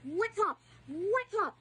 What's up? What's up?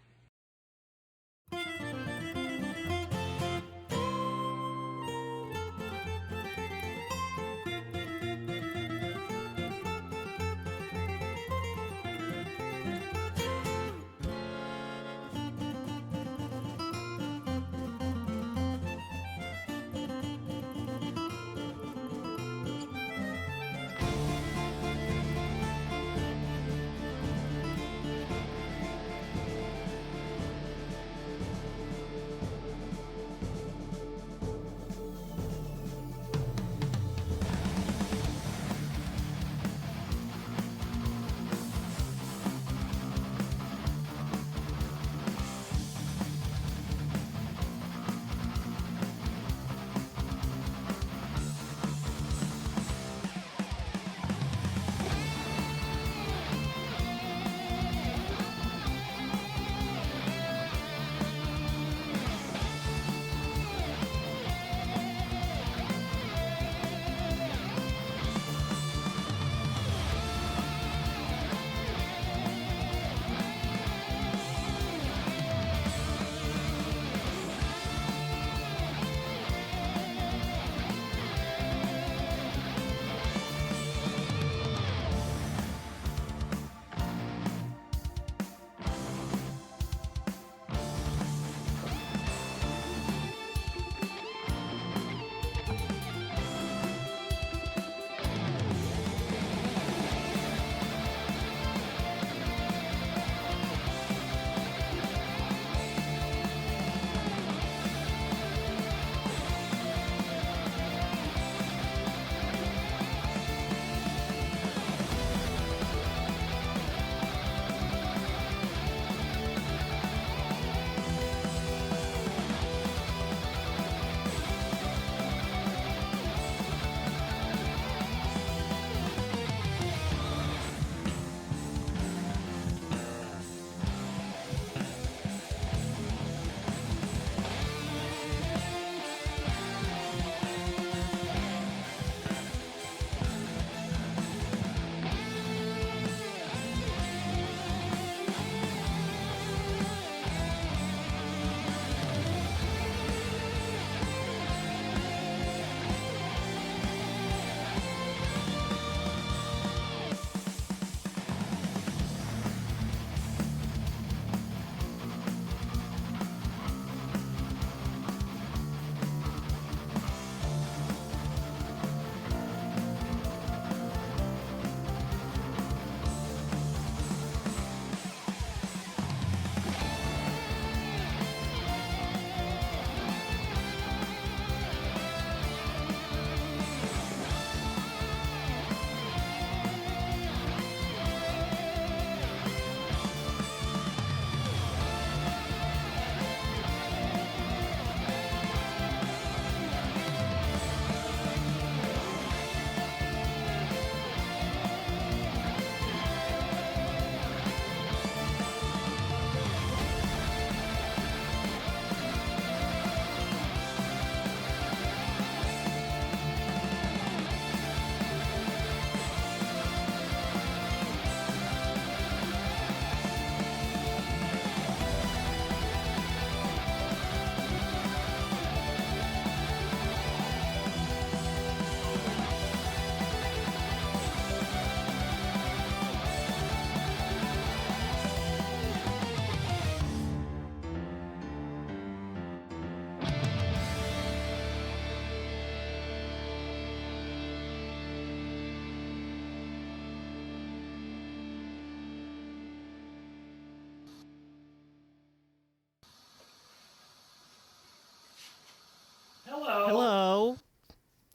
Hello.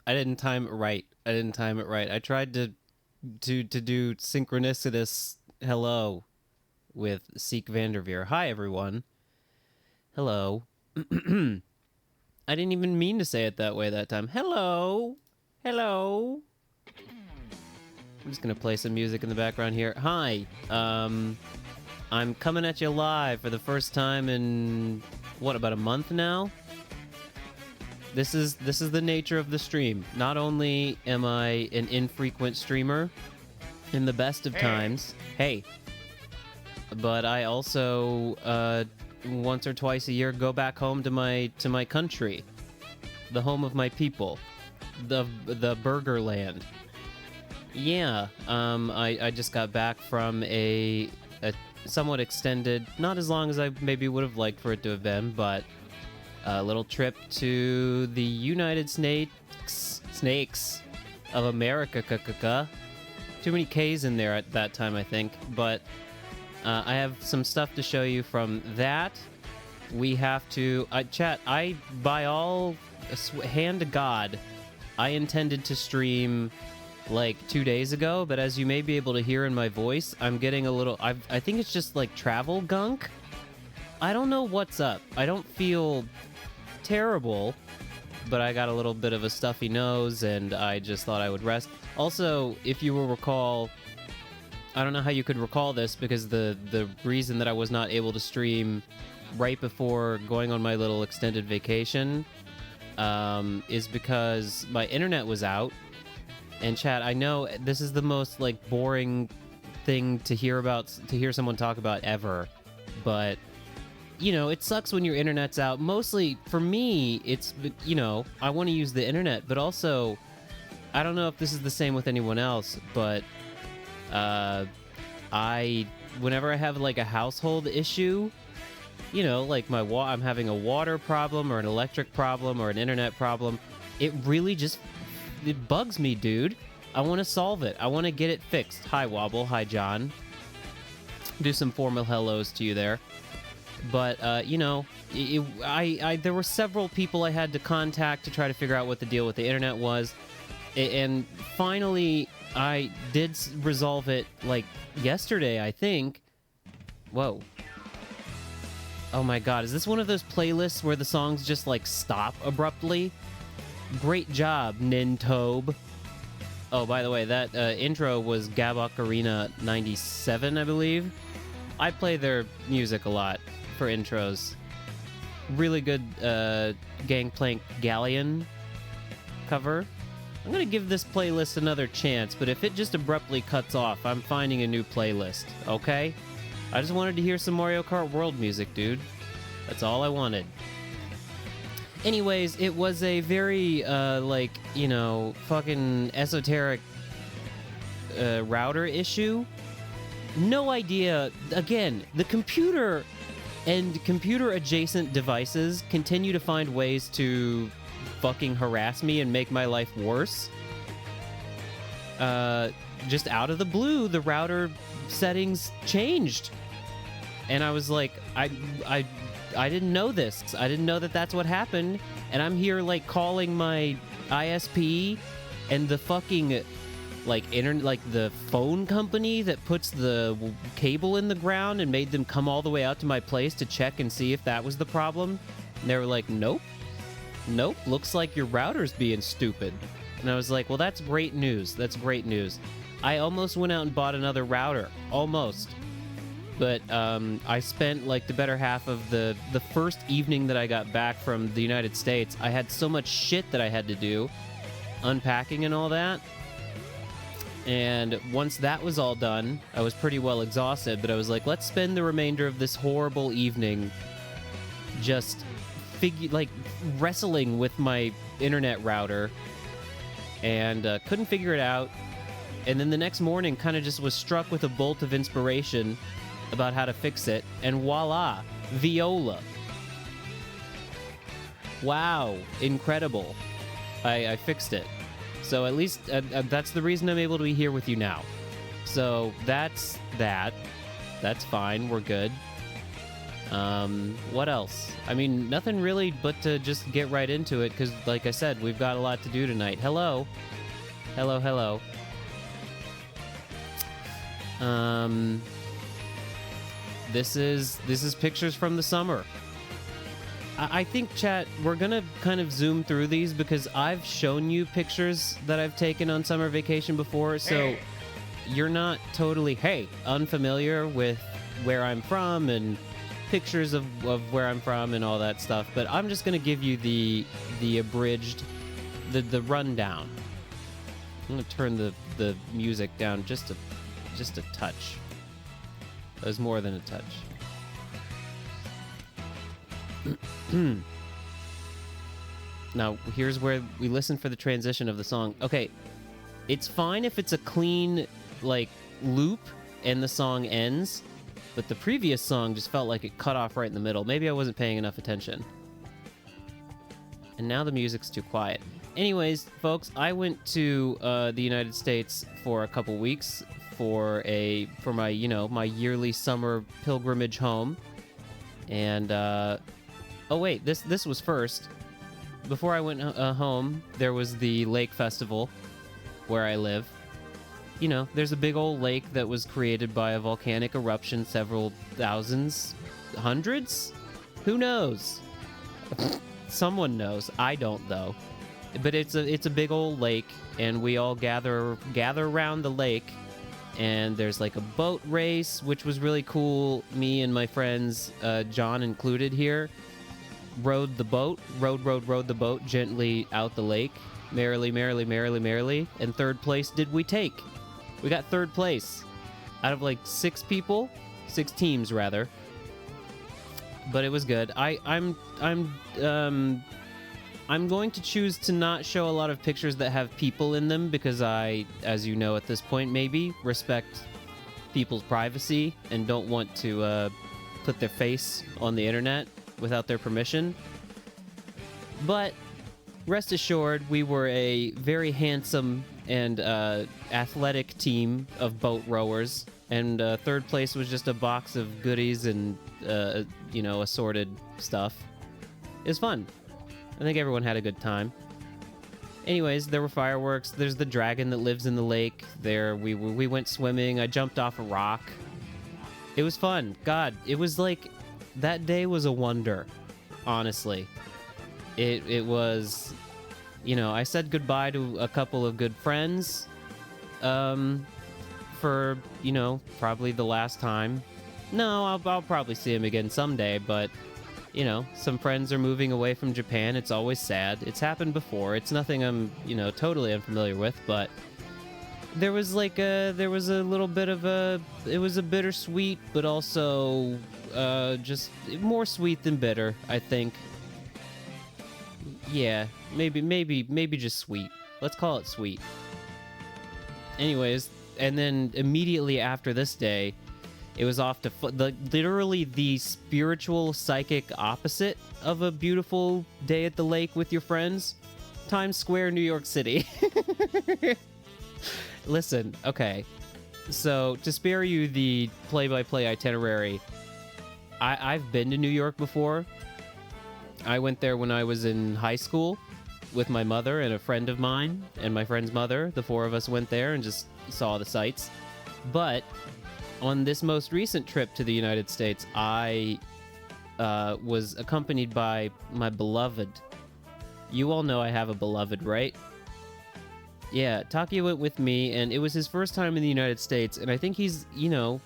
I didn't time it right. I tried to do synchronicitous hello with Seek Vanderveer. Hi everyone. Hello. I didn't even mean to say it that way that time. Hello. Hello. I'm just gonna play some music in the background here. Hi. I'm coming at you live for the first time in what, about a month now? This is the nature of the stream. Not only am I an infrequent streamer in the best of times. Hey. but I also once or twice a year go back home to my country, the home of my people, the Burger Land. Yeah, I just got back from a somewhat extended, not as long as I maybe would have liked for it to have been, but a little trip to the United Snakes of America. Too many K's in there at that time, I think, but I have some stuff to show you from that. We have to... chat, by all... hand to God, I intended to stream like 2 days ago, but as you may be able to hear in my voice, I'm getting a little... I think it's just like travel gunk. I don't know what's up. I don't feel terrible, but I got a little bit of a stuffy nose, and I just thought I would rest. Also, if you will recall... I don't know how you could recall this, because the reason that I was not able to stream right before going on my little extended vacation is because my internet was out. And chat, I know this is the most like boring thing to hear someone talk about ever, but you know, it sucks when your internet's out. Mostly for me, it's, you know, I want to use the internet, but also I don't know if this is the same with anyone else, but whenever I have like a household issue, you know, like I'm having a water problem or an electric problem or an internet problem, it really just, it bugs me, dude. I want to solve it. I want to get it fixed. Hi, Wobble. Hi, John. Do some formal hellos to you there. But, you know, there were several people I had to contact to try to figure out what the deal with the internet was. And finally, I did resolve it, like, yesterday, I think. Whoa. Oh my god, is this one of those playlists where the songs just, like, stop abruptly? Great job, Nintobe. Oh, by the way, that intro was Gabok Arena 97, I believe. I play their music a lot for intros. Really good Gangplank Galleon cover. I'm gonna give this playlist another chance, but if it just abruptly cuts off, I'm finding a new playlist, okay? I just wanted to hear some Mario Kart World music, dude. That's all I wanted. Anyways, it was a very, like, you know, fucking esoteric router issue. No idea. Again, the computer and computer-adjacent devices continue to find ways to fucking harass me and make my life worse. Just out of the blue, the router settings changed. And I was like, I didn't know this. I didn't know that that's what happened. And I'm here, like, calling my ISP and the fucking, like, the phone company that puts the cable in the ground and made them come all the way out to my place to check and see if that was the problem. And they were like, nope. Nope, looks like your router's being stupid. And I was like, well, that's great news. That's great news. I almost went out and bought another router. Almost. But I spent like the better half of the first evening that I got back from the United States. I had so much shit that I had to do, unpacking and all that. And once that was all done, I was pretty well exhausted, but I was like, let's spend the remainder of this horrible evening just wrestling with my internet router, and couldn't figure it out. And then the next morning kind of just was struck with a bolt of inspiration about how to fix it, and voila, Viola. Wow, incredible. I fixed it. So at least that's the reason I'm able to be here with you now. So that's that. That's fine, we're good. What else? I mean, nothing really but to just get right into it, because like I said, we've got a lot to do tonight. Hello. Hello, hello. This is pictures from the summer. I think, chat, we're gonna kind of zoom through these because I've shown you pictures that I've taken on summer vacation before, so you're not totally, unfamiliar with where I'm from and pictures of where I'm from and all that stuff. But I'm just gonna give you the abridged, the rundown. I'm gonna turn the music down just a touch. It was more than a touch. Now, here's where we listen for the transition of the song. Okay, it's fine if it's a clean, like, loop and the song ends, but the previous song just felt like it cut off right in the middle. Maybe I wasn't paying enough attention. And now the music's too quiet. Anyways, folks, I went to the United States for a couple weeks for my, you know, my yearly summer pilgrimage home. And oh wait, this was first. Before I went home, there was the lake festival where I live. You know, there's a big old lake that was created by a volcanic eruption several thousands, hundreds? Who knows? Someone knows. I don't, though. But it's a big old lake, and we all gather around the lake, and there's like a boat race, which was really cool. Me and my friends, John included here, rowed the boat gently out the lake, merrily, merrily, merrily, merrily, and third place did we take. We got third place out of like 6 teams rather. But it was good. I'm going to choose to not show a lot of pictures that have people in them because I, as you know at this point maybe, respect people's privacy and don't want to put their face on the internet without their permission. But rest assured, we were a very handsome and athletic team of boat rowers, and third place was just a box of goodies and you know, assorted stuff. It was fun. I think everyone had a good time. Anyways, there were fireworks. There's the dragon that lives in the lake. There, we went swimming. I jumped off a rock. It was fun. God, it was like, that day was a wonder, honestly. It was, you know, I said goodbye to a couple of good friends for, you know, probably the last time. No, I'll probably see him again someday, but, you know, some friends are moving away from Japan. It's always sad. It's happened before. It's nothing I'm, you know, totally unfamiliar with, but there was like there was a little bit of it was a bittersweet, but also just more sweet than bitter, I think. Yeah, maybe just sweet. Let's call it sweet. Anyways, and then immediately after this day, it was off to literally the spiritual, psychic opposite of a beautiful day at the lake with your friends. Times Square, New York City. Listen, okay. So, to spare you the play-by-play itinerary, I've been to New York before. I went there when I was in high school with my mother and a friend of mine and my friend's mother. The 4 of us went there and just saw the sights. But on this most recent trip to the United States, I was accompanied by my beloved. You all know I have a beloved, right? Yeah, Taki went with me, and it was his first time in the United States, and I think he's, you know,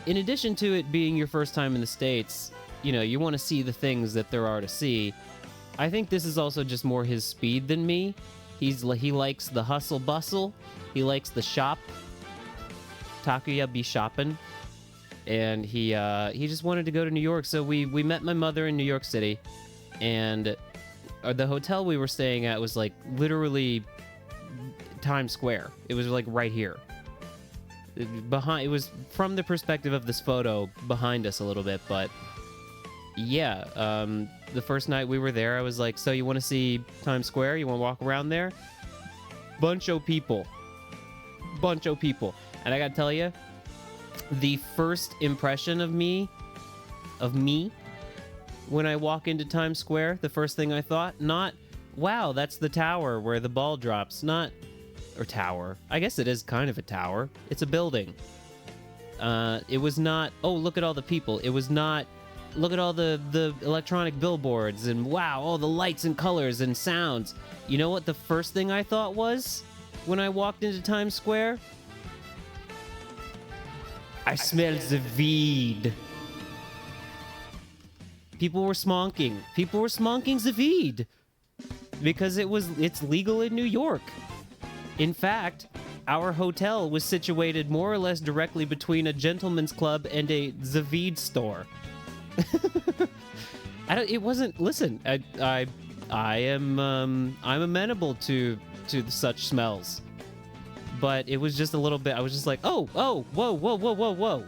in addition to it being your first time in the States, you know, you want to see the things that there are to see. I think this is also just more his speed than me. He likes the hustle bustle. He likes the shop. Takuya be shopping. And he just wanted to go to New York, so we met my mother in New York City, and the hotel we were staying at was like literally Times Square. It was like right here. It was from the perspective of this photo behind us a little bit, but yeah, the first night we were there, I was like, so you want to see Times Square? You want to walk around there? Bunch of people. And I gotta tell you, the first impression of me, when I walk into Times Square, the first thing I thought, not, wow, that's the tower where the ball drops, or tower. I guess it is kind of a tower. It's a building. It was not, oh, look at all the people. It was not, look at all the electronic billboards and wow, all the lights and colors and sounds. You know what the first thing I thought was when I walked into Times Square? I smelled the weed. People were smonking the weed because it's legal in New York. In fact, our hotel was situated more or less directly between a gentleman's club and a Zavid store. It wasn't. Listen, I'm amenable to such smells, but it was just a little bit. I was just like, oh, whoa, whoa, whoa, whoa, whoa.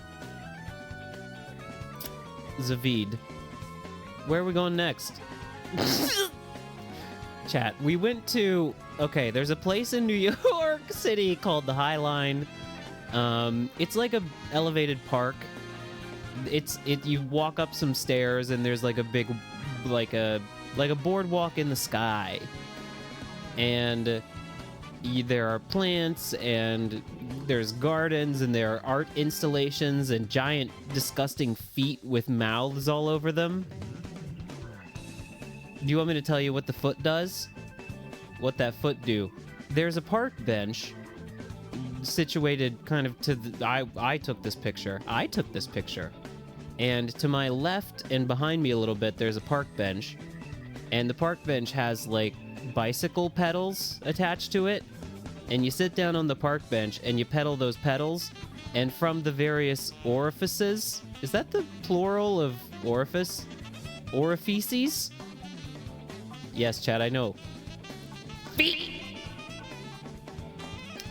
Zavid. Where are we going next? Chat. We went to. Okay, there's a place in New York City called the High Line. It's like a elevated park. You walk up some stairs and there's like a big, like a boardwalk in the sky, and there are plants and there's gardens and there are art installations and giant disgusting feet with mouths all over them. Do you want me to tell you what the foot does? What that foot do? There's a park bench situated kind of to the... I took this picture. And to my left and behind me a little bit, there's a park bench. And the park bench has, like, bicycle pedals attached to it. And you sit down on the park bench and you pedal those pedals. And from the various orifices... Is that the plural of orifice? Orifices? Yes, Chad, I know. Feet!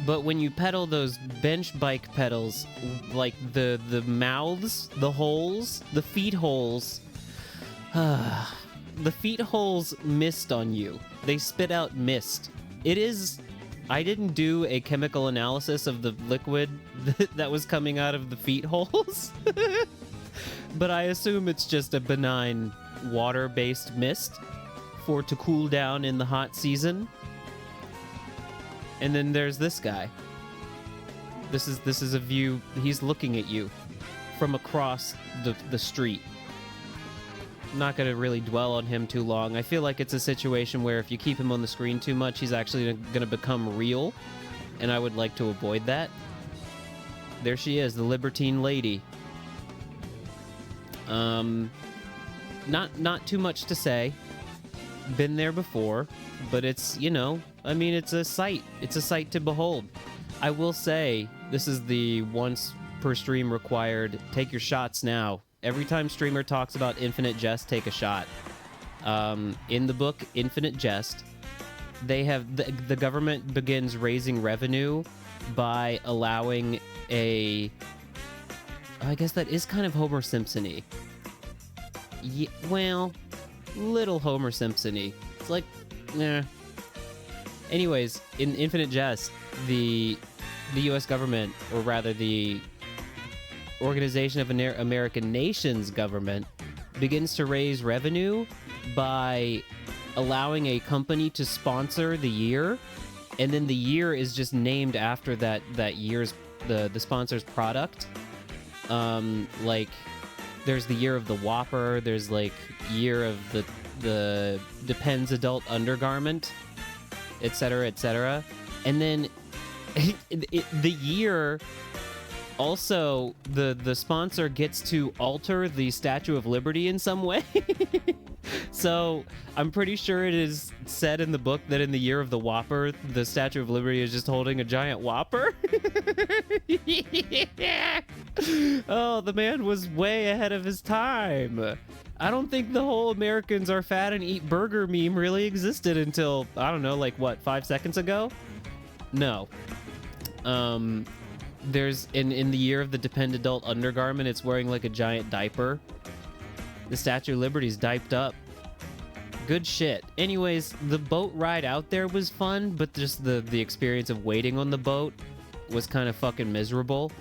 But when you pedal those bench bike pedals, like the mouths, the holes, the feet holes, the feet holes mist on you. They spit out mist. It is... I didn't do a chemical analysis of the liquid that was coming out of the feet holes, but I assume it's just a benign water-based mist to cool down in the hot season. And then there's this guy. This is a view. He's looking at you from across the street. I'm not gonna really dwell on him too long. I feel like it's a situation where if you keep him on the screen too much, he's actually gonna become real, and I would like to avoid that. There she is, the libertine lady. Not too much to say. Been there before, but it's, you know, I mean, it's a sight. It's a sight to behold. I will say, this is the once per stream required, take your shots now. Every time streamer talks about Infinite Jest, take a shot. In the book Infinite Jest, they have the government begins raising revenue by allowing I guess that is kind of Homer Simpson-y. Yeah, well, little Homer Simpson-y. It's like, nah. Anyways, in Infinite Jest, the U.S. government, or rather the Organization of American Nations government, begins to raise revenue by allowing a company to sponsor the year, and then the year is just named after that year's the sponsor's product. Like, there's the year of the Whopper, there's like year of the Depends adult undergarment, etc., etc. And then the year also, the sponsor gets to alter the Statue of Liberty in some way. So I'm pretty sure it is said in the book that in the year of the Whopper, the Statue of Liberty is just holding a giant Whopper. Oh, the man was way ahead of his time. I don't think the whole Americans are fat and eat burger meme really existed until, I don't know, like what, 5 seconds ago? No. There's in the year of the Depend adult undergarment, it's wearing like a giant diaper. The Statue of Liberty's diped up. Good shit. Anyways, the boat ride out there was fun, but just the experience of waiting on the boat was kind of fucking miserable.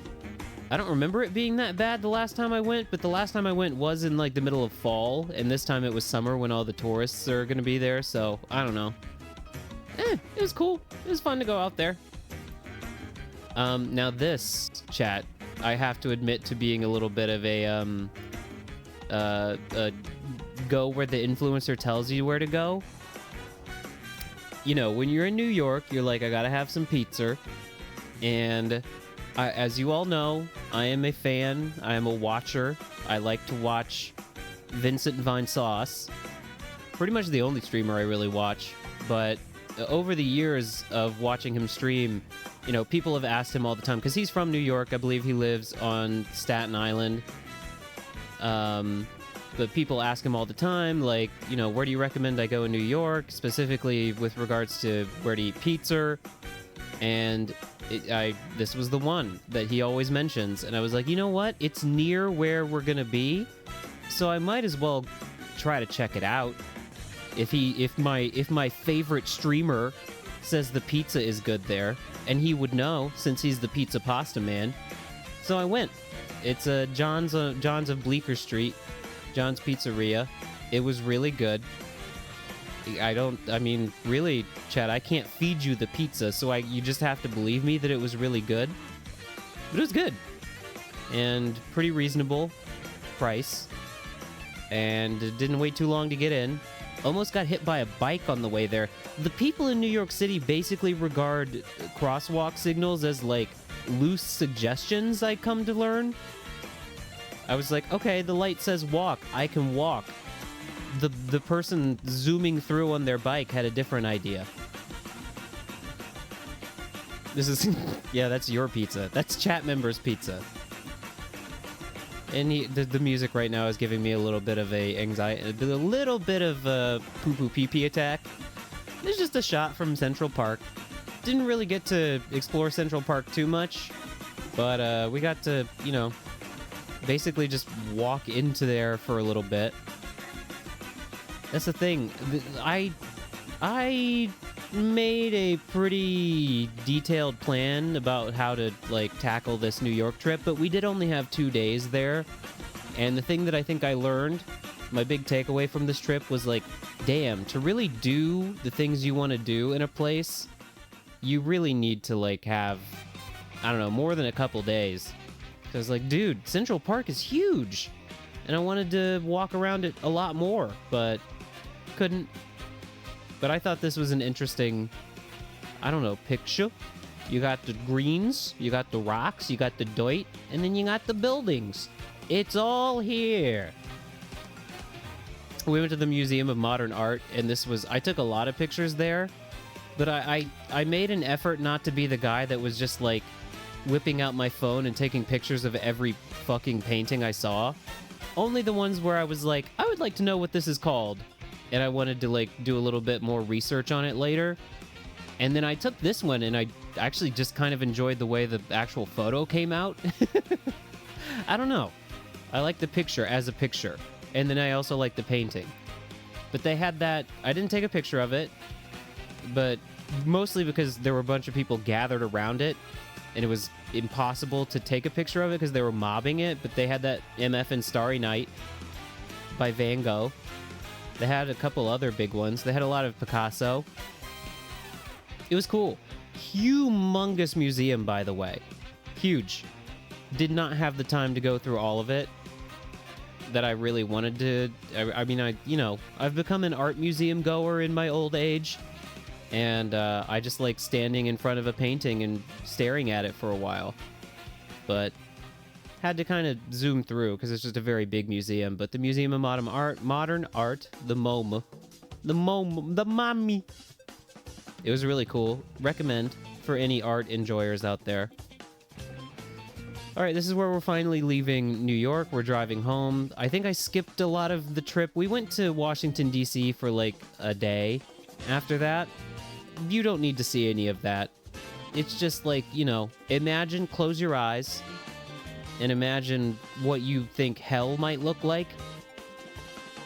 I don't remember it being that bad the last time I went, but the last time I went was in like the middle of fall, and this time it was summer when all the tourists are gonna be there, so I don't know. It was cool. It was fun to go out there. Now this, chat, I have to admit to being a little bit of a go where the influencer tells you where to go. You know, when you're in New York, you're like, I gotta have some pizza. And as you all know, I am a fan. I am a watcher. I like to watch Vincent Vine Sauce. Pretty much the only streamer I really watch. But over the years of watching him stream, you know, people have asked him all the time, because he's from New York. I believe he lives on Staten Island. But people ask him all the time, like, you know, where do you recommend I go in New York, specifically with regards to where to eat pizza? And this was the one that he always mentions, and I was like, you know what? It's near where we're gonna be, so I might as well try to check it out. If my favorite streamer says the pizza is good there, and he would know since he's the pizza pasta man, so I went. It's John's of Bleecker Street, John's Pizzeria. It was really good. I mean, really, Chad, I can't feed you the pizza, so you just have to believe me that it was really good. But it was good. And pretty reasonable price. And it didn't wait too long to get in. Almost got hit by a bike on the way there. The people in New York City basically regard crosswalk signals as, like, loose suggestions, I come to learn. I was like, okay, the light says walk. I can walk. The person zooming through on their bike had a different idea. This is... yeah, that's your pizza. That's chat member's pizza. And the music right now is giving me a little bit of a anxiety, a little bit of a poo-poo pee-pee attack. It's just a shot from Central Park. Didn't really get to explore Central Park too much, but we got to, you know, basically just walk into there for a little bit. That's the thing. I made a pretty detailed plan about how to, like, tackle this New York trip, but we did only have 2 days there. And the thing that I think I learned, my big takeaway from this trip was, like, damn, to really do the things you want to do in a place, you really need to, like, have, I don't know, more than a couple days. Because, like, dude, Central Park is huge. And I wanted to walk around it a lot more, but couldn't. But I thought this was an interesting, I don't know, picture. You got the greens, you got the rocks, you got the dirt, and then you got the buildings. It's all here. We went to the Museum of Modern Art, and I took a lot of pictures there, but I made an effort not to be the guy that was just, like, whipping out my phone and taking pictures of every fucking painting I saw. Only the ones where I was like, I would like to know what this is called. And I wanted to, like, do a little bit more research on it later. And then I took this one, and I actually just kind of enjoyed the way the actual photo came out. I don't know. I like the picture as a picture. And then I also like the painting. But they had that... I didn't take a picture of it, but mostly because there were a bunch of people gathered around it, and it was impossible to take a picture of it because they were mobbing it. But they had that MF and Starry Night by Van Gogh. They had a couple other big ones. They had a lot of Picasso. It was cool. Humongous museum, by the way. Huge. Did not have the time to go through all of it that I really wanted to. I mean, I've become an art museum goer in my old age. And I just like standing in front of a painting and staring at it for a while. But had to kind of zoom through because it's just a very big museum. But the Museum of Modern Art, the MoMA, the mommy. It was really cool. Recommend for any art enjoyers out there. All right, this is where we're finally leaving New York. We're driving home. I think I skipped a lot of the trip. We went to Washington, D.C. for like a day after that. You don't need to see any of that. It's just like, you know, imagine, close your eyes, and imagine what you think hell might look like.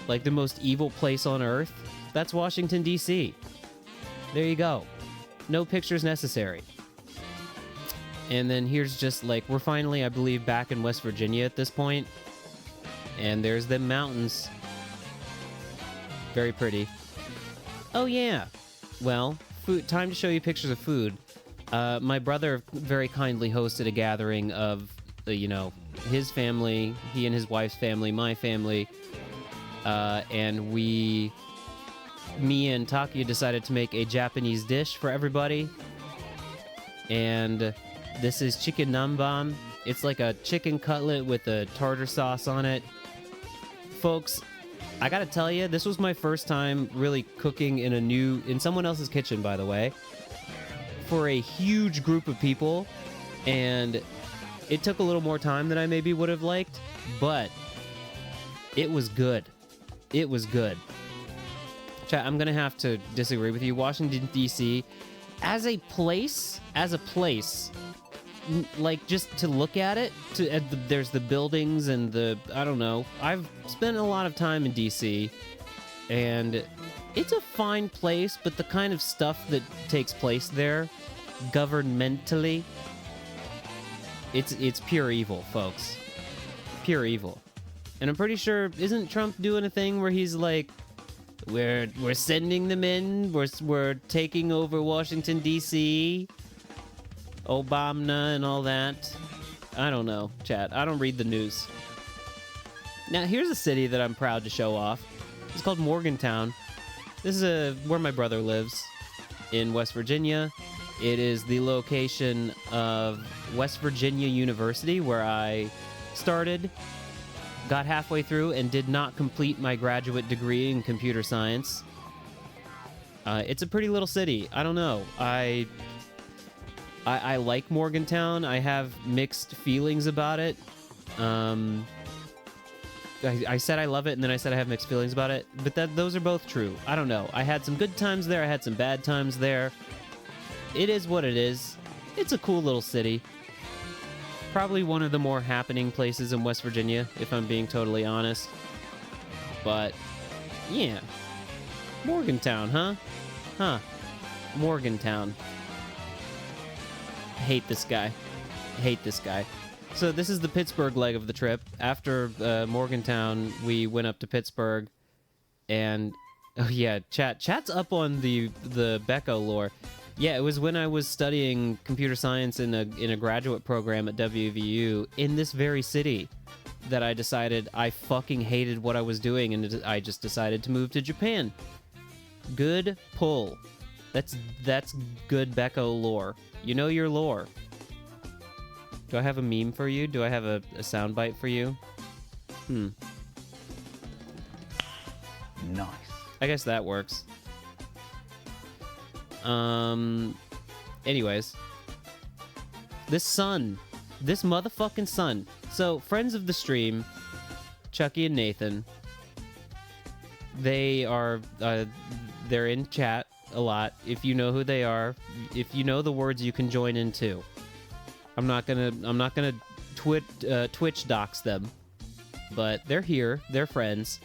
Like the most evil place on Earth. That's Washington, D.C. There you go. No pictures necessary. And then here's just like, we're finally, I believe, back in West Virginia at this point. And there's the mountains. Very pretty. Oh yeah. Well, food. Time to show you pictures of food. My brother very kindly hosted a gathering of, you know, his family, he and his wife's family, my family, and me and Takuya decided to make a Japanese dish for everybody. And this is chicken nanban. It's like a chicken cutlet with a tartar sauce on it. Folks, I gotta tell you, this was my first time really cooking in someone else's kitchen, by the way, for a huge group of people, and it took a little more time than I maybe would have liked, but it was good. It was good. Chat, I'm gonna have to disagree with you. Washington, D.C., as a place, like, just to look at it, there's the buildings and the, I don't know. I've spent a lot of time in D.C., and it's a fine place, but the kind of stuff that takes place there, governmentally, it's pure evil, folks. Pure evil. And I'm pretty sure, isn't Trump doing a thing where he's like, we're sending them in, we're taking over Washington, D.C., Obama and all that? I don't know, chat. I don't read the news. Now, here's a city that I'm proud to show off. It's called Morgantown. This is where my brother lives in West Virginia. It is the location of West Virginia University, where I started, got halfway through, and did not complete my graduate degree in computer science. It's a pretty little city. I don't know. I like Morgantown. I have mixed feelings about it. I said I love it, and then I said I have mixed feelings about it, but those are both true. I don't know. I had some good times there. I had some bad times there. It is what it is. It's a cool little city. Probably one of the more happening places in West Virginia, if I'm being totally honest. But, yeah. Morgantown, huh? Huh. Morgantown. Hate this guy. Hate this guy. So this is the Pittsburgh leg of the trip. After Morgantown, we went up to Pittsburgh, and oh yeah, chat's up on the Becco lore. Yeah, it was when I was studying computer science in a graduate program at WVU in this very city that I decided I fucking hated what I was doing, and I just decided to move to Japan. Good pull. That's good Becco lore. You know your lore. Do I have a meme for you? Do I have a soundbite for you? Nice. I guess that works. Anyways. This motherfucking sun. So, friends of the stream, Chucky and Nathan, they're in chat a lot. If you know who they are, if you know the words, you can join in too. I'm not gonna Twitch dox them, but they're here. They're friends.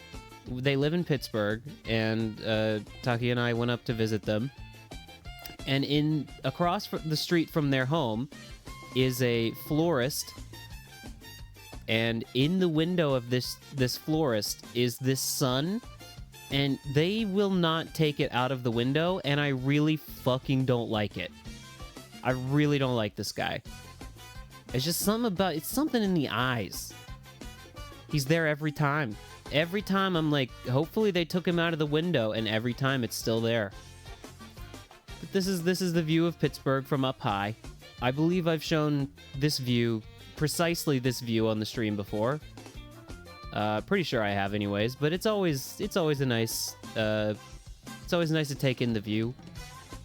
They live in Pittsburgh, and Taki and I went up to visit them. And across the street from their home is a florist, and in the window of this florist is this sun, and they will not take it out of the window, and I really fucking don't like it. I really don't like this guy. It's just it's something in the eyes. He's there every time. Every time I'm like, hopefully they took him out of the window, and every time it's still there. But this is the view of Pittsburgh from up high. I believe I've shown precisely this view on the stream before. Pretty sure I have anyways, but it's always a nice it's always nice to take in the view.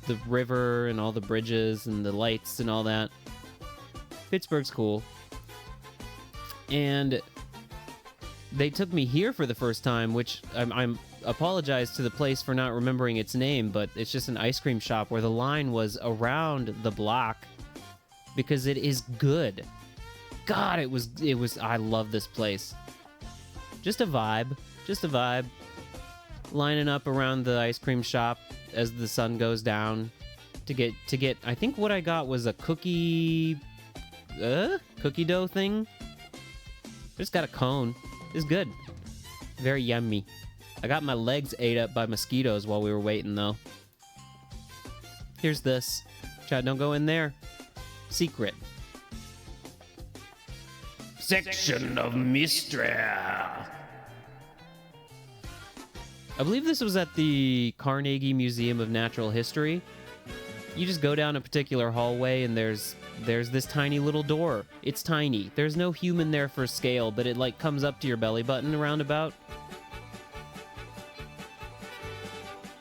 The river and all the bridges and the lights and all that. Pittsburgh's cool. And they took me here for the first time, which I'm apologize to the place for not remembering its name, but it's just an ice cream shop where the line was around the block because it is good. God, it was I love this place. Just a vibe. Lining up around the ice cream shop as the sun goes down to get I think what I got was a cookie dough thing. Just got a cone. It's good. Very yummy. I got my legs ate up by mosquitoes while we were waiting, though. Here's this. Chat, don't go in there. Secret. Section of Mystery. I believe this was at the Carnegie Museum of Natural History. You just go down a particular hallway and there's this tiny little door. It's tiny. There's no human there for scale, but it like comes up to your belly button around about.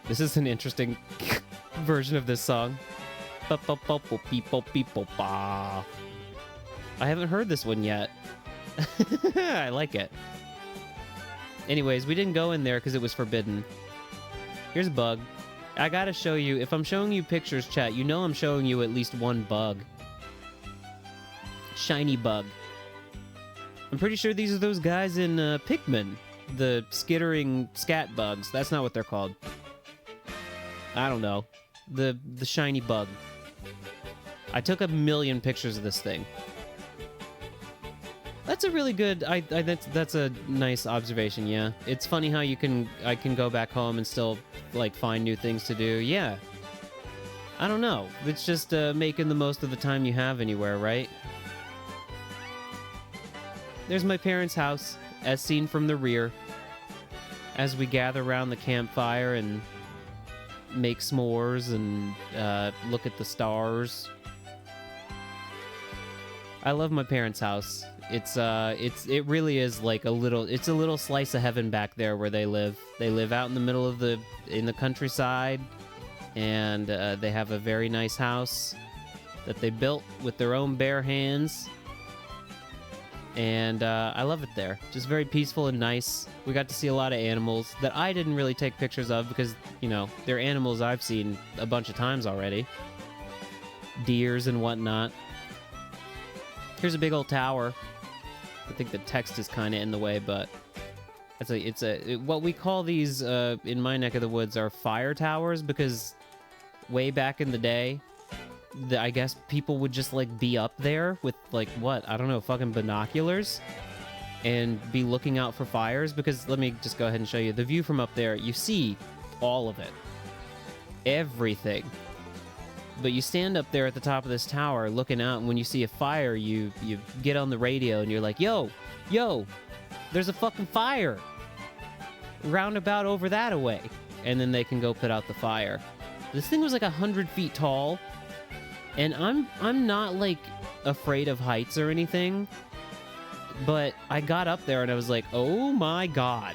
This is an interesting version of this song. I haven't heard this one yet. I like it. Anyways, we didn't go in there because it was forbidden. Here's a bug. I gotta show you. If I'm showing you pictures, chat, you know I'm showing you at least one bug. Shiny bug. I'm pretty sure these are those guys in Pikmin. The skittering scat bugs. That's not what they're called. I don't know. The shiny bug. I took a million pictures of this thing. That's a really good. That's a nice observation. Yeah, it's funny how I can go back home and still like find new things to do. Yeah. I don't know. It's just making the most of the time you have anywhere, right? There's my parents' house, as seen from the rear, as we gather around the campfire and make s'mores and look at the stars. I love my parents' house. It really is like a little slice of heaven back there where they live. They live out in the middle of the countryside, and they have a very nice house that they built with their own bare hands. And I love it there. Just very peaceful and nice. We got to see a lot of animals that I didn't really take pictures of because, you know, they're animals I've seen a bunch of times already. Deers and whatnot. Here's a big old tower. I think the text is kind of in the way, but what we call these in my neck of the woods are fire towers, because way back in the day, I guess people would just like be up there with like what? I don't know, fucking binoculars and be looking out for fires, because let me just go ahead and show you the view from up there. You see all of it. Everything. But you stand up there at the top of this tower looking out, and when you see a fire, you get on the radio and you're like, yo, there's a fucking fire. Roundabout over that away. And then they can go put out the fire. This thing was like 100 feet tall. And I'm not like afraid of heights or anything, but I got up there and I was like, oh my god.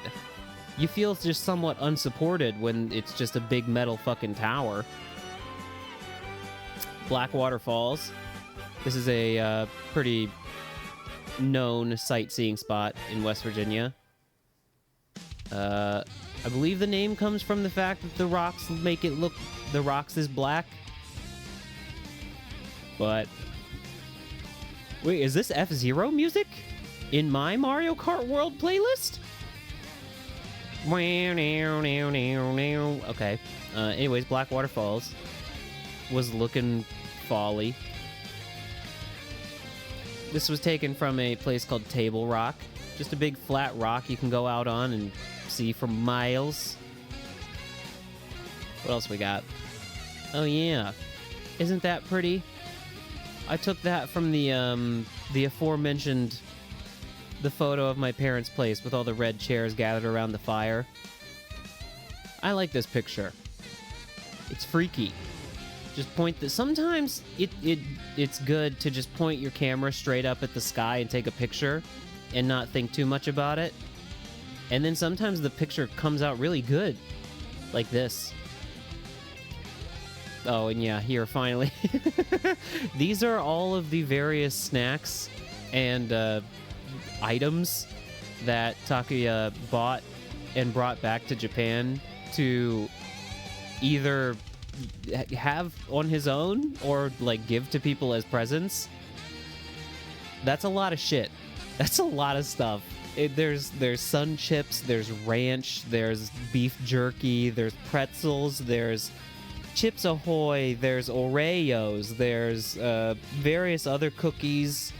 You feel just somewhat unsupported when it's just a big metal fucking tower. Blackwater Falls. This is a pretty known sightseeing spot in West Virginia. I believe the name comes from the fact that the rocks make it look, the rocks is black. But wait, is this F-Zero music in my Mario Kart World playlist? Okay. Anyways, Blackwater Falls was looking folly. This was taken from a place called Table Rock. Just a big flat rock you can go out on and see for miles. What else we got? Oh yeah. Isn't that pretty? I took that from the aforementioned, the photo of my parents' place with all the red chairs gathered around the fire. I like this picture. It's freaky. Just point the, sometimes it's good to just point your camera straight up at the sky and take a picture and not think too much about it. And then sometimes the picture comes out really good. Like this. Oh, and yeah, here, finally. These are all of the various snacks and items that Takuya bought and brought back to Japan to either have on his own or, like, give to people as presents. That's a lot of shit. That's a lot of stuff. There's sun chips, there's ranch, there's beef jerky, there's pretzels, there's Chips Ahoy, there's Oreos, there's various other cookies.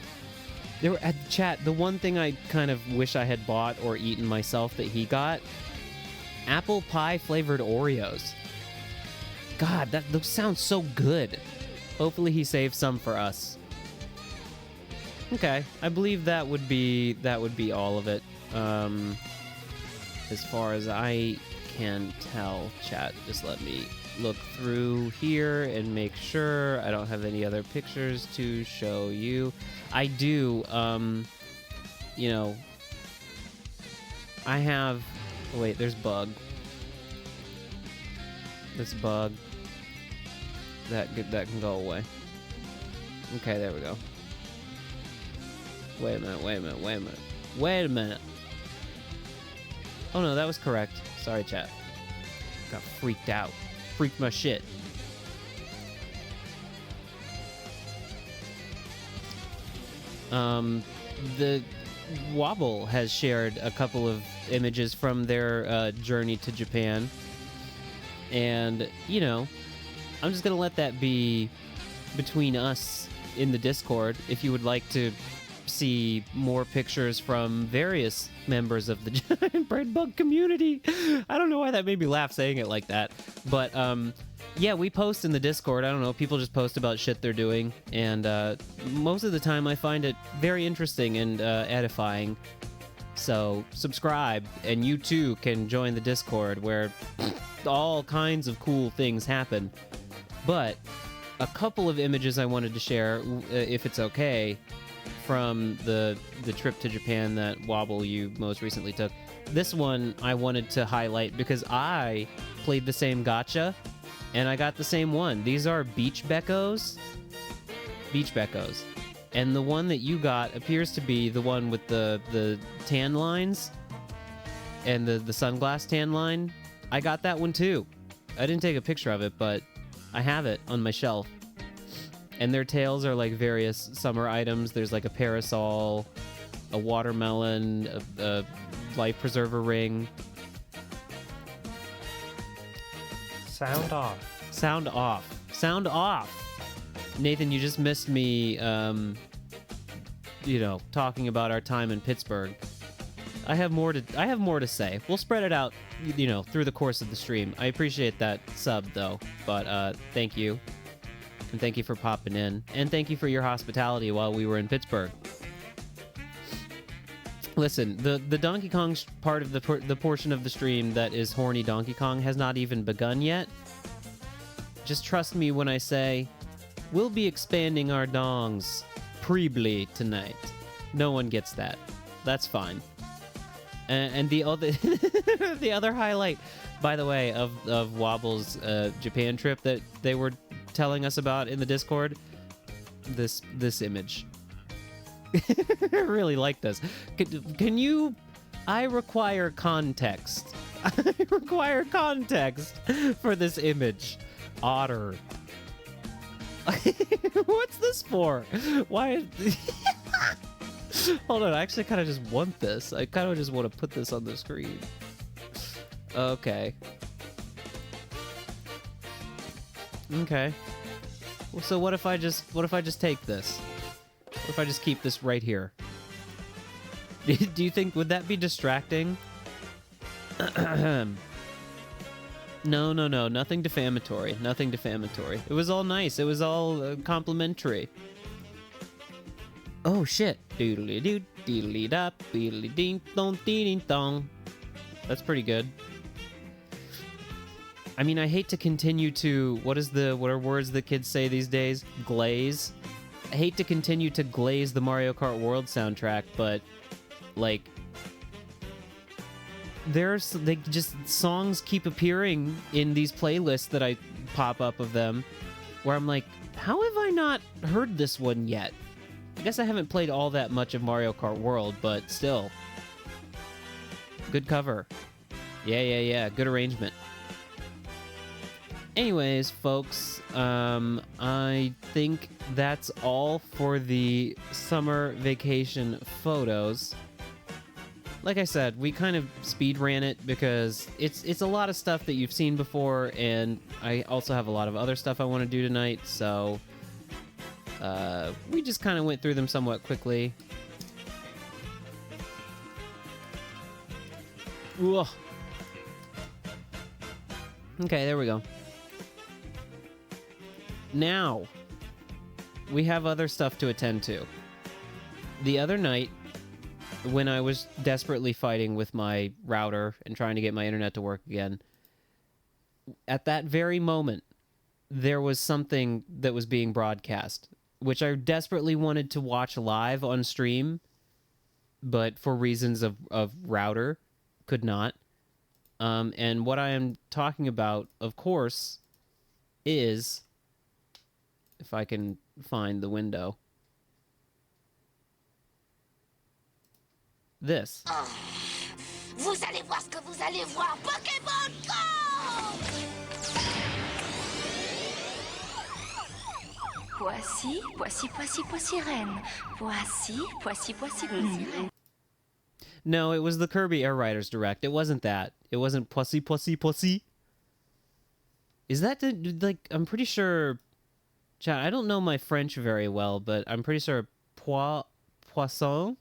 There were, at chat, the one thing I kind of wish I had bought or eaten myself that he got, apple pie flavored Oreos. God, those sound so good. Hopefully he saved some for us. Okay, I believe that would be all of it. As far as I can tell, chat, just let me look through here and make sure I don't have any other pictures to show you. I do, you know, I have, oh wait, there's Bug. This Bug. that can go away. Okay, there we go. Wait a minute. Oh no, that was correct. Sorry, chat. Got freaked out. Freaked my shit. The Wobble has shared a couple of images from their journey to Japan. And, you know, I'm just going to let that be between us in the Discord. If you would like to see more pictures from various members of the GiantBreadbug community. I don't know why that made me laugh saying it like that. But, yeah, we post in the Discord. I don't know. People just post about shit they're doing. And most of the time I find it very interesting and edifying. So subscribe, and you too can join the Discord where all kinds of cool things happen. But a couple of images I wanted to share, if it's okay, from the trip to Japan that Wobble you most recently took. This one I wanted to highlight because I played the same gacha, and I got the same one. These are beach beckos. Beach beckos. And the one that you got appears to be the one with the tan lines and the sunglass tan line. I got that one too. I didn't take a picture of it, but I have it on my shelf. And their tails are like various summer items. There's like a parasol, a watermelon, a life preserver ring. Sound off. Sound off. Sound off. Nathan, you just missed me, talking about our time in Pittsburgh. I have more to say. We'll spread it out, through the course of the stream. I appreciate that sub, though. But thank you. And thank you for popping in. And thank you for your hospitality while we were in Pittsburgh. Listen, the Donkey Kong part of the portion of the stream that is horny Donkey Kong has not even begun yet. Just trust me when I say we'll be expanding our dongs prebly tonight. No one gets that. That's fine. And the other the other highlight, by the way, of Wobble's Japan trip that they were telling us about in the Discord, this image. I really like this. Can you... I require context. I require context for this image. Otter. What's this for? Why... Hold on, I actually kind of just want this. I kind of just want to put this on the screen. Okay. Okay. Well, so what if I just take this? What if I just keep this right here? Do you think, would that be distracting? No, nothing defamatory. Nothing defamatory. It was all nice. It was all complimentary. Oh shit. Doodly doo, doodly da, doodly ding dong, ding dong. That's pretty good. I mean, I hate to continue to... What are words that kids say these days? Glaze. I hate to continue to glaze the Mario Kart World soundtrack, but, like... songs keep appearing in these playlists that I pop up of them, where I'm like, how have I not heard this one yet? I guess I haven't played all that much of Mario Kart World, but still. Good cover. Yeah. Good arrangement. Anyways, folks, I think that's all for the summer vacation photos. Like I said, we kind of speed ran it because it's a lot of stuff that you've seen before, and I also have a lot of other stuff I want to do tonight, so we just kind of went through them somewhat quickly. Ugh. Okay, there we go. Now, we have other stuff to attend to. The other night, when I was desperately fighting with my router and trying to get my internet to work again, at that very moment, there was something that was being broadcast, which I desperately wanted to watch live on stream, but for reasons of router, could not. And what I am talking about, of course, is if I can find the window. This. Vous allez voir ce que vous allez voir. Pokémon Go! Poissy, Poissy, Poissy, Poissy, Reine. Poissy, Poissy, Poissy, Poissy, Reine. No, it was the Kirby Air Riders Direct. It wasn't that. It wasn't Poissy, Poissy, Poissy. Is that the, like, I'm pretty sure... Chat, I don't know my French very well, but I'm pretty sure poisson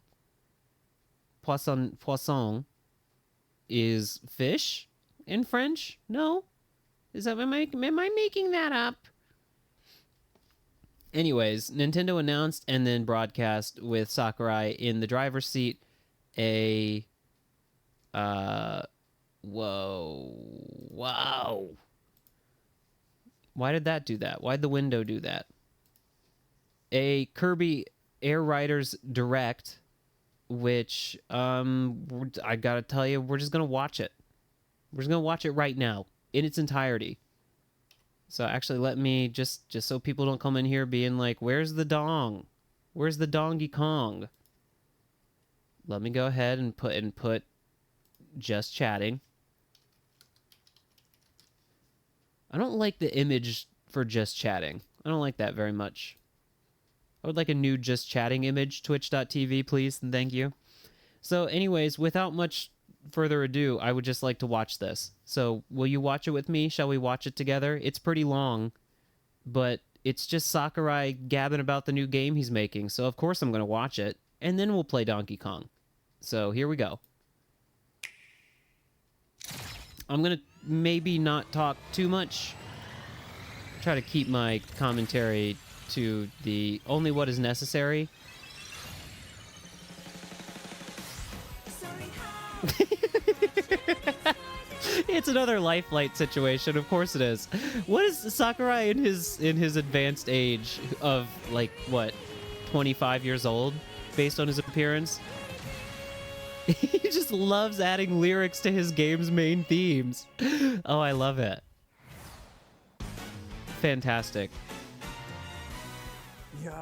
is fish in French? No? Is that, am I making that up? Anyways, Nintendo announced and then broadcast with Sakurai in the driver's seat a... Whoa. Why did that do that? Why'd the window do that? A Kirby Air Riders Direct, which, I gotta tell you, we're just gonna watch it. We're just gonna watch it right now, in its entirety. So actually, let me, just so people don't come in here being like, where's the dong? Where's the Donkey Kong? Let me go ahead and put just chatting. I don't like the image for just chatting. I don't like that very much. I would like a new just chatting image, twitch.tv, please, and thank you. So anyways, without much further ado, I would just like to watch this. So will you watch it with me? Shall we watch it together? It's pretty long, but it's just Sakurai gabbing about the new game he's making, so of course I'm going to watch it, and then we'll play Donkey Kong. So here we go. I'm going to maybe not talk too much. Try to keep my commentary to the only what is necessary. It's another Lifelight situation, of course it is. What is Sakurai in his advanced age of, like, what, 25 years old, based on his appearance? He just loves adding lyrics to his game's main themes. Oh, I love it. Fantastic. いや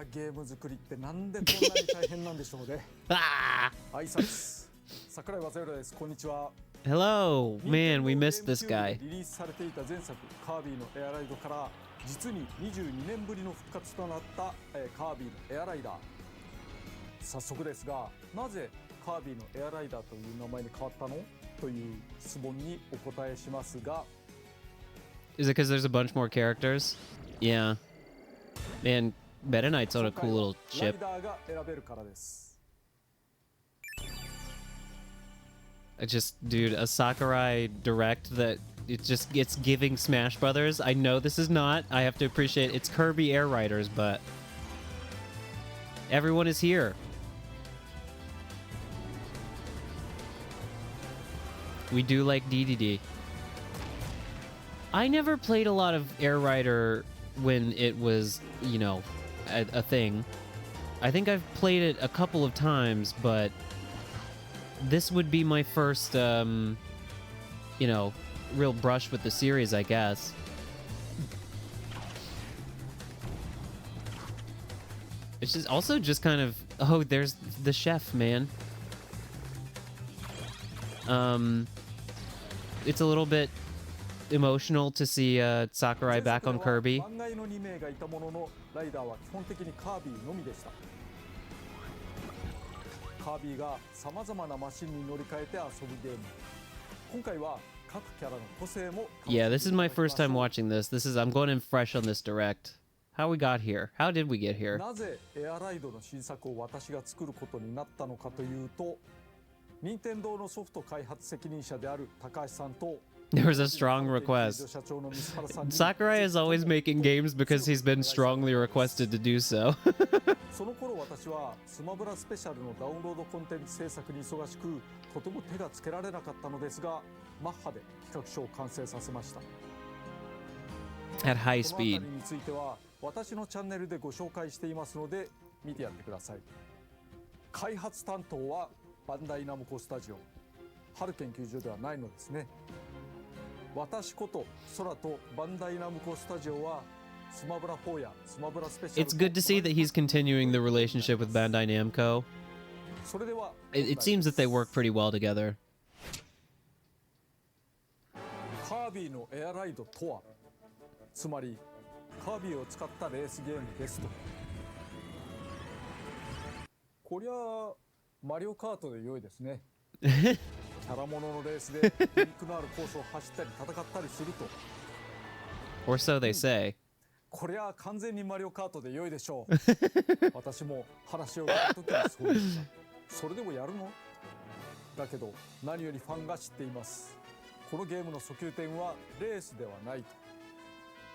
ー、ゲーム作りってなんでこんなに大変なんでしょうね。挨拶。桜井和弘です。こんにちは。 Hello, man, we missed this guy. リリースされていた前作カービィのエアライドから実に22年ぶりの復活となったカービィのエアライダー。早速ですが、なぜカービィのエアライダーという名前に変わったのという質問にお答えしますが。 Is it because there's a bunch more characters? Yeah. Man, Meta Knight's on a cool little ship. Dude, a Sakurai Direct that it's giving Smash Brothers. I know this is not. I have to appreciate it's Kirby Air Riders, but everyone is here. We do like DDD. I never played a lot of Air Rider when it was, you know, a thing. I think I've played it a couple of times, but this would be my first, you know, real brush with the series, I guess. It's just also just kind of, oh, there's the chef, man. It's a little bit emotional to see Sakurai back on Kirby. Yeah, this is my first time watching this. I'm going in fresh on this direct. How we got here? How did we get here? There was a strong request. Sakurai is always making games because he's been strongly requested to do so. At high speed. 私のチャンネルでご紹介していますので見てやってください。開発担当はバンダイナムコスタジオ、春研究所ではないのですね。私こと空とバンダイナムコスタジオはスマブラ4やスマブラスペシャル It's good to see that he's continuing the relationship with Bandai Namco. それでは It seems that they work pretty well together. カービィのエアライドとは、つまりカービィを使ったレースゲームですと。こりゃあマリオカートで良いですね。キャラもののレースでリンクのあるコースを走ったり戦ったりすると。Or so they say. こりゃあ完全にマリオカートで良いでしょう。私も話を聞いた時にそうでした。それでもやるの？だけど何よりファンが知っています。このゲームの訴求点はレースではないと。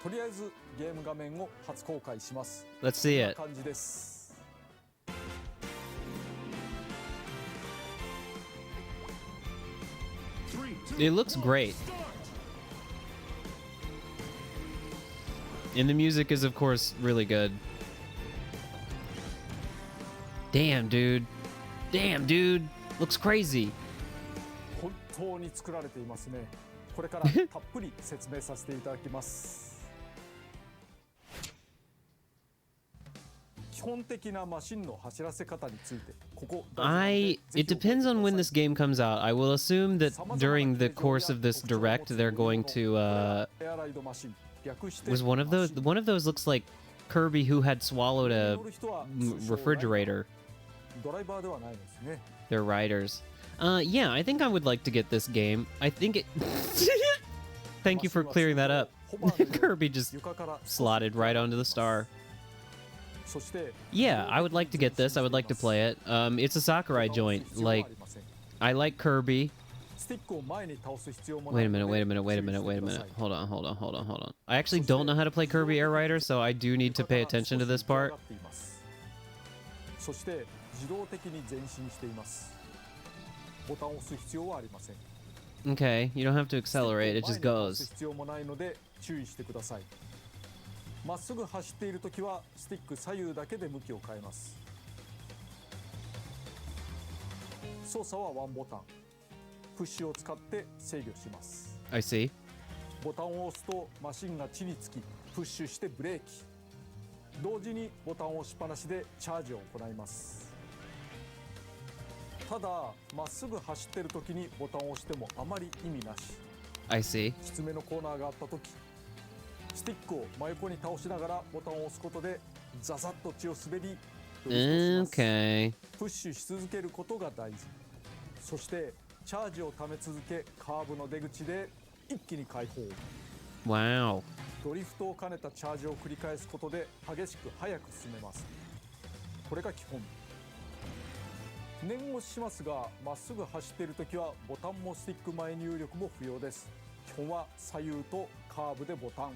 とりあえずゲーム画面を初公開します。 Let's see こんな it. 感じです。It looks great. And the music is, of course, really good. Damn, dude. Damn, dude. Looks crazy. 本当に作られていますね。これからたっぷり説明させていただきます。基本的なマシンの走らせ方について、ここ It depends on when this game comes out. I will assume that during the course of this direct, they're going to, エアライドマシン、略して was one of those looks like Kirby who had swallowed a refrigerator. ドライバーではないですね。 They're riders. Yeah, I think I would like to get this game. I think it... Thank you for clearing that up. Kirby just 床から slotted right onto the star. そして Yeah, I would like to get this. I would like to play it. It's a Sakurai joint. Like, I like Kirby. スティックを前に倒す必要もない Wait a minute, wait a minute, wait a minute, wait a minute. Hold on, hold on, hold on, hold on. I actually don't know how to play Kirby Air Rider, so I do need to pay attention to this part. そして自動的に前進しています。ボタンを押す必要はありません。 Okay, you don't have to accelerate, it just 前に倒 goes. す必要もないので注意してください。まっすぐ走っているときはスティック左右だけで向きを変えます。操作はワンボタン。プッシュを使って制御します。 I see. ボタンを押すとマシンが地につきプッシュしてブレーキ。同時にボタンを押しっぱなしでチャージを行います。ただまっすぐ走っているときにボタンを押してもあまり意味なし。 I see. きつめのコーナーがあったとき、スティックを真横に倒しながらボタンを押すことでザザッと血を滑りドリフトします。 Okay. プッシュし続けることが大事。そしてチャージを溜め続けカーブの出口で一気に解放。 Wow. ドリフトを兼ねたチャージを繰り返すことで激しく速く進めます。これが基本。念押ししますが、まっすぐ走っているときはボタンもスティック前入力も不要です。基本は左右とカーブでボタン。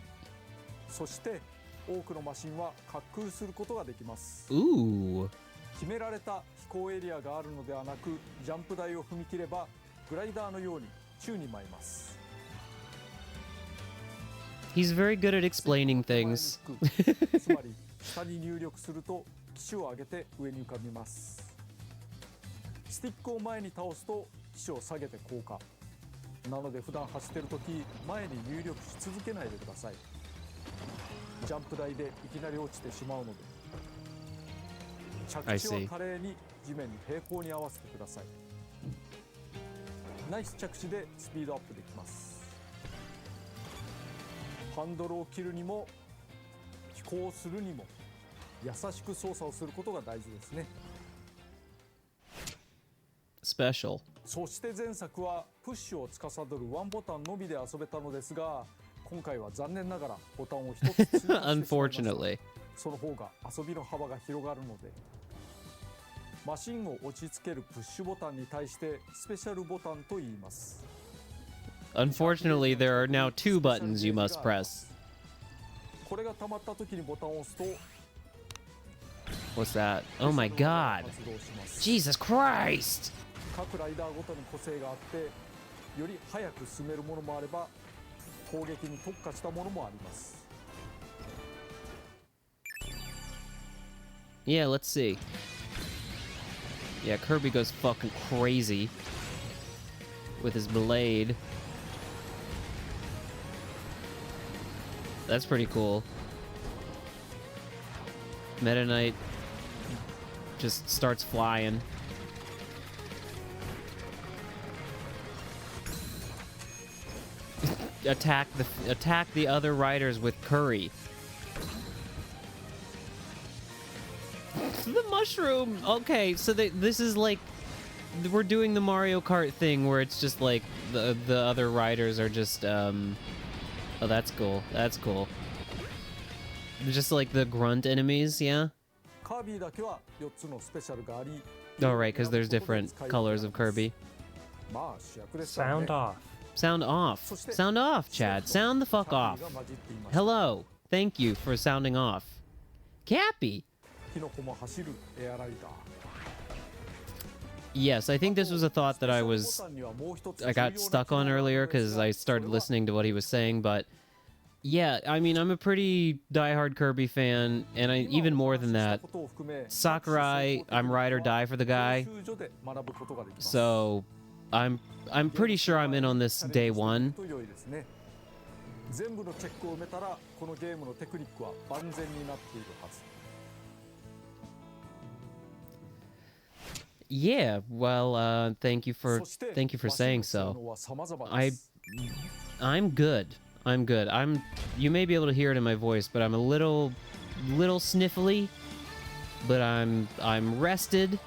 そして多くのマシンは滑空することができます。 Ooh. 決められた飛行エリアがあるのではなく、ジャンプ台を踏み切ればグライダーのように宙に舞います。 He's very good at explaining things. つまり下に入力すると機首を上げて上に浮かびます。スティックを前に倒すと機首を下げて降下。なので普段走っているとき前に入力し続けないでください。ジャンプ台でいきなり落ちてしまうので、着地は華麗に地面に平行に合わせてください。ナイス着地でスピードアップできます。ハンドルを切るにも飛行するにも優しく操作をすることが大事ですね。 Special. そして前作はプッシュを司るワンボタンのみで遊べたのですが、今回は残念ながらボタンを一つ追加してしまいました。 Unfortunately. その方が遊びの幅が広がるので、マシンを落ち着けるプッシュボタンに対してスペシャルボタンと言います。 Unfortunately, there are now 2 buttons you must press. これが溜まった時にボタンを押すと What's that? Oh my god. 発動します。 Jesus Christ! 各ライダーごとに個性があって、より速く進めるものもあれば攻撃に特化したものもあります。 Yeah, let's see. Yeah, Kirby goes fucking crazy with his blade. That's pretty cool. Meta Knight just starts flying. attack the other riders with curry. The mushroom. Okay, so this is like we're doing the Mario Kart thing where it's just like the other riders are just oh, that's cool. That's cool. Just like the grunt enemies, yeah. Oh right, because there's different colors of Kirby. Sound off. Sound off. Sound off, Chad. Sound the fuck off. Hello. Thank you for sounding off. Cappy. Yes, I think this was a thought that I got stuck on earlier because I started listening to what he was saying, but yeah, I mean, I'm a pretty diehard Kirby fan, and even more than that, Sakurai, I'm ride or die for the guy, so I'm pretty sure I'm in on this day one. Yeah, well, thank you for saying so. I'm good. I'm good. You may be able to hear it in my voice, but I'm a little sniffly, but I'm rested.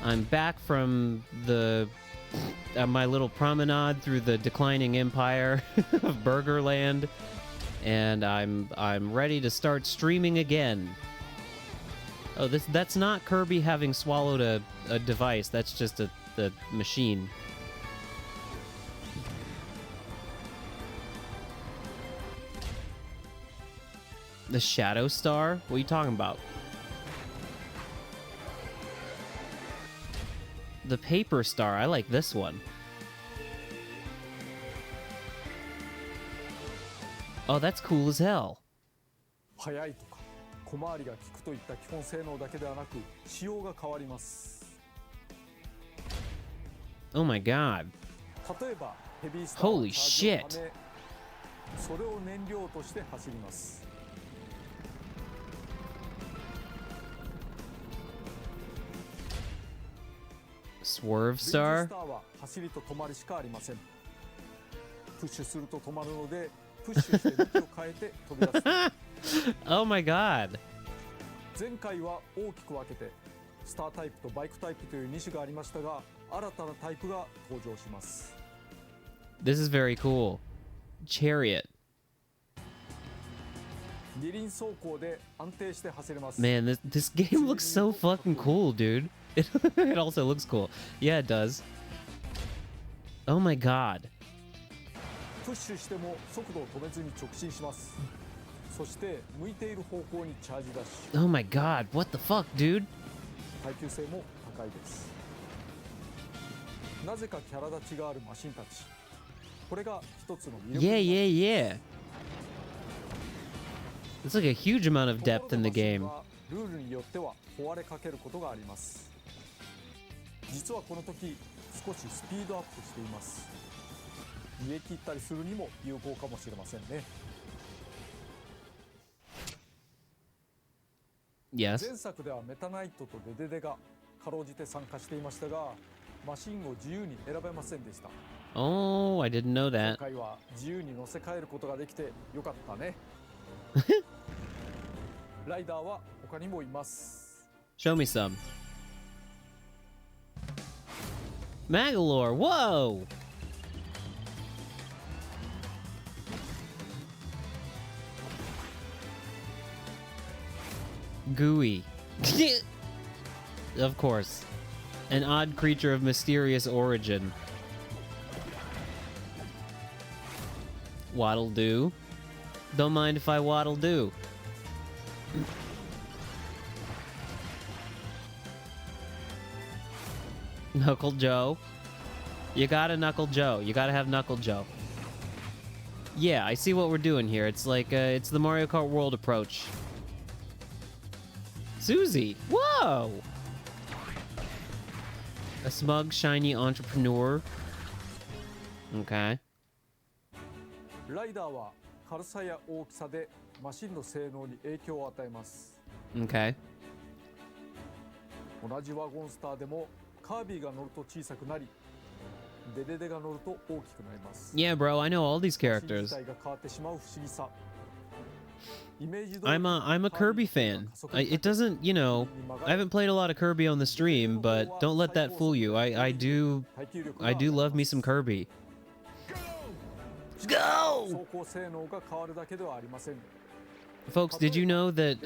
I'm back from my little promenade through the declining empire of Burgerland, and I'm ready to start streaming again. Oh, that's not Kirby having swallowed a device. That's just a machine. The Shadow Star? What are you talking about? The Paper Star. I like this one. Oh, that's cool as hell. Oh my god. Holy shit. Swerve Star? Oh my god. This is very cool. Chariot. Man, this game looks so fucking cool, dude. It also looks cool. Yeah, it does. Oh my god. Oh my god, what the fuck, dude? Yeah. It's like a huge amount of depth in the game. Yes. Oh, I didn't know that. Show me some. Magalore, whoa! Gooey. Of course. An odd creature of mysterious origin. Waddle Doo. Don't mind if I waddle do. Knuckle Joe. You gotta Knuckle Joe. You gotta have Knuckle Joe. Yeah, I see what we're doing here. It's like, it's the Mario Kart World approach. Susie! Whoa! A smug, shiny entrepreneur. Okay. Okay. 同じワゴンスターでもカービィが乗ると小さくなり、デデデが乗ると大きくなります。 Yeah, bro, I know all these マシン characters. 自体が変わってしまう不思議さ。イメージ通り I'm a Kirby fan. It doesn't, you know, I haven't played a lot of Kirby on the stream, but don't let that fool you. I do love me some Kirby. Go! 走行性能が変わるだけではありません。 Folks, did you know that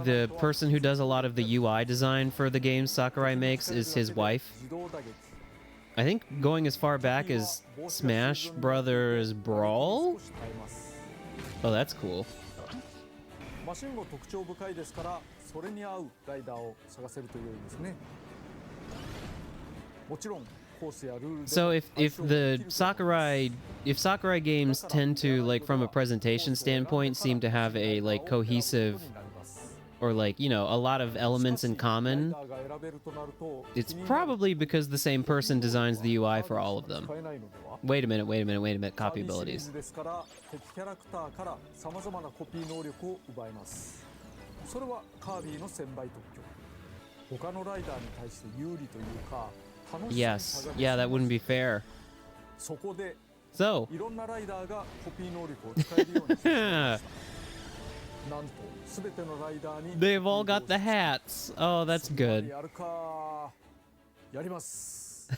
the person who does a lot of the UI design for the games Sakurai makes is his wife? 自動打撃 I think going as far back as Smash Brothers Brawl? 少し変えます。 Oh, that's cool. マシンも特徴深いですから、それに合うライダーを探せると良いですね。もちろんコースやルールで So if Sakurai games tend to, like, from a presentation standpoint, seem to have a, like, cohesive or, like, you know, a lot of elements in common, it's probably because the same person designs the UI for all of them. Wait a minute, copy abilities. ですから敵キャラクターから様々なコピー能力を奪えます。それはカービィの1000倍特許。他のライダーに対して有利というか、楽しさに差 Yes, が yeah, that wouldn't be fair. そこで So, いろんなライダーがコピー能力を使えるようにしていました。なんと全てのライダーに they've all got the hats. Oh, that's good. やるか。やります。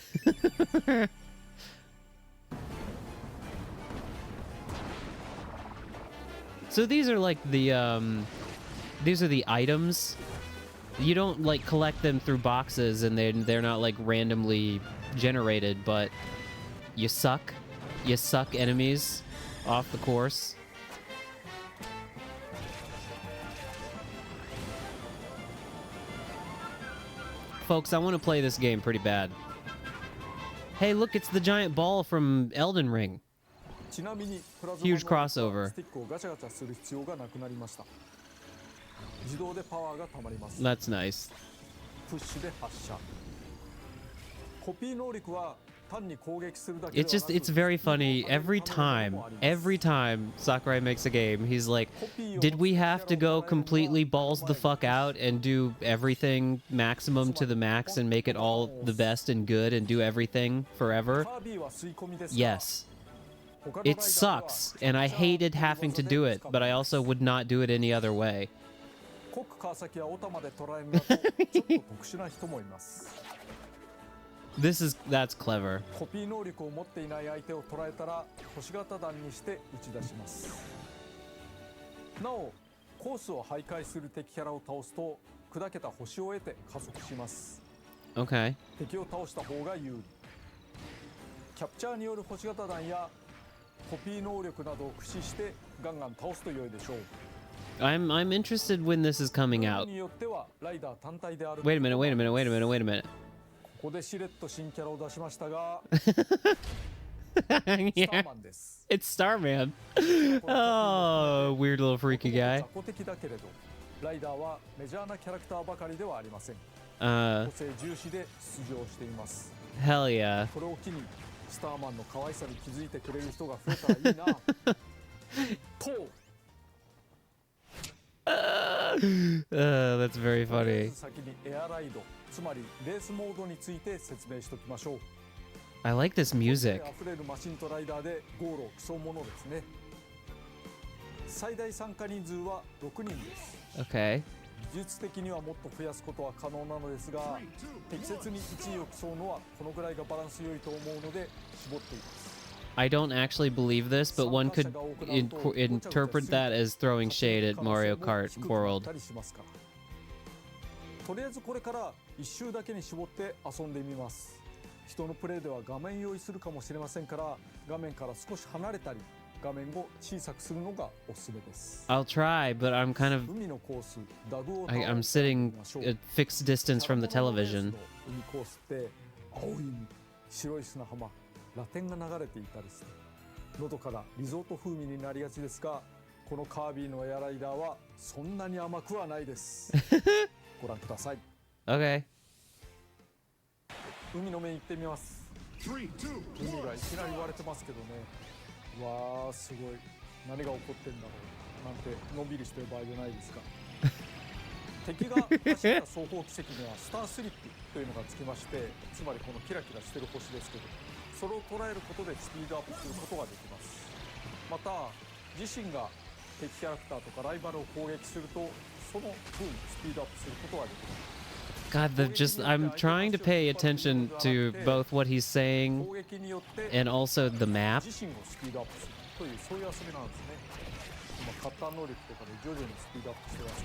So these are like these are the items. You don't like collect them through boxes and they're not like randomly generated, but you suck enemies off the course. Folks, I want to play this game pretty bad. Hey, look, it's the giant ball from Elden Ring. ちなみにプラズマ Huge crossover. スティックをガチャガチャする必要がなくなりました。自動でパワーがたまります。 That's nice. プッシュで発射。コピー能力は単に攻撃するだけでは It's なく、 just, it's very funny. Every time Sakurai makes a game, he's like, did we have to go completely balls the fuck out and do everything maximum to the max and make it all the best and good and do everything forever? カービィは吸い込みですが Yes. 他のライダー It sucks, and I hated having to do it, but I also would not do it any other way. コック川崎やオタまで捉えるなとちょっと特殊な人もいます。 That's clever. コピー能力を持っていない相手を捉えたら星型弾にして打ち出します。なおコースを徘徊する敵キャラを倒すと砕けた星を得て加速します。 Okay. 敵を倒した方が有利。キャプチャーによる星型弾やコピー能力などを駆使してガンガン倒すと良いでしょう。 I'm interested when this is coming ルー out. ルによってはライダー単体である。 Wait a minute. ここでしれっと新キャラを出しましたが、スター Yeah, マンです。 it's Starman. Oh, weird little freaky guy. 雑魚的だけれど、ライダーはメジャーなキャラクターばかりではありません。個性重視で出場しています。 Hell yeah. これを機にスターマンの可愛さに気づいてくれる人が増えたらいいな。と。That's very とりあえ funny. ず先にエアライド、つまりレースモードについて説明しておきましょう。 I like this music. 溢れるマシンとライダーでゴールを競うものですね。最大参加人数は6人です。 Okay. 技術的にはもっと増やすことは可能なのですが、適切に1位を競うのはこのぐらいがバランス良いと思うので絞っています。 I don't actually believe this, but one could interpret that as throwing shade at Mario Kart World. とりあえずこれから1周だけに絞って遊んでみます。人のプレイでは画面用意するかもしれませんから、画面から少し離れたり、画面を小さくするのがおすすめです。 I'll try, but I'm kind of 海のコース、ダグを I'm sitting at fixed distance from the television. 海コースって青い海、白い砂浜、ラテンが流れていたりして、喉からリゾート風味になりがちですが、このカービィのエアライダーはそんなに甘くはないです。ご覧ください。 Okay. 海の面行ってみます。海がいきなり言われてますけどね。わーすごい。何が起こってんだろうなんてのんびりしてる場合じゃないですか。敵が走った双方軌跡にはスタースリップというのがつきまして、つまりこのキラキラしてる星ですけど、それを捉えることでスピードアップすることができます。また自身が敵キャラクターとかライバルを攻撃すると、その分スピードアップすることができます。God, I'm trying to pay attention to both what he's saying and also the map.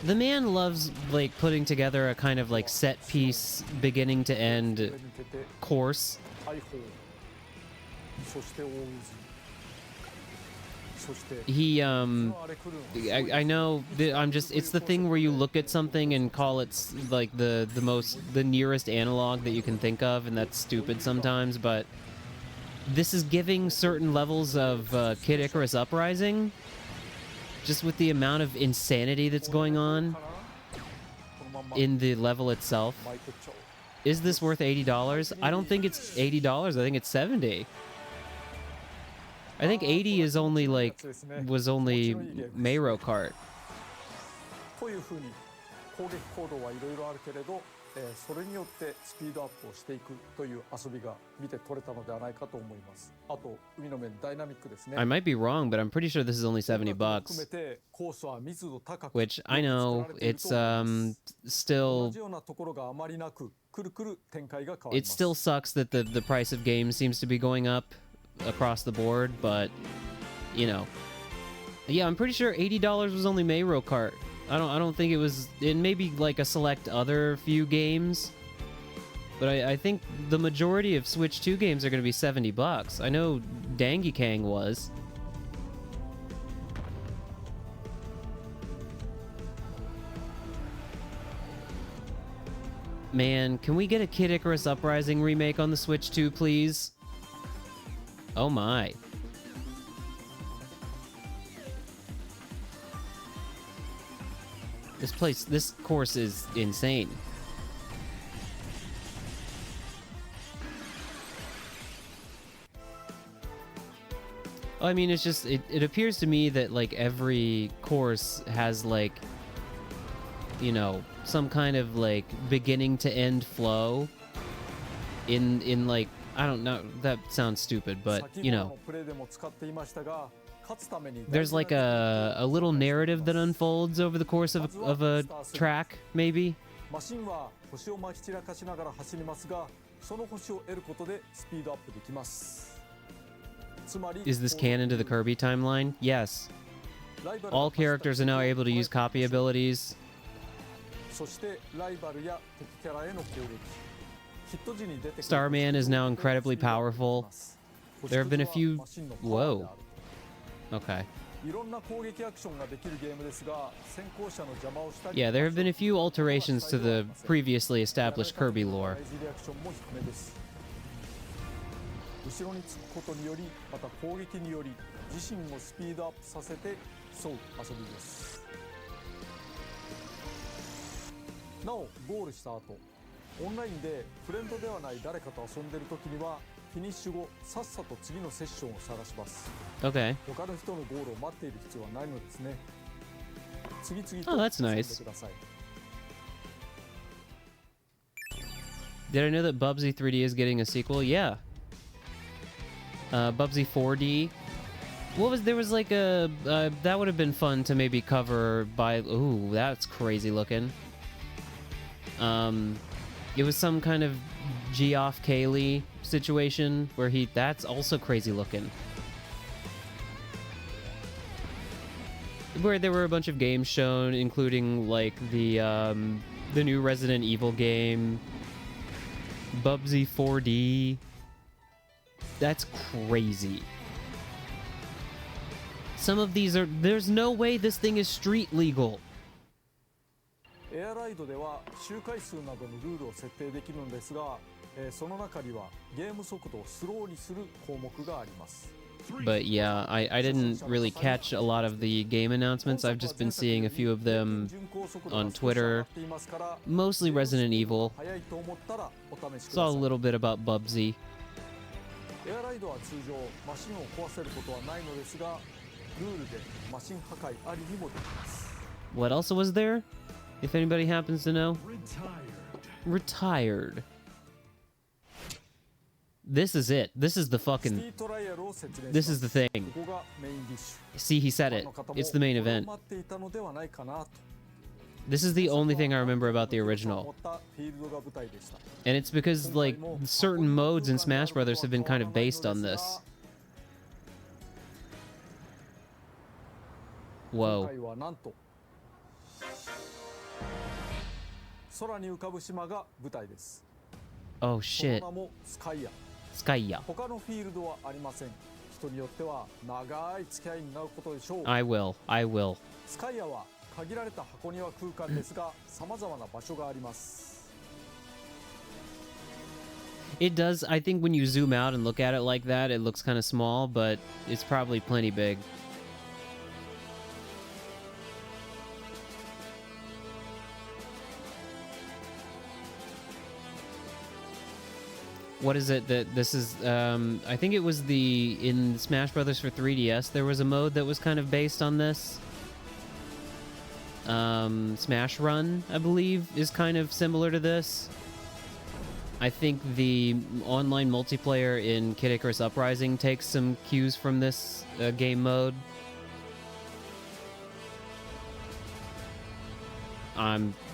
The man loves like putting together a kind of like set piece beginning to end course. He I know that it's the thing where you look at something and call it like the nearest analog that you can think of, and that's stupid sometimes, but this is giving certain levels of Kid Icarus Uprising, just with the amount of insanity that's going on in the level itself. Is this worth $80? I don't think it's $80. I think it's $70. I think 80 is only like was only Mairo Kart. という風に攻撃行動はいろいろあるけれど、それによってスピードアップをしていくという遊びが見て取れたのではないかと思います。あと海の面ダイナミックですね。I might be wrong, but I'm pretty sure this is only $70. Which I know it's still it still sucks that the price of games seems to be going up across the board, but you know, yeah, I'm pretty sure $80 was only Mairo Kart. I don't think it was. It may be like a select other few games, but I think the majority of Switch 2 games are going to be $70. I know Dangy Kang was. Man, can we get a Kid Icarus Uprising remake on the Switch 2, please? Oh my. This course is insane. I mean, it's just, it appears to me that like every course has like, you know, some kind of like beginning to end flow in like, I don't know, that sounds stupid, but you know, there's like a little narrative that unfolds over the course of a track, maybe. Is this canon to the Kirby timeline? Yes. All characters are now able to use copy abilities. Starman is now incredibly powerful. There have been a few... Whoa. Okay. Yeah, there have been a few alterations to the previously established Kirby lore. Okay. Oh, that's nice. Did I know that Bubsy 3D is getting a sequel? Yeah. Bubsy 4D. There was like a, that would have been fun to maybe cover by, ooh, that's crazy looking. It was some kind of Geoff Keighley situation where that's also crazy looking. Where there were a bunch of games shown, including like the new Resident Evil game, Bubsy 4D. That's crazy. Some of these are, there's no way this thing is street legal. But yeah, I didn't really catch a lot of the game announcements. I've just been seeing a few of them on Twitter. Mostly Resident Evil. Saw a little bit about Bubsy. What else was there? If anybody happens to know. Retired. This is it. This is the fucking... This is the thing. See, he said it. It's the main event. This is the only thing I remember about the original. And it's because, like, certain modes in Smash Brothers have been kind of based on this. Whoa. Oh shit. Skya. I will. I will. 限られた箱庭空間ですが、様々な場所があります。It does. I think when you zoom out and look at it like that, it looks kind of small, but it's probably plenty big. What is it that this is? I think it was in Smash Brothers for 3DS. There was a mode that was kind of based on this. Smash Run, I believe, is kind of similar to this. I think the online multiplayer in Kid Icarus Uprising takes some cues from this game mode.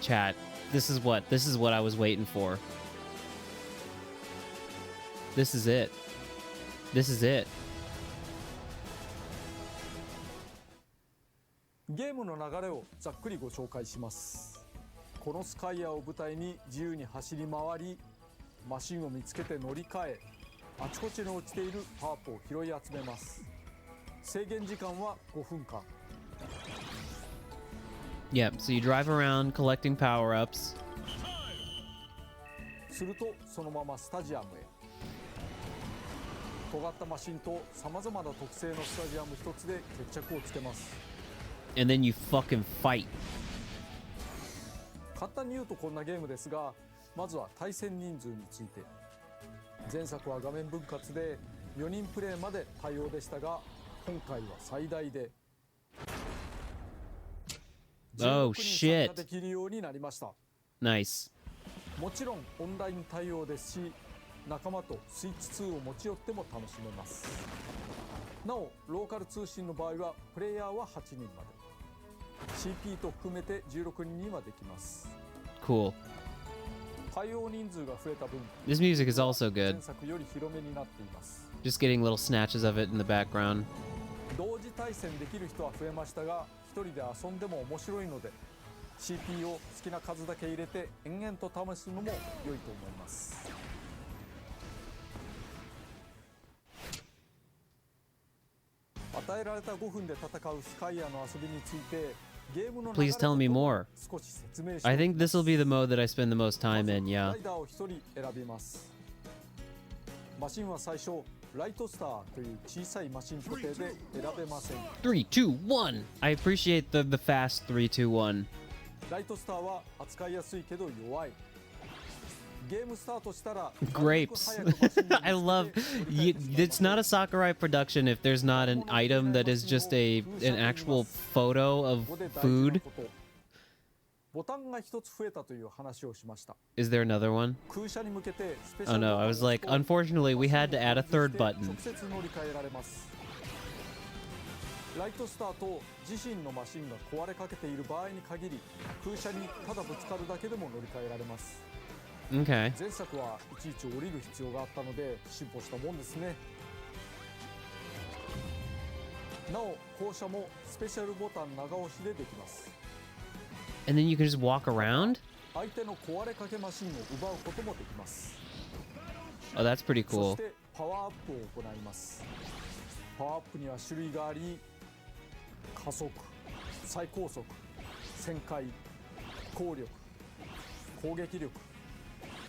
Chat. This is what I was waiting for. This is it. This is it. ゲームの流れをざっくりご紹介します。このスカイヤーを舞台に自由に走り回り、マシンを見つけて乗り換え、あちこちに落ちているハープを拾い集めます。制限時間は5分間。Yep, so you drive around collecting power-ups. するとそのままスタジアムへ。尖ったマシンと様々な特性のスタジアム一つで決着をつけます。And then you fucking fight. 簡単に言うとこんなゲームですが、まずは対戦人数について。前作は画面分割で4人プレイまで対応でしたが、今回は最大でOh 16人参 shit. 加できるようになりました。 Nice. もちろんオンライン対応ですし、仲間とスイッチ2を持ち寄っても楽しめます。なおローカル通信の場合はプレイヤーは8人まで。CP と含めて16人にはできます。 Cool. 対応人数が増えた分、 This music is also good. 前作より広めになっています。 Just getting little snatches of it in the background. 同時対戦できる人は増えましたが、一人で遊んでも面白いので、CP を好きな数だけ入れて延々と試すのも良いと思います。与えられた5分で戦うスカイヤーの遊びについて、 Please tell me more. I think this will be the mode that I spend the most time in, yeah. マシンは最初ライトスターという小さいマシン固定で選べません。 3, 2, 1. I appreciate the fast 3, 2, 1. ライトスターは扱いやすいけど弱い。ゲームスタートしたら Grapes. I love it's not a Sakurai production if there's not an item that is just an actual photo of food. ボタンが一つ増えたという話をしました。 Is there another one? 空車に向けてスペシャ Oh ル no, I was like, unfortunately we had to add a third button. 直接乗り換えられます。ライトスターと自身のマシンが壊れかけている場合に限り、空車にただぶつかるだけでも乗り換えられます。 Okay. 前作はいちいち降りる必要があったので進歩したもんですね。なお降車もスペシャルボタン長押しでできます。 And then you can just walk around? 相手の壊れかけマシンを奪うこともできます。 Oh, that's pretty そ cool. してパワーアップを行います。パワーアップには種類があり、加速、最高速、旋回、効力、攻撃力、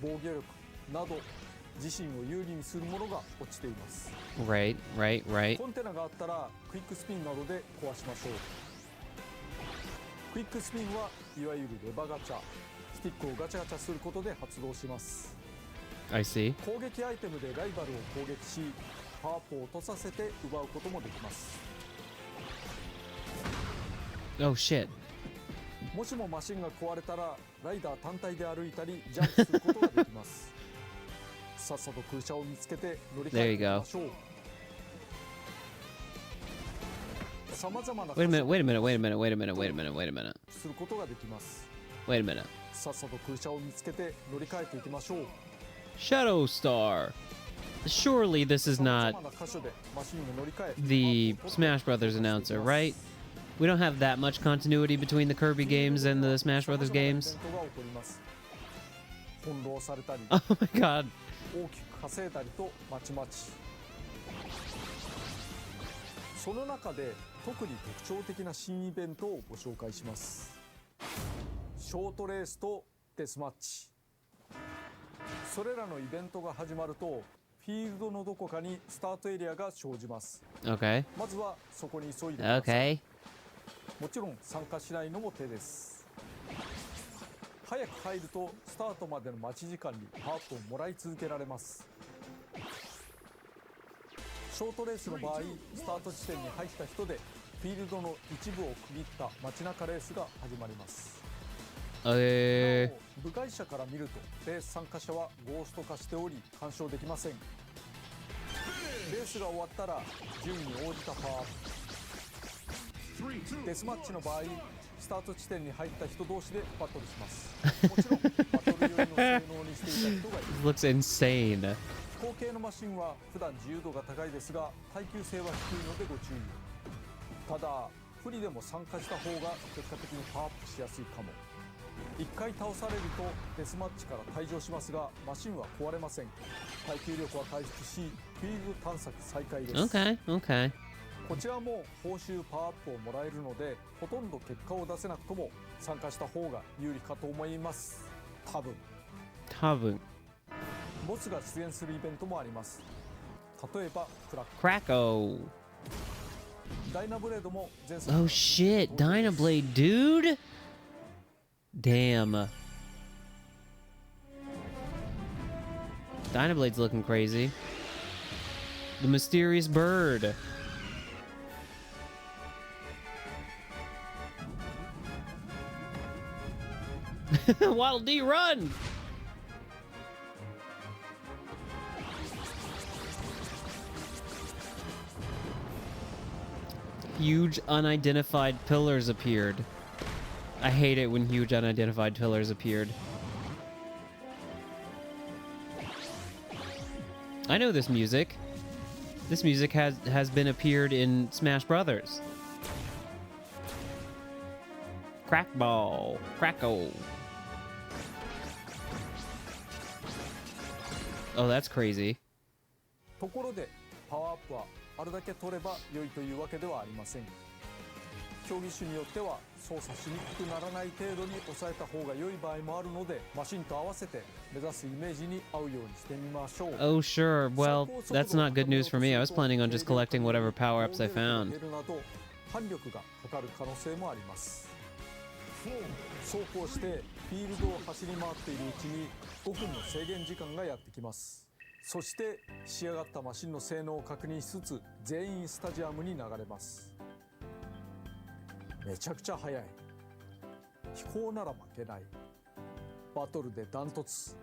防御力など自身を有利にするものが落ちています。 Right. コンテナがあったらクイックスピンなどで壊しましょう。クイックスピンはいわゆるレバガチャ、スティックをガチャガチャすることで発動します。 I see. 攻撃アイテムでライバルを攻撃し、パワーアップを落とさせて奪うこともできます。 Oh shit. もしもマシンが壊れたらライダー単体で歩いたりジャンプすることができます。さっさと空車を見つけて乗り換えていきましょう。様々な Wait a minute, wait a minute, wait a minute, wait a minute, wait a minute, wait a minute. することができます。 Wait a minute. さっさと空車を見つけて乗り換えていきましょう。 Shadow Star. Surely this is 様 not 々な箇所でマシンを乗り換え the Smash Brothers announcer, right? We don't have that much continuity between the Kirby games and the Smash Brothers games. 翻弄されたり Oh my god. 大きく稼いだりとまちまち。その中で特に特徴的な新イベントをご紹介します。ショートレースとデスマッチ。それらのイベントが始まるとフィールドのどこかにスタートエリアが生じます。 Okay. まずはそこに急いでください。 Okay. もちろん参加しないのも手です。早く入るとスタートまでの待ち時間にパワーアップをもらい続けられます。ショートレースの場合、スタート地点に入った人でフィールドの一部を区切った街中レースが始まります。なお部外者から見るとレース参加者はゴースト化しており干渉できません。レースが終わったら順位に応じたパワーアップ。デスマッチの場合、スタート地点に入った人同士でバトルします。もちろんバトル寄りの性能にしていた人がいる。 This looks insane. 後継のマシンは普段自由度が高いですが耐久性は低いのでご注意を。ただ不利でも参加した方が結果的にパワーアップしやすいかも。1回倒されるとデスマッチから退場しますがマシンは壊れません。耐久力は回復しフィールド探索再開です。 Okay, okay. こちらも報酬パワーアップをもらえるのでほとんど結果を出せなくとも参加した方が有利かと思います。多分ボスが出現するイベントもあります。例えばクラック Cracko. ダイナブレードも前作 Oh shit, Dynablade, dude? Damn. Dynablade's looking crazy. The mysterious bird. Waddle Dee, run! Huge unidentified pillars appeared. I hate it when huge unidentified pillars appeared. I know this music. This music has been appeared in Smash Brothers. Crackball. Cracko. Oh, that's crazy. ところでパワーアップはあるだけ取れば良いというわけではありません。競技種によっては操作しにくくならない程度に抑えた方が良い場合もあるのでマシンと合わせて目指すイメージに合うようにしてみましょう。 Oh, sure. Well, that's not good news for me. I was planning on just collecting whatever power-ups I found. 反力がかかる可能性もあります。そうこうしてフィールドを走り回っているうちに5分の制限時間がやってきます。そして仕上がったマシンの性能を確認しつつ全員スタジアムに流れます。めちゃくちゃ速い。飛行なら負けない。バトルでダントツ。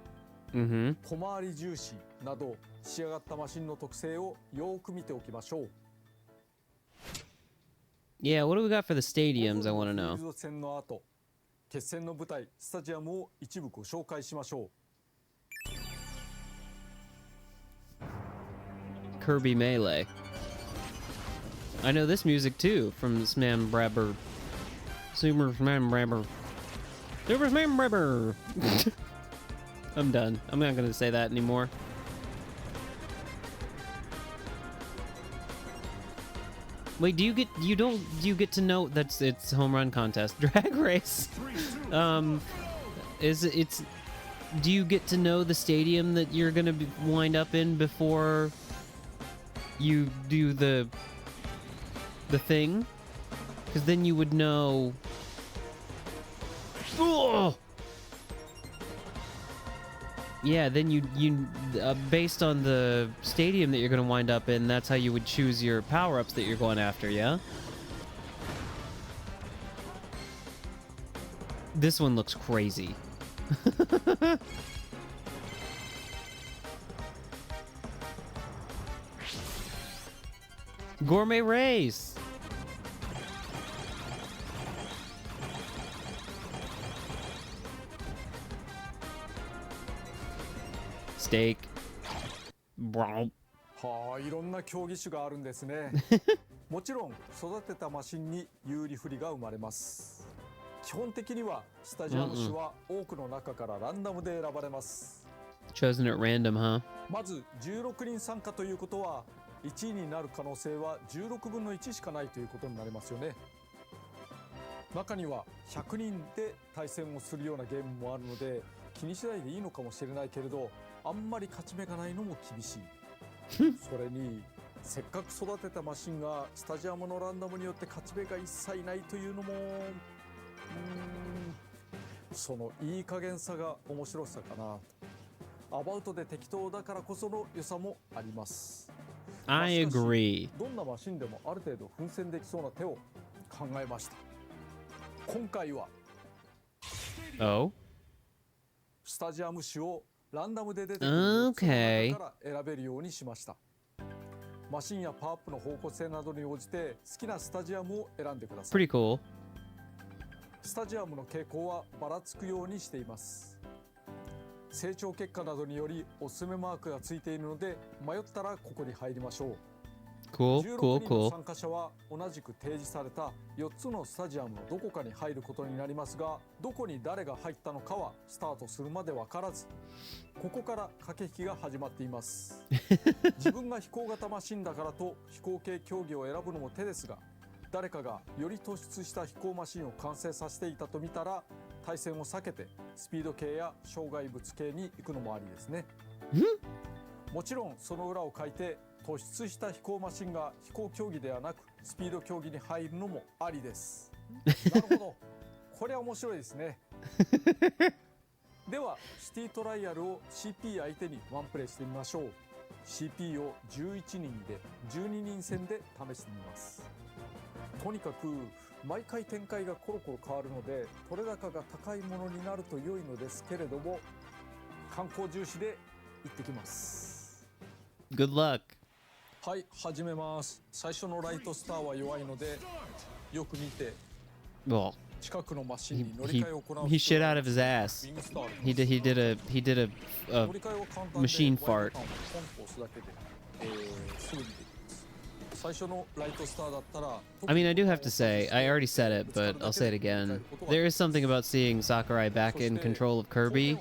Mm-hmm. 小回り重視など仕上がったマシンの特性をよく見ておきましょう。 Yeah, what do we got for the stadiums? I want to フィー know. ルド戦の後、決戦の舞台スタジアムを一部ご紹介しましょう。 Kirby Melee. I know this music too from Smash Brabber. Super Smash Brabber. Super Smash Brabber. I'm done. I'm not gonna say that anymore. Wait, do you get to know that's it's home run contest drag race? Do you get to know the stadium that you're gonna wind up in before you do the thing? Because then you would know. Ugh! Yeah, then you based on the stadium that you're gonna wind up in, that's how you would choose your power-ups that you're going after, yeah? This one looks crazy. Gourmet race. Steak. Brown. はあ、いろんな競技種があるんですね。もちろん育てたマシンに有利不利が生まれます。基本的にはスタジアム種は多くの中からランダムで選ばれます。Chosen at random, huh? まず16人参加ということは1位になる可能性は16分の1しかないということになりますよね。中には100人で対戦をするようなゲームもあるので気にしないでいいのかもしれないけれど、あんまり勝ち目がないのも厳しい。それにせっかく育てたマシンがスタジアムのランダムによって勝ち目が一切ないというのもそのいい加減さが面白さかな。アバウトで適当だからこその良さもあります。 I agree. どんなマシンでもある程度奮戦できそうな手を考えました。今回は Oh? スタジアム種をランダムで出てくる4つの中から選べるようにしました。マシンやパワーアップの方向性などに応じて好きなスタジアムを選んでください。 Pretty cool. スタジアムの傾向はばらつくようにしています。成長結果などによりおすすめマークがついているので迷ったらここに入りましょう。 Cool, 16 cool, 人の cool. 参加者は同じく提示された4つのスタジアムのどこかに入ることになりますが、どこに誰が入ったのかはスタートするまで分からず、ここから駆け引きが始まっています。自分が飛行型マシンだからと飛行系競技を選ぶのも手ですが、誰かがより突出した飛行マシンを完成させていたと見たら対戦を避けてスピード系や障害物系に行くのもありですね。もちろんその裏を書いて突出した飛行マシンが飛行競技ではなくスピード競技に入るのもありです。なるほど、これは面白いですね。ではシティトライアルを CP 相手にワンプレイしてみましょう。 CP を11人で12人戦で試してみます。とにかく毎回展開がコロコロ変わるので取れ高が高いものになると良いのですけれども、観光重視で行ってきます。 Good luck. はい、始めます。最初のライトスターは弱いのでよく見て Well, 近くのマシンに乗り he 換えを行う。 he shit out of his ass. ウィングスター He did a 乗り換えは簡単で machine ワイ fart. パンをポンと押すだけですぐにできます。最初のライトスターだったら I mean, I do have to say, I already said it, but I'll say it again. There is something about seeing Sakurai back in control of Kirby.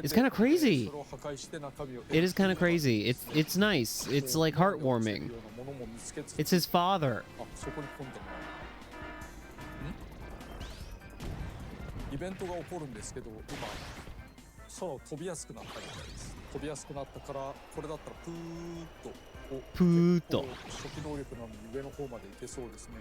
It's kind of crazy. It is kind of crazy. It's nice. It's like heartwarming. It's his father. イベントが起こるんですけど、今空を飛びやすくなったみたいです。飛びやすくなったから、これだったらプーッとプーッと初期能力なのに上の方まで行けそうですね。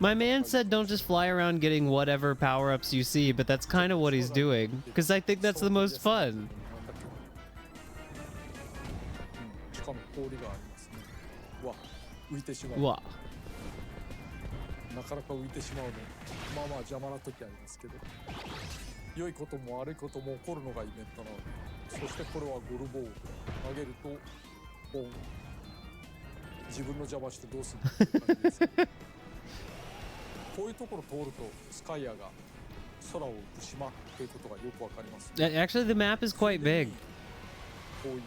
My man said don't just fly around getting whatever power-ups you see, but that's kind of what he's doing, because I think that's the most fun. しかも氷がありますね。わ、浮いてしまう。わなかなか浮いてしまうの。まあまあ邪魔な時ありますけど。良いことも悪いことも起こるのがイベントなので。そしてこれはゴルボール投げるとボン、自分の邪魔してどうするっていう感じです。こういうところ通るとスカイアが空を浮く島ということがよくわかります、ね。Actually, the map is quite big. こういう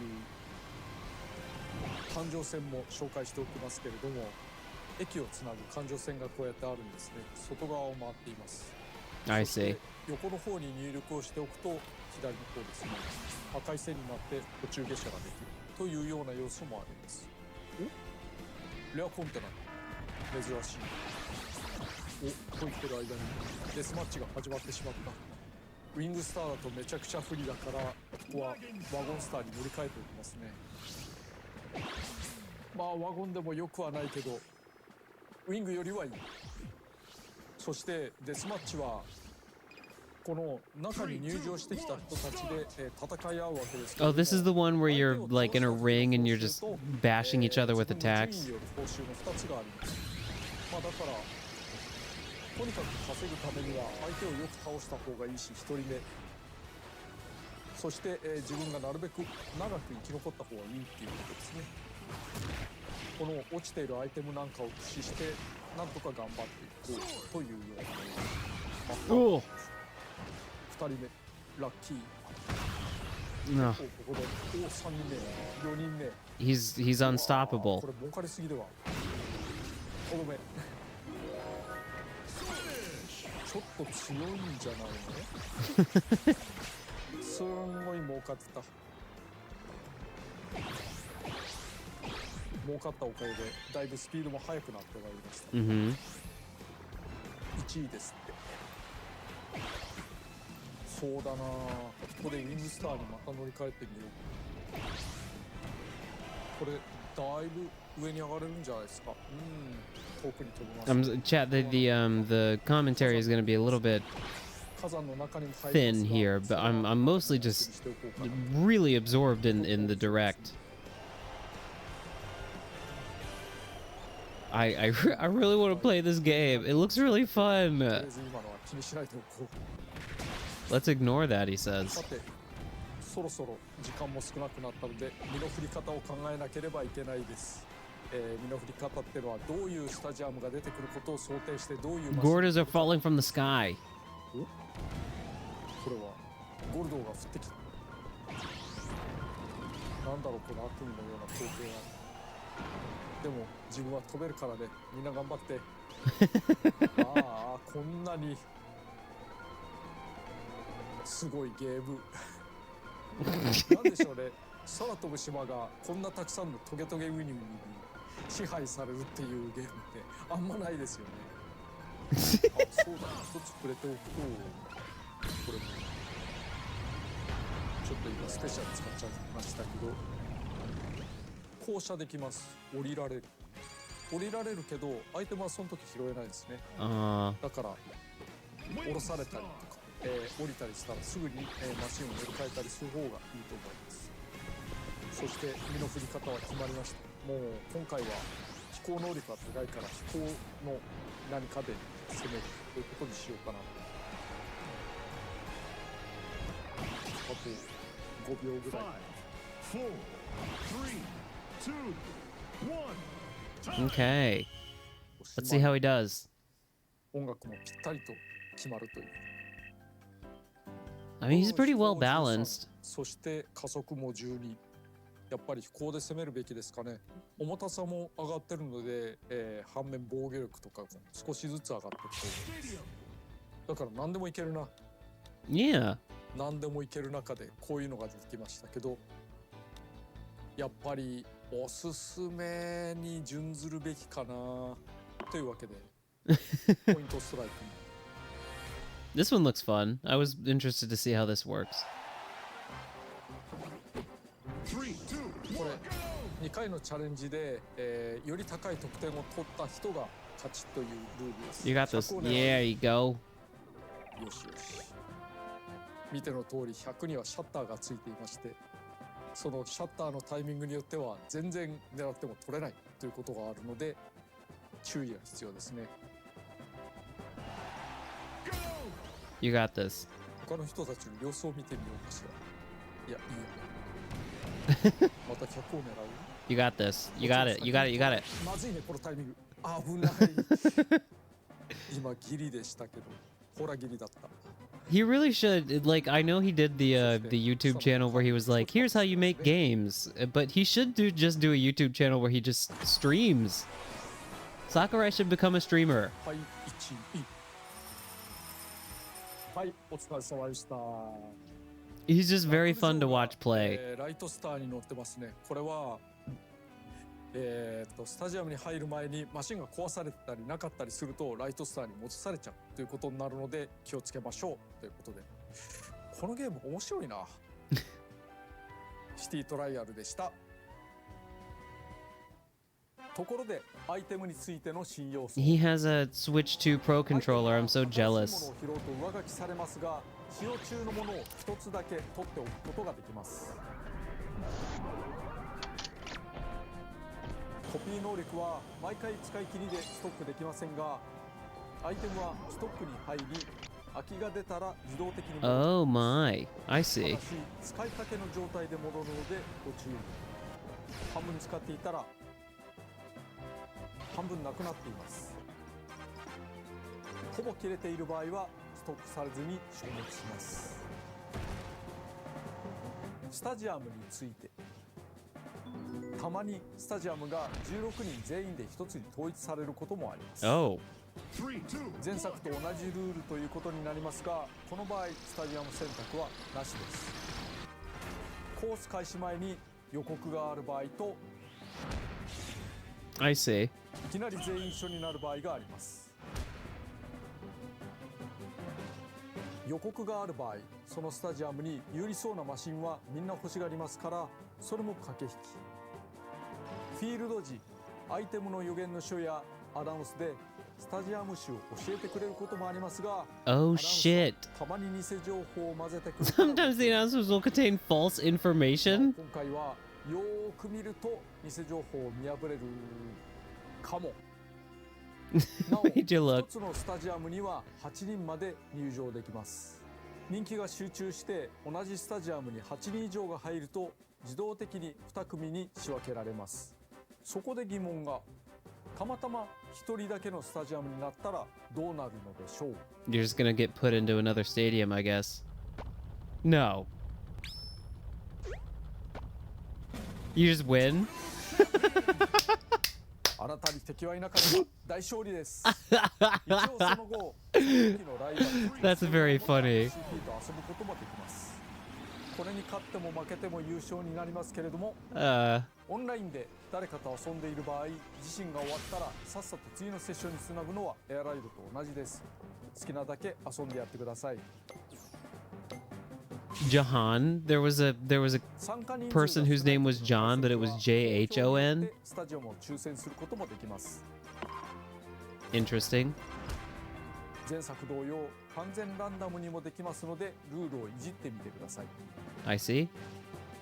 環状線も紹介しておきますけれども、駅をつなぐ環状線がこうやってあるんですね。外側を回っています。I see. 横の方に入力をしておくと左の方ですね、赤い線になって途中下車ができるというような要素もあるんです。お、レアコンテナ珍しい。お、と言ってる間にデスマッチが始まってしまった。ウィングスターだとめちゃくちゃ不利だから、ここはワゴンスターに乗り換えておきますね。まあワゴンでもよくはないけどウィングよりはいい。そしてデスマッチはこの中に入場してきた人たちで戦い合うわけですけど。 Oh, this is the one where you're like in a ring and you're just bashing each other with attacks. 報酬の2つがあります。まあだからとにかく稼ぐためには相手をよく倒した方がいいし、1人目そして、自分がなるべく長く生き残った方がいいっていうことですね。この落ちているアイテムなんかを駆使してなんとか頑張っていこうというような、おお。2人目ラッキー。 No. ここで3人目4人目 He's unstoppable. これ儲かりすぎでは。とどめちょっと強いんじゃないのすんごい儲かってた。儲かったおかげでだいぶスピードも速くなってまいりました。Mm-hmm. 1位ですって。そうだな、ここでウィングスターにまた乗り換えてみよう。これだいぶ上に上がれるんじゃないですか。遠くに飛びます。Chat. The commentary is gonna be a little bit 火山の中にも入り thin ますが here, but I'm mostly just しておこうかな。 really absorbed in the direct. I really want to play this game. It looks really と fun. りあえず今のは気にしないでおこう。 Let's ignore that, he さ says. てそろそろ時間も少なくなったので身の振り方を考えなければいけないです。身の振り方っていうのはどういうスタジアムが出てくることを想定してどういうマシン Gordas are falling from the sky. これはゴルドーが降ってきた。なんだろうこの悪夢のような光景は。でも自分は飛べるからね、みんな頑張って。ああこんなにすごいゲーム。なんでしょうね、空飛ぶ島がこんなたくさんのトゲトゲウニウニに支配されるっていうゲームってあんまないですよね。あ、そうだ、一つくれておくとこれもちょっと今スペシャル使っちゃいましたけど、降車できます。降りられるけどアイテムはその時拾えないですね。だから降ろされたりとか、降りたりしたらすぐに、マシンを乗り換えたりする方がいいと思います。そして身の振り方は決まりました。もう今回は飛行能力が高いから飛行の何かで攻めるということにしようかな。あと5秒ぐらい。 Okay. Let's see how he does. 音楽もぴったりと決まるという。 I mean, he's pretty well balanced. そして加速も12。やっぱり飛行で攻めるべきですかね。重たさも上がってるので、反面防御力とかも少しずつ上がってると思います。だから何でもいけるな。 Yeah. 何でもいける中でこういうのが出てきましたけど、やっぱりおすすめに準ずるべきかなというわけでポイントストライク。 This one looks fun. I was interested to see how this works. これ2回のチャレンジで、より高い得点を取った人が勝ちというルールです。 You got this. 100を狙う。 Yeah, you go. よしよし。見ての通り100にはシャッターがついていまして、そのシャッターのタイミングによっては全然狙っても取れないということがあるので注意が必要ですね。 You got this. 他の人たちの様子を見てみようかしら。いや、いいよ。また100を狙う。 You got this. You got it. You got it. You got it. まずいね、このタイミング。危ない。今ギリでしたけど、ほらギリだった。 He really should. Like, I know he did the YouTube channel where he was like, "Here's how you make games," but he should just do a YouTube channel where he just streams. Sakurai should become a streamer. はい、1位。はい、お疲れ様でした。 He's just very fun to watch play. ライトスターに乗ってますね。これは、スタジアムに入る前にマシンが壊されたりなかったりするとライトスターに戻されちゃうということになるので気をつけましょうということで、このゲーム面白いな。シティトライアルでした。ところでアイテムについての新要素。 He has a Switch 2 Pro controller. I'm so 新しい jealous. ものを拾うと上書きされますが、使用中のものを一つだけ取っておくことができます。コピー能力は毎回使い切りでストックできませんが、アイテムはストックに入り、空きが出たら自動的に戻る。 Oh my. I た see. だし使いかけの状態で戻るのでご注意。半分使っていたら半分なくなっています。ほぼ切れている場合はストックされずに消滅します。スタジアムについて、たまにスタジアムが16人全員で一つに統一されることもあります。 Oh. 前作と同じルールということになりますが、この場合スタジアム選択はなしです。コース開始前に予告がある場合と、 I see. いきなり全員一緒になる場合があります。予告がある場合、そのスタジアムに有利そうなマシンはみんな欲しがりますから、それも駆け引き。フィールド時、アイテムの予言の書やアナウンスでスタジアム種を教えてくれることもありますが、 Oh shit. たまに偽情報を混ぜてくる。 Sometimes the announcers will contain false information. 今回はよーく見ると偽情報を見破れるかも。なお、 Made you 一 look. つのスタジアムには8人まで入場できます。人気が集中して同じスタジアムに8人以上が入ると自動的に2組に仕分けられます。そこで疑問が、たまたま1人だけのスタジアムになったらどうなるのでしょう。 You're just gonna get put into another stadium, I guess. No. You just win? あなたに敵はいなかった大勝利です。一応その後、地域のライバル That's very funny. CP と遊ぶこともできます。これに勝っても負けても優勝になりますけれども、オンラインで誰かと遊んでいる場合、自身が終わったらさっさと次のセッションにつなぐのはエアライドと同じです。好きなだけ遊んでやってください。 Jahan. There was a 参加人数が person whose name was John, but it was Jhon. スタジアムを抽選することもできます。 Interesting. 前作同様、完全ランダムにもできますので、ルールをいじってみてください。 I see.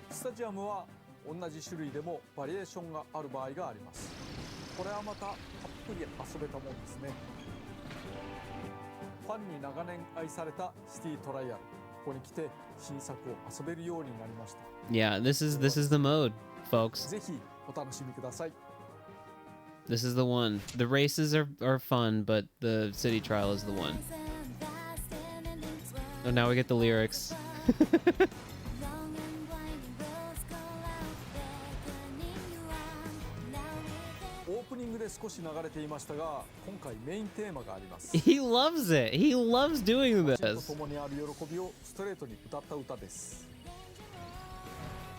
スタジアムは同じ種類でもバリエーションがある場合があります。これはまたたっぷり遊べたもんですね。ファンに長年愛されたシティトライアル、ここに来て新作を遊べるようになりました。 Yeah, this is the mode, folks. ぜひお楽しみください。 This is the one. The races are fun, but the city trial is the one. Oh, now we get the lyrics. オープニングで少し流れていましたが、今回メインテーマがあります。 He loves it. He loves doing マシンと this. 共にある喜びをストレートに歌った歌です。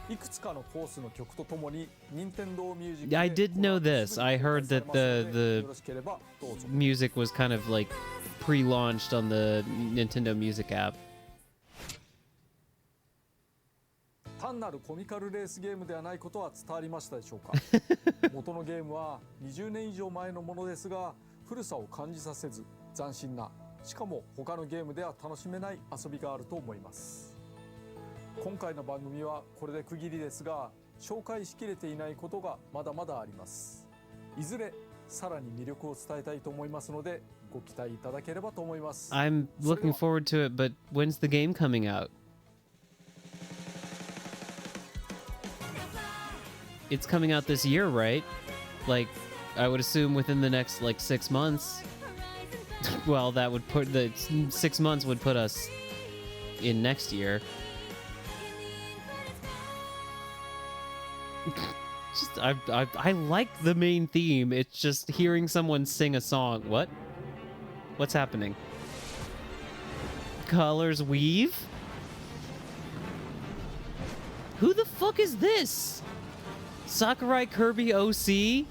いくつかのコースの曲とともに任天堂ミュージックで I did know this. I heard that よろしければどうぞ。 music was kind of like pre-launched on the Nintendo Music app. 単なるコミカルレースゲームではないことは伝わりましたでしょうか。元のゲームは20年以上前のものですが、古さを感じさせず斬新な、しかも他のゲームでは楽しめない遊びがあると思います。今回の番組はこれで区切りですが、紹介しきれていないことがまだまだあります。いずれさらに魅力を伝えたいと思いますので、ご期待いただければと思います。 I'm looking forward to it, but when's the game coming out? It's coming out this year, right? Like, I would assume within the next, like, 6 months. Well, that would put... the 6 months would put us in next year. Just, I like the main theme. It's just hearing someone sing a song. What? What's happening? Colors weave? Who the fuck is this? Sakurai Kirby OC?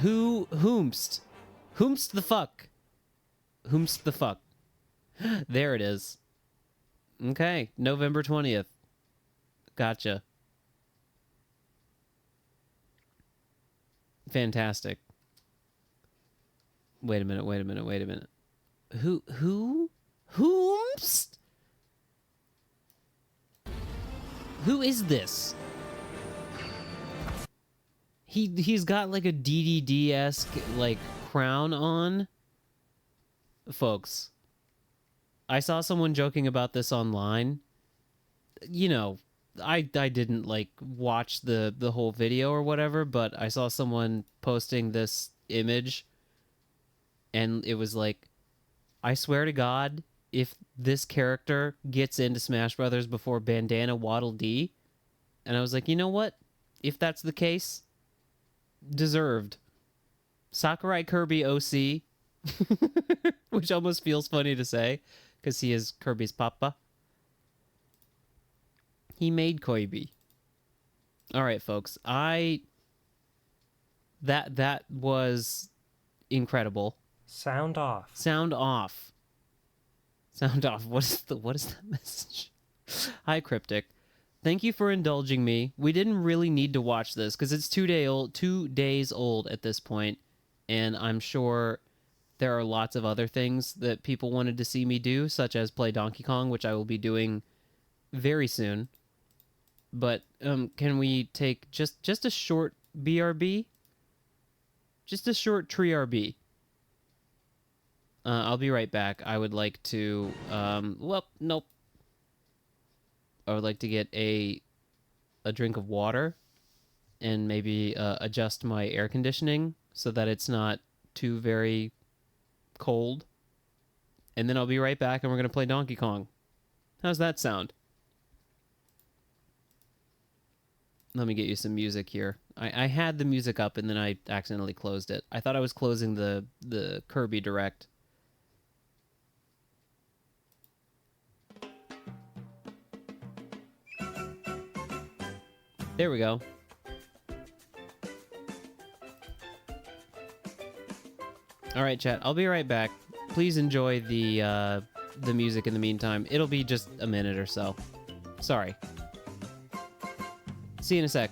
Whomst? Whomst the fuck? Whomst the fuck? There it is. Okay, November 20th. Gotcha. Fantastic. Wait a minute. Whomst? Who is this? He's got like a DDD-esque like crown on. Folks, I saw someone joking about this online. You know, I didn't like watch the whole video or whatever, but I saw someone posting this image and it was like, I swear to God, if this character gets into Smash Brothers before Bandana Waddle Dee, and I was like, you know what? If that's the case, deserved. Sakurai Kirby OC, which almost feels funny to say, because he is Kirby's papa. He made Kirby. All right, folks. That was incredible. Sound off. Sound off. Sound off. What is that message? Hi, Cryptic. Thank you for indulging me. We didn't really need to watch this because it's 2 days old at this point, and I'm sure there are lots of other things that people wanted to see me do, such as play Donkey Kong, which I will be doing very soon. But can we take just a short BRB? Just a short tree RB. I'll be right back. I would like to... well, nope. I would like to get a drink of water and maybe adjust my air conditioning so that it's not too very cold. And then I'll be right back and we're going to play Donkey Kong. How's that sound? Let me get you some music here. I had the music up and then I accidentally closed it. I thought I was closing the Kirby Direct. There we go. All right, chat. I'll be right back. Please enjoy the music in the meantime. It'll be just a minute or so. Sorry. See you in a sec.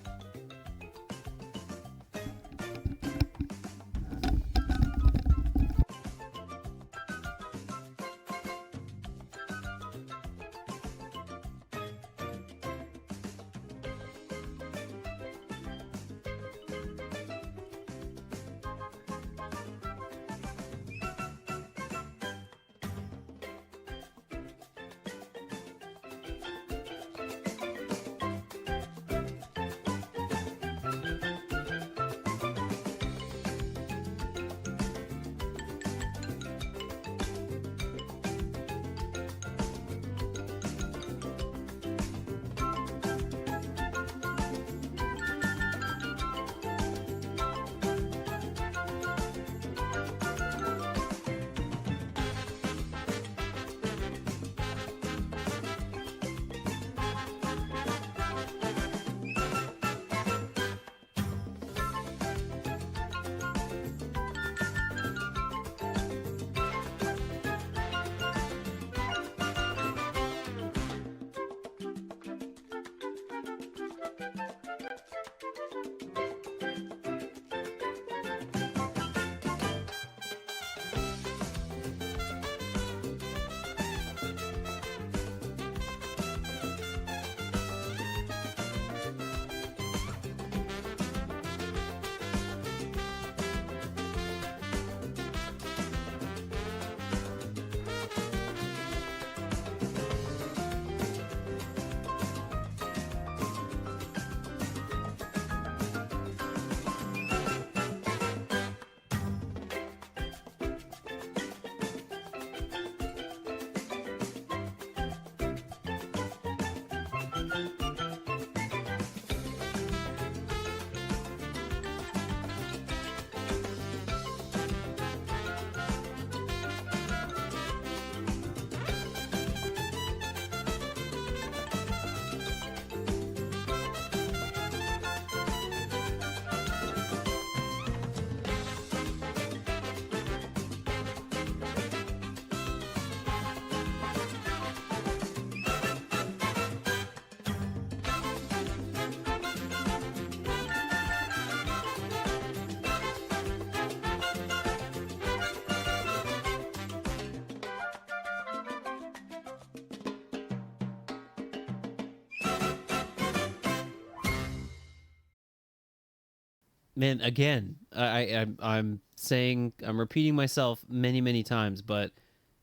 Man, again, I'm saying, I'm repeating myself many, many times, but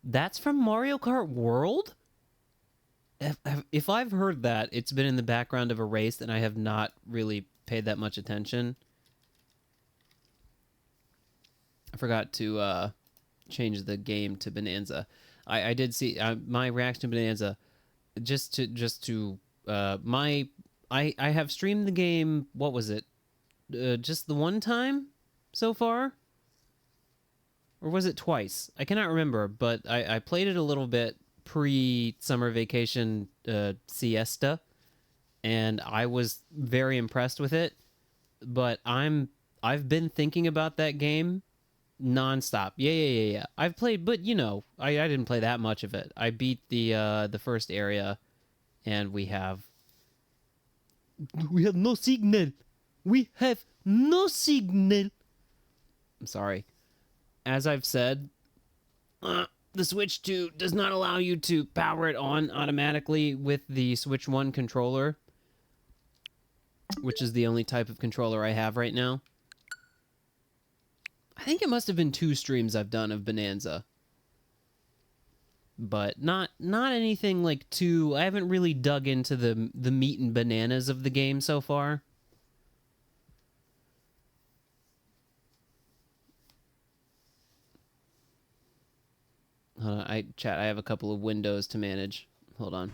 that's from Mario Kart World? If I've heard that, it's been in the background of a race and I have not really paid that much attention. I forgot to change the game to Bananza. I did see my reaction to Bananza. I have streamed the game. What was it? Just the one time so far, or was it twice? I cannot remember. But I played it a little bit pre-summer vacation siesta, and I was very impressed with it. But I've been thinking about that game nonstop. Yeah. I've played, but you know, I didn't play that much of it. I beat the first area, and we have no signal. We have no signal. I'm sorry. As I've said, the Switch 2 does not allow you to power it on automatically with the Switch 1 controller, which is the only type of controller I have right now. I think it must have been 2 streams I've done of Bananza. But not anything like too... I haven't really dug into the meat and bananas of the game so far. Hold on, chat, I have a couple of windows to manage. Hold on.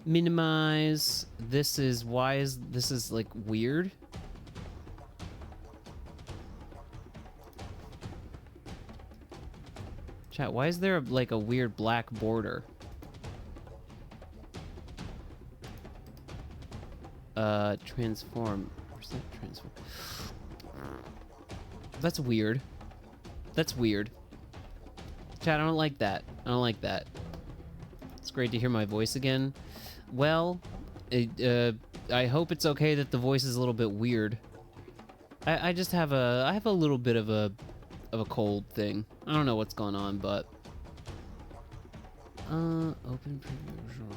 Minimize. This is like weird. Chat, why is there like a weird black border? Transform. Where's that transform? That's weird. That's weird. Chat, I don't like that. I don't like that. It's great to hear my voice again. Well, I hope it's okay that the voice is a little bit weird. I just have I have a little bit of a cold thing. I don't know what's going on, but open preview.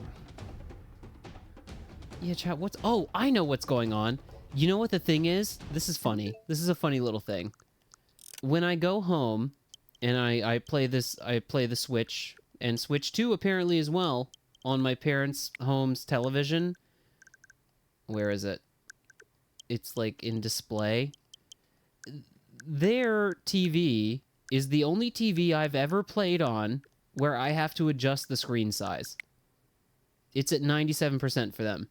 Yeah, chat, oh, I know what's going on. You know what the thing is? This is funny. This is a funny little thing. When I go home and I play the Switch, and Switch 2 apparently as well, on my parents' home's television. Where is it? It's like in display. Their TV is the only TV I've ever played on where I have to adjust the screen size. It's at 97% for them.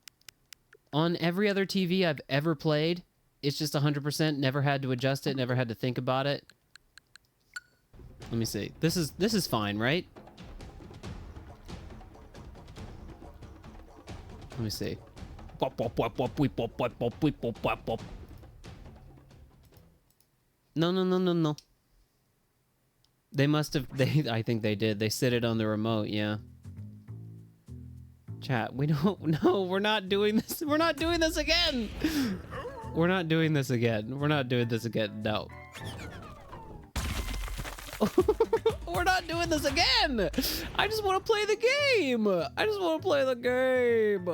On every other TV I've ever played, it's just 100%, never had to adjust it, never had to think about it. Let me see. This is fine, right? Let me see. No. They must have, I think they did. They set it on the remote, yeah. Chat, we don't, no, we're not doing this. We're not doing this again. We're not doing this again. We're not doing this again, no. We're not doing this again. I just want to play the game. I just want to play the game.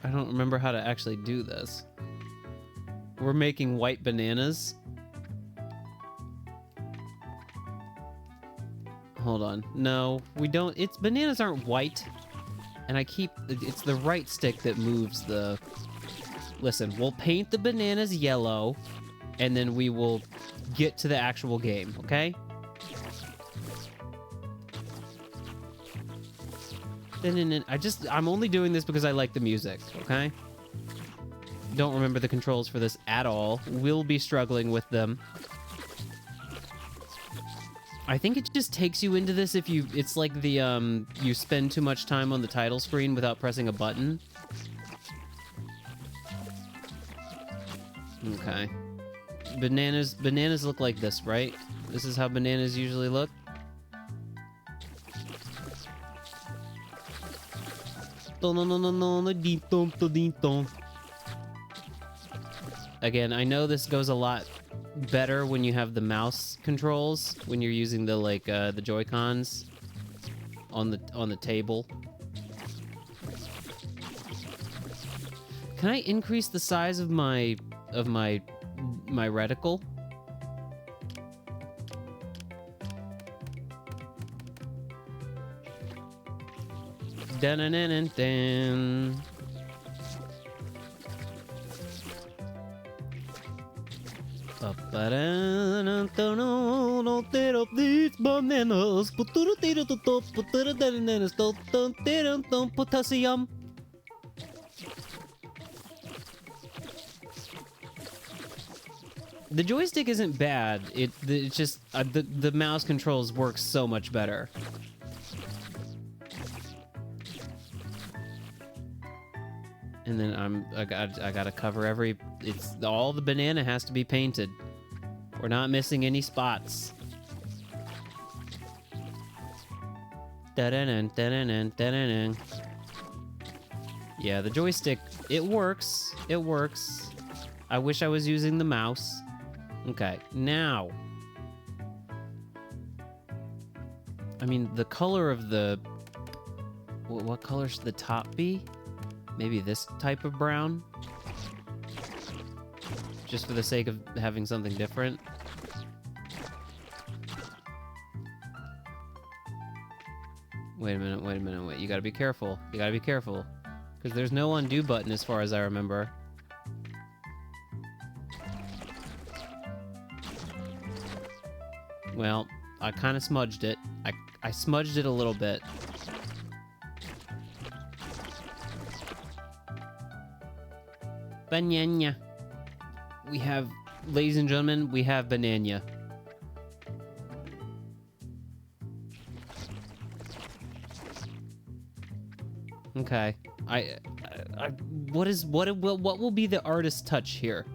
I don't remember how to actually do this. We're making white bananas. Hold on. No, we don't. Bananas aren't white. And it's the right stick that moves the... Listen, we'll paint the bananas yellow, and then we will get to the actual game, okay? I'm only doing this because I like the music, okay? Don't remember the controls for this at all. We'll be struggling with them. I think it just takes you into this if it's like the, you spend too much time on the title screen without pressing a button. Okay. Bananas look like this, right? This is how bananas usually look. Again, I know this goes a lot better when you have the mouse controls, when you're using the the Joy-Cons on the table. Can I increase the size of my reticle? Dun-dun-dun-dun-dun. These bananas. Potassium. The joystick isn't bad. It's just the mouse controls work so much better. And then I gotta cover all the banana has to be painted. We're not missing any spots. Da-da-dun, da-da-dun, da-da-dun. Yeah, the joystick, it works. It works. I wish I was using the mouse. Okay, now. I mean, the color of the... What color should the top be? Maybe this type of brown? Just for the sake of having something different. Wait a minute. You gotta be careful. You gotta be careful. Because there's no undo button as far as I remember. Well, I kind of smudged it. I smudged it a little bit. Banana. We have, ladies and gentlemen, we have banana. Okay. What will be the artist's touch here?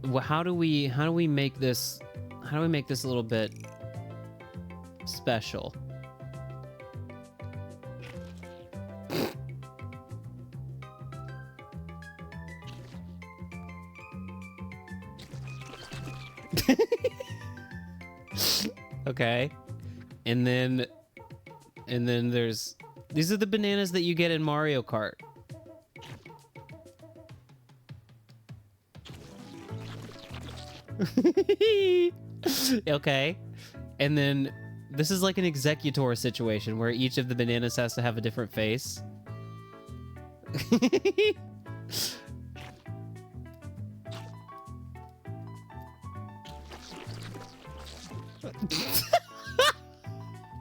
Well, how do we make this a little bit special? Okay. And then these are the bananas that you get in Mario Kart. Okay. And then this is like an executor situation where each of the bananas has to have a different face.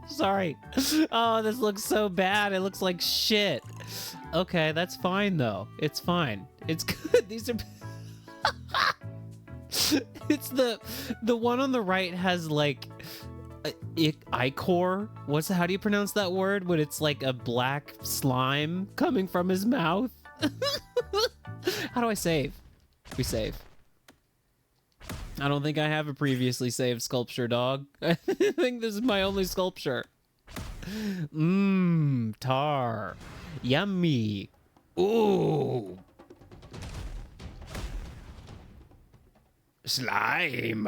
Sorry. Oh, this looks so bad. It looks like shit. Okay, that's fine though. It's fine. It's good. These are... It's the one on the right has like ichor. How do you pronounce that word when it's like a black slime coming from his mouth? How do I save? We save. I don't think I have a previously saved sculpture, dog. I think this is my only sculpture. Mmm, tar. Yummy. Ooh. Slime.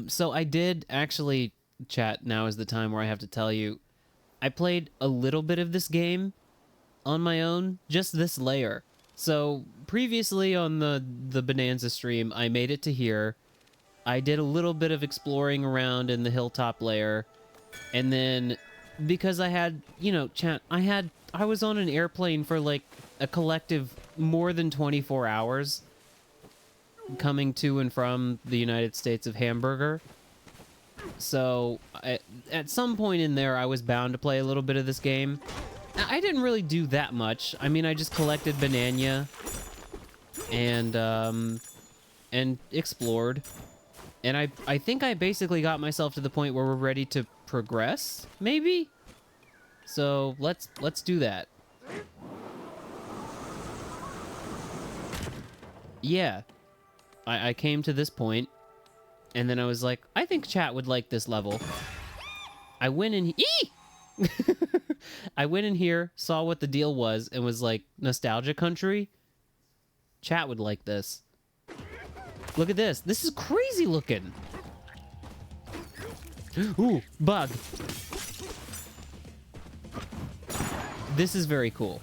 So I did actually, chat, now is the time where I have to tell you, I played a little bit of this game on my own, just this layer. So previously on the Bananza stream, I made it to here. I did a little bit of exploring around in the hilltop layer. And then because I had, you know, chat, I was on an airplane for like a collective more than 24 hours coming to and from the United States of Hamburger. So at some point in there, I was bound to play a little bit of this game. I didn't really do that much. I mean, I just collected banana and explored. And I think I basically got myself to the point where we're ready to progress, maybe? So let's do that. Yeah. I came to this point, and then I was like, I think chat would like this level. I went in... I went in here, saw what the deal was, and was like, nostalgia country? Chat would like this. Look at this. This is crazy looking. Ooh, bug. This is very cool.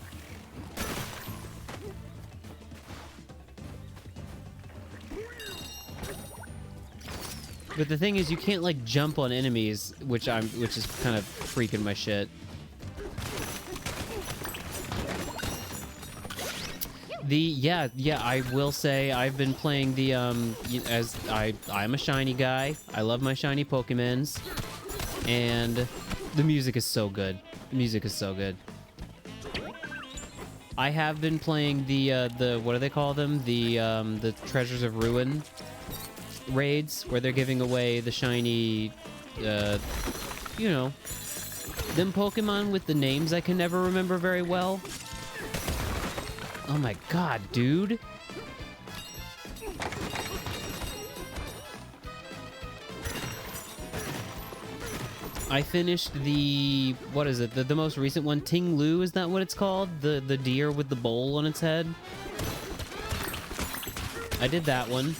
But the thing is, you can't like jump on enemies, which is kind of freaking my shit. Yeah, I will say I've been playing the as I'm a shiny guy. I love my shiny Pokemons, and the music is so good. The music is so good. I have been playing the what do they call them? The Treasures of Ruin raids, where they're giving away the shiny, you know, them Pokemon with the names I can never remember very well. Oh my god, dude. I finished the, what is it, the most recent one, Ting Lu, is that what it's called? The deer with the bowl on its head? I did that one.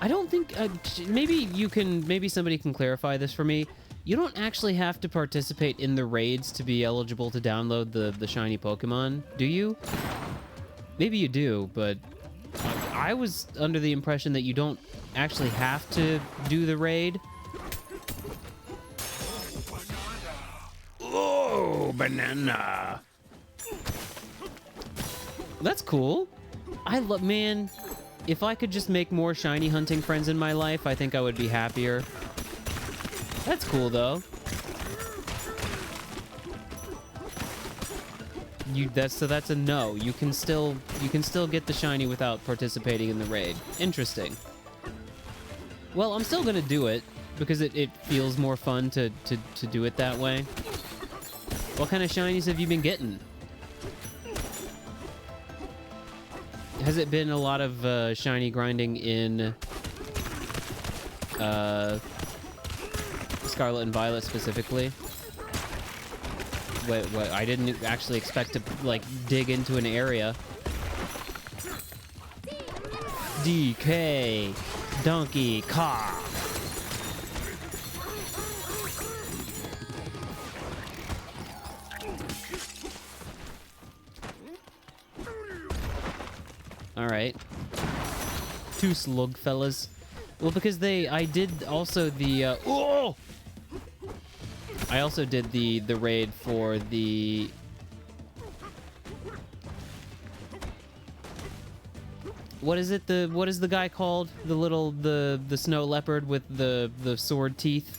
I don't think, maybe somebody can clarify this for me. You don't actually have to participate in the raids to be eligible to download the shiny Pokemon, do you? Maybe you do, but I was under the impression that you don't actually have to do the raid. Oh, banana! That's cool. Man, if I could just make more shiny hunting friends in my life, I think I would be happier. That's cool, though. So that's a no. You can still get the shiny without participating in the raid. Interesting. Well, I'm still gonna do it because it feels more fun to do it that way. What kind of shinies have you been getting? Has it been a lot of shiny grinding in Scarlet and Violet specifically? What? I didn't actually expect to like dig into an area. DK Donkey Kong. All right. Two slug fellas. Well, because I did also the oh! I also did the raid for the what is the guy called? The snow leopard with the sword teeth.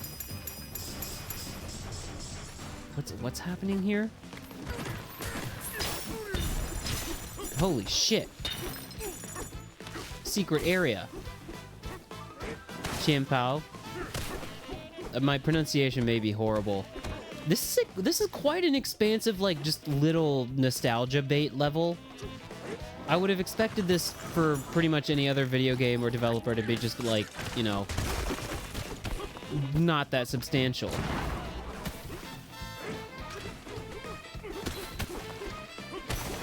What's happening here? Holy shit. Secret area. Chimpao. My pronunciation may be horrible. This is quite an expansive, like, just little nostalgia bait level. I would have expected this for pretty much any other video game or developer to be just, like, you know, not that substantial.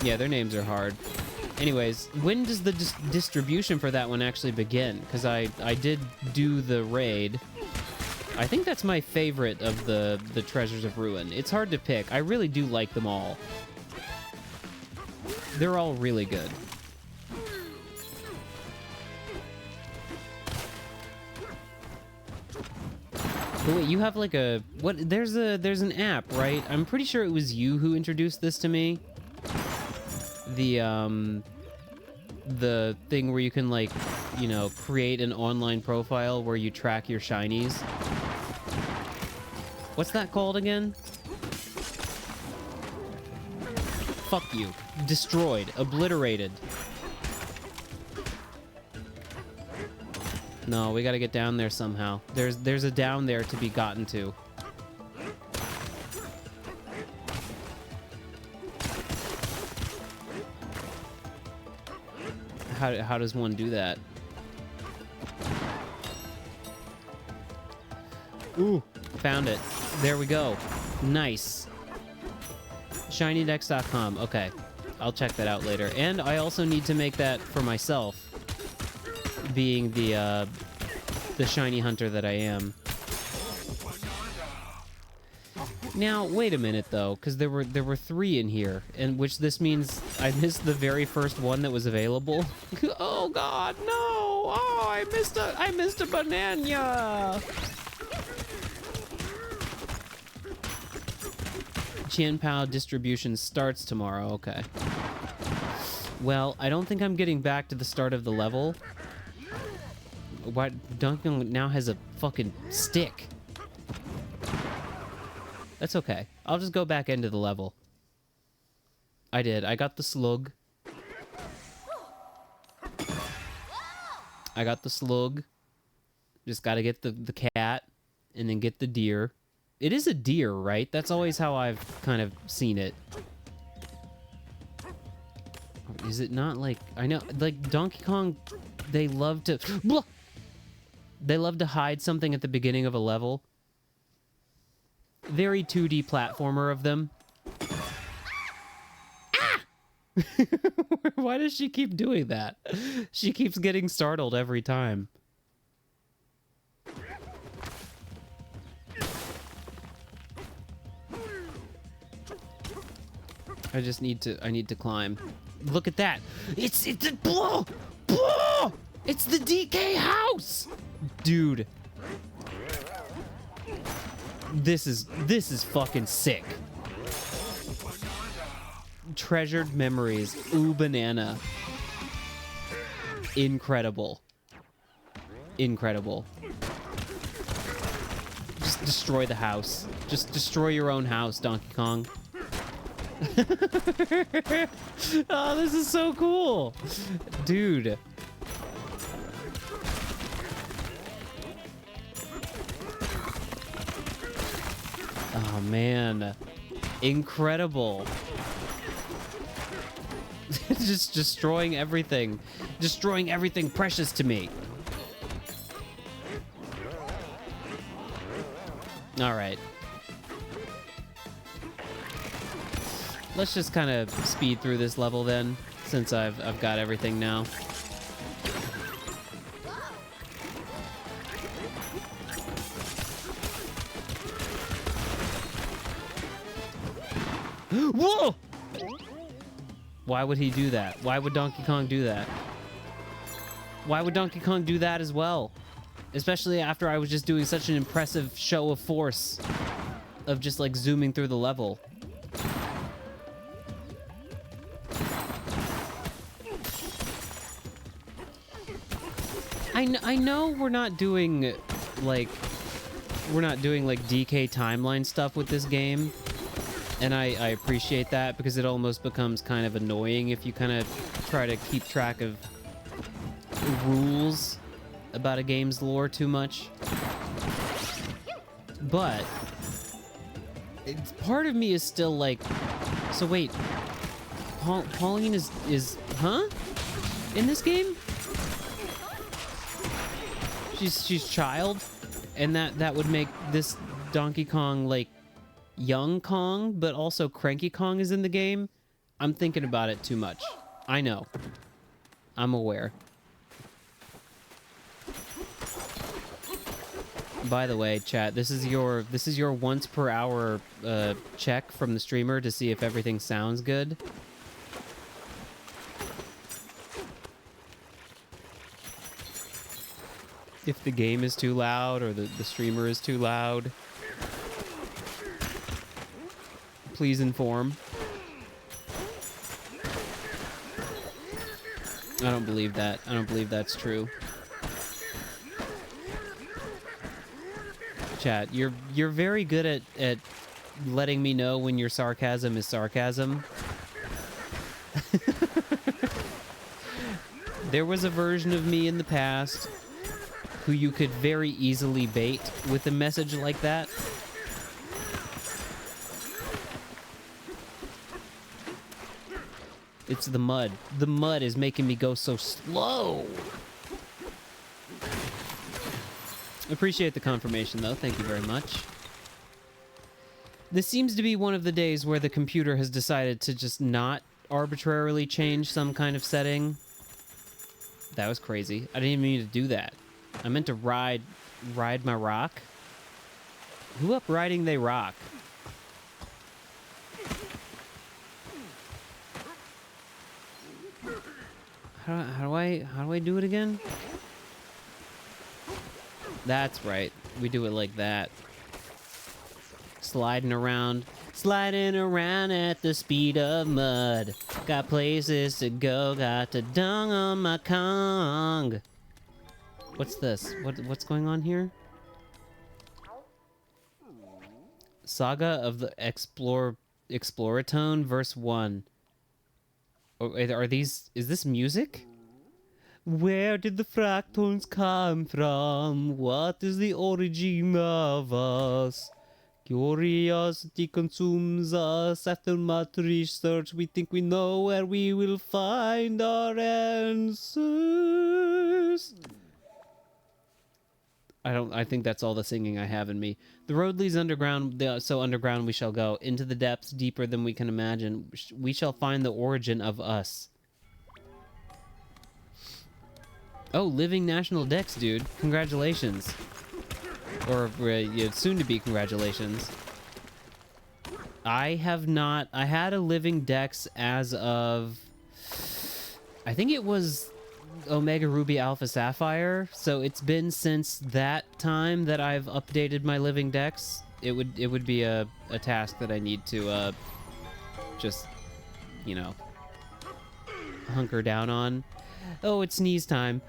Yeah, their names are hard. Anyways, when does the distribution for that one actually begin? Because I did do the raid. I think that's my favorite of the Treasures of Ruin. It's hard to pick. I really do like them all. They're all really good. But wait, you have like a what? There's an app, right? I'm pretty sure it was you who introduced this to me. The thing where you can, like, you know, create an online profile where you track your shinies. What's that called again? Fuck you. Destroyed. Obliterated. No, we gotta get down there somehow. There's a down there to be gotten to. How does one do that? Ooh, found it. There we go. Nice. ShinyDex.com. Okay, I'll check that out later. And I also need to make that for myself. being the shiny hunter that I am. Now, wait a minute though, because there were 3 in here, and which this means I missed the very first one that was available. Oh God, no! Oh, I missed a banana. Qianpao distribution starts tomorrow. Okay. Well, I don't think I'm getting back to the start of the level. Why Donkey Kong now has a fucking stick? That's okay. I'll just go back into the level. I did. I got the slug. Just gotta get the cat, and then get the deer. It is a deer, right? That's always how I've kind of seen it. Or is it not like... I know, like, Donkey Kong, they love to... They love to hide something at the beginning of a level. Very 2D platformer of them. Ah! Why does she keep doing that? She keeps getting startled every time. I need to climb. Look at that. It's the blah! It's the DK house! Dude. This is fucking sick. Treasured memories. Ooh, banana. Incredible. Incredible. Just destroy the house. Just destroy your own house, Donkey Kong. Oh, this is so cool. Dude. Oh, man. Incredible. Just destroying everything. Destroying everything precious to me. All right. Let's just kind of speed through this level then, since I've got everything now. Whoa! Why would he do that? Why would Donkey Kong do that? Why would Donkey Kong do that as well? Especially after I was just doing such an impressive show of force of just like zooming through the level. I know we're not doing like DK timeline stuff with this game. And I appreciate that, because it almost becomes kind of annoying if you kind of try to keep track of rules about a game's lore too much. But part of me is still like, so wait, Pauline is huh? In this game? She's child, and that would make this Donkey Kong like young Kong, but also Cranky Kong is in the game. I'm thinking about it too much. I know. I'm aware. By the way, chat, this is your once per hour check from the streamer to see if everything sounds good. If the game is too loud or the streamer is too loud, please inform. I don't believe that. I don't believe that's true. Chat, you're very good at letting me know when your sarcasm is sarcasm. There was a version of me in the past who you could very easily bait with a message like that. It's the mud. The mud is making me go so slow. Appreciate the confirmation, though. Thank you very much. This seems to be one of the days where the computer has decided to just not arbitrarily change some kind of setting. That was crazy. I didn't even mean to do that. I meant to ride my rock. Who up riding they rock? How do I do it again? That's right. We do it like that. Sliding around at the speed of mud. Got places to go, got the dung on my Kong. What's this? What's going on here? Saga of the Exploratone, verse 1. Are these... Is this music? Where did the fractons come from? What is the origin of us? Curiosity consumes us. After much research, we think we know where we will find our answers. I think that's all the singing I have in me. The road leads underground, so underground we shall go. Into the depths, deeper than we can imagine. We shall find the origin of us. Oh, living national dex, dude. Congratulations. Or soon to be congratulations. I have not... I had a living dex as of... I think it was Omega Ruby Alpha Sapphire. So it's been since that time that I've updated my living dex. It would be a task that I need to just, you know, hunker down on. Oh, it's sneeze time.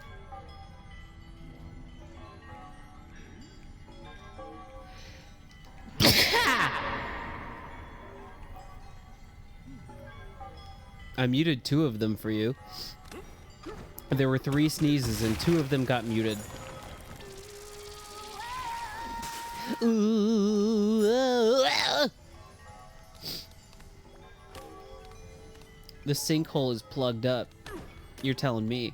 I muted 2 of them for you. There were 3 sneezes and 2 of them got muted. The sinkhole is plugged up. You're telling me.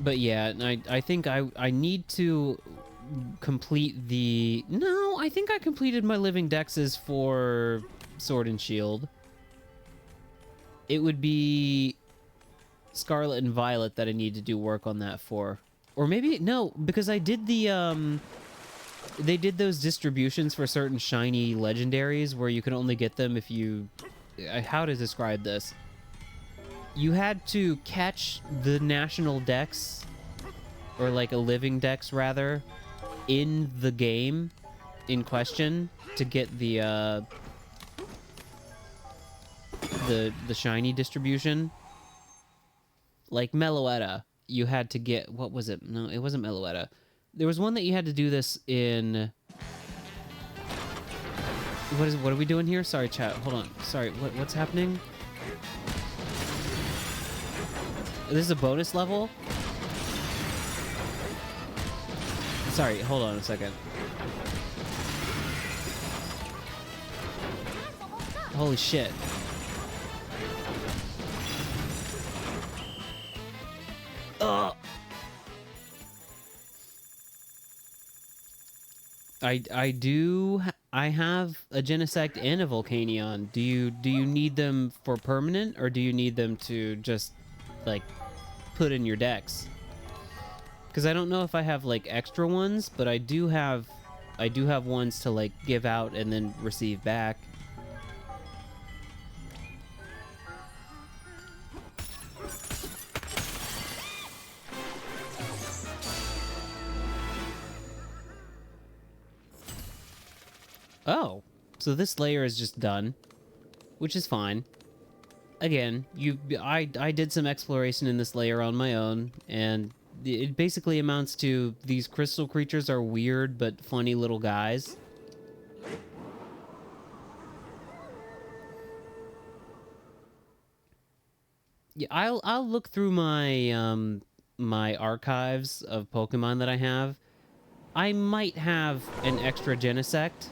But yeah, I think I need to complete the... No, I think I completed my living dexes for Sword and Shield. It would be Scarlet and Violet that I need to do work on that for. Or maybe, no, because I did the, they did those distributions for certain shiny legendaries where you can only get them if you... How to describe this? You had to catch the national dex, or like a living dex rather, in the game in question to get the shiny distribution. Like Meloetta, you had to get... What was it? No, it wasn't Meloetta. There was one that you had to do this in... What are we doing here? Sorry, chat. Hold on. Sorry, what's happening? This is a bonus level? Sorry, hold on a second. Holy shit. Ugh. I have a Genesect and a Volcanion. Do you need them for permanent, or do you need them to just like put in your decks? Because I don't know if I have like extra ones, but I do have ones to like give out and then receive back. Oh, so this layer is just done, which is fine. Again, I did some exploration in this layer on my own, and it basically amounts to these crystal creatures are weird but funny little guys. Yeah, I'll look through my my archives of Pokemon that I have. I might have an extra Genesect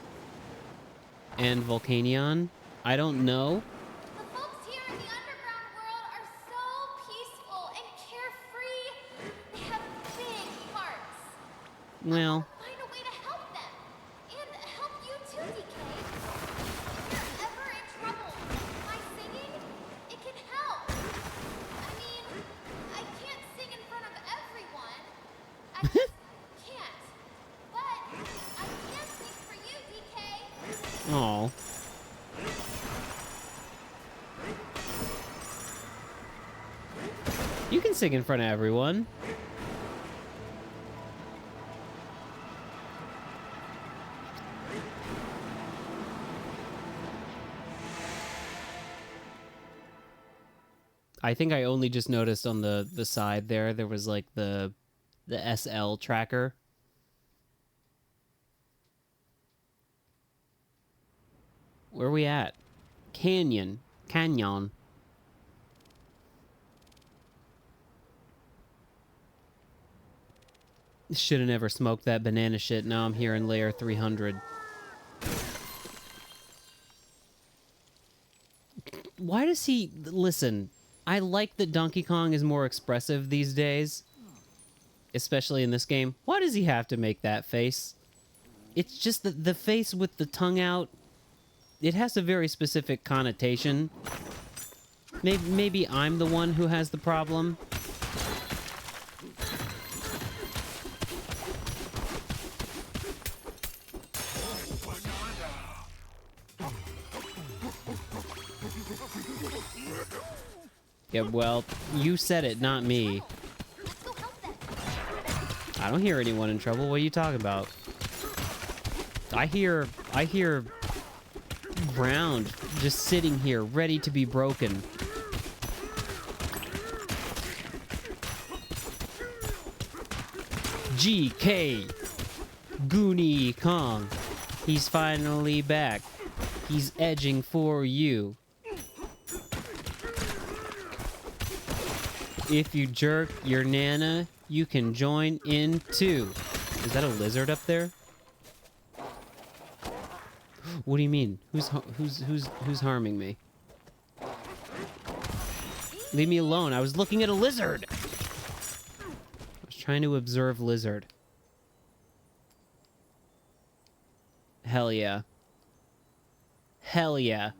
and Volcanion. I don't know. The folks here in the underground world are so peaceful and carefree. They have big hearts. Well, Find a way to help them. And help you too, DK. If you're ever in trouble, by singing, it can help. I mean, Oh. You can sing in front of everyone. I think I only just noticed on the side there was like the SL tracker. Where are we at? Canyon. Should have never smoked that banana shit. Now I'm here in layer 300. Why does he... Listen, I like that Donkey Kong is more expressive these days. Especially in this game. Why does he have to make that face? It's just the face with the tongue out. It has a very specific connotation. Maybe I'm the one who has the problem. Yeah, well, you said it, not me. I don't hear anyone in trouble. What are you talking about? I hear Round just sitting here, ready to be broken. GK Goonie Kong. He's finally back. He's edging for you. If you jerk your nana, you can join in too. Is that a lizard up there? What do you mean? Who's harming me? Leave me alone. I was looking at a lizard. I was trying to observe lizard. Hell yeah. Hell yeah.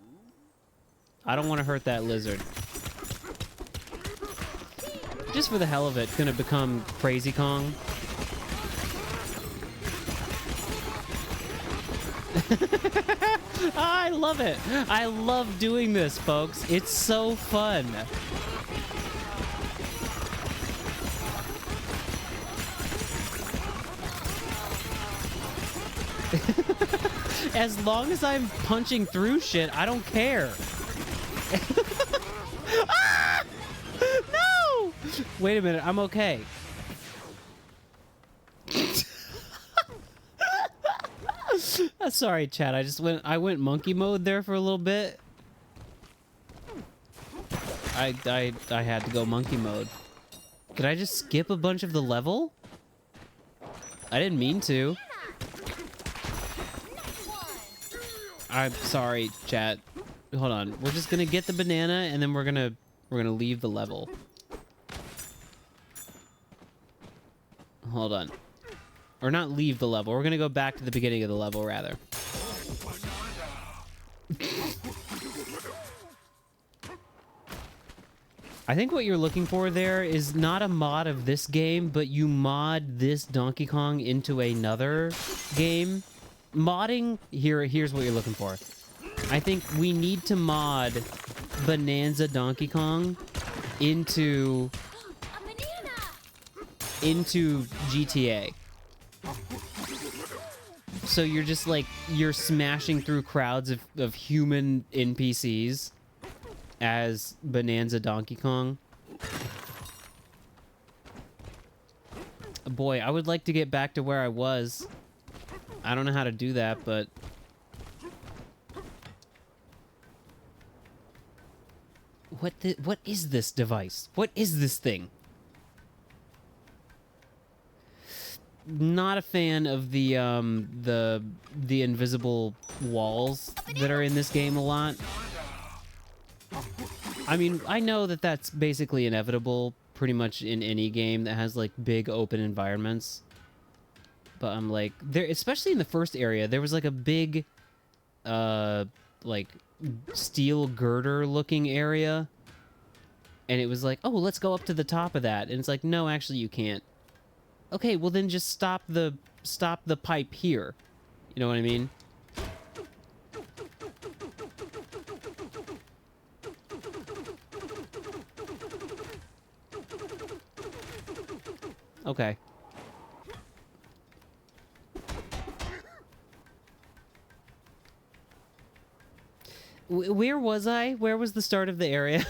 I don't want to hurt that lizard. Just for the hell of it, gonna become Crazy Kong. I love it. I love doing this, folks. It's so fun. As long as I'm punching through shit, I don't care. Ah! No! Wait a minute, I'm okay. Sorry, chat. I went monkey mode there for a little bit. I had to go monkey mode. Could I just skip a bunch of the level? I didn't mean to. I'm sorry, chat. Hold on. We're just gonna get the banana and then we're gonna leave the level. Hold on. Or not leave the level. We're gonna go back to the beginning of the level, rather. I think what you're looking for there is not a mod of this game, but you mod this Donkey Kong into another game. Modding, here's what you're looking for. I think we need to mod Bananza Donkey Kong into GTA. So you're just like, you're smashing through crowds of human NPCs as Bananza Donkey Kong. Boy, I would like to get back to where I was. I don't know how to do that, but... What is this device? What is this thing? Not a fan of the invisible walls that are in this game a lot. I mean, I know that that's basically inevitable pretty much in any game that has like big open environments. But I'm like, there, especially in the first area, there was like a big like steel girder looking area. And it was like, oh, let's go up to the top of that. And it's like, no, actually you can't. Okay, well then just stop the pipe here. You know what I mean? Okay. Where was I? Where was the start of the area?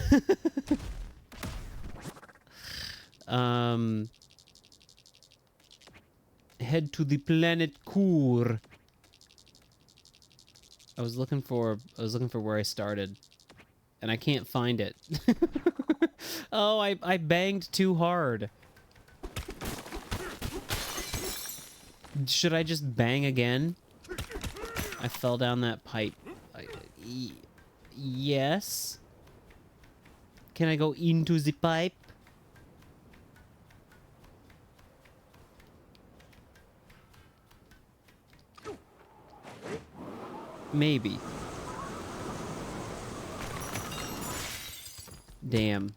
Head to the planet Kur. I was looking for where I started, and I can't find it. Oh, I banged too hard. Should I just bang again? I fell down that pipe. Yes. Can I go into the pipe? Maybe. Damn.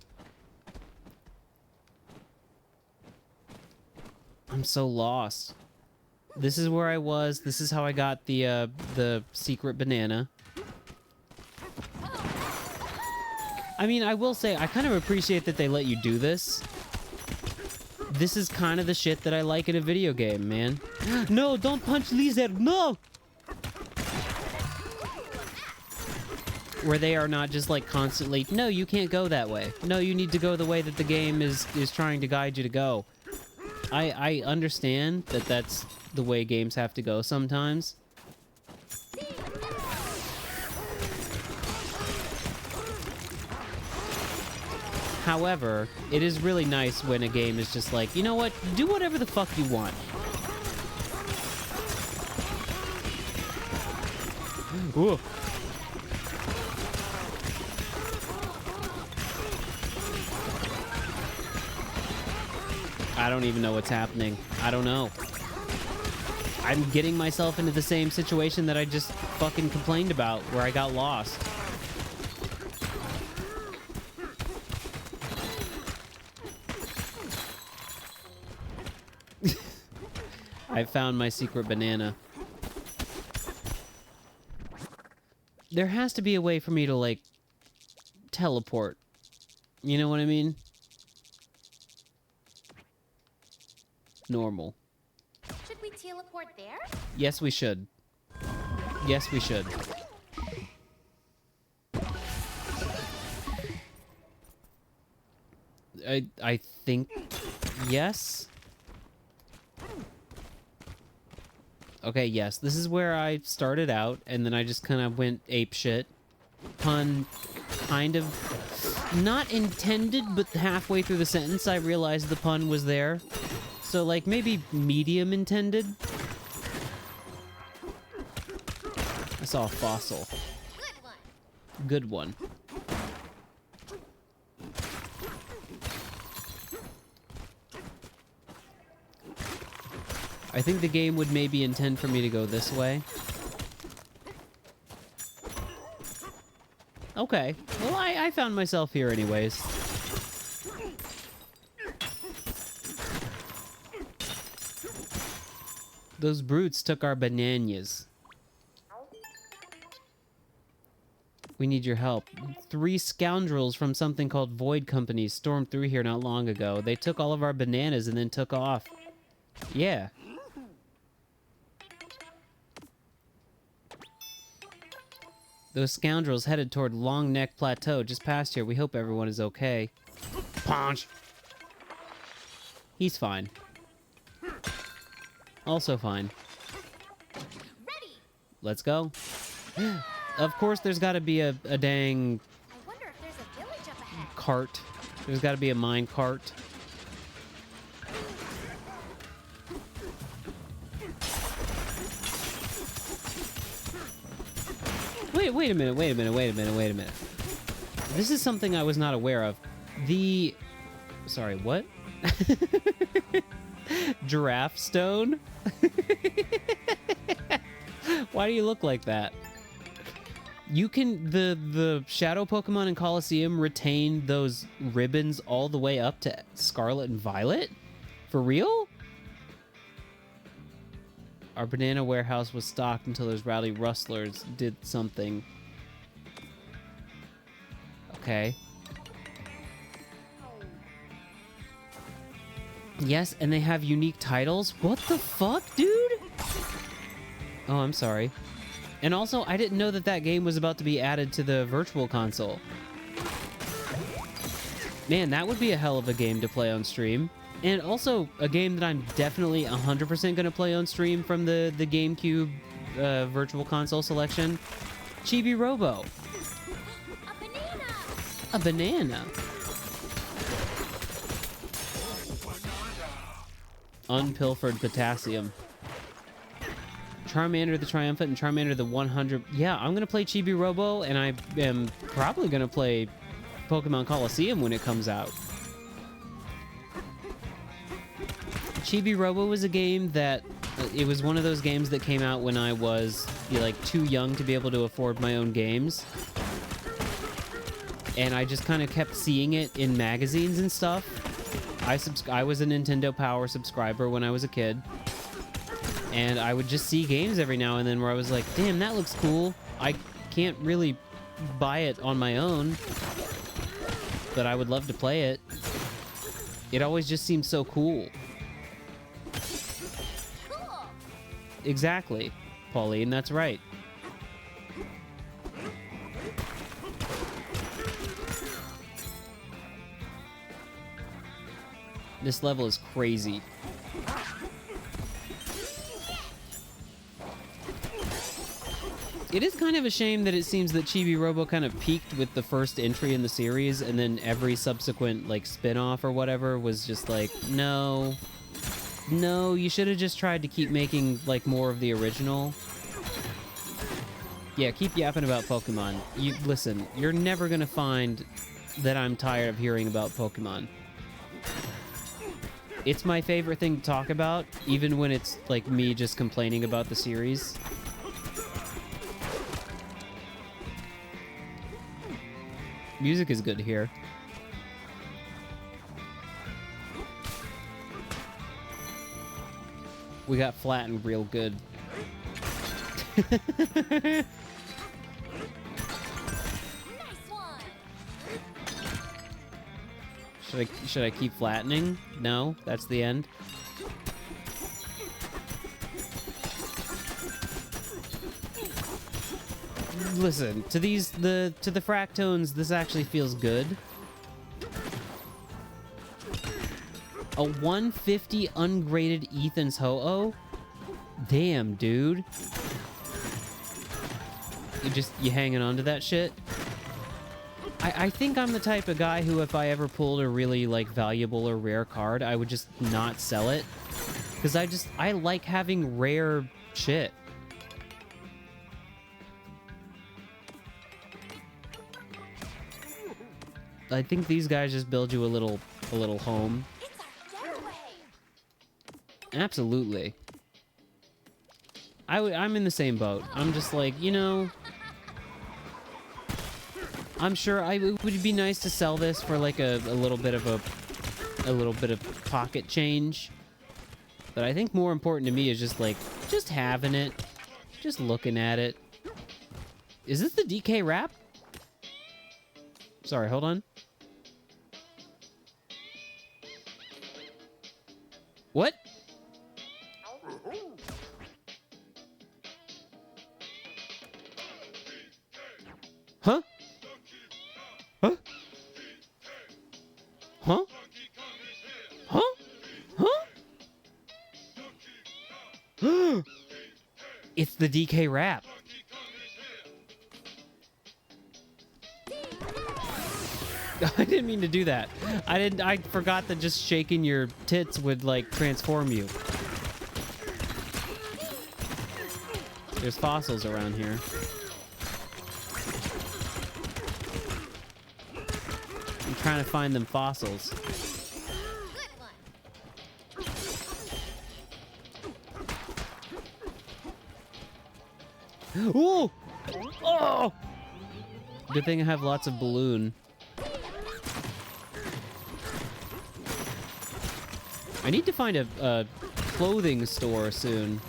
I'm so lost. This is where I was. This is how I got the secret banana. I mean, I will say, I kind of appreciate that they let you do this. This is kind of the shit that I like in a video game, man. No, don't punch Lizard, no! Where they are not just, like, constantly, no, you can't go that way. No, you need to go the way that the game is trying to guide you to go. I understand that that's the way games have to go sometimes. However, it is really nice when a game is just like, you know what, do whatever the fuck you want. Ooh. I don't even know what's happening. I don't know. I'm getting myself into the same situation that I just fucking complained about, where I got lost. I found my secret banana. There has to be a way for me to, like, teleport. You know what I mean? Normal. Should we teleport there? Yes, we should. Yes, we should. I think yes. Okay, yes. This is where I started out, and then I just kind of went apeshit. Pun kind of not intended, but halfway through the sentence I realized the pun was there. So, like, maybe medium intended? I saw a fossil. Good one. I think the game would maybe intend for me to go this way. Okay. Well, I found myself here anyways. Those brutes took our bananas. We need your help. 3 scoundrels from something called Void Company stormed through here not long ago. They took all of our bananas and then took off. Yeah. Those scoundrels headed toward Long Neck Plateau just past here. We hope everyone is okay. Punch! He's fine. Also fine. Ready. Let's go. Of course there's got to be a dang I wonder if there's a village up ahead. cart. There's got to be a mine cart. Wait a minute. This is something I was not aware of. Sorry, what? Giraffe stone? Why do you look like that? You can... The shadow Pokemon in Colosseum retain those ribbons all the way up to Scarlet and Violet? For real? Our banana warehouse was stocked until those rowdy rustlers did something. Okay. Yes, and they have unique titles? What the fuck, dude? Oh, I'm sorry. And also, I didn't know that that game was about to be added to the Virtual Console. Man, that would be a hell of a game to play on stream. And also, a game that I'm definitely 100% going to play on stream from the GameCube Virtual Console selection. Chibi Robo. A banana! A banana. Unpilfered potassium. Charmander the Triumphant and Charmander the 100. Yeah, I'm going to play Chibi Robo, and I am probably going to play Pokemon Coliseum when it comes out. Chibi Robo was a game that... It was one of those games that came out when I was, like, too young to be able to afford my own games. And I just kind of kept seeing it in magazines and stuff. I was a Nintendo Power subscriber when I was a kid. And I would just see games every now and then where I was like, damn, that looks cool. I can't really buy it on my own, but I would love to play it. It always just seemed so cool. Cool! Exactly, Pauline, that's right. This level is crazy. It is kind of a shame that it seems that Chibi Robo kind of peaked with the first entry in the series, and then every subsequent, like, spin-off or whatever was just like, no, you should have just tried to keep making, like, more of the original. Yeah, keep yapping about Pokemon. Listen, you're never gonna find that I'm tired of hearing about Pokemon. It's my favorite thing to talk about, even when it's, like, me just complaining about the series. Music is good here. We got flattened real good. Nice one! Should I keep flattening? No, that's the end. Listen, to the Fractones, this actually feels good. A 150 ungraded Ethan's Ho-Oh? Damn, dude. You hanging on to that shit? I think I'm the type of guy who, if I ever pulled a really, like, valuable or rare card, I would just not sell it. Because I like having rare shit. I think these guys just build you a little home. It's our getaway! Absolutely. I'm in the same boat. I'm just like, you know, I'm sure it would be nice to sell this for like a little bit of pocket change. But I think more important to me is just having it, just looking at it. Is this the DK rap? Sorry, hold on. What? Huh? Huh? Huh? Huh? Huh? It's the DK rap. I didn't mean to do that. I forgot that just shaking your tits would, like, transform you. There's fossils around here. I'm trying to find them fossils. Good one! Ooh! Oh! Good thing I have lots of balloon. I need to find a clothing store soon.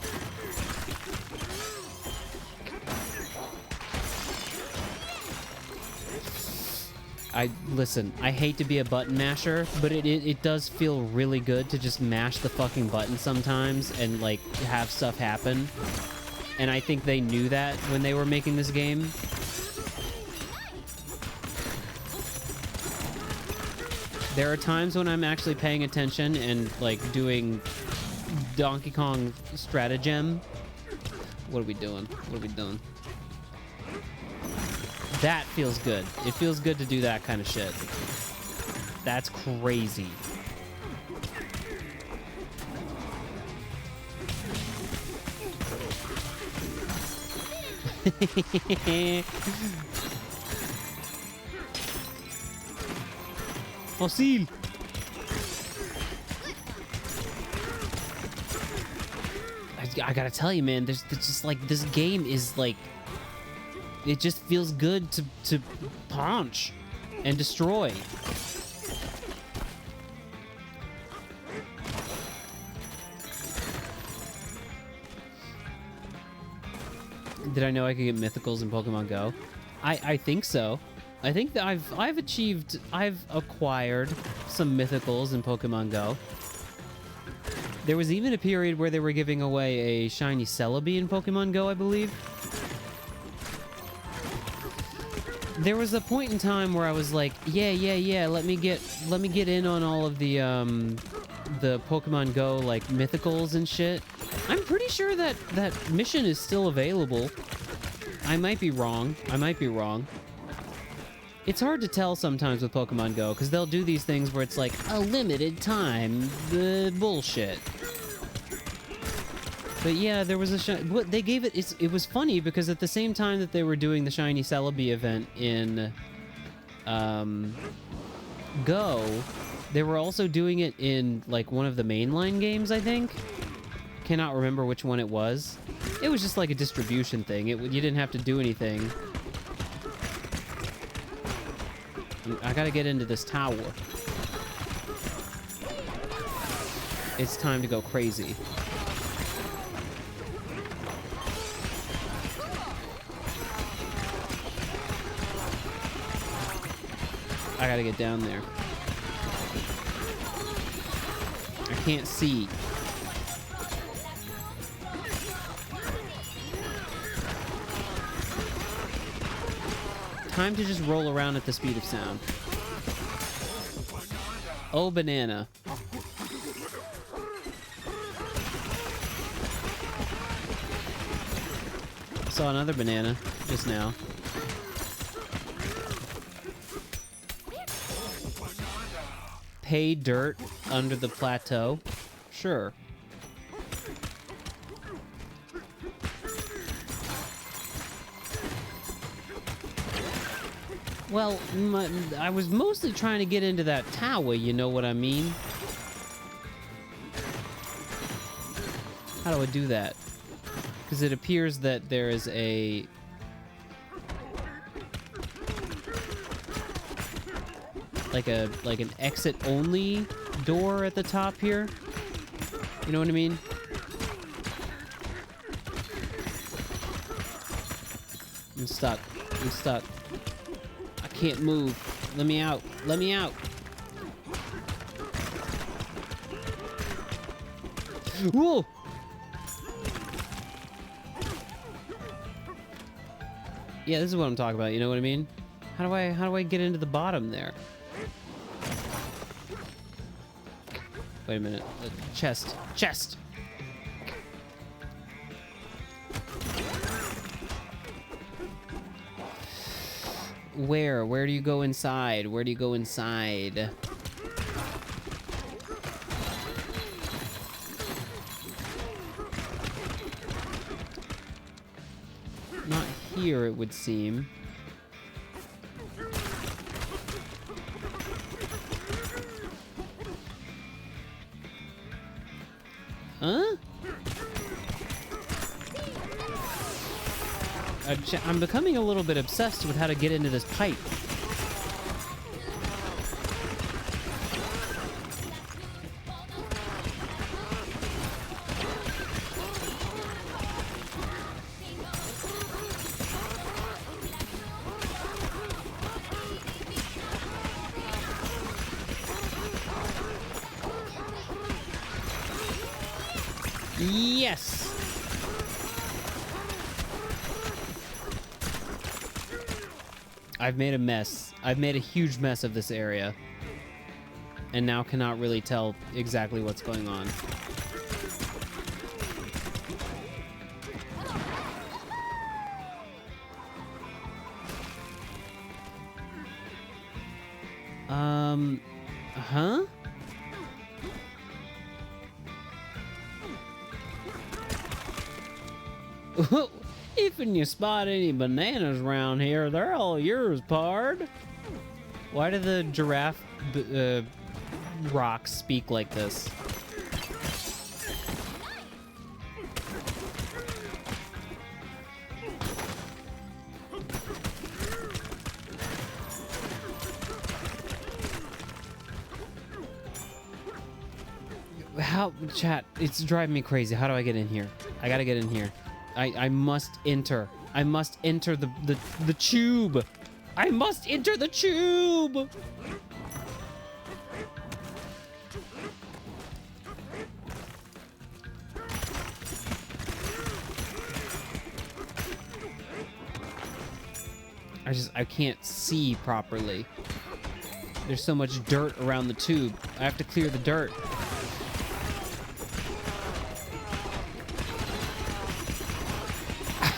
Listen, I hate to be a button masher, but it does feel really good to just mash the fucking button sometimes and, like, have stuff happen. And I think they knew that when they were making this game. There are times when I'm actually paying attention and, like, doing Donkey Kong stratagem. What are we doing? What are we doing? That feels good. It feels good to do that kind of shit. That's crazy. Fossil! I gotta tell you, man, there's just, like, this game is, like, it just feels good to punch and destroy. Did I know I could get mythicals in Pokemon Go? I think so. I think that I've acquired some mythicals in Pokemon Go. There was even a period where they were giving away a shiny Celebi in Pokemon Go, I believe. There was a point in time where I was like, yeah, let me get in on all of the Pokemon Go, like, mythicals and shit. I'm pretty sure that mission is still available. I might be wrong. It's hard to tell sometimes with Pokemon Go, because they'll do these things where it's like, a limited time, bullshit. But yeah, there was a what they gave it. It was funny because at the same time that they were doing the shiny Celebi event in Go, they were also doing it in, like, one of the mainline games, I think. Cannot remember which one it was. It was just like a distribution thing. You didn't have to do anything. I gotta get into this tower. It's time to go crazy. I gotta get down there. I can't see. Time to just roll around at the speed of sound. Oh, banana. Saw another banana just now. Pay dirt under the plateau? Sure. Well, I was mostly trying to get into that tower, you know what I mean? How do I do that? Because it appears that there is a... like an exit-only door at the top here. You know what I mean? I'm stuck. I can't move. Let me out. Whoa! Yeah, this is what I'm talking about, you know what I mean? How do I get into the bottom there? Wait a minute. Chest. Where do you go inside? Not here, it would seem. Huh? I'm becoming a little bit obsessed with how to get into this pipe. Yes! I've made a mess. I've made a huge mess of this area. And now cannot really tell exactly what's going on. Huh? If you spot any bananas around here, they're all yours, pard. Why do the giraffe rocks speak like this? How, chat, it's driving me crazy. How do I get in here? I gotta get in here. I must enter. I must enter the tube. I must enter the tube. I can't see properly. There's so much dirt around the tube. I have to clear the dirt.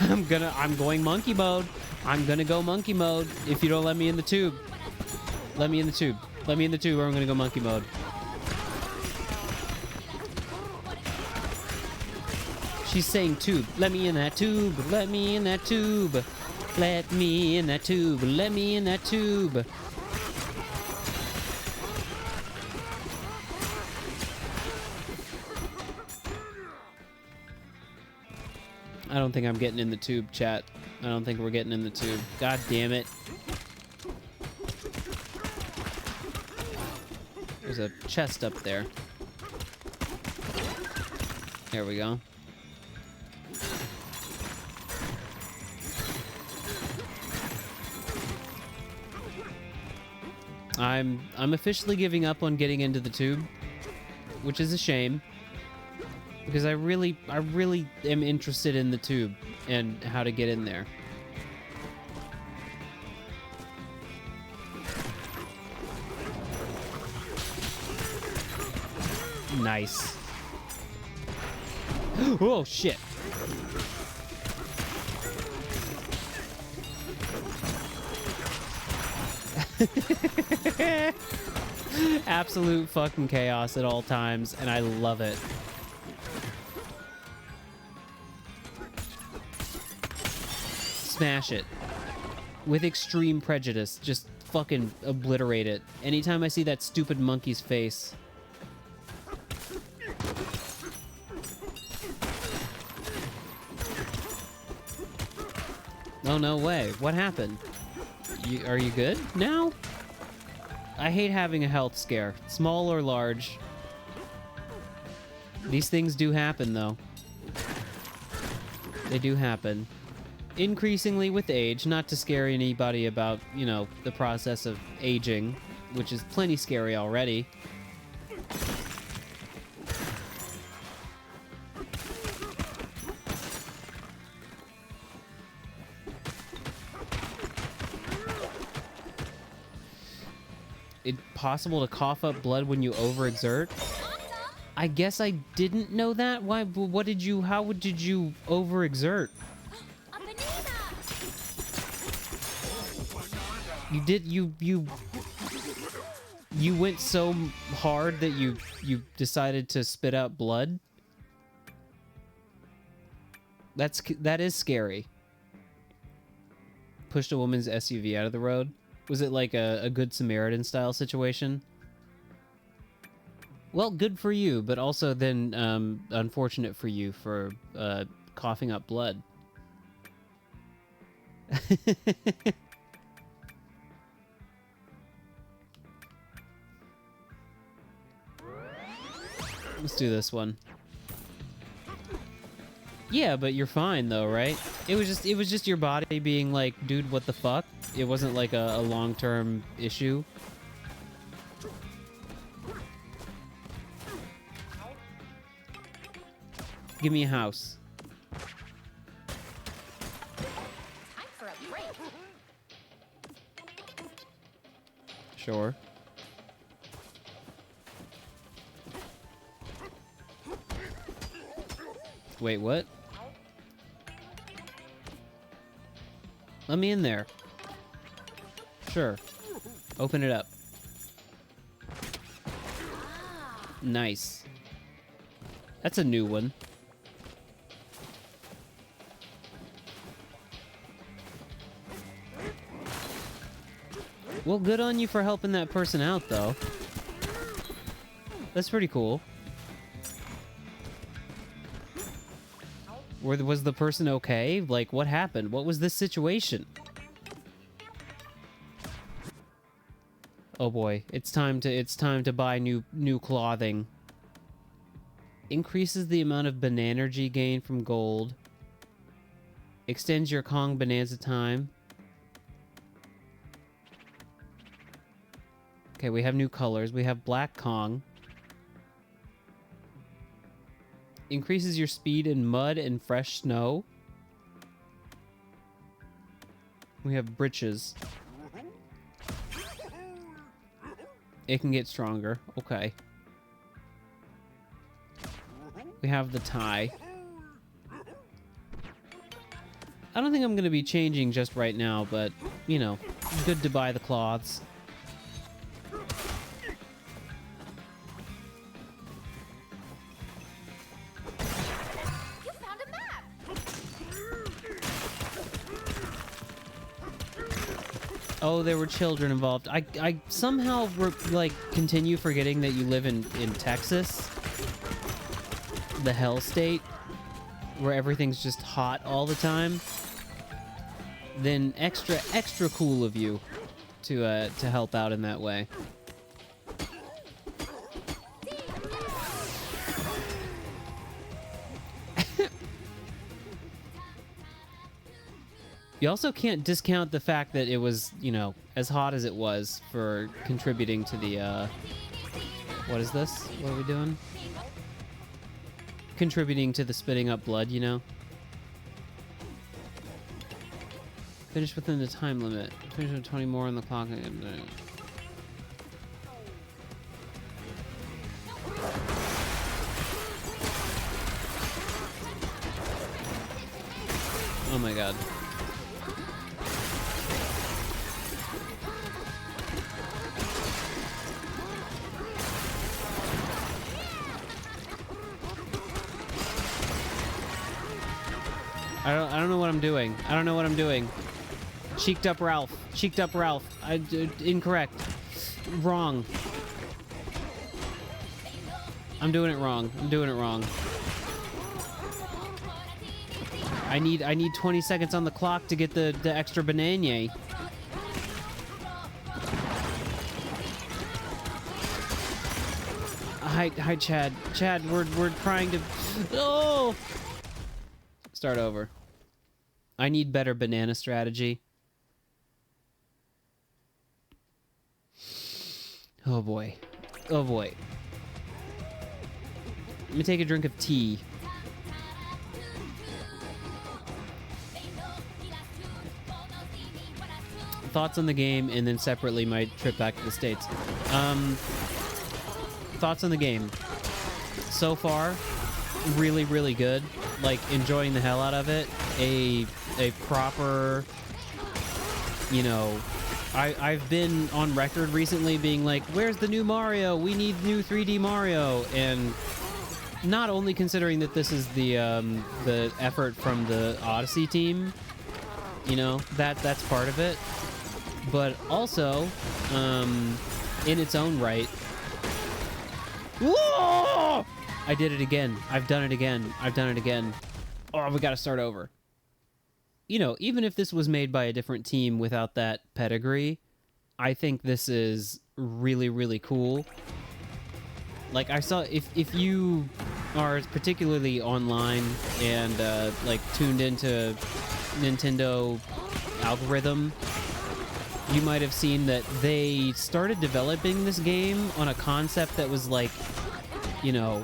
I'm going monkey mode. I'm gonna go monkey mode if you don't let me in the tube. Let me in the tube. Let me in the tube or I'm gonna go monkey mode. She's saying tube. Let me in that tube. Let me in that tube. Let me in that tube. Let me in that tube. I don't think I'm getting in the tube, chat. I don't think we're getting in the tube. God damn it. There's a chest up there. There we go. I'm officially giving up on getting into the tube, which is a shame. Because I really am interested in the tube and how to get in there. Nice. Oh, shit. Absolute fucking chaos at all times, and I love it. Smash it. With extreme prejudice. Just fucking obliterate it. Anytime I see that stupid monkey's face. Oh, no way. What happened? Are you good now? I hate having a health scare. Small or large. These things do happen, though. They do happen. Increasingly with age, not to scare anybody about, you know, the process of aging, which is plenty scary already. It's possible to cough up blood when you overexert? I guess I didn't know that. Why? What did you? How did you overexert? You did. You went so hard that you decided to spit out blood. That is scary. Pushed a woman's SUV out of the road. Was it like a Good Samaritan style situation? Well, good for you, but also then unfortunate for you for coughing up blood. Let's do this one. Yeah, but you're fine though, right? It was just your body being like, dude, what the fuck? It wasn't like a long-term issue. Give me a house. Time for a break. Sure. Wait, what? Let me in there. Sure. Open it up. Nice. That's a new one. Well, good on you for helping that person out, though. That's pretty cool. Was the person okay? Like, what happened? What was this situation? Oh boy, it's time to buy new clothing. Increases the amount of Bananza gain from gold. Extends your Kong Bananza time. Okay, we have new colors. We have Black Kong. Increases your speed in mud and fresh snow. We have Breeches. It can get stronger. Okay. We have the tie. I don't think I'm going to be changing just right now, but, you know, good to buy the cloths. You found a map! Oh, there were children involved. I somehow, like, continue forgetting that you live in Texas. The hell state. Where everything's just hot all the time. Then extra cool of you to help out in that way. You also can't discount the fact that it was, you know, as hot as it was for contributing to the, what is this? What are we doing? Contributing to the spitting up blood, you know? Finish within the time limit. Finish with 20 more on the clock. Oh my god. I don't know what I'm doing. I don't know what I'm doing. Cheeked up Ralph. Cheeked up Ralph. Incorrect. Wrong. I'm doing it wrong. I'm doing it wrong. I need 20 seconds on the clock to get the extra banana. Hi, Chad. Chad, we're trying to. Oh. Start over. I need better banana strategy. Oh boy. Oh boy. Let me take a drink of tea. Thoughts on the game, and then separately my trip back to the States. Thoughts on the game. So far, really, really good. Like, enjoying the hell out of it. A proper, you know, I've been on record recently being like, where's the new Mario? We need new 3D Mario. And not only considering that this is the effort from the Odyssey team, you know, that's part of it, but also, in its own right. Whoa! I did it again. I've done it again. I've done it again. Oh, we gotta start over. You know, even if this was made by a different team without that pedigree, I think this is really, really cool. Like, I saw, if you are particularly online and, like, tuned into Nintendo algorithm, you might have seen that they started developing this game on a concept that was, like, you know,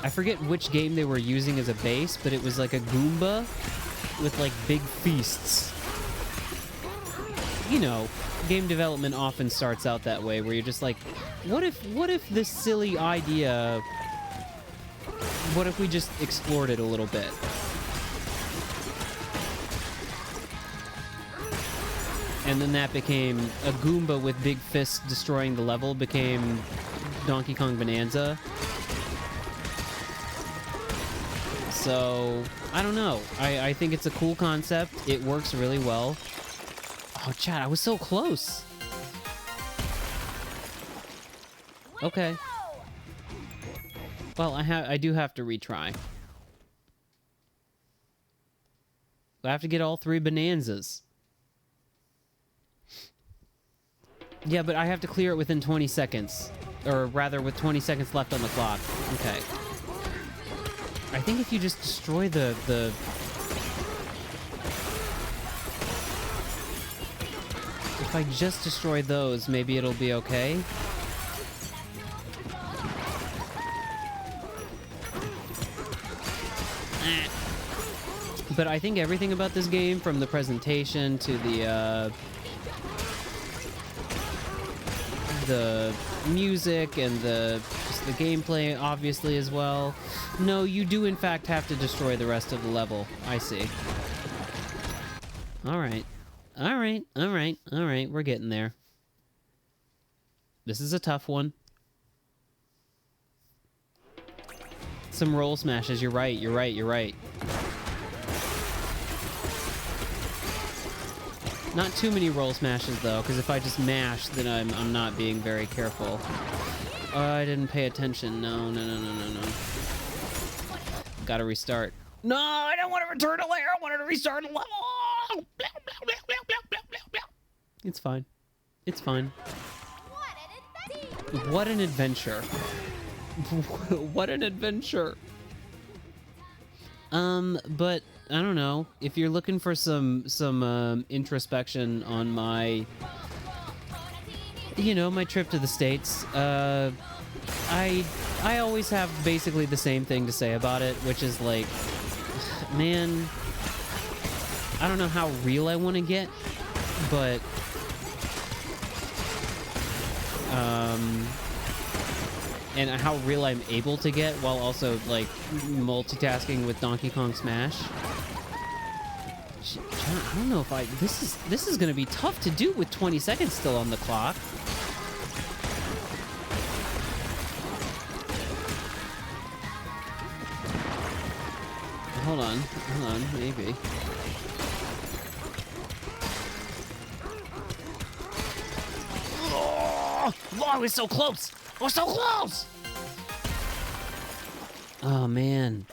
I forget which game they were using as a base, but it was like a Goomba with like big feasts. You know, game development often starts out that way, where you're just like, what if this silly idea, what if we just explored it a little bit? And then that became a Goomba with big fists destroying the level, became Donkey Kong Bonanza. So, I don't know. I think it's a cool concept. It works really well. Oh, Chad, I was so close. Okay. Well, I do have to retry. I have to get all 3 Bonanzas. Yeah, but I have to clear it within 20 seconds. Or rather, with 20 seconds left on the clock. Okay. I think if you just destroy the... If I just destroy those, maybe it'll be okay. But I think everything about this game, from the presentation to the music and just the gameplay, obviously, as well. No, you do in fact have to destroy the rest of the level. I see. Alright. Alright, alright, alright, we're getting there. This is a tough one. Some roll smashes, you're right, you're right, you're right. Not too many roll smashes, though, because if I just mash, then I'm not being very careful. Oh, I didn't pay attention. No, no, no, no, no, no. Gotta restart. No, I don't want to return to layer. I wanted to restart the level. It's fine. It's fine. What an adventure. What an adventure. But I don't know. If you're looking for some introspection on my, you know, my trip to the States, I always have basically the same thing to say about it, which is like, man, I don't know how real I want to get, but and how real I'm able to get while also like multitasking with Donkey Kong Smash. I don't know if this is gonna be tough to do with 20 seconds still on the clock. Hold on, maybe. Oh, I was so close! We're so close! Oh man.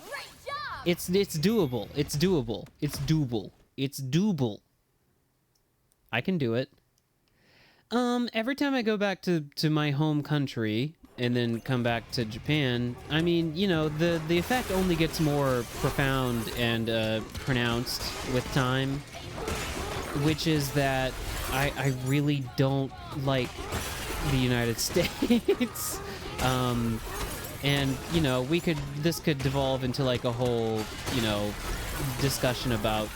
It's doable. It's doable. It's doable. It's doable. I can do it. Every time I go back to my home country and then come back to Japan, I mean, you know, the effect only gets more profound and pronounced with time, which is that I really don't like the United States. And, you know, this could devolve into like a whole, you know, discussion about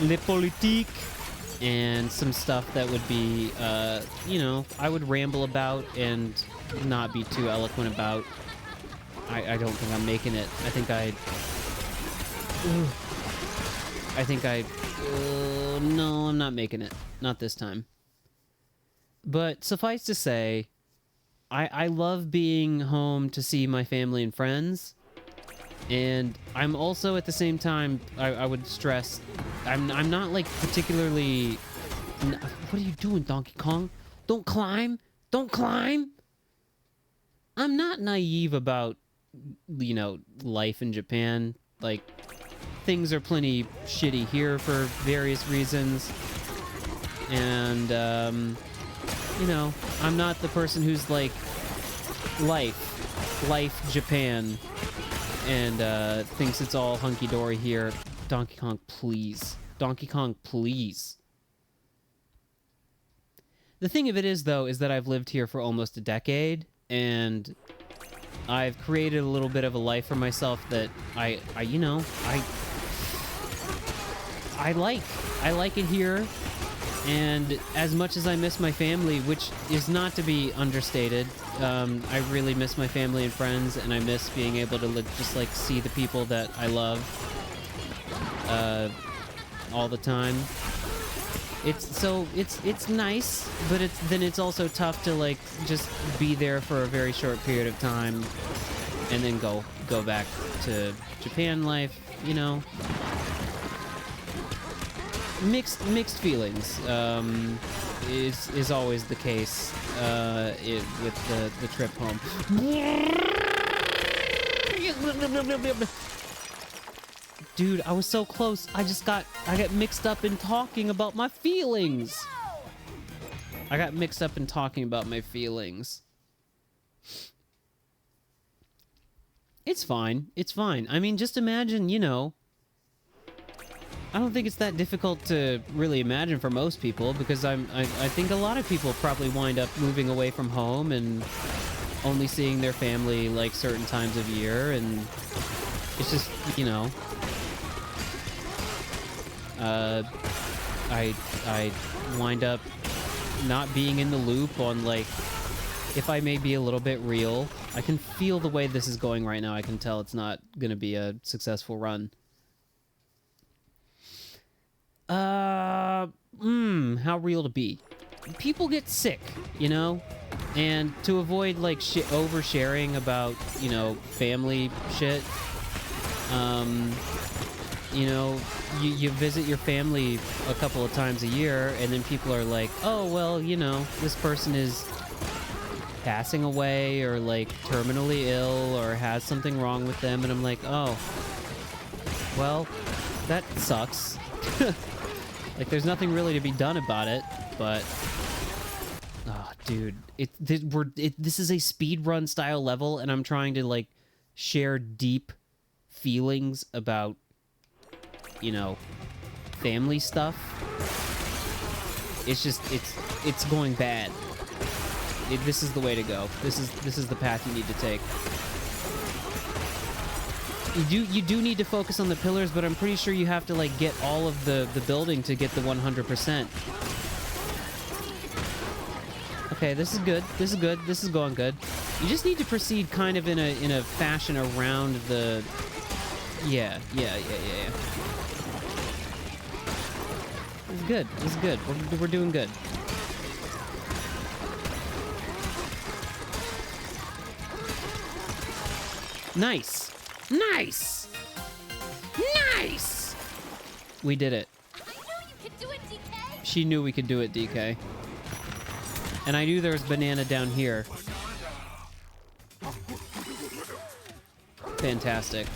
le politique and some stuff that would be, you know, I would ramble about and not be too eloquent about. I don't think I'm making it. No, I'm not making it. Not this time. But suffice to say, I love being home to see my family and friends, and I'm also at the same time, I would stress, I'm not like particularly, what are you doing, Donkey Kong? Don't climb! Don't climb! I'm not naive about, you know, life in Japan. Like, things are plenty shitty here for various reasons, and, you know, I'm not the person who's like, life Japan, and thinks it's all hunky-dory here. Donkey Kong, please. Donkey Kong, please. The thing of it is, though, is that I've lived here for almost a decade, and I've created a little bit of a life for myself that I you know, I like it here. And as much as I miss my family, which is not to be understated, I really miss my family and friends, and I miss being able to just like see the people that I love all the time. It's nice, but it's also tough to like just be there for a very short period of time and then go back to Japan life, you know. Mixed feelings is always the case with the trip home. Dude, I was so close. I got mixed up in talking about my feelings. I got mixed up in talking about my feelings. It's fine. It's fine. I mean, just imagine, you know, I don't think it's that difficult to really imagine for most people, because I think a lot of people probably wind up moving away from home and only seeing their family like certain times of year, and it's just, you know, I wind up not being in the loop on, like, if I may be a little bit real, I can feel the way this is going right now. I can tell it's not gonna be a successful run. How real to be? People get sick, you know? And to avoid, like, oversharing about, you know, family shit, you know, you visit your family a couple of times a year, and then people are like, oh, well, you know, this person is passing away, or, like, terminally ill, or has something wrong with them, and I'm like, oh, well, that sucks. Like, there's nothing really to be done about it, but... Oh, dude. This is a speedrun style level, and I'm trying to, like, share deep feelings about, you know, family stuff. It's just, it's going bad. This is the way to go. This is the path you need to take. You do need to focus on the pillars, but I'm pretty sure you have to, like, get all of the building to get the 100%. Okay, this is good. This is good. This is going good. You just need to proceed kind of in a fashion around the... Yeah. This is good. This is good. We're doing good. Nice. Nice! Nice! We did it. I knew you could do it, DK! She knew we could do it, DK. And I knew there was banana down here. Fantastic.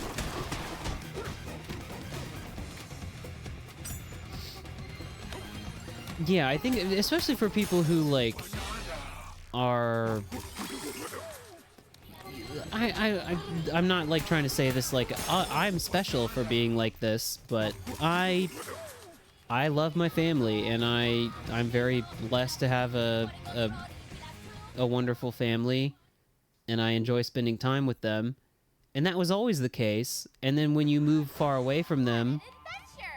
Yeah, I think, especially for people who, like, are... I'm not, like, trying to say this, like, I'm special for being like this, but I love my family, and I'm very blessed to have a wonderful family, and I enjoy spending time with them, and that was always the case. And then when you move far away from them,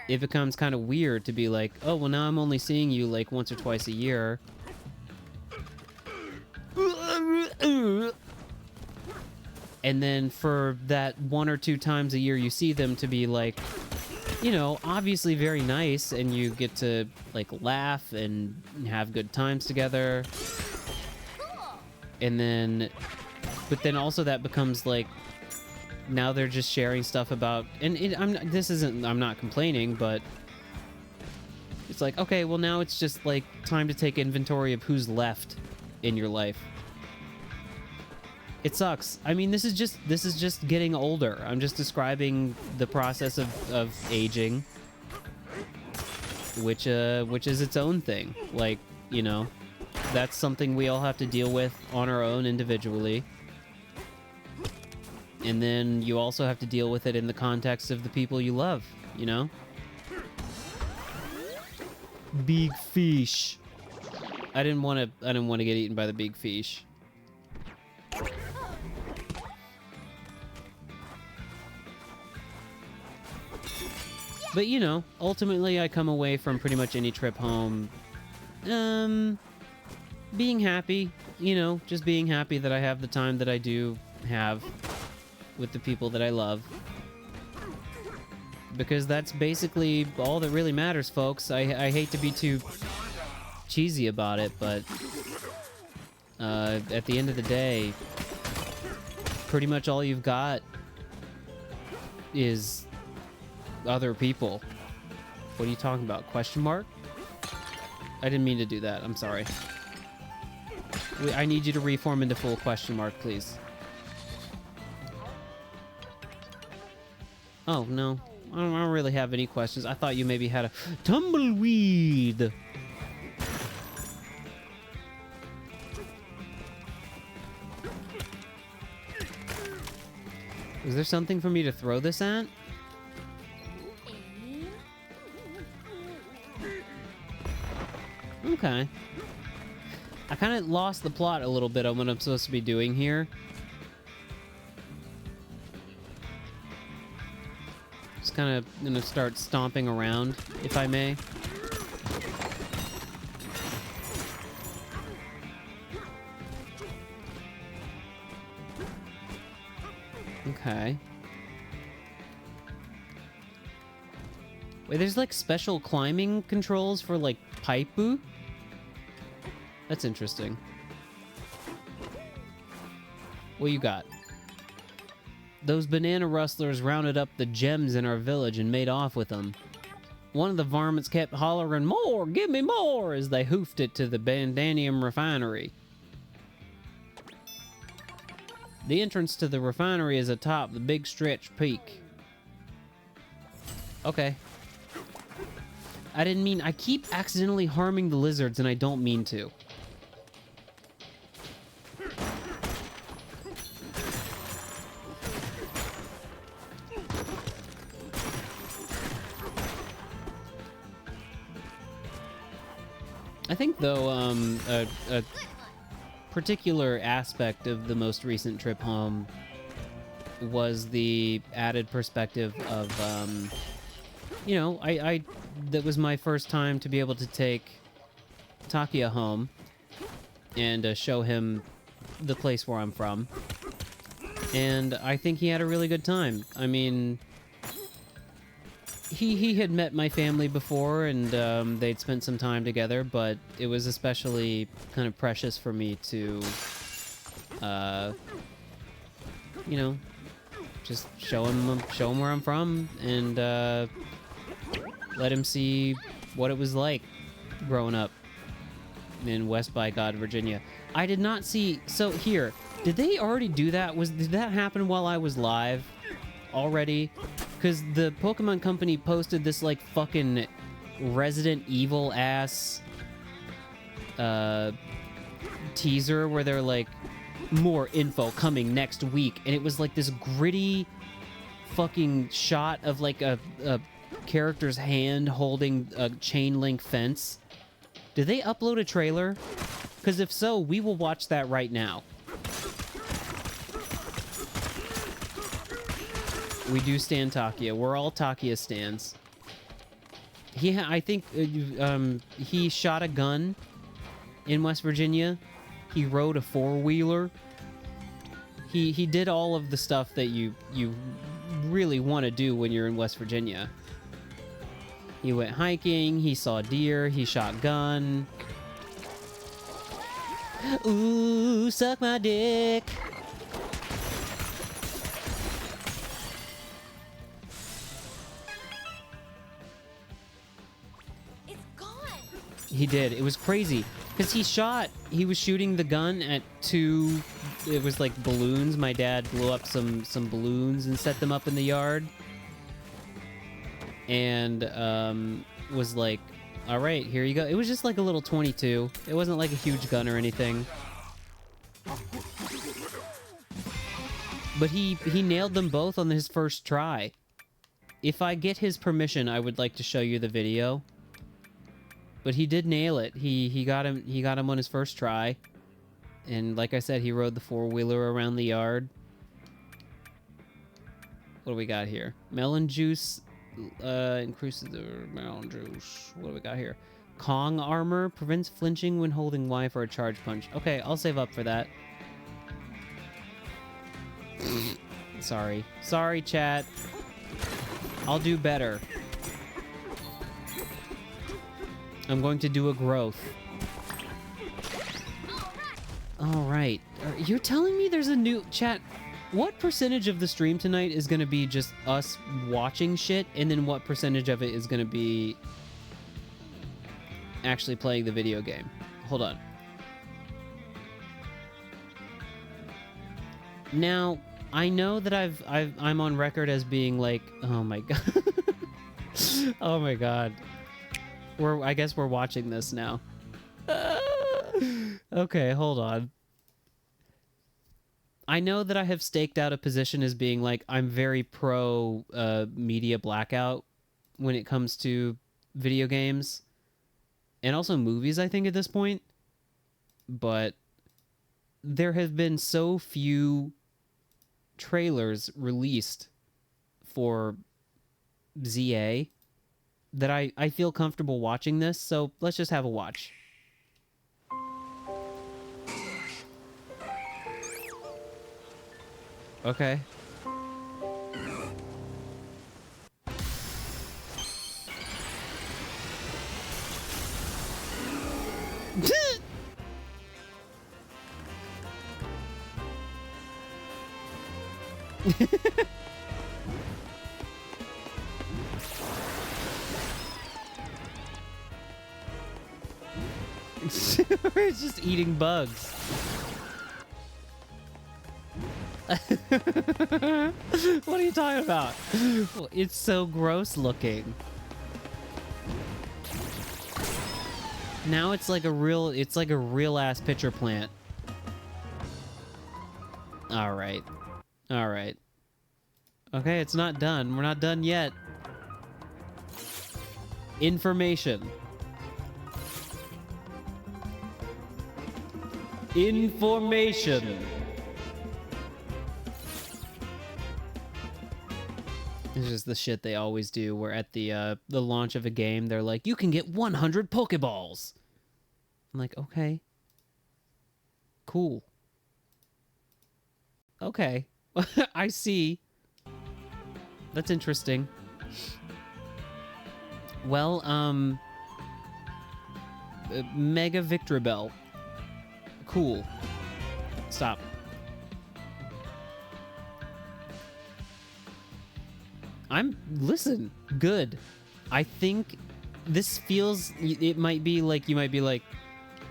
it becomes kind of weird to be like, oh, well, now I'm only seeing you, like, once or twice a year. And then for that 1 or 2 times a year you see them to be, like, you know, obviously very nice, and you get to, like, laugh and have good times together. And then, but then also that becomes, like, now they're just sharing stuff about, and I'm not complaining, but it's like, okay, well, now it's just, like, time to take inventory of who's left in your life. It sucks. I mean, this is just getting older. I'm just describing the process of aging, which is its own thing. Like, you know, that's something we all have to deal with on our own individually. And then you also have to deal with it in the context of the people you love, you know? Big fish. I didn't want to get eaten by the big fish. But, you know, ultimately I come away from pretty much any trip home, being happy, you know, just being happy that I have the time that I do have with the people that I love. Because that's basically all that really matters, folks. I hate to be too cheesy about it, but at the end of the day, pretty much all you've got is other people. What are you talking about? Question mark? I didn't mean to do that. I'm sorry. I need you to reform into full question mark, please. Oh, no. I don't really have any questions. I thought you maybe had a tumbleweed. Is there something for me to throw this at? Okay. I kind of lost the plot a little bit on what I'm supposed to be doing here. Just kind of gonna start stomping around, if I may. Okay. Wait, there's like special climbing controls for like Paipu? That's interesting. What you got? Those banana rustlers rounded up the gems in our village and made off with them. One of the varmints kept hollering, "More! Give me more!" as they hoofed it to the Bandanium refinery. The entrance to the refinery is atop the big stretch peak. Okay. I didn't mean... I keep accidentally harming the lizards and I don't mean to. I think, though, a particular aspect of the most recent trip home was the added perspective of, you know, that was my first time to be able to take Takia home and show him the place where I'm from. And I think he had a really good time. I mean... He had met my family before, and they'd spent some time together, but it was especially kind of precious for me to, you know, just show him where I'm from, and let him see what it was like growing up in West by God, Virginia. I did not see... So, here, did they already do that? Did that happen while I was live already? Because the Pokemon Company posted this, like, fucking Resident Evil-ass teaser where they're like, more info coming next week. And it was, like, this gritty fucking shot of, like, a character's hand holding a chain link fence. Did they upload a trailer? Because if so, we will watch that right now. We do stand Takia. We're all Takia stands. I think he shot a gun in West Virginia. He rode a four-wheeler. He did all of the stuff that you really want to do when you're in West Virginia. He went hiking. He saw deer. He shot gun. Ooh, suck my dick. He did. It was crazy. Because he was shooting the gun at two, it was like balloons. My dad blew up some balloons and set them up in the yard. And was like, all right, here you go. It was just like a little 22. It wasn't like a huge gun or anything. But he nailed them both on his first try. If I get his permission, I would like to show you the video. But he did nail it. He got him on his first try. And like I said, he rode the four-wheeler around the yard. What do we got here? Melon juice increases the amount juice. What do we got here? Kong armor prevents flinching when holding Y for a charge punch. Okay, I'll save up for that. Sorry, chat. I'll do better. I'm going to do a growth. All right. You're telling me there's a new chat? What percentage of the stream tonight is going to be just us watching shit, and then what percentage of it is going to be actually playing the video game? Hold on. Now, I know that I'm on record as being like, oh my god. Oh my god. I guess we're watching this now. Okay, hold on. I know that I have staked out a position as being like, I'm very pro media blackout when it comes to video games. And also movies, I think, at this point. But there have been so few trailers released for ZA that I feel comfortable watching this, so let's just have a watch. Okay. We're just eating bugs. What are you talking about? Well, it's so gross looking. Now it's like a real ass pitcher plant. All right. Okay, it's not done. We're not done yet. Information. This is the shit they always do, where at the launch of a game, they're like, you can get 100 Pokeballs. I'm like, okay. Cool. Okay. I see. That's interesting. Well, Mega Victreebel. Cool. Stop. Listen, good. I think this feels, it might be like, you might be like,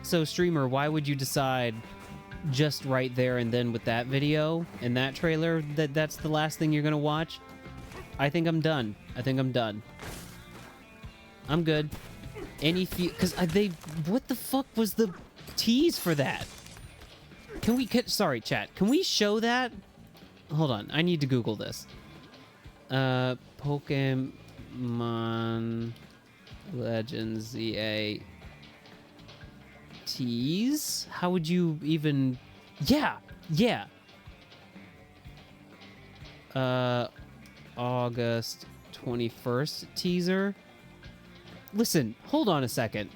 so streamer, why would you decide just right there and then with that video and that trailer that's the last thing you're gonna watch? I think I'm done. I'm good. Because what the fuck was the tease for that? Sorry, chat. Can we show that? Hold on. I need to Google this. Pokemon Legends ZA tease? How would you even... Yeah! August 21st teaser. Listen, hold on a second.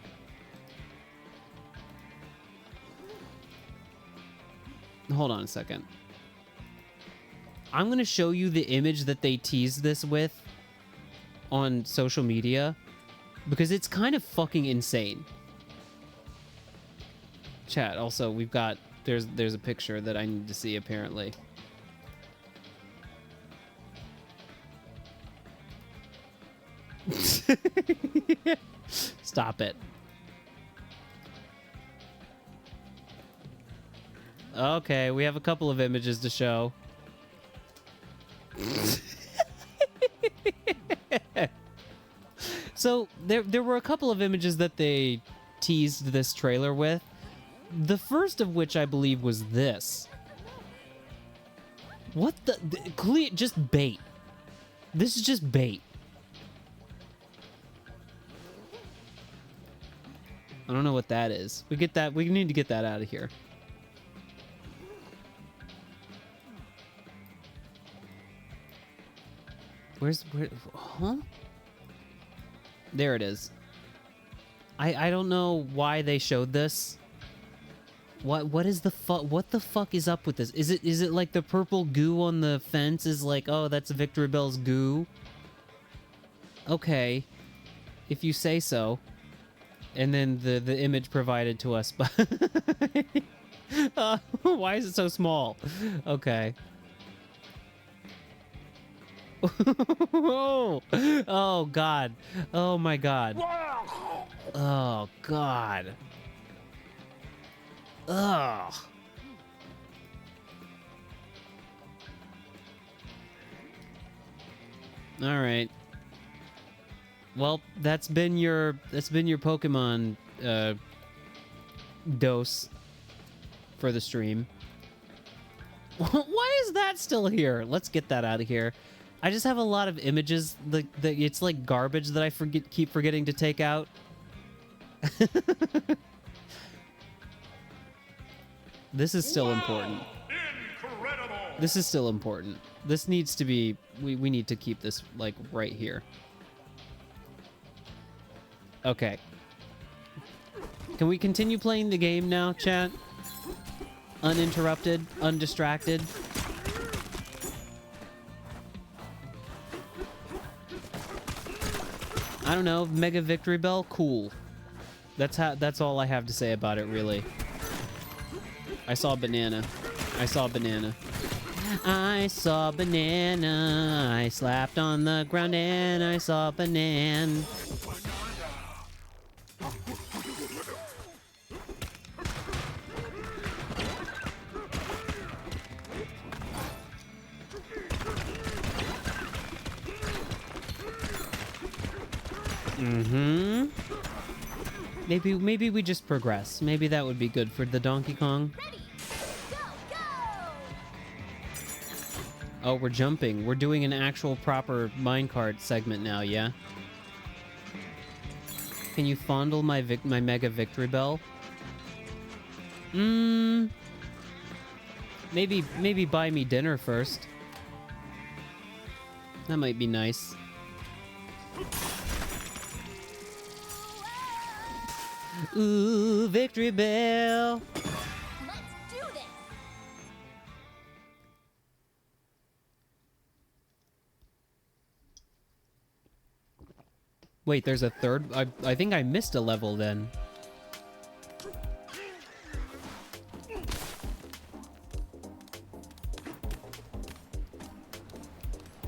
I'm going to show you the image that they teased this with on social media because it's kind of fucking insane. Chat, also, we've got... There's a picture that I need to see, apparently. Stop it. Okay, we have a couple of images to show. So there were a couple of images that they teased this trailer with. The first of which I believe was this. What the just bait. This is just bait. I don't know what that is. We need to get that out of here. Where? Huh? There it is. I don't know why they showed this. What is the fuck? What the fuck is up with this? Is it like the purple goo on the fence is like, oh, that's Victory Bell's goo? Okay, if you say so. And then the image provided to us, but why is it so small? Okay. Oh God! Oh my God! Oh God! Ugh! All right. Well, that's been your Pokemon dose for the stream. Why is that still here? Let's get that out of here. I just have a lot of images that it's like garbage that I keep forgetting to take out. This is still important. Incredible. This is still important. This needs to be we need to keep this like right here. Okay. Can we continue playing the game now, chat? Uninterrupted, undistracted. I don't know, Mega Victory Bell, cool. That's all I have to say about it, really. I saw a banana. I saw a banana. I saw a banana. I slapped on the ground and I saw a banana. Mm-hmm. Maybe we just progress. Maybe that would be good for the Donkey Kong. Ready, go, go! Oh, we're jumping. We're doing an actual proper minecart segment now, yeah? Can you fondle my Mega Victory Bell? Maybe buy me dinner first. That might be nice. Ooh, Victory Bell! Let's do this! Wait, there's a third? I think I missed a level then.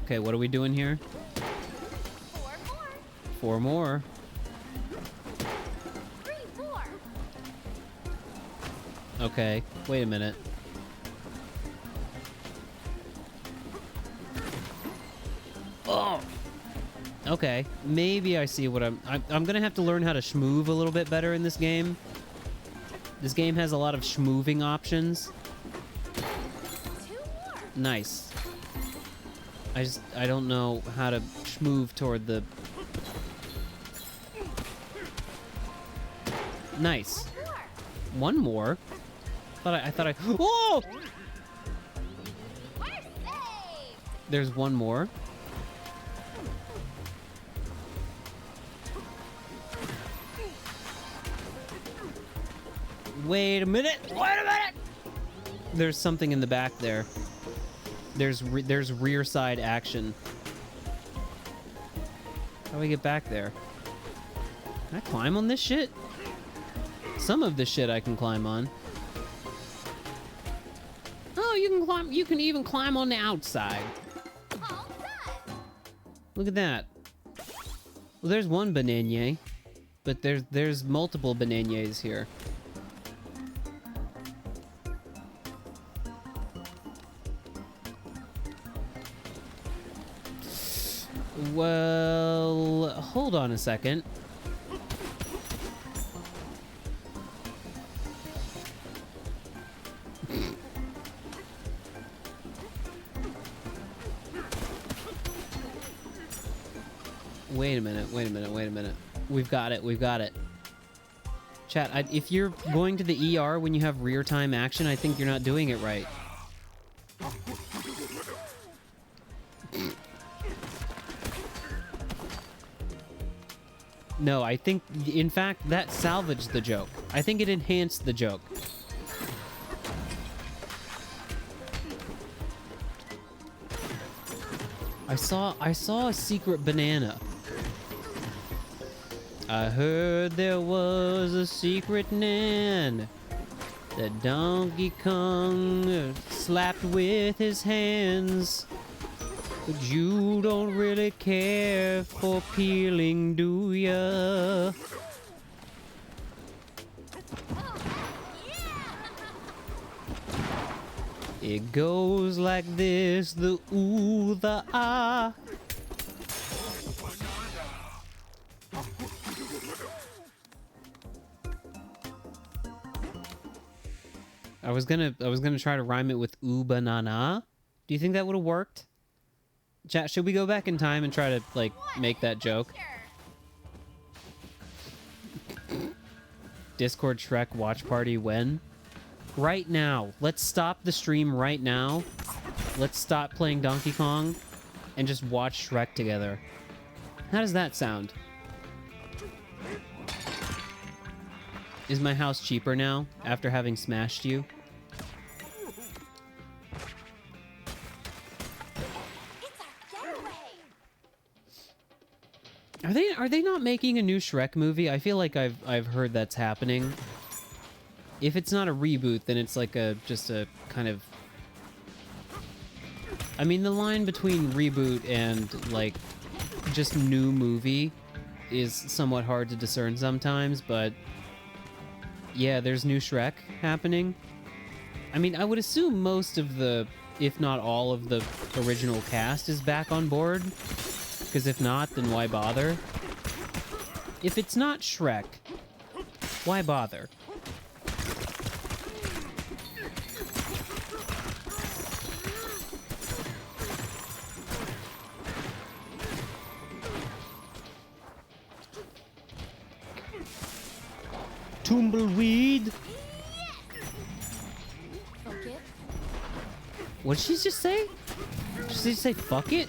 Okay, what are we doing here? 4 more. 4 more. 3 more. Okay, wait a minute. Oh! Okay, maybe I see what I'm gonna have to learn how to schmoove a little bit better in this game. This game has a lot of schmooving options. 2 more. Nice. I don't know how to schmoove toward the... Nice. 1 more? I thought I... Whoa! We're saved. There's 1 more. Wait a minute! Wait a minute! There's something in the back there. There's rear side action. How do we get back there? Can I climb on this shit? Some of this shit I can climb on. Oh, you can climb. You can even climb on the outside. All done. Look at that. Well, there's 1 banana, but there's multiple bananas here. Well, hold on a second. Wait a minute. We've got it. Chat, if you're going to the ER when you have rear time action, I think you're not doing it right. No, I think, in fact, that salvaged the joke. I think it enhanced the joke. I saw a secret banana. I heard there was a secret nan that Donkey Kong slapped with his hands. But you don't really care for peeling, do ya? It goes like this, the ooh, the ah. I was gonna try to rhyme it with ooh banana. Do you think that would have worked? Chat, should we go back in time and try to like make that joke? Discord Shrek watch party when? Right now. Let's stop the stream right now. Let's stop playing Donkey Kong and just watch Shrek together. How does that sound? Is my house cheaper now after having smashed you? Are they not making a new Shrek movie? I feel like I've heard that's happening. If it's not a reboot, then it's like just a kind of... I mean, the line between reboot and like just new movie is somewhat hard to discern sometimes, but yeah, there's new Shrek happening. I mean, I would assume most of the, if not all of the original cast is back on board. Because if not, then why bother? If it's not Shrek, why bother? Tumbleweed? Fuck it. What did she just say? Did she say fuck it?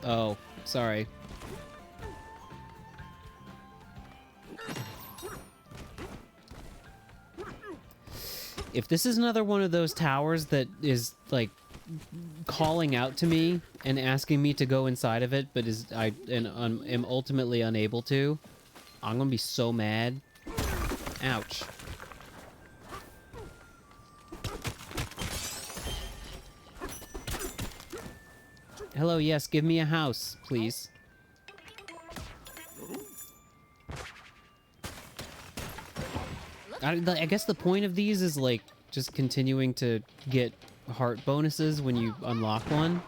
Oh, sorry. If this is another one of those towers that is, like, calling out to me and asking me to go inside of it, but am ultimately unable to, I'm gonna be so mad. Ouch. Hello, yes, give me a house, please. I guess the point of these is, like, just continuing to get heart bonuses when you unlock one.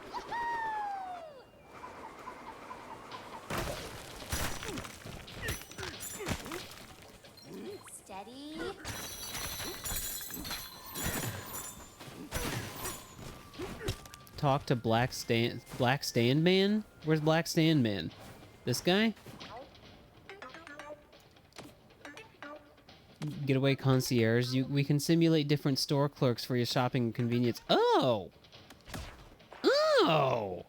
Steady. Talk to Black Stand Man? Where's Black Stand Man? This guy? Getaway concierge. We can simulate different store clerks for your shopping convenience. Oh! Oh!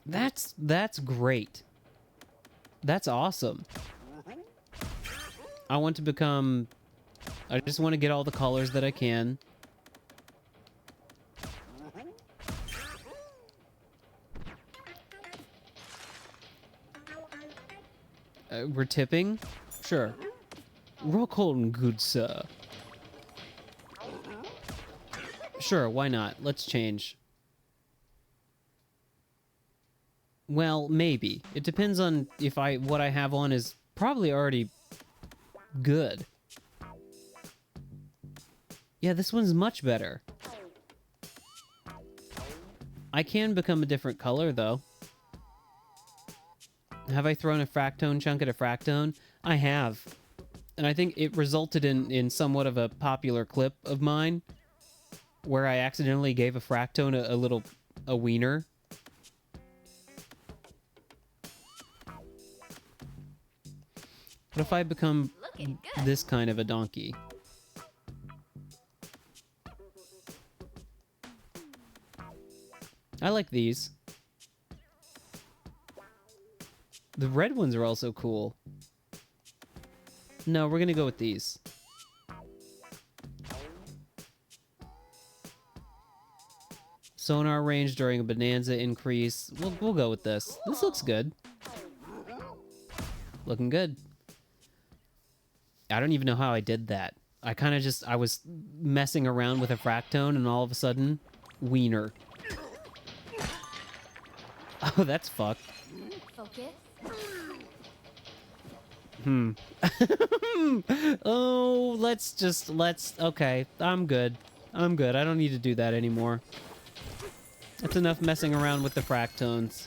That's great. That's awesome. I want to become... I just want to get all the colors that I can. We're tipping? Sure. Rock on, good sir. Sure, why not? Let's change. Well, maybe. It depends on if what I have on is probably already good. Yeah, this one's much better. I can become a different color, though. Have I thrown a fractone chunk at a fractone? I have. And I think it resulted in somewhat of a popular clip of mine where I accidentally gave a fractone a wiener. What if I become Looking good. this kind of a donkey? I like these. The red ones are also cool. No, we're gonna go with these. Sonar range during a Bananza increase. We'll go with this. This looks good. Looking good. I don't even know how I did that. I was messing around with a fractone and all of a sudden, wiener. Oh, that's fucked. Focus. Oh, okay, I'm good. I don't need to do that anymore. That's enough messing around with the fractones.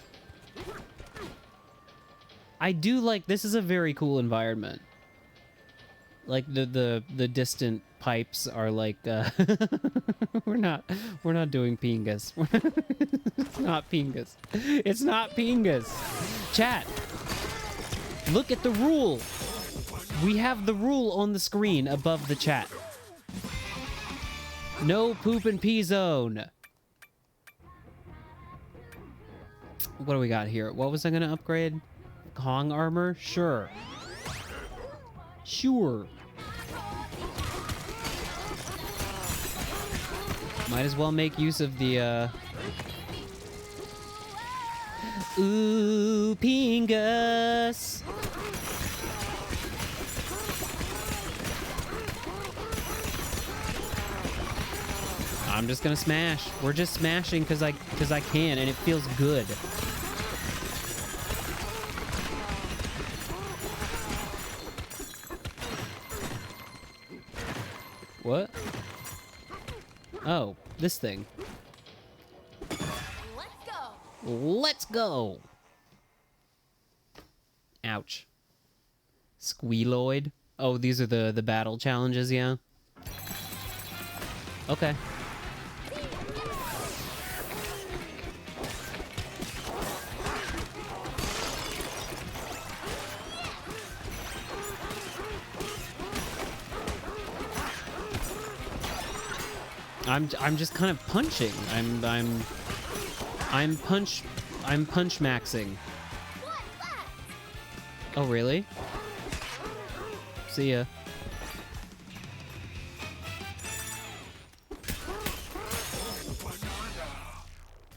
I do like, this is a very cool environment. Like the distant pipes are like we're not doing Pingas. It's not Pingas. It's not Pingas. Chat. Look at the rule. We have the rule on the screen above the chat. No poop and pee zone. What do we got here? What was I gonna upgrade? Kong armor? Sure. Sure. Might as well make use of the, Ooh, Pingus! I'm just gonna smash. We're just smashing because I can, and it feels good. What? Oh, this thing. Let's go. Let's go! Ouch. Squealoid? Oh, these are the battle challenges, yeah? Okay. I'm just kind of punching. I'm punch maxing. Oh, really? See ya.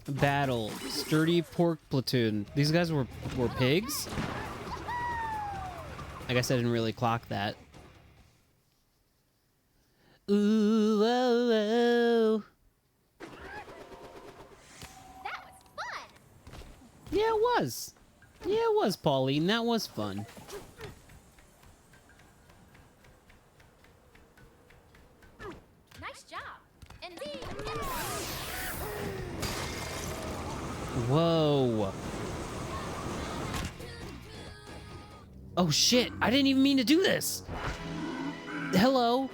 Battle. Sturdy pork platoon. These guys were pigs? I guess I didn't really clock that. Ooh, oh, oh. That was fun. Yeah, it was. Yeah, it was, Pauline. That was fun. Nice job. And Whoa. Oh, shit. I didn't even mean to do this. Hello.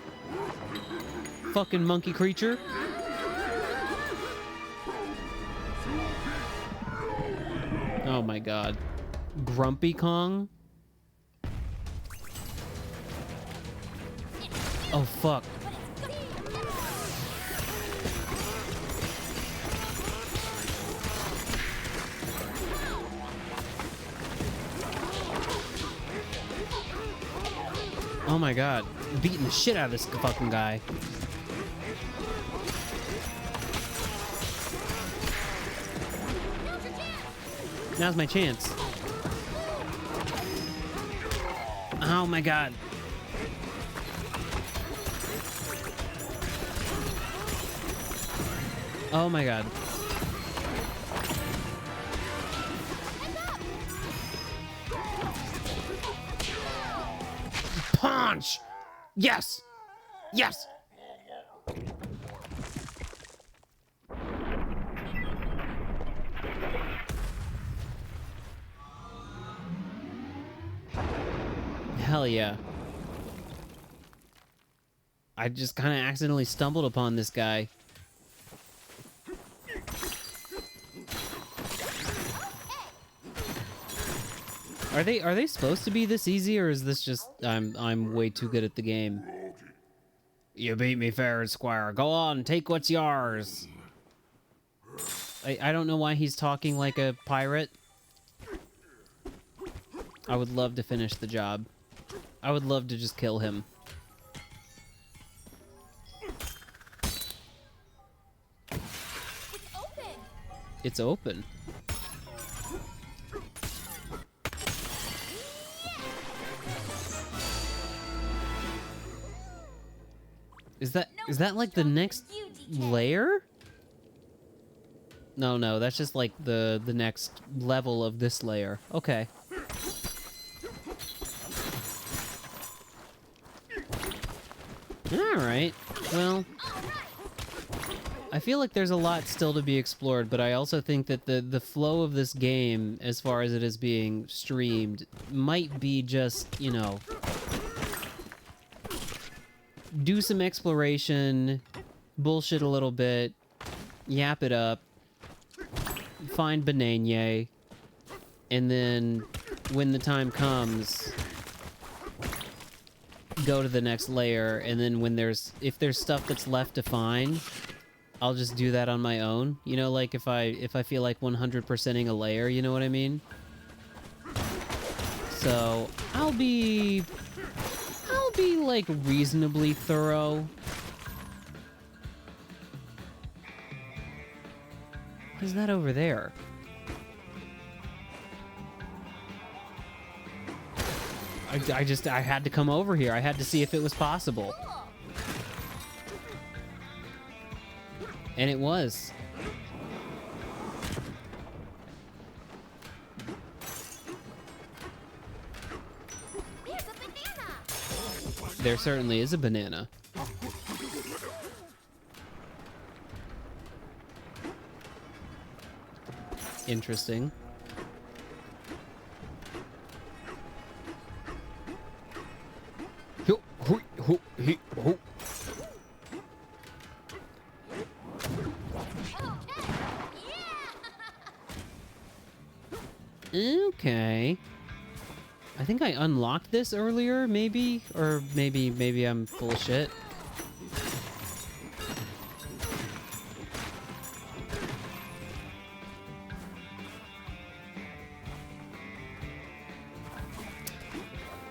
Fucking monkey creature. Oh my god. Grumpy Kong? Oh fuck. Oh my god. Beating the shit out of this fucking guy. Now's my chance. Oh my god. Oh my god. Punch! Yes! Yes! Hell yeah. I just kind of accidentally stumbled upon this guy. Are they supposed to be this easy, or is this just I'm way too good at the game? You beat me fair and square. Go on, take what's yours. I don't know why he's talking like a pirate. I would love to finish the job. I would love to just kill him. It's open. It's open. Is that like the next layer? No, that's just like the next level of this layer. Okay. Alright. Well, I feel like there's a lot still to be explored, but I also think that the flow of this game, as far as it is being streamed, might be just, you know, do some exploration, bullshit a little bit, yap it up, find Bananza, and then when the time comes, go to the next layer, and then when if there's stuff that's left to find, I'll just do that on my own. You know, like if I feel like 100%ing a layer, you know what I mean? So I'll be like reasonably thorough. What is that over there? I had to come over here. I had to see if it was possible. And it was. There's a banana. There certainly is a banana. Interesting. Okay. I think I unlocked this earlier, maybe? Or maybe I'm full of shit.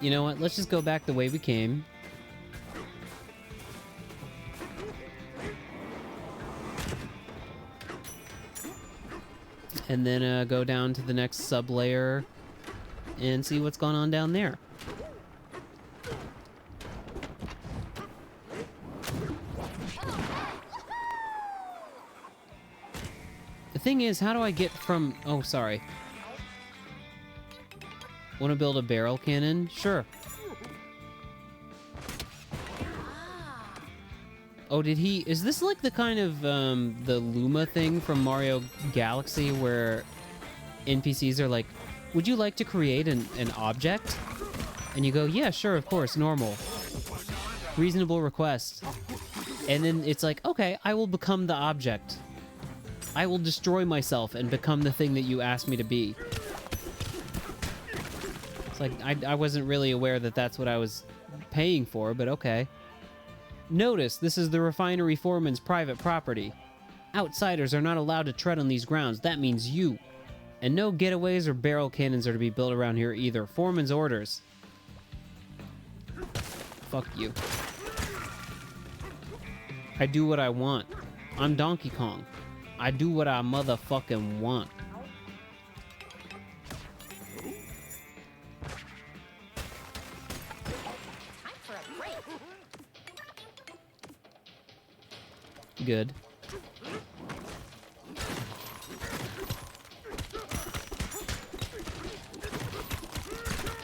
You know what? Let's just go back the way we came. And then go down to the next sub-layer and see what's going on down there. The thing is, how do I get from... Oh, sorry. Want to build a barrel cannon? Sure. Oh, did he... Is this like the kind of, the Luma thing from Mario Galaxy where NPCs are like, would you like to create an object? And you go, yeah, sure, of course, normal. Reasonable request. And then it's like, okay, I will become the object. I will destroy myself and become the thing that you asked me to be. It's like, I wasn't really aware that that's what I was paying for, but okay. Notice, this is the refinery foreman's private property. Outsiders are not allowed to tread on these grounds. That means you. And no getaways or barrel cannons are to be built around here either. Foreman's orders. Fuck you. I do what I want. I'm Donkey Kong. I do what I motherfucking want. Time for a break. Good.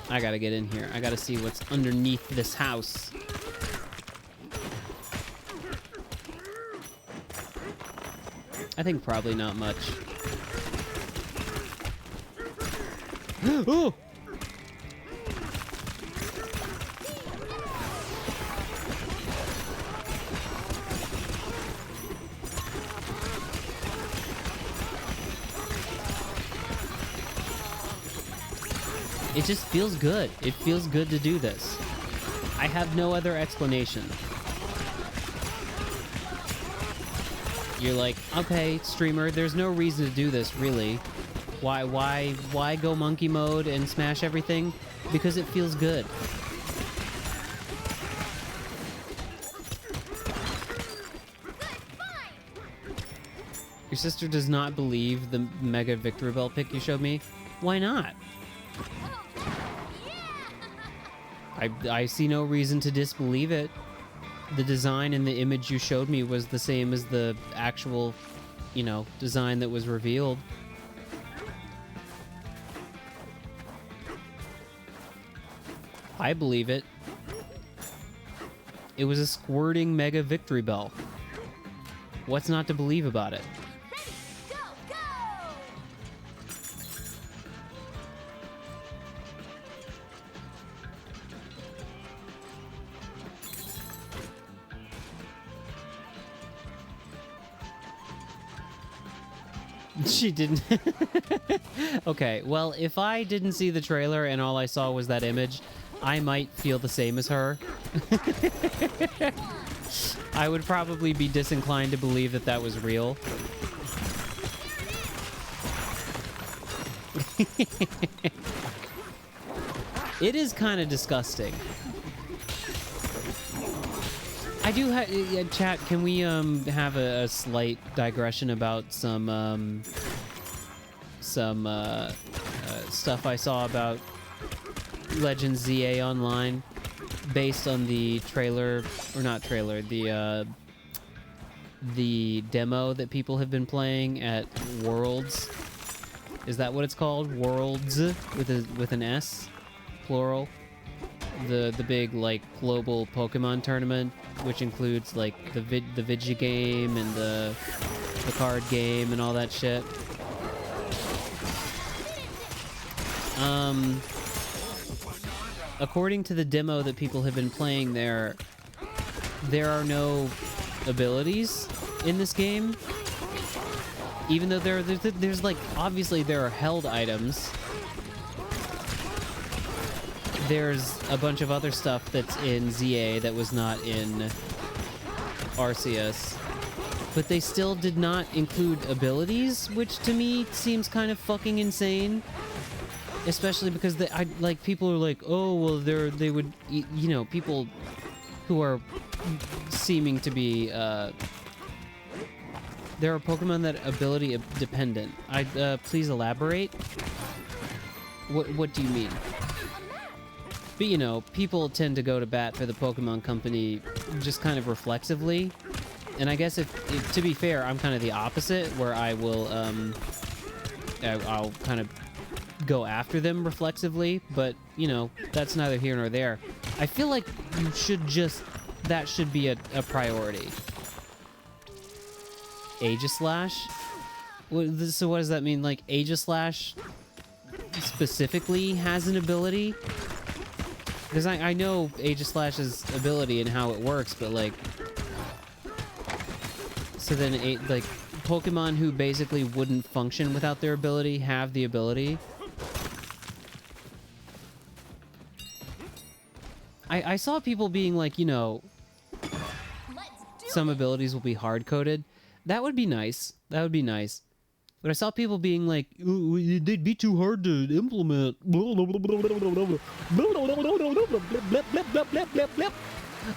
I gotta get in here. I gotta see what's underneath this house. I think probably not much. Oh! It just feels good. It feels good to do this. I have no other explanation. You're like, okay, streamer, there's no reason to do this, really. Why go monkey mode and smash everything? Because it feels good. Your sister does not believe the Mega Victory Bell pic you showed me? Why not? I see no reason to disbelieve it. The design in the image you showed me was the same as the actual, you know, design that was revealed. I believe it. It was a squirting Mega Victory Bell. What's not to believe about it? Go, go! She didn't. Okay, well, if I didn't see the trailer and all I saw was that image, I might feel the same as her. I would probably be disinclined to believe that that was real. It is kind of disgusting. I do have chat. Can we have a slight digression about some stuff I saw about Legends ZA Online, based on the trailer, or not trailer, the demo that people have been playing at Worlds. Is that what it's called? Worlds with an S, plural. The big, like, global Pokemon tournament, which includes, like, the video game and the card game and all that shit. According to the demo that people have been playing there are no abilities in this game. Even though there's like, obviously there are held items. There's a bunch of other stuff that's in ZA that was not in Arceus. But they still did not include abilities, which to me seems kind of fucking insane. Especially because people are like, oh, well, they would, you know, people who are seeming to be, there are Pokemon that ability dependent. Please elaborate. What do you mean? But, you know, people tend to go to bat for the Pokemon Company just kind of reflexively. And I guess if to be fair, I'm kind of the opposite, where I will, I'll kind of go after them reflexively, but, you know, that's neither here nor there. I feel like you should that should be a priority. Aegislash? So what does that mean? Like, Aegislash specifically has an ability? Because I know Aegislash's ability and how it works, but, like... So then, like, Pokemon who basically wouldn't function without their ability have the ability. I saw people being like, you know, some abilities will be hard-coded. That would be nice. That would be nice. But I saw people being like, ooh, they'd be too hard to implement.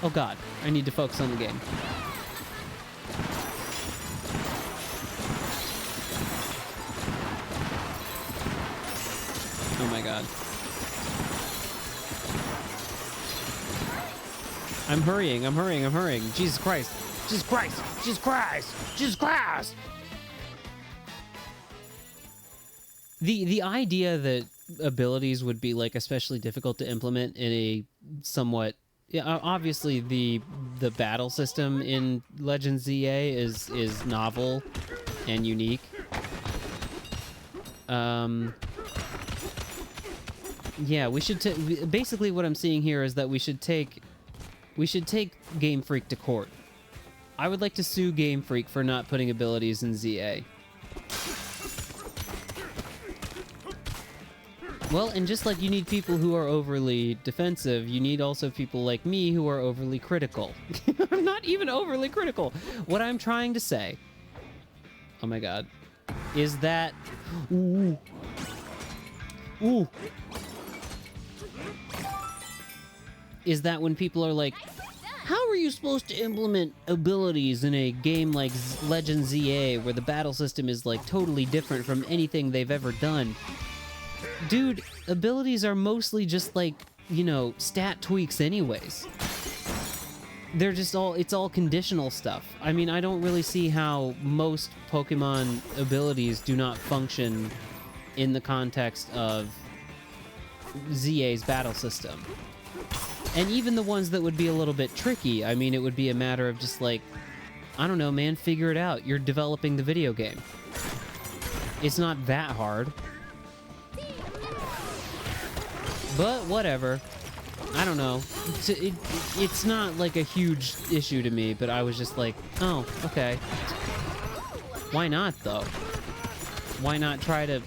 Oh god, I need to focus on the game. Oh my god. I'm hurrying. Jesus Christ. Jesus Christ. Jesus Christ. Jesus Christ. The idea that abilities would be, like, especially difficult to implement in a somewhat... Yeah, obviously the battle system in Legends ZA is novel and unique. Yeah, we should basically what I'm seeing here is that we should take Game Freak to court. I would like to sue Game Freak for not putting abilities in ZA. Well, and just like you need people who are overly defensive, you need also people like me who are overly critical. I'm not even overly critical. What I'm trying to say, oh my god, is that... Ooh. Ooh. Is that when people are like, how are you supposed to implement abilities in a game like Legend ZA where the battle system is like totally different from anything they've ever done? Dude, abilities are mostly just like, you know, stat tweaks anyways. They're just it's all conditional stuff. I mean, I don't really see how most Pokemon abilities do not function in the context of ZA's battle system. And even the ones that would be a little bit tricky, I mean, it would be a matter of just like, I don't know, man, figure it out. You're developing the video game. It's not that hard. But whatever. I don't know. It's not like a huge issue to me, but I was just like, oh, okay. Why not, though? Why not try to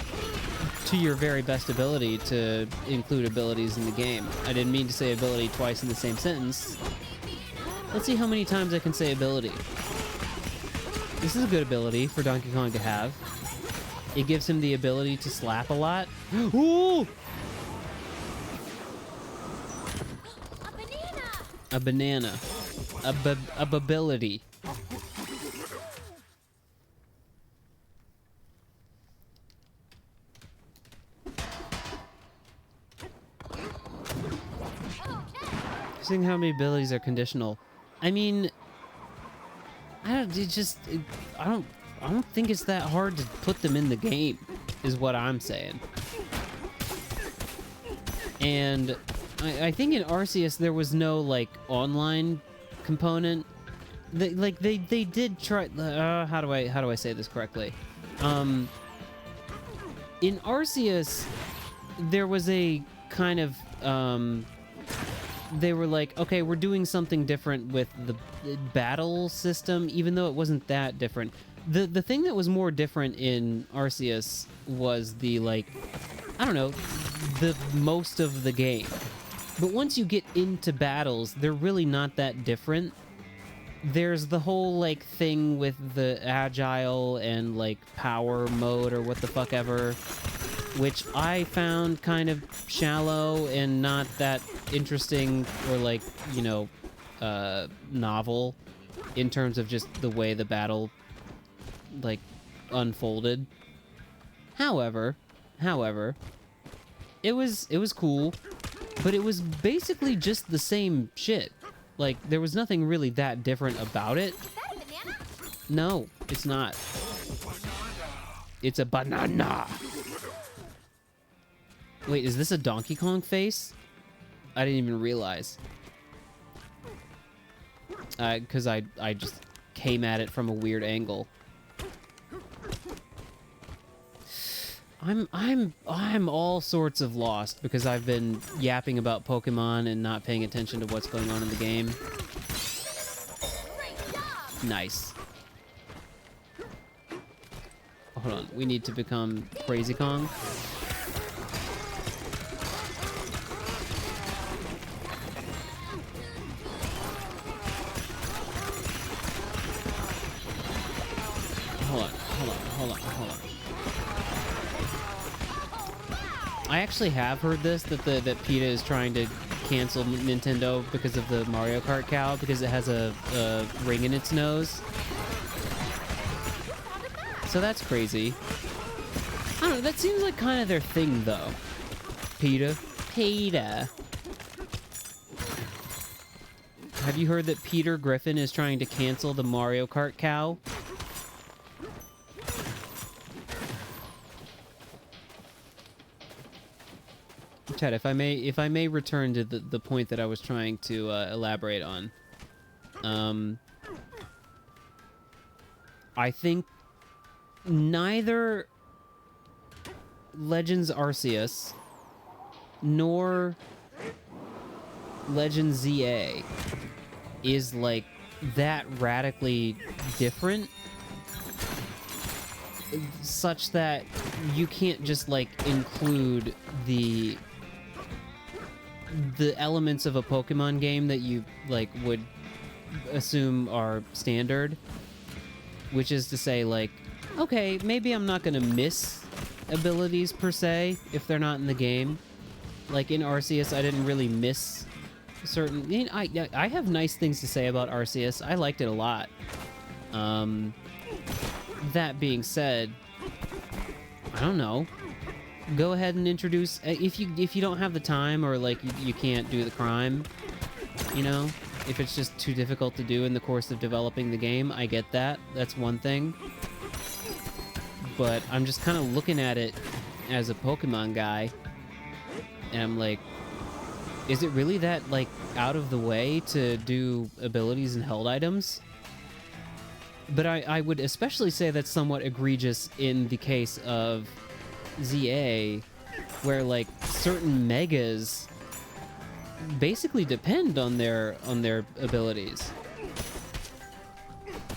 your very best ability to include abilities in the game? I didn't mean to say ability twice in the same sentence. Let's see how many times I can say ability. This is a good ability for Donkey Kong to have. It gives him the ability to slap a lot. Ooh! A banana. A ability. Seeing how many abilities are conditional. I mean, I don't think it's that hard to put them in the game, is what I'm saying. And I think in Arceus there was no like online component. They did try. How do I say this correctly? In Arceus, there was a kind of they were like, okay, we're doing something different with the battle system, even though it wasn't that different. The thing that was more different in Arceus was the, like, I don't know, the most of the game. But once you get into battles, they're really not that different. There's the whole, like, thing with the agile and, like, power mode or what the fuck ever, which I found kind of shallow and not that interesting or, like, you know, novel in terms of just the way the battle, like, unfolded. However, it was cool, but it was basically just the same shit. Like, there was nothing really that different about it. Is that a banana? No, it's not. It's a banana. Wait, is this a Donkey Kong face? I didn't even realize. Because I just came at it from a weird angle. I'm all sorts of lost because I've been yapping about Pokemon and not paying attention to what's going on in the game. Nice. Hold on, we need to become Crazy Kong. Hold on. I actually have heard this, that PETA is trying to cancel Nintendo because of the Mario Kart cow, because it has a ring in its nose. So that's crazy. I don't know, that seems like kind of their thing, though. PETA. Have you heard that Peter Griffin is trying to cancel the Mario Kart cow? Chad, if I may return to the point that I was trying to elaborate on. I think neither Legends Arceus nor Legends ZA is like that radically different such that you can't just like include the elements of a Pokemon game that you like would assume are standard, which is to say, like, okay, maybe I'm not gonna miss abilities per se if they're not in the game. Like in Arceus, I didn't really miss certain. I have nice things to say about Arceus. I liked it a lot. That being said, I don't know. Go ahead and introduce if you don't have the time, or like you can't do the crime, you know, if it's just too difficult to do in the course of developing the game. I get that. That's one thing. But I'm just kind of looking at it as a Pokemon guy, and I'm like, is it really that like out of the way to do abilities and held items? But I would especially say that's somewhat egregious in the case of ZA, where like certain megas basically depend on their abilities.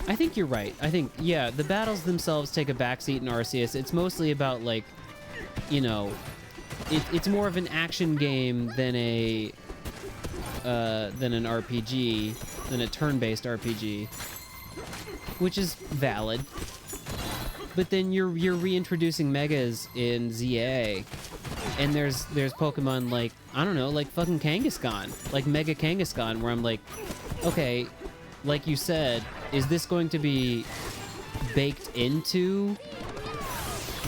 I think you're right. I think, yeah, the battles themselves take a backseat in Arceus. It's mostly about like, you know, it's more of an action game than an RPG, than a turn-based RPG, which is valid. But then you're reintroducing megas in ZA, and there's Pokemon like, I don't know, like fucking Kangaskhan, like Mega Kangaskhan, where I'm like, okay, like you said, is this going to be baked into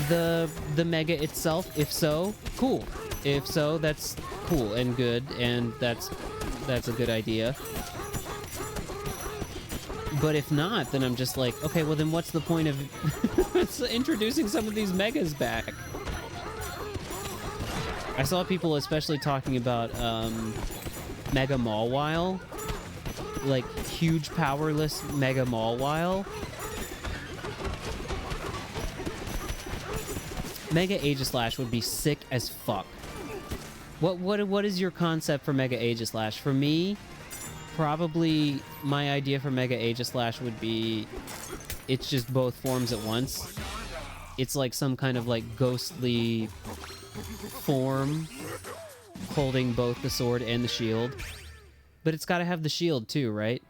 the mega itself? If so, cool. If so, that's cool and good, and that's a good idea. But if not, then I'm just like, okay, well then what's the point of introducing some of these megas back? I saw people especially talking about Mega Mawile, like huge powerless Mega Mawile. Mega Aegislash would be sick as fuck. What is your concept for Mega Aegislash? For me, probably my idea for Mega Aegislash would be it's just both forms at once. It's like some kind of like ghostly form holding both the sword and the shield. But it's got to have the shield too, right?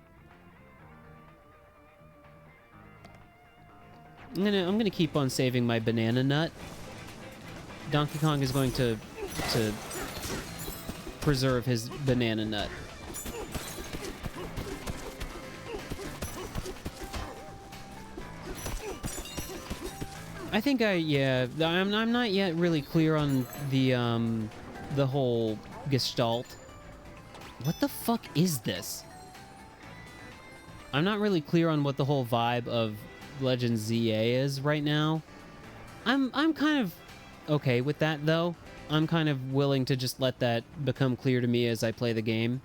I'm gonna keep on saving my banana nut. Donkey Kong is going to preserve his banana nut. I think I'm not yet really clear on the whole gestalt. What the fuck is this? I'm not really clear on what the whole vibe of Legends ZA is right now. I'm kind of okay with that though. I'm kind of willing to just let that become clear to me as I play the game.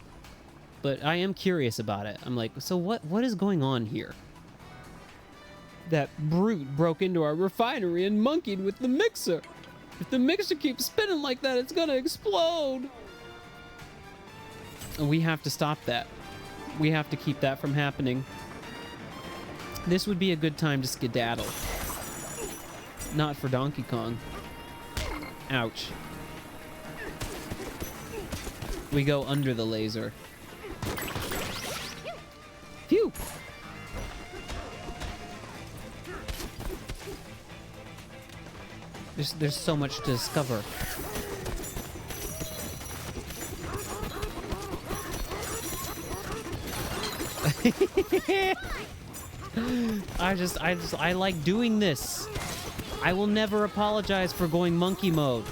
But I am curious about it. I'm like, so what is going on here? That brute broke into our refinery and monkeyed with the mixer. If the mixer keeps spinning like that, it's gonna explode. And we have to stop that. We have to keep that from happening. This would be a good time to skedaddle. Not for Donkey Kong. Ouch. We go under the laser. Phew! There's so much to discover. I like doing this. I will never apologize for going monkey mode.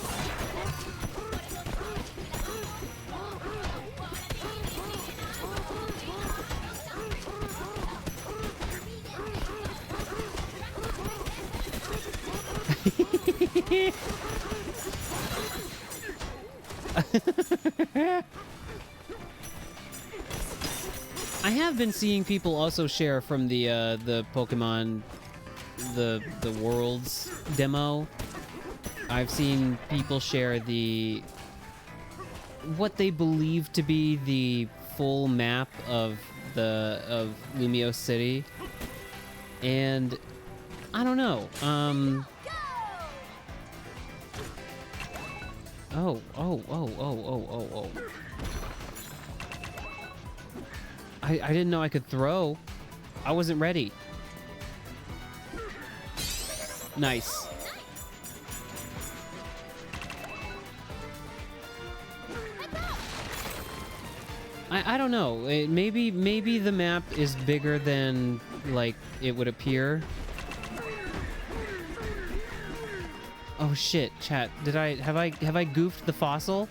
I have been seeing people also share from the Pokemon the Worlds demo. I've seen people share what they believe to be the full map of Lumiose City, and I don't know. Oh. I didn't know I could throw. I wasn't ready. Nice. I don't know. Maybe the map is bigger than like it would appear. Oh shit, chat. Have I goofed the fossil?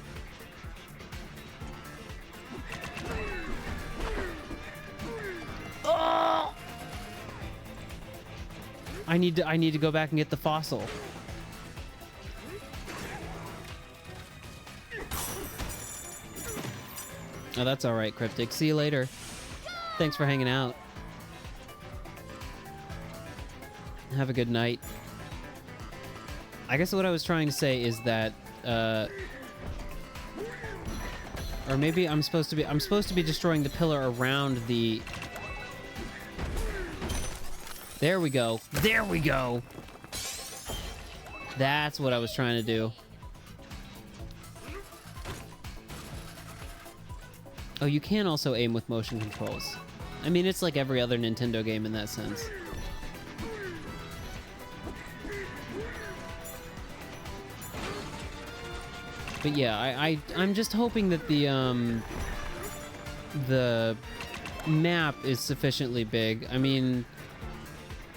Oh! I need to go back and get the fossil. Oh, that's all right, Cryptic. See you later. Thanks for hanging out. Have a good night. I guess what I was trying to say is that, or maybe I'm supposed to be destroying the pillar around the. There we go. There we go. That's what I was trying to do. Oh, you can also aim with motion controls. I mean, it's like every other Nintendo game in that sense. But yeah, I'm just hoping that the map is sufficiently big. I mean,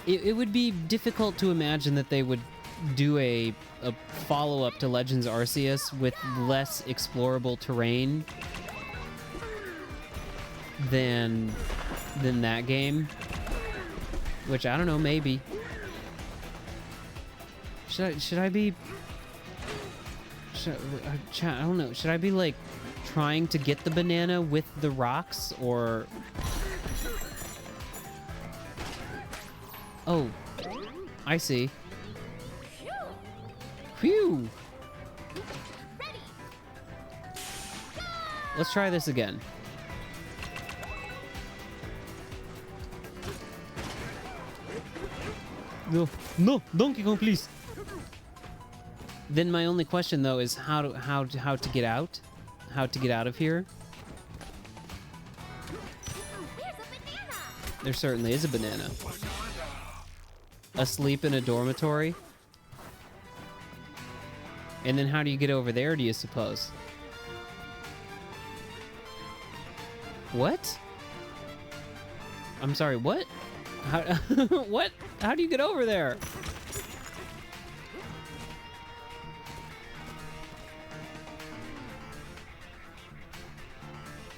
it would be difficult to imagine that they would do a follow-up to Legends Arceus with less explorable terrain than that game, which I don't know, maybe. Should I be I don't know, should I be like trying to get the banana with the rocks, or oh, I see. Phew. Let's try this again. No, Donkey Kong, please. Then my only question though is how to get out, how to get out of here. There certainly is a banana. Asleep in a dormitory. And then how do you get over there, do you suppose? What? I'm sorry, what? How, what? How do you get over there?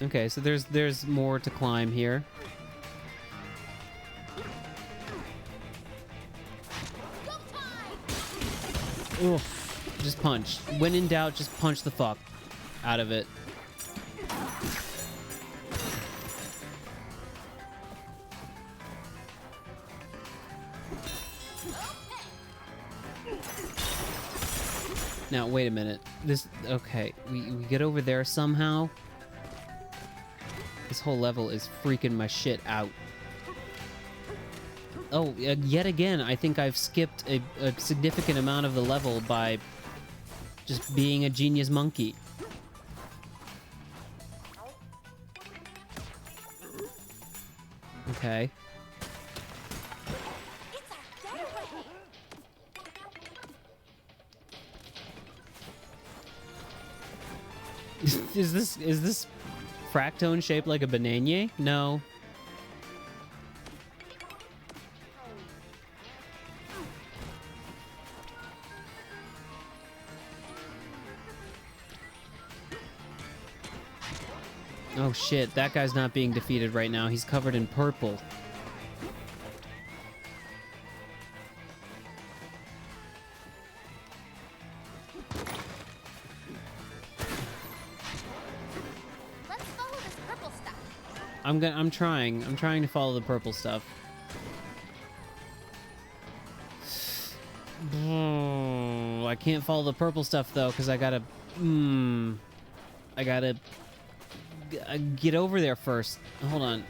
Okay, so there's more to climb here. Ugh. Just punch. When in doubt, just punch the fuck out of it. Now, wait a minute. This... Okay, we get over there somehow. This whole level is freaking my shit out. Oh, yet again, I think I've skipped a significant amount of the level by just being a genius monkey. Okay. Is this fractone shaped like a banana? No. Oh shit, that guy's not being defeated right now. He's covered in purple. Let's follow this purple stuff. I'm trying to follow the purple stuff. I can't follow the purple stuff though, because I gotta get over there first. Hold on.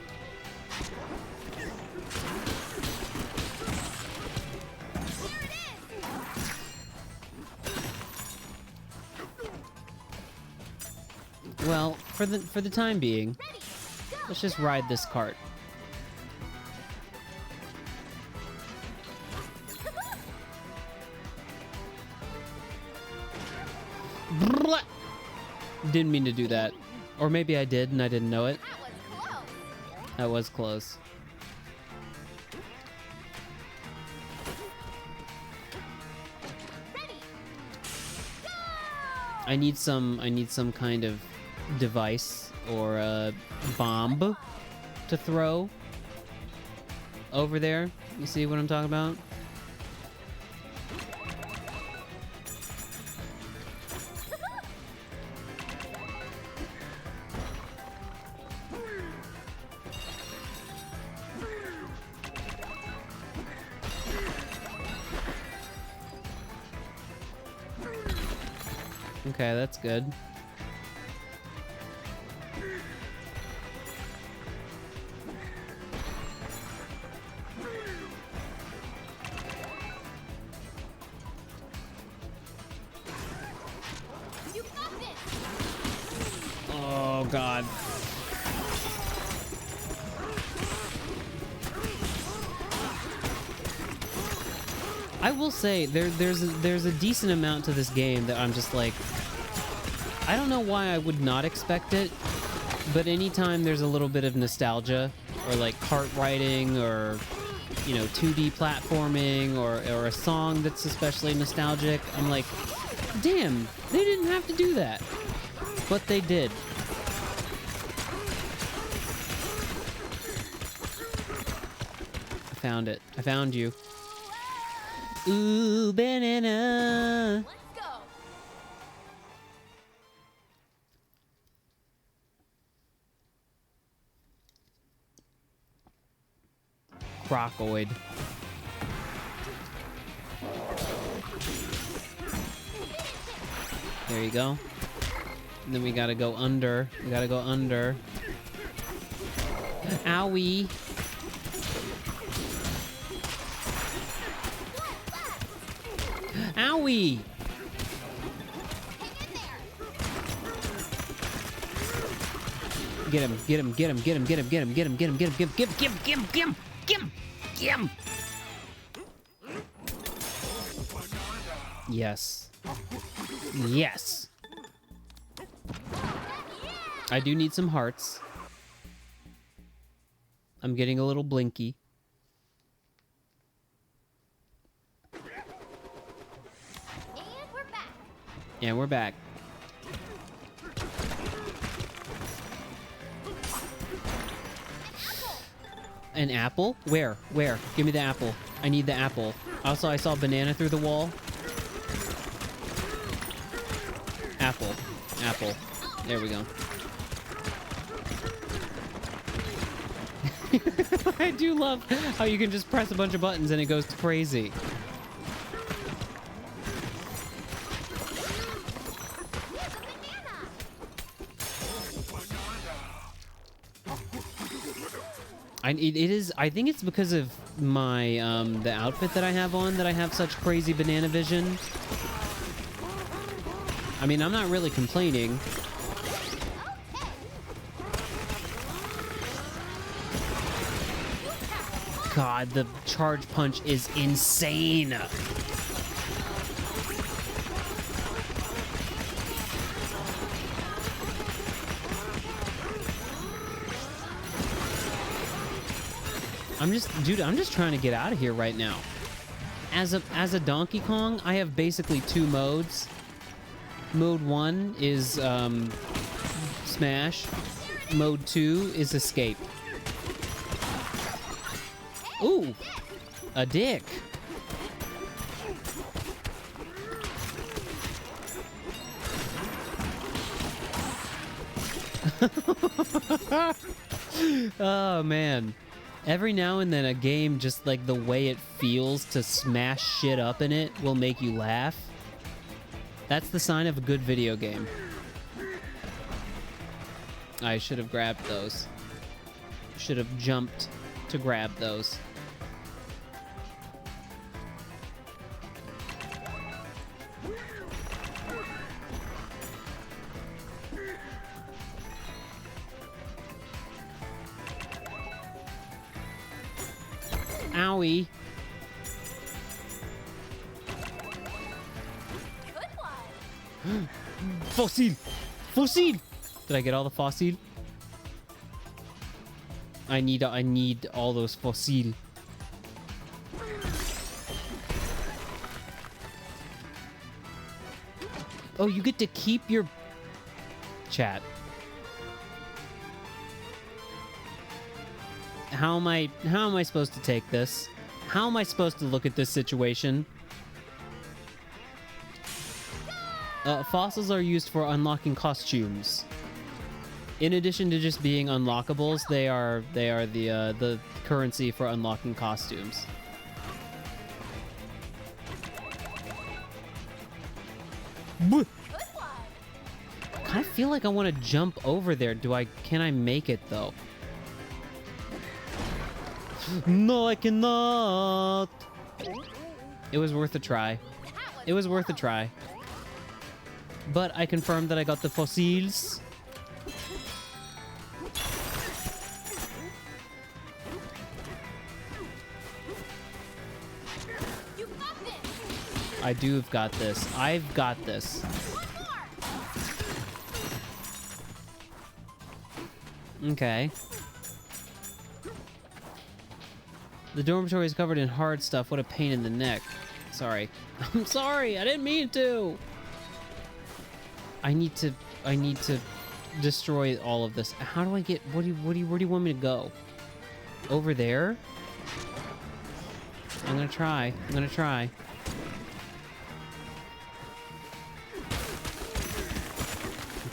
Well, for the time being, let's just ride this cart. Didn't mean to do that. Or maybe I did and I didn't know it. That was close. That was close. Ready. Go! I need some kind of device or a bomb to throw over there. You see what I'm talking about? Okay, that's good. You got this. Oh god. I will say there's a decent amount to this game that I'm just like, I don't know why I would not expect it, but anytime there's a little bit of nostalgia or like kart riding or, you know, 2D platforming or a song that's especially nostalgic, I'm like, damn, they didn't have to do that, but they did. I found it. I found you. Ooh, banana. Let's go. Crocoid. There you go. And then we gotta go under. We gotta go under. Owie. Owie! Get him, get him, get him, get him, get him, get him, get him, get him, get him, get him, get him, get him, get him, get him, get him, get him. Yes. Yes. I do need some hearts. I'm getting a little blinky. And we're back. And we're back. An apple? Where? Where? Give me the apple. I need the apple. Also, I saw a banana through the wall. Apple. Apple. There we go. I do love how you can just press a bunch of buttons and it goes crazy. I think it's because of my the outfit that I have on that I have such crazy banana vision. I mean, I'm not really complaining. God, the charge punch is insane. I'm just trying to get out of here right now. As a Donkey Kong, I have basically two modes. Mode 1 is smash. Mode 2 is escape. Ooh, a dick. Oh man. Every now and then a game, just like the way it feels to smash shit up in it, will make you laugh. That's the sign of a good video game. I should have grabbed those. Should have jumped to grab those. Owie. Good one. Fossil! Fossil! Did I get all the fossil? I need all those fossil. Oh, you get to keep your chat. How am I supposed to take this? How am I supposed to look at this situation? Fossils are used for unlocking costumes. In addition to just being unlockables, they are the currency for unlocking costumes. Good one. I kind of feel like I want to jump over there. Can I make it though? No, I cannot. It was worth a try. It was worth a try. But I confirmed that I got the fossils. You got this. I do have got this. I've got this. Okay. The dormitory is covered in hard stuff. What a pain in the neck. Sorry. I'm sorry. I didn't mean to. I need to destroy all of this. How do I get? Where do you want me to go? Over there? I'm gonna try.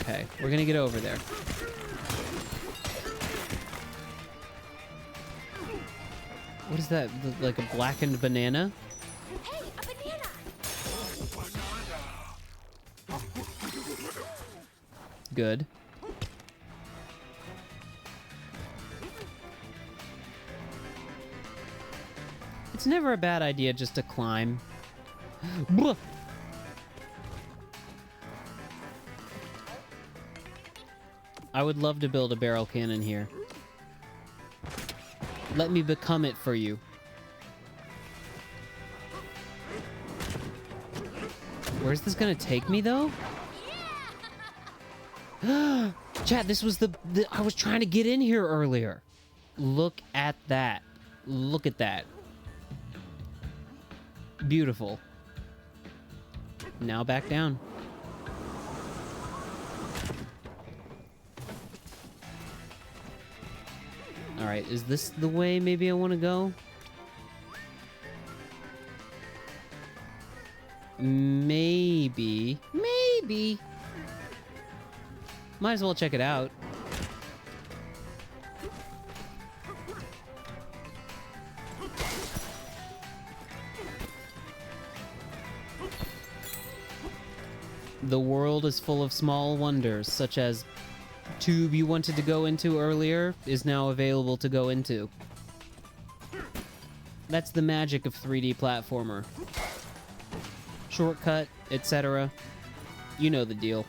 Okay, we're gonna get over there. What is that? Like a blackened banana? Hey, a banana. Good. It's never a bad idea just to climb. Blah. I would love to build a barrel cannon here. Let me become it for you. Where's this gonna take me, though? Chat, this was I was trying to get in here earlier. Look at that. Look at that. Beautiful. Now back down. Alright, is this the way maybe I want to go? Maybe. Maybe. Might as well check it out. The world is full of small wonders, such as tube you wanted to go into earlier is now available to go into. That's the magic of 3D platformer. Shortcut, etc. You know the deal.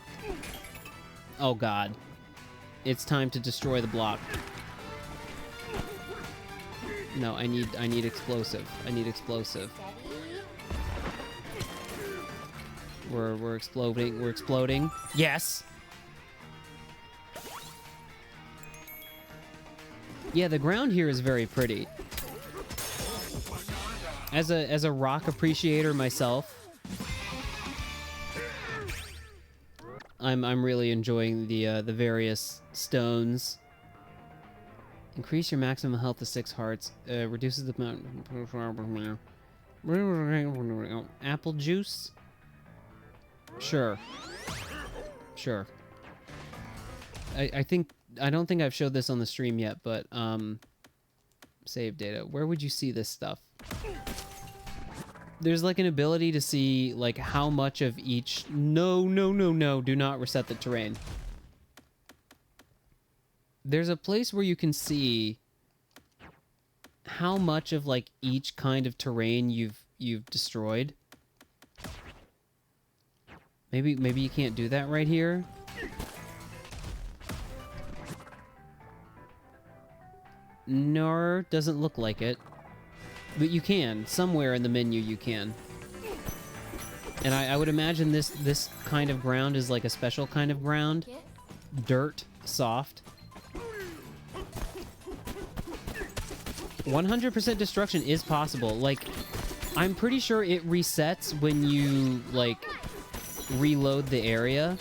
Oh god. It's time to destroy the block. No, I need explosive. I need explosive. We're exploding. We're exploding. Yes. Yeah, the ground here is very pretty. As a rock appreciator myself, I'm really enjoying the various stones. Increase your maximum health to 6 hearts. Reduces the amount. Apple juice. Sure. Sure. I don't think I've showed this on the stream yet, but save data. Where would you see this stuff? There's like an ability to see like how much of each. No, do not reset the terrain. There's a place where you can see how much of like each kind of terrain you've destroyed. Maybe you can't do that right here. No, doesn't look like it. But you can. Somewhere in the menu you can. And I would imagine this kind of ground is like a special kind of ground. Dirt, soft. 100% destruction is possible. Like, I'm pretty sure it resets when you, like, reload the area.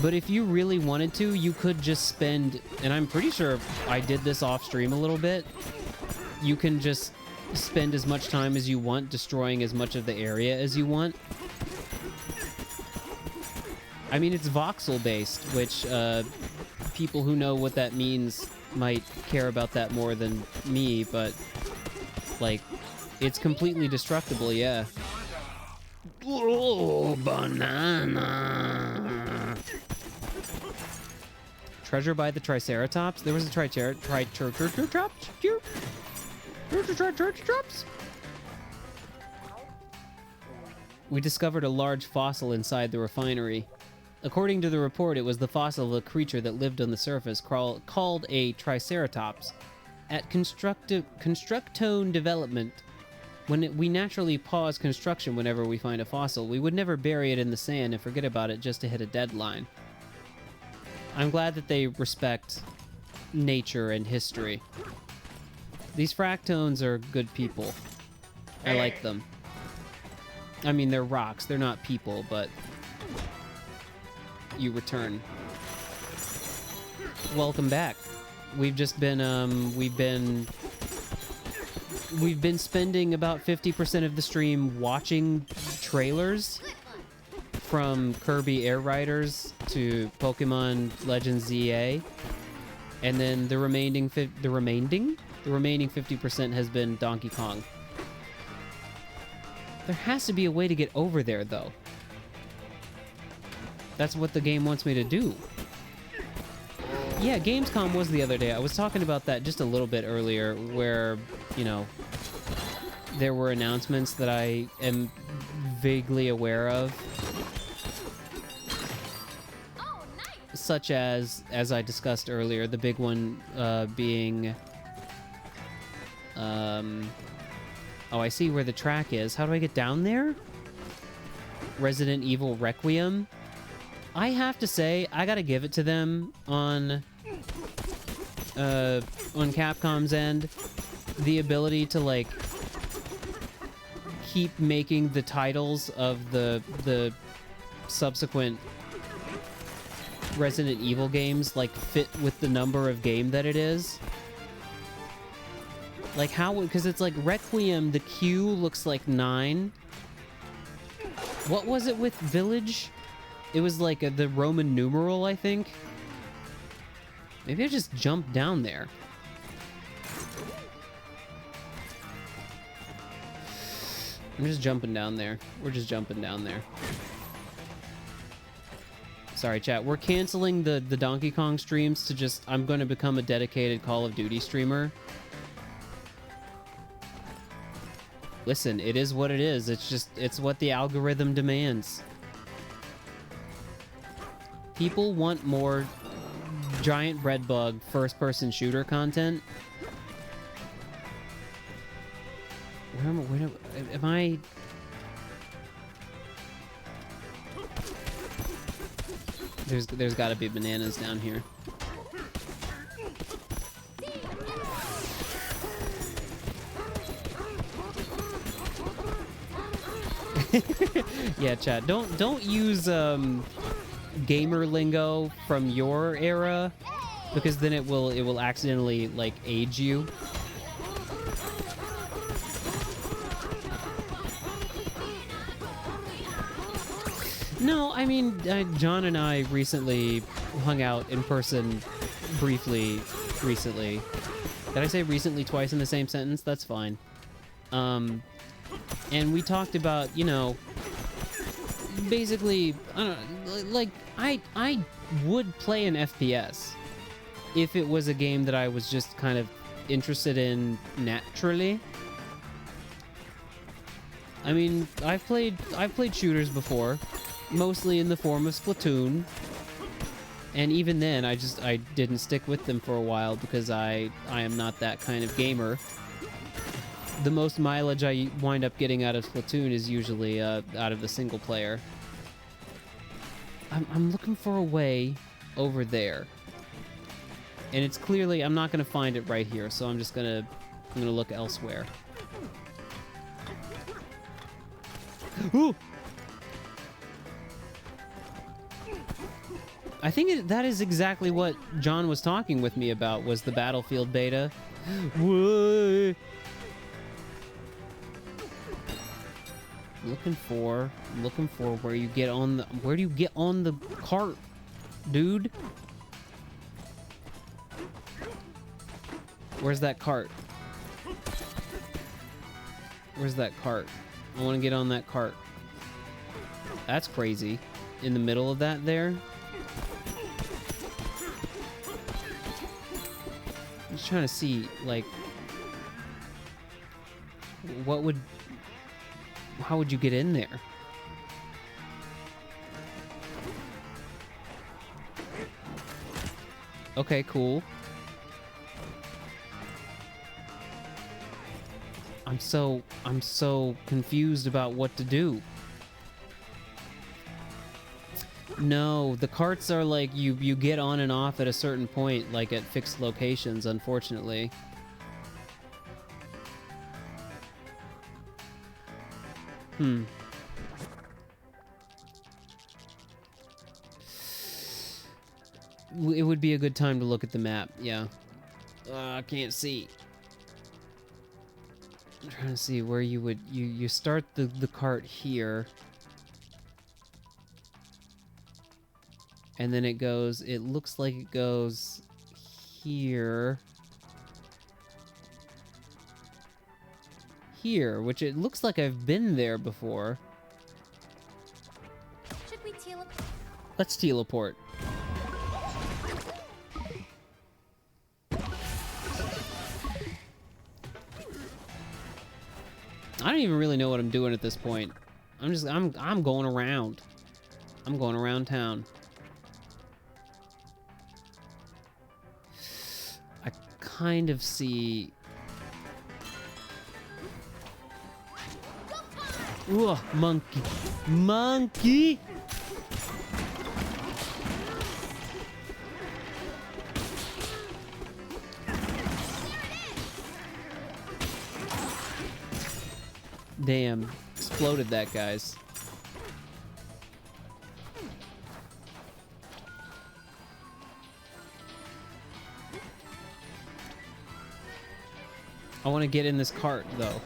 But if you really wanted to, you could just spend... And I'm pretty sure I did this off stream a little bit. You can just spend as much time as you want destroying as much of the area as you want. I mean, it's voxel-based, which people who know what that means might care about that more than me, but, like, it's completely destructible, yeah. Oh, banana! Treasure by the Triceratops? There was a Triceratops? We discovered a large fossil inside the refinery. According to the report, it was the fossil of a creature that lived on the surface called a Triceratops. At Constructone Development, when we naturally pause construction whenever we find a fossil, we would never bury it in the sand and forget about it just to hit a deadline. I'm glad that they respect nature and history. These fractones are good people. I like them. I mean, they're rocks. They're not people, but... you return. Welcome back. We've just been, we've been spending about 50% of the stream watching trailers from Kirby Air Riders to Pokemon Legends ZA, and then the remaining 50% has been Donkey Kong. There has to be a way to get over there, though. That's what the game wants me to do. Yeah, Gamescom was the other day. I was talking about that just a little bit earlier, where, you know, there were announcements that I am vaguely aware of. Oh, nice. Such as I discussed earlier, the big one being... oh, I see where the track is. How do I get down there? Resident Evil Requiem. I have to say, I gotta give it to them on Capcom's end. The ability to, like, keep making the titles of the subsequent Resident Evil games, like, fit with the number of game that it is. Like, how... because it's like Requiem, the Q looks like 9. What was it with Village? It was like the Roman numeral, I think. Maybe I just jumped down there. I'm just jumping down there. We're just jumping down there. Sorry, chat. We're canceling the Donkey Kong streams to just... I'm going to become a dedicated Call of Duty streamer. Listen, it is what it is. It's just... it's what the algorithm demands. People want more GiantBreadbug first-person shooter content. Where am I? There's got to be bananas down here. Yeah, chat. Don't use gamer lingo from your era, because then it will accidentally, like, age you. No, I mean, John and I recently hung out in person briefly recently. Did I say recently twice in the same sentence? That's fine. And we talked about, you know, basically, I don't know, like, I would play an FPS if it was a game that I was just kind of interested in naturally. I mean, I've played shooters before, mostly in the form of Splatoon, and even then I didn't stick with them for a while because I am not that kind of gamer. the most mileage I wind up getting out of Splatoon is usually out of the single player. I'm looking for a way over there. And it's clearly, I'm not going to find it right here, so I'm going to look elsewhere. Ooh! I think that is exactly what John was talking with me about, was the Battlefield beta. Whoa! Looking for where you get on the, where do you get on the cart, dude? Where's that cart? Where's that cart? I want to get on that cart. That's crazy. In the middle of that there? I'm just trying to see, like, how would you get in there? Okay, cool. I'm so confused about what to do. No, the carts are like you get on and off at a certain point, like at fixed locations, unfortunately. It would be a good time to look at the map, yeah. I can't see. I'm trying to see where you would... You start the cart here. And then it goes... It looks like it goes here. Here, which it looks like I've been there before. Should we teleport? Let's teleport. I don't even really know what I'm doing at this point. I'm going around. I'm going around town. I kind of see... Ooh, monkey. Monkey! Damn. Exploded that, guys. I want to get in this cart, though.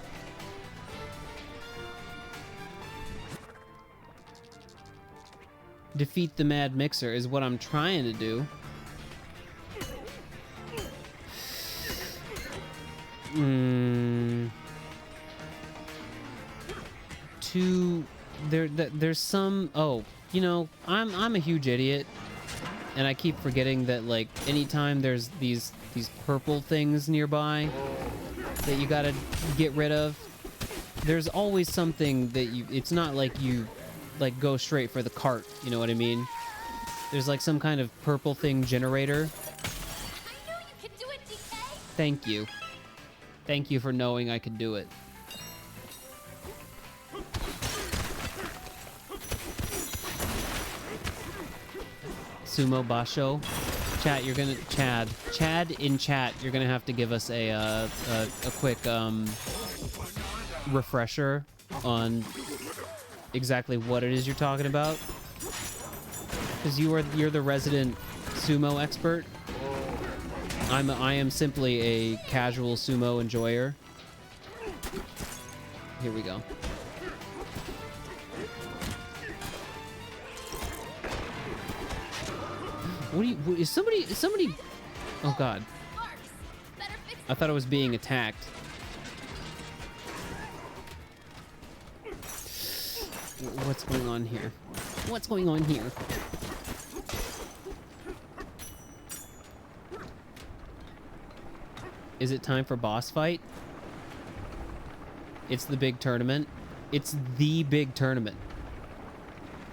Defeat the Mad Mixer is what I'm trying to do. There's some... Oh, you know, I'm a huge idiot. And I keep forgetting that, like, anytime there's these purple things nearby that you gotta get rid of, there's always something that you... It's not like you... like go straight for the cart, you know what I mean? There's like some kind of purple thing generator. I knew you could do it, DK. Thank you. Thank you for knowing I could do it. Sumo Basho. Chat, you're gonna... Chad in chat, you're gonna have to give us a quick refresher on exactly what it is you're talking about, because you're the resident sumo expert. I am simply a casual sumo enjoyer. Here we go. Is somebody oh god, I thought I was being attacked. What's going on here? What's going on here? Is it time for boss fight? It's the big tournament. It's the big tournament.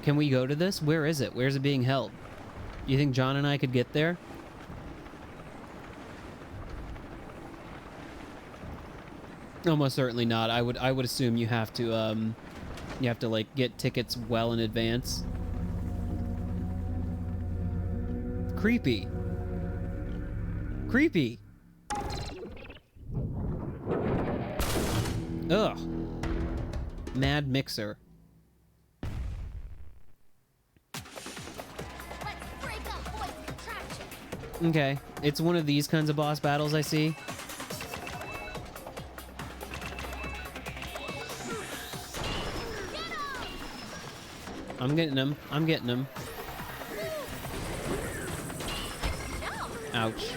Can we go to this? Where is it? Where's it being held? You think John and I could get there? Almost certainly not. I would assume you have to like get tickets well in advance. Creepy. Creepy. Ugh. Mad Mixer. Let's break up Boyd's contraption. Okay, it's one of these kinds of boss battles I see. I'm getting him. I'm getting him. Ouch.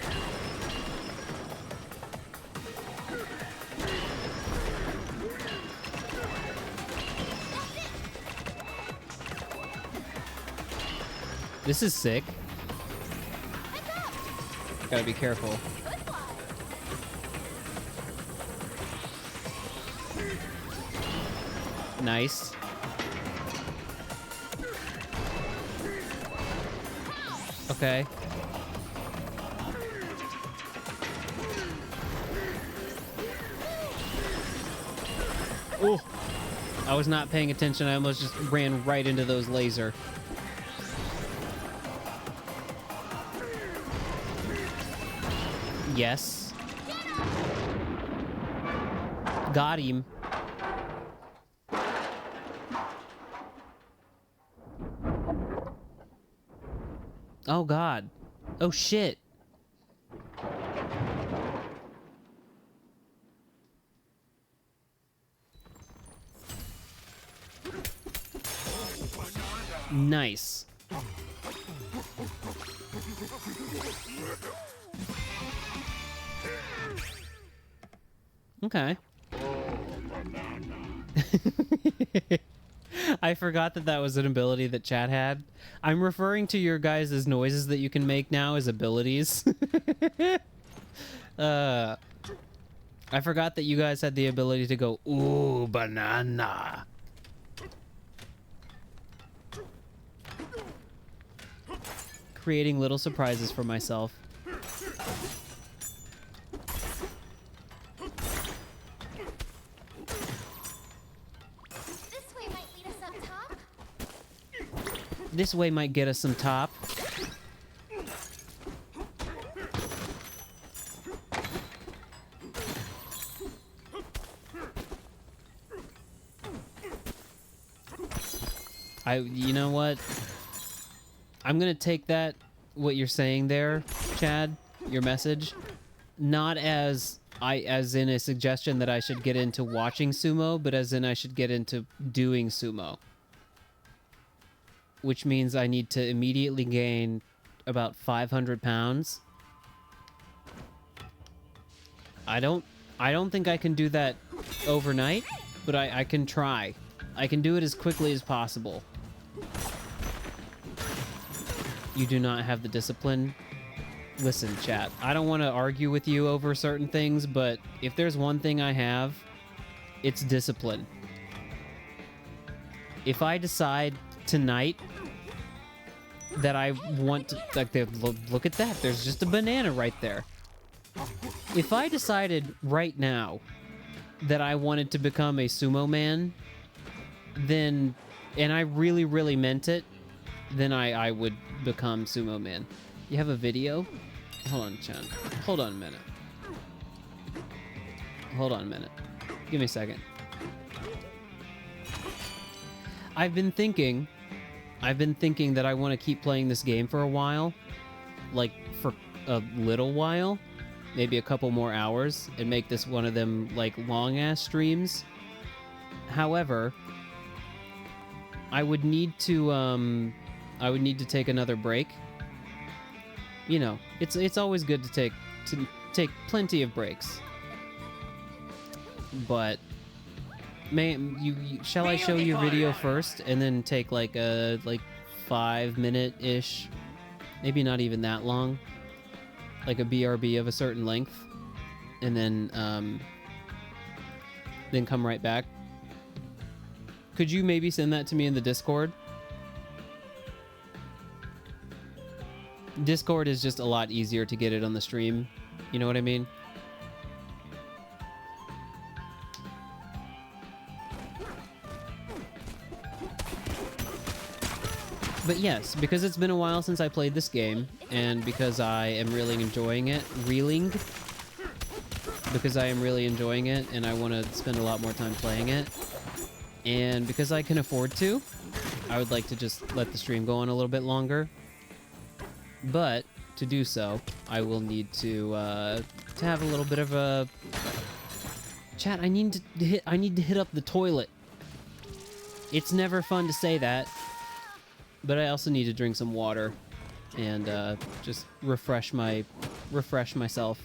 This is sick. Gotta be careful. Nice. Okay. Oh! I was not paying attention. I almost just ran right into those laser. Yes. Got him. Oh god. Oh shit. Nice. Okay. I forgot that that was an ability that chat had. I'm referring to your guys' noises that you can make now as abilities. I forgot that you guys had the ability to go, ooh, banana. Creating little surprises for myself. This way might lead us up top. This way might get us some top. You know what? I'm gonna take that, what you're saying there, Chad, your message, not as in a suggestion that I should get into watching sumo, but as in I should get into doing sumo. Which means I need to immediately gain about 500 pounds. I don't think I can do that overnight, but I can try. I can do it as quickly as possible. You do not have the discipline. Listen, chat, I don't want to argue with you over certain things, but if there's one thing I have, it's discipline. If I decide tonight that I want to, like, look at that, there's just a banana right there. If I decided right now that I wanted to become a sumo man, then, and I really, really meant it, then I would become sumo man. You have a video? Hold on, Chan. Hold on a minute. Hold on a minute. Give me a second. I've been thinking that I want to keep playing this game for a while. Like, for a little while. Maybe a couple more hours. And make this one of them, like, long-ass streams. However, I would need to take another break. You know, it's always good to take plenty of breaks. But shall I show you a video first and then take like a 5-minute-ish, maybe not even that long, like a BRB of a certain length, and then come right back? Could you maybe send that to me in the Discord? Discord is just a lot easier to get it on the stream. You know what I mean? But yes, because it's been a while since I played this game, and because I am really enjoying it, because I am really enjoying it, and I want to spend a lot more time playing it, and because I can afford to, I would like to just let the stream go on a little bit longer. But to do so, I will need to have a little bit of a chat. I need to hit up the toilet. It's never fun to say that, but I also need to drink some water and just refresh myself.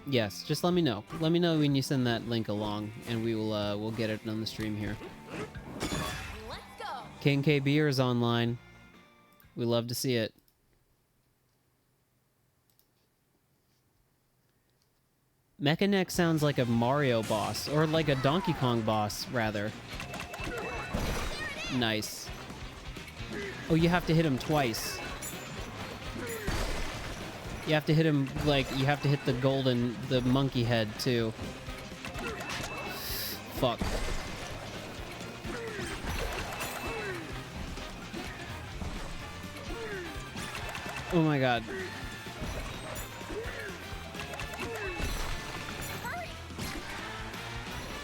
Yes, just let me know. Let me know when you send that link along, and we will we'll get it on the stream here. Let's go. King K Beer is online. We love to see it. Mechanic sounds like a Mario boss, or like a Donkey Kong boss, rather. Nice. Oh, you have to hit him twice. You have to hit him, like, you have to hit the monkey head, too. Fuck. Oh my god.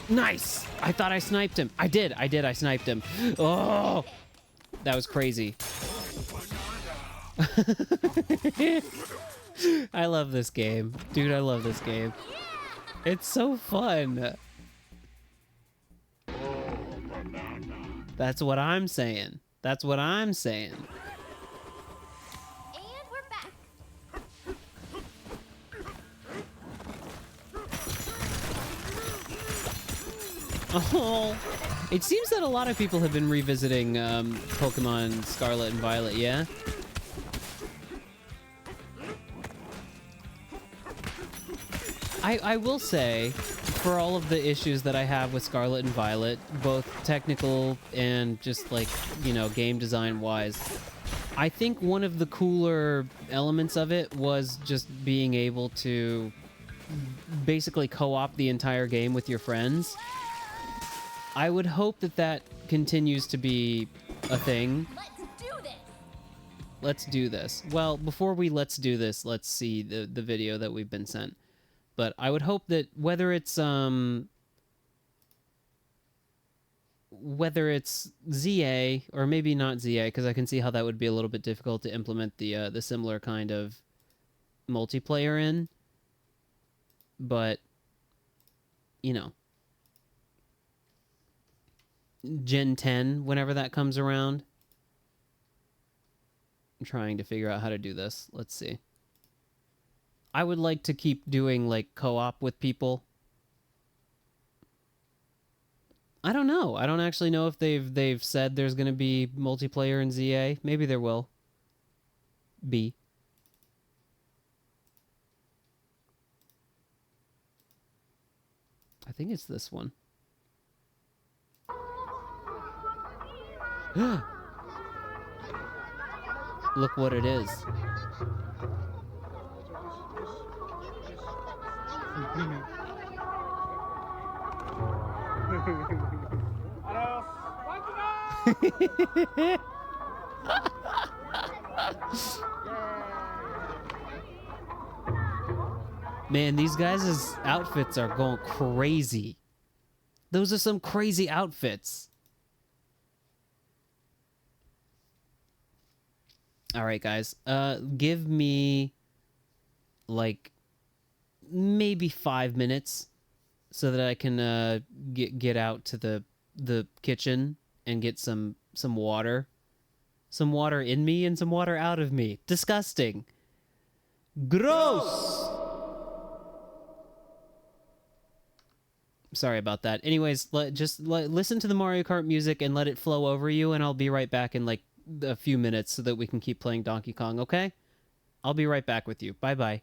Nice! I thought I sniped him. I did, I sniped him. Oh! That was crazy. I love this game. Dude, I love this game. It's so fun. That's what I'm saying. That's what I'm saying. And we're back. Oh, it seems that a lot of people have been revisiting Pokemon Scarlet and Violet, yeah? I will say, for all of the issues that I have with Scarlet and Violet, both technical and just, like, you know, game design-wise, I think one of the cooler elements of it was just being able to basically co-op the entire game with your friends. I would hope that that continues to be a thing. Let's do this. Let's do this. Well, before we let's do this, let's see the video that we've been sent. But I would hope that whether it's ZA or maybe not ZA, because I can see how that would be a little bit difficult to implement the similar kind of multiplayer in. But you know, Gen 10, whenever that comes around. I'm trying to figure out how to do this. Let's see. I would like to keep doing, like, co-op with people. I don't know. I don't actually know if they've said there's going to be multiplayer in ZA. Maybe there will be. I think it's this one. Look what it is. Man, these guys' outfits are going crazy. Those are some crazy outfits. All right, guys. Give me, like, maybe 5 minutes so that I can get out to the kitchen and get some water. Some water in me and some water out of me. Disgusting. Gross! Sorry about that. Anyways, listen to the Mario Kart music and let it flow over you, and I'll be right back in, like, a few minutes so that we can keep playing Donkey Kong, okay? I'll be right back with you. Bye-bye.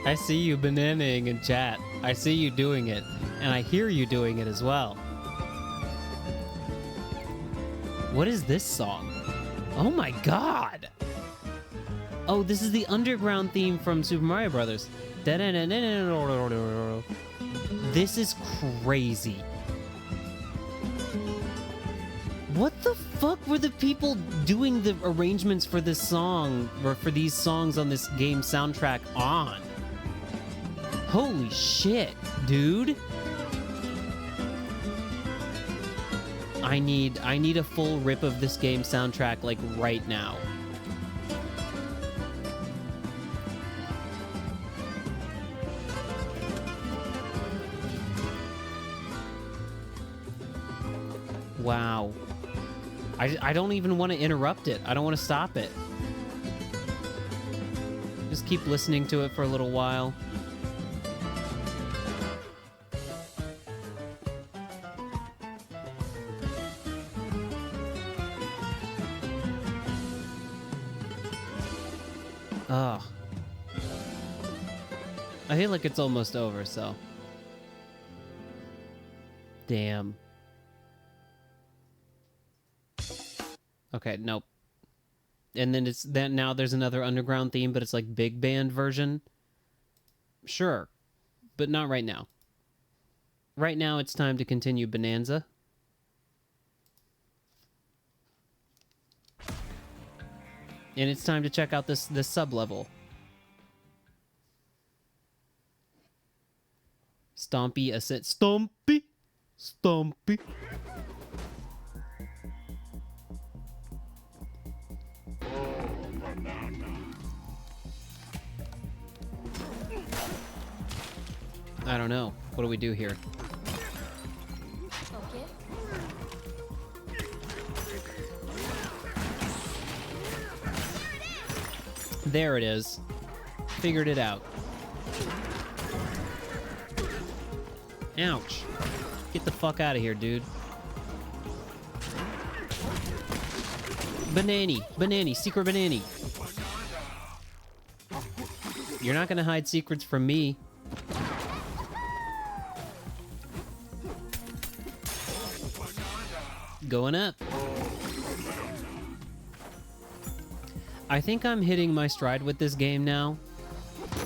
I see you bananaing in chat. I see you doing it. And I hear you doing it as well. What is this song? Oh my god! Oh, this is the underground theme from Super Mario Brothers. This is crazy. What the fuck were the people doing the arrangements for this song, or for these songs on this game soundtrack on? Holy shit, dude. I need a full rip of this game soundtrack, like, right now. Wow. I don't even want to interrupt it. I don't want to stop it. Just keep listening to it for a little while. Ugh. I feel like it's almost over, so. Damn. Okay, nope. And then now there's another underground theme, but it's like big band version. Sure. But not right now. Right now it's time to continue Bananza. And it's time to check out this sub-level. Stompy ascent. Stompy! Stompy! I don't know. What do we do here? Okay. There it is. Figured it out. Ouch. Get the fuck out of here, dude. Banani. Banani. Secret Banani. You're not gonna hide secrets from me. Going up. I think I'm hitting my stride with this game now,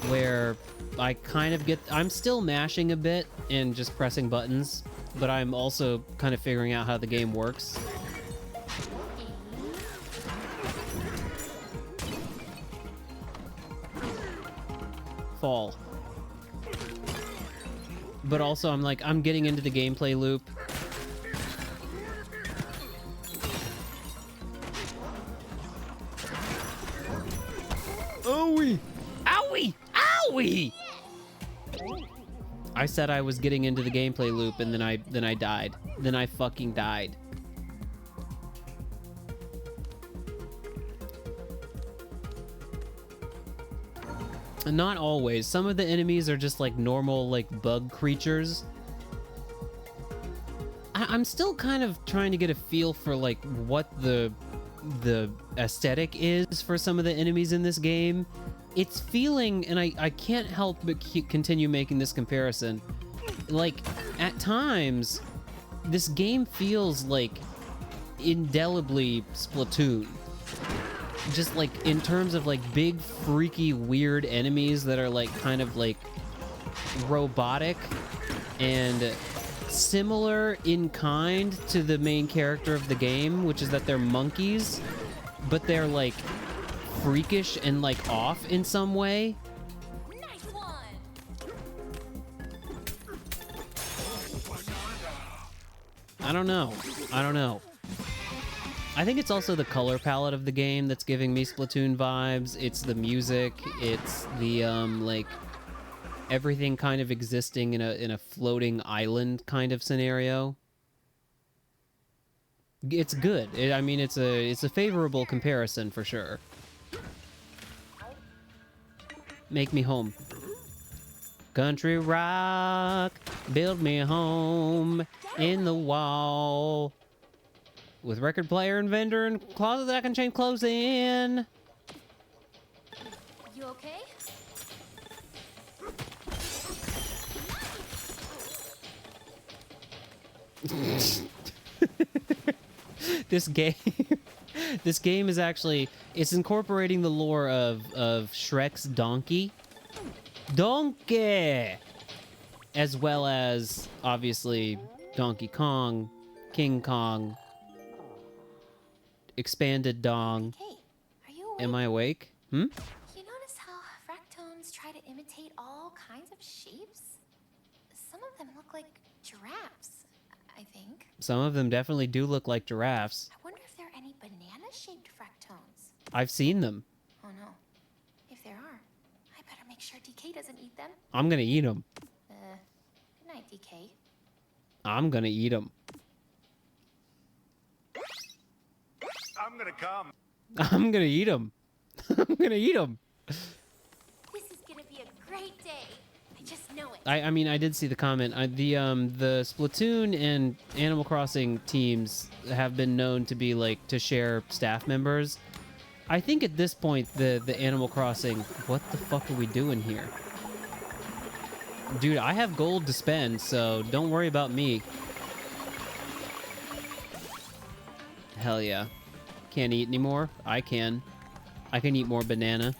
where I kind of I'm still mashing a bit and just pressing buttons, but I'm also kind of figuring out how the game works. Fall. But also I'm getting into the gameplay loop. Owie! Owie! Owie! I said I was getting into the gameplay loop, and then I died. Then I fucking died. Not always. Some of the enemies are just like normal, like, bug creatures. I'm still kind of trying to get a feel for like what the aesthetic is for some of the enemies in this game. It's feeling, and I can't help but continue making this comparison, like, at times this game feels like indelibly Splatoon. Just like in terms of like big freaky weird enemies that are like kind of like robotic and similar in kind to the main character of the game, which is that they're monkeys, but they're like freakish and like off in some way. Nice one. I don't know. I think it's also the color palette of the game that's giving me Splatoon vibes. It's the music. It's the like everything kind of existing in a floating island kind of scenario. It's good. I mean, it's a favorable comparison for sure. Make me home. Country rock, build me a home in the wall. With record player and vendor and closet that I can change clothes in. You okay? This game this game is actually, it's incorporating the lore of Shrek's Donkey, as well as obviously Donkey Kong, King Kong, expanded Dong. Hey, are you awake? Am I awake? You notice how fractones try to imitate all kinds of shapes? Some of them look like giraffes, I think. Some of them definitely do look like giraffes. I wonder if there are any banana-shaped fractones. I've seen them. Oh no. If there are, I better make sure DK doesn't eat them. I'm gonna eat them. Good night, DK. I'm gonna eat them. I'm gonna come. I'm gonna eat them. I'm gonna eat them. This is gonna be a great day. I just know it. I mean, I did see the comment. The Splatoon and Animal Crossing teams have been known to be like to share staff members. I think at this point the Animal Crossing. What the fuck are we doing here, dude? I have gold to spend, so don't worry about me. Hell yeah. Can't eat anymore? I can. I can eat more banana.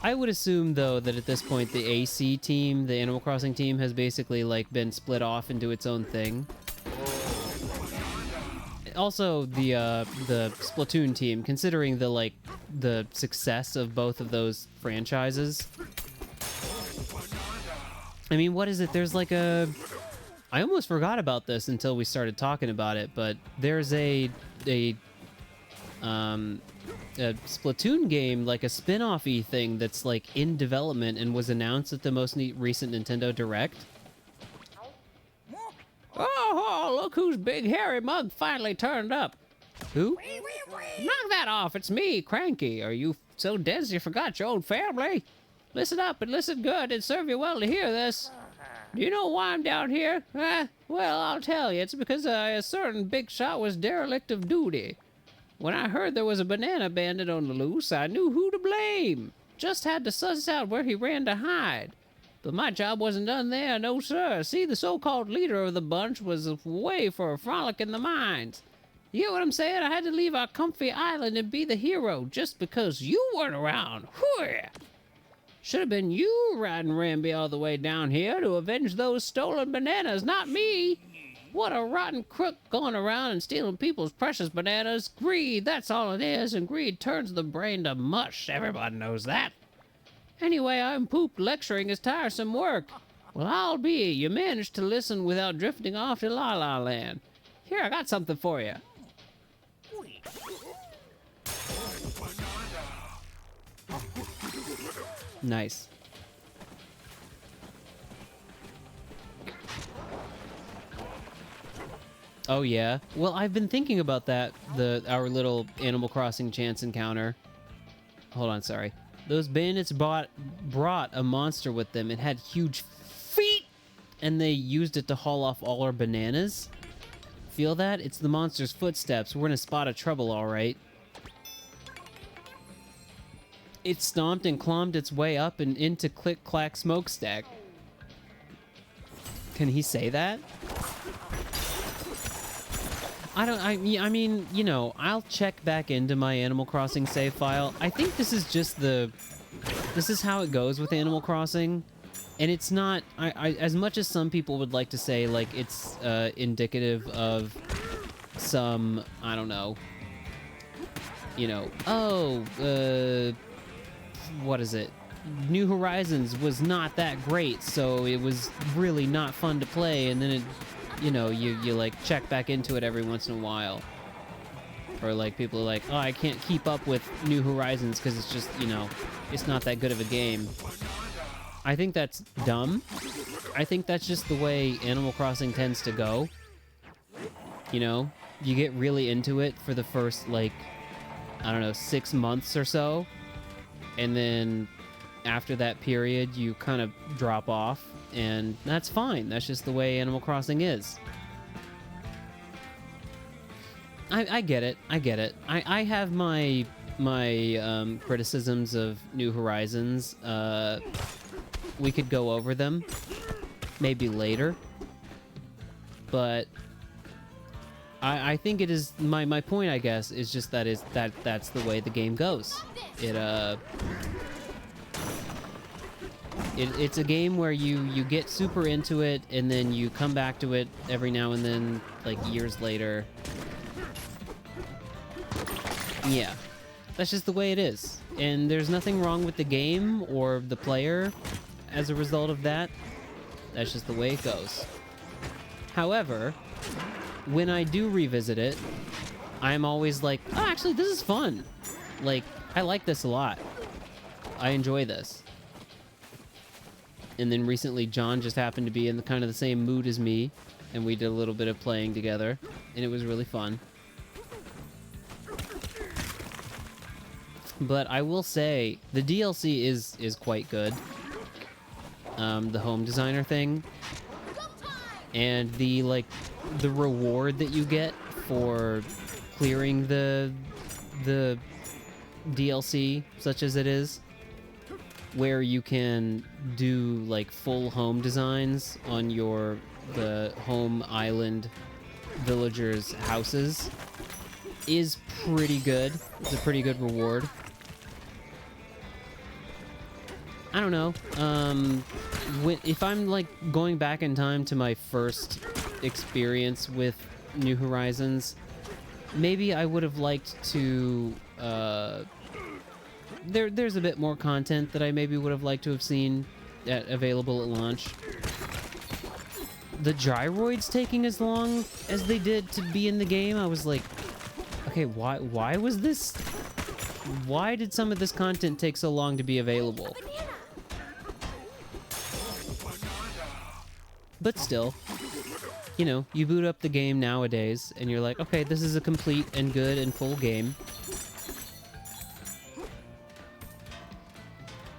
I would assume, though, that at this point the AC team, the Animal Crossing team, has basically, like, been split off into its own thing. Also, the Splatoon team, considering the, like, the success of both of those franchises. I mean, what is it? There's, like, a... I almost forgot about this until we started talking about it, but there's a Splatoon game, like a spin-off-y thing that's like in development and was announced at the most recent Nintendo Direct. Oh, look whose big hairy mug finally turned up. Who? Knock that off, it's me, Cranky. Are you so dense you forgot your own family? Listen up and listen good, and serve you well to hear this. Do you know why I'm down here? Well, I'll tell you. It's because a certain big shot was derelict of duty. When I heard there was a banana bandit on the loose, I knew who to blame. Just had to suss out where he ran to hide. But my job wasn't done there, no sir. See, the so-called leader of the bunch was away for a frolic in the mines. You know what I'm saying? I had to leave our comfy island and be the hero just because you weren't around. Whew! Should have been you riding Ramby all the way down here to avenge those stolen bananas, not me. What a rotten crook going around and stealing people's precious bananas. Greed, that's all it is, and greed turns the brain to mush. Everybody knows that. Anyway, I'm pooped lecturing is tiresome work. Well, I'll be. You managed to listen without drifting off to La La Land. Here, I got something for you. Nice. Oh yeah. Well, I've been thinking about that. Our little Animal Crossing chance encounter. Hold on, sorry. Those bandits brought a monster with them. It had huge feet, and they used it to haul off all our bananas. Feel that? It's the monster's footsteps. We're in a spot of trouble, all right. It stomped and clombed its way up and into Click Clack Smokestack. Can he say that? I mean, you know, I'll check back into my Animal Crossing save file. I think this is just this is how it goes with Animal Crossing. And it's not, as much as some people would like to say, like, it's indicative of some, I don't know, you know, what is it? New Horizons was not that great, so it was really not fun to play, and then it, you know, you like check back into it every once in a while. Or like people are like, oh, I can't keep up with New Horizons because it's just, you know, it's not that good of a game. I think that's dumb. I think that's just the way Animal Crossing tends to go. You know, you get really into it for the first, like, I don't know, 6 months or so. And then after that period, you kind of drop off, and that's fine. That's just the way Animal Crossing is. I get it. I get it. I have my criticisms of New Horizons. We could go over them maybe later. but I think it is my point, I guess, is just that's the way the game goes. It's a game where you get super into it and then you come back to it every now and then, like years later. Yeah, that's just the way it is. And there's nothing wrong with the game or the player as a result of that. That's just the way it goes. However, when I do revisit it, I'm always like, oh, actually, this is fun. Like, I like this a lot. I enjoy this. And then recently, John just happened to be in the kind of the same mood as me, and we did a little bit of playing together, and it was really fun. But I will say, the DLC is quite good. The home designer thing. And the reward that you get for clearing the DLC, such as it is, where you can do like full home designs on the home island villagers' houses, is pretty good. It's a pretty good reward. I don't know. If I'm like going back in time to my first experience with New Horizons, maybe I would have liked to. There's a bit more content that I maybe would have liked to have seen available at launch. The gyroids taking as long as they did to be in the game, I was like, okay, why was this? Why did some of this content take so long to be available? But still, you know, you boot up the game nowadays, and you're like, okay, this is a complete and good and full game.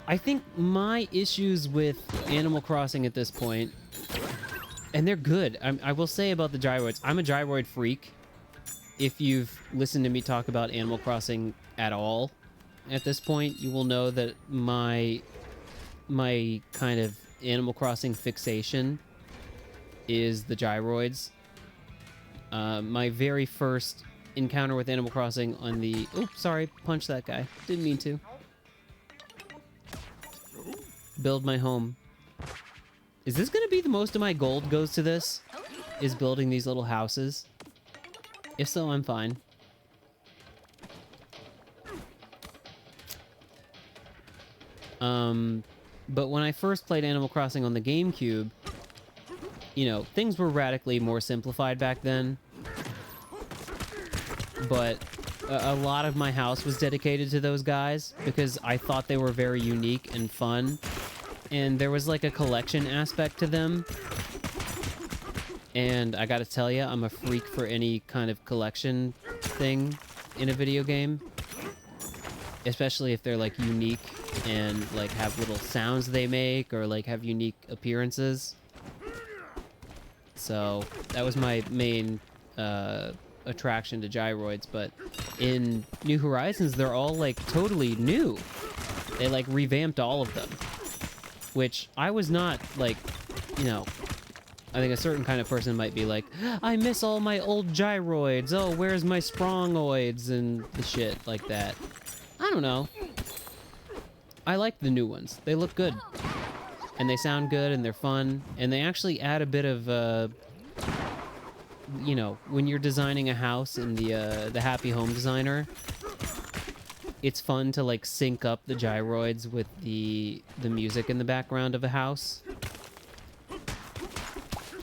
I think my issues with Animal Crossing at this point, and they're good, I will say about the gyroids, I'm a gyroid freak. If you've listened to me talk about Animal Crossing at all at this point, you will know that my kind of Animal Crossing fixation is the gyroids. My very first encounter with Animal Crossing on the... Oops, sorry, punched that guy. Didn't mean to. Build my home. Is this gonna be the most of my gold goes to this? Is building these little houses? If so, I'm fine. But when I first played Animal Crossing on the GameCube, you know, things were radically more simplified back then. But a lot of my house was dedicated to those guys because I thought they were very unique and fun. And there was like a collection aspect to them. And I gotta tell you, I'm a freak for any kind of collection thing in a video game. Especially if they're like unique and like have little sounds they make or like have unique appearances. So that was my main attraction to gyroids. But in New Horizons, they're all like totally new. They like revamped all of them. Which I was not like, you know, I think a certain kind of person might be like, I miss all my old gyroids. Oh, where's my sprongoids and the shit like that. I don't know. I like the new ones. They look good. And they sound good and they're fun. And they actually add a bit of, you know, when you're designing a house in the Happy Home Designer, it's fun to like sync up the gyroids with the music in the background of a house.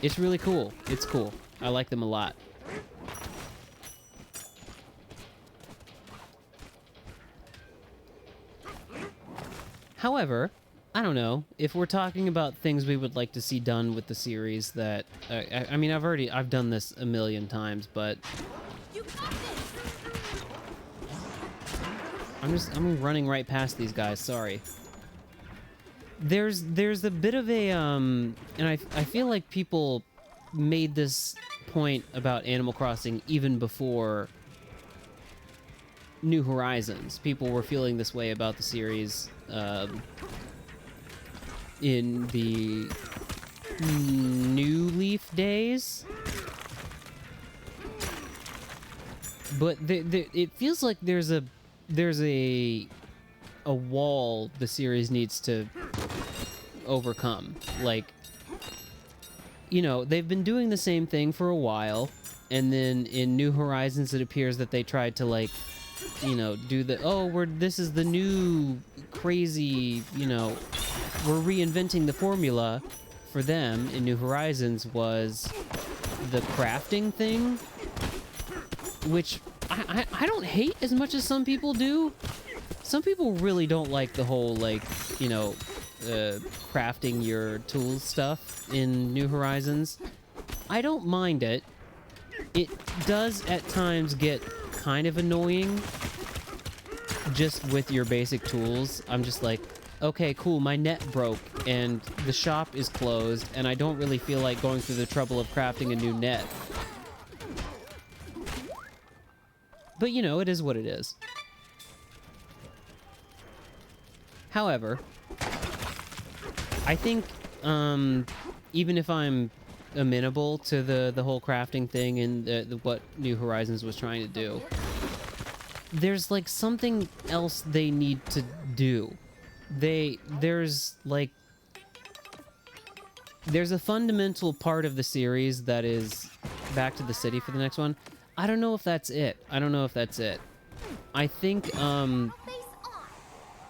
It's really cool. It's cool. I like them a lot. However, I don't know, if we're talking about things we would like to see done with the series that, I mean, I've done this a million times, but I'm running right past these guys, sorry. There's a bit of a, and I feel like people made this point about Animal Crossing even before New Horizons. People were feeling this way about the series, in the New Leaf days, But it feels like there's a wall the series needs to overcome. Like, you know, they've been doing the same thing for a while, and then in New Horizons it appears that they tried to, like, you know, do the, this is the new crazy, you know, we're reinventing the formula. For them in New Horizons was the crafting thing, which I don't hate as much as some people do. Some people really don't like the whole, like, you know, crafting your tools stuff in New Horizons. I don't mind it. It does at times get kind of annoying just with your basic tools. I'm just like, okay, cool, my net broke and the shop is closed and I don't really feel like going through the trouble of crafting a new net. But, you know, it is what it is. However, I think, even if I'm amenable to the whole crafting thing and what New Horizons was trying to do, there's, like, something else they need to do. There's a fundamental part of the series that is back to the city for the next one. I don't know if that's it. I think,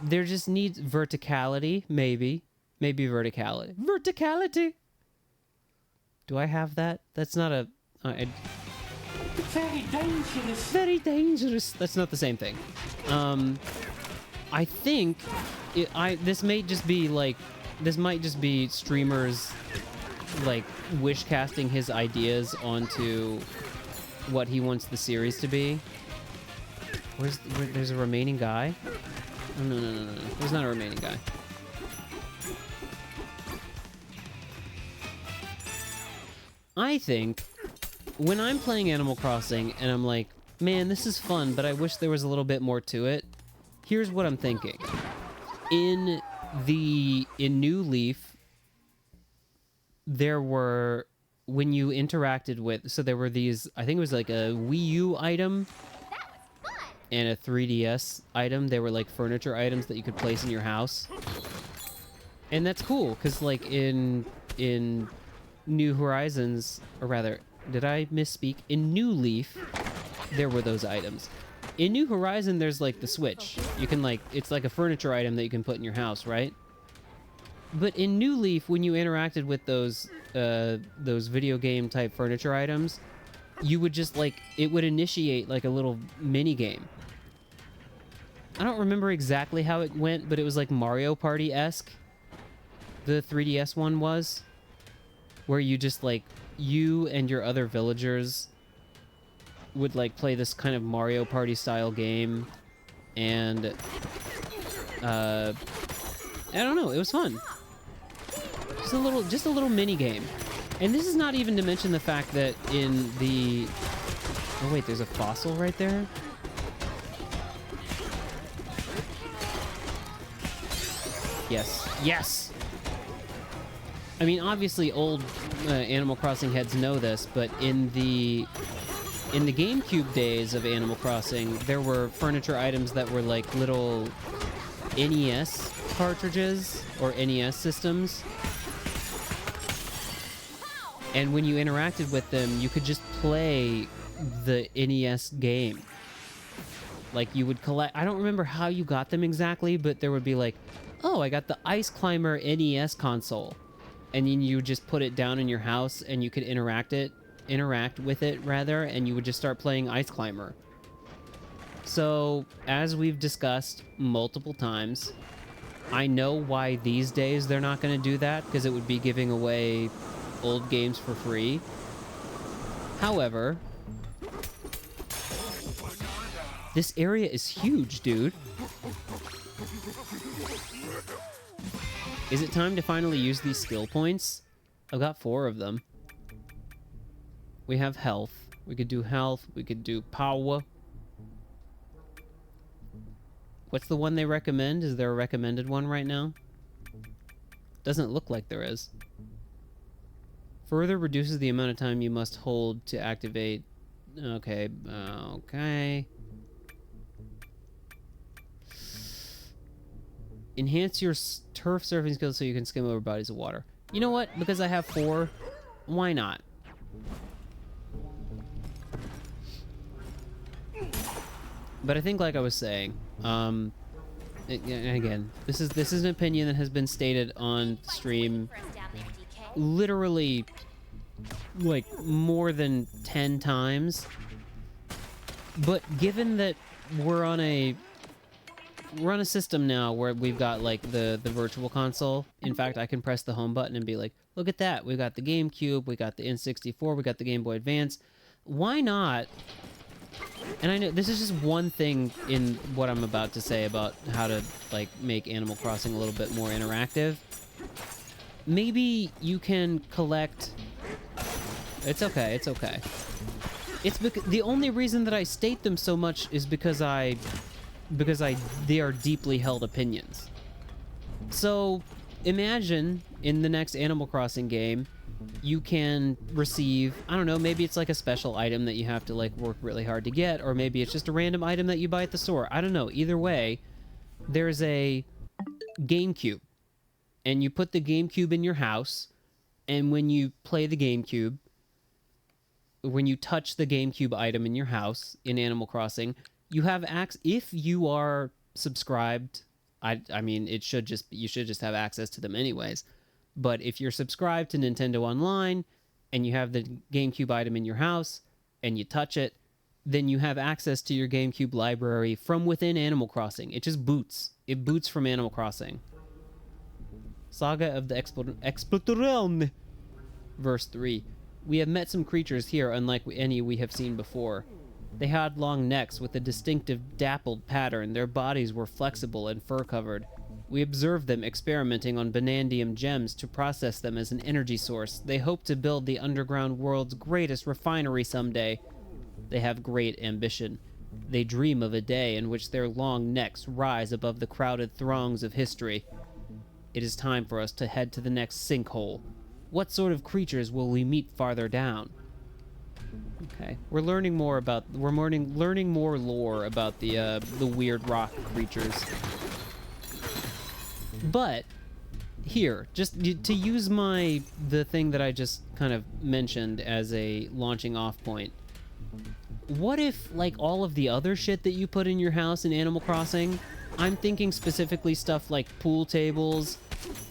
there just needs verticality, maybe. Maybe verticality. Verticality! Do I have that? That's not a... Very dangerous. Very dangerous. That's not the same thing. I think this might just be streamers, like, wish casting his ideas onto what he wants the series to be. There's a remaining guy? Oh, no. There's not a remaining guy. I think when I'm playing Animal Crossing and I'm like, man, this is fun, but I wish there was a little bit more to it. Here's what I'm thinking. In New Leaf, there were, when you interacted with, so there were these, I think it was like a Wii U item and a 3DS item. They were like furniture items that you could place in your house. And that's cool, because like in New Horizons, or rather, did I misspeak? In New Leaf, there were those items. In New Horizon, there's like the Switch. You can like, it's like a furniture item that you can put in your house, right? But in New Leaf, when you interacted with those video game type furniture items, you would just like, it would initiate like a little mini game. I don't remember exactly how it went, but it was like Mario Party-esque. The 3DS one was, where you just like, you and your other villagers would like play this kind of Mario Party style game, and I don't know, it was fun. Just a little mini game. And this is not even to mention the fact that in the... Oh wait, there's a fossil right there? Yes. Yes! I mean, obviously old Animal Crossing heads know this, but in the GameCube days of Animal Crossing, there were furniture items that were like little NES cartridges or NES systems. And when you interacted with them, you could just play the NES game. Like, you would collect... I don't remember how you got them exactly, but there would be like, oh, I got the Ice Climber NES console. And then you would just put it down in your house, and you could interact with it, rather, and you would just start playing Ice Climber. So, as we've discussed multiple times, I know why these days they're not going to do that, because it would be giving away old games for free. However, this area is huge, dude. Is it time to finally use these skill points? I've got 4 of them. We have health. We could do health. We could do power. What's the one they recommend? Is there a recommended one right now? Doesn't look like there is. Further reduces the amount of time you must hold to activate Okay, okay. Enhance your turf surfing skills so you can skim over bodies of water. You know what? Because I have 4, why not? But I think, like I was saying, again, this is an opinion that has been stated on stream literally like more than 10 times. But given that we're on a system now where we've got like the virtual console. In fact, I can press the home button and be like, look at that. We got the GameCube, we got the N64, we got the Game Boy Advance. Why not? And I know this is just one thing in what I'm about to say about how to like make Animal Crossing a little bit more interactive. Maybe you can collect. It's okay. It's okay. It's because the only reason that I state them so much is because they are deeply held opinions. So imagine in the next Animal Crossing game, you can receive, I don't know, maybe it's like a special item that you have to like work really hard to get, or maybe it's just a random item that you buy at the store. I don't know. Either way, there's a GameCube, and you put the GameCube in your house, and when you play the GameCube, when you touch the GameCube item in your house in Animal Crossing, you have access. If you are subscribed, I mean, you should just have access to them anyways. But if you're subscribed to Nintendo Online and you have the GameCube item in your house and you touch it, then you have access to your GameCube library from within Animal Crossing. It just boots. It boots from Animal Crossing. Saga of the Exploración. Verse 3. We have met some creatures here unlike any we have seen before. They had long necks with a distinctive dappled pattern. Their bodies were flexible and fur-covered. We observed them experimenting on Banandium gems to process them as an energy source. They hope to build the underground world's greatest refinery someday. They have great ambition. They dream of a day in which their long necks rise above the crowded throngs of history. It is time for us to head to the next sinkhole. What sort of creatures will we meet farther down? Okay, we're learning more about learning more lore about the weird rock creatures. But here, just to use the thing that I just kind of mentioned as a launching off point. What if like all of the other shit that you put in your house in Animal Crossing? I'm thinking specifically stuff like pool tables,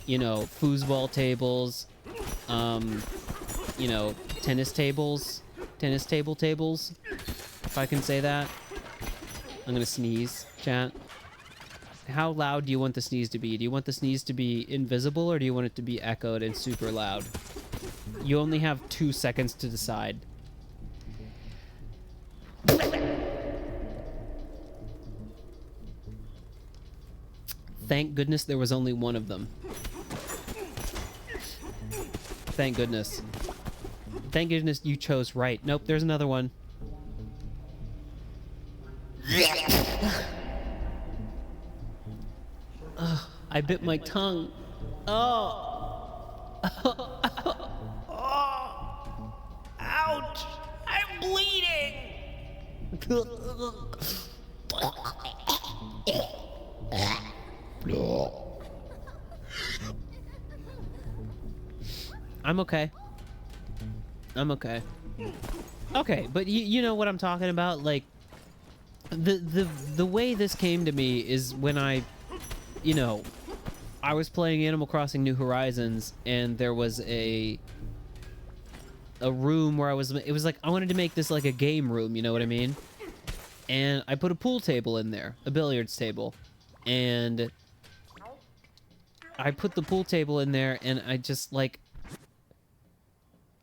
you know, foosball tables, you know, tennis table tables, if I can say that. I'm gonna sneeze, chat. How loud do you want the sneeze to be? Do you want the sneeze to be invisible, or do you want it to be echoed and super loud? You only have 2 seconds to decide. Thank goodness there was only one of them. Thank goodness. Thank goodness you chose right. Nope, there's another one. I bit my tongue. Oh. Oh. Ouch. I'm bleeding. I'm okay. I'm okay. Okay, but you know what I'm talking about? Like, the way this came to me is when I was playing Animal Crossing New Horizons, and there was a room where it was like, I wanted to make this like a game room, you know what I mean? And I put a pool table in there, a billiards table, and I put the pool table in there, and I just like,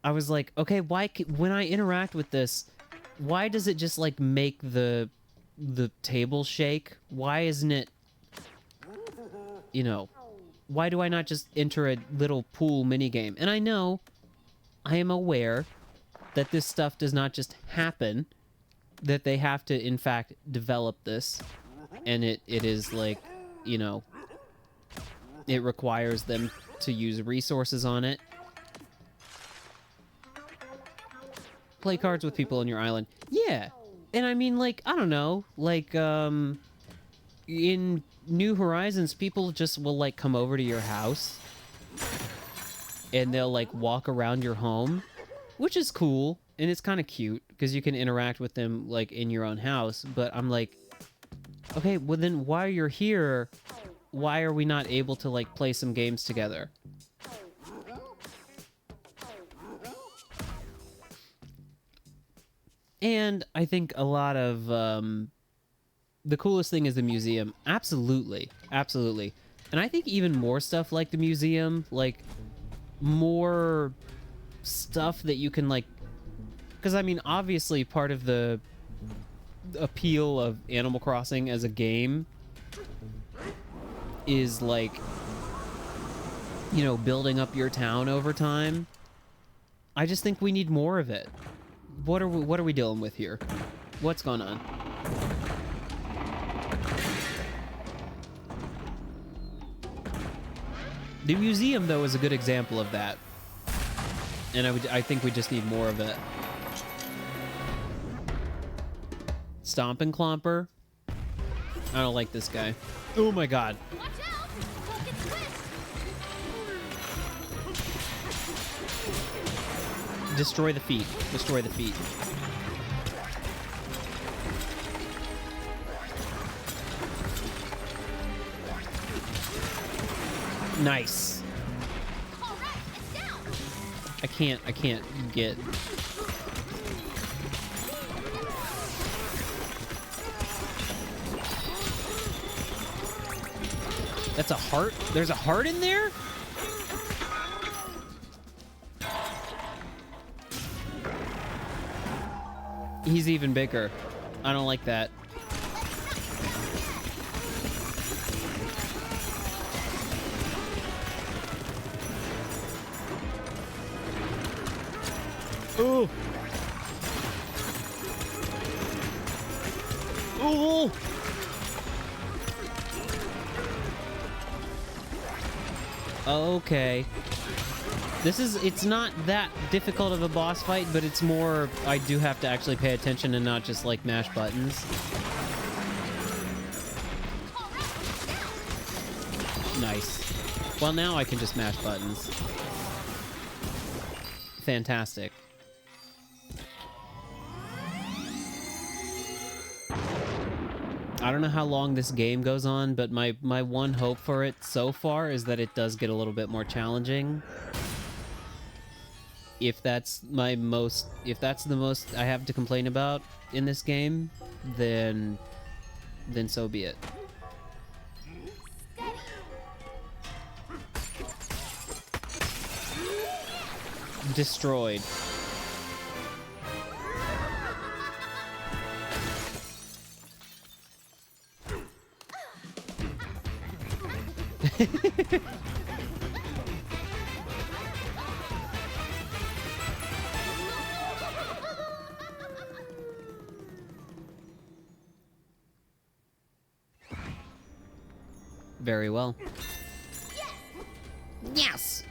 I was like, okay, why, when I interact with this, why does it just like make the table shake? Why isn't it, you know, why do I not just enter a little pool minigame? And I know, I am aware that this stuff does not just happen, that they have to, in fact, develop this. And it is like, you know, it requires them to use resources on it. play cards with people on your island. Yeah. And I mean, like, I don't know, like, in New Horizons, people just will, like, come over to your house and they'll, like, walk around your home, which is cool, and it's kind of cute, because you can interact with them, like, in your own house, but I'm like, okay, well then, while you're here, why are we not able to, like, play some games together? And I think a lot of, the coolest thing is the museum. Absolutely. Absolutely. And I think even more stuff like the museum, like, more stuff that you can, like... Because, I mean, obviously part of the appeal of Animal Crossing as a game is, like, you know, building up your town over time. I just think we need more of it. What are we dealing with here? What's going on? The museum, though, is a good example of that. And I think we just need more of it. Stomp and Clomper. I don't like this guy. Oh my god. Watch out! Don't get squished! Destroy the feet. Destroy the feet. Nice. All right, it's down. I can't get... That's a heart? There's a heart in there? He's even bigger. I don't like that. Ooh. Ooh. Okay. It's not that difficult of a boss fight, but it's more, I do have to actually pay attention and not just, like, mash buttons. Nice. Well, now I can just mash buttons. Fantastic. I don't know how long this game goes on, but my one hope for it so far is that it does get a little bit more challenging. If that's the most I have to complain about in this game, then so be it. Destroyed. Very well. Yes!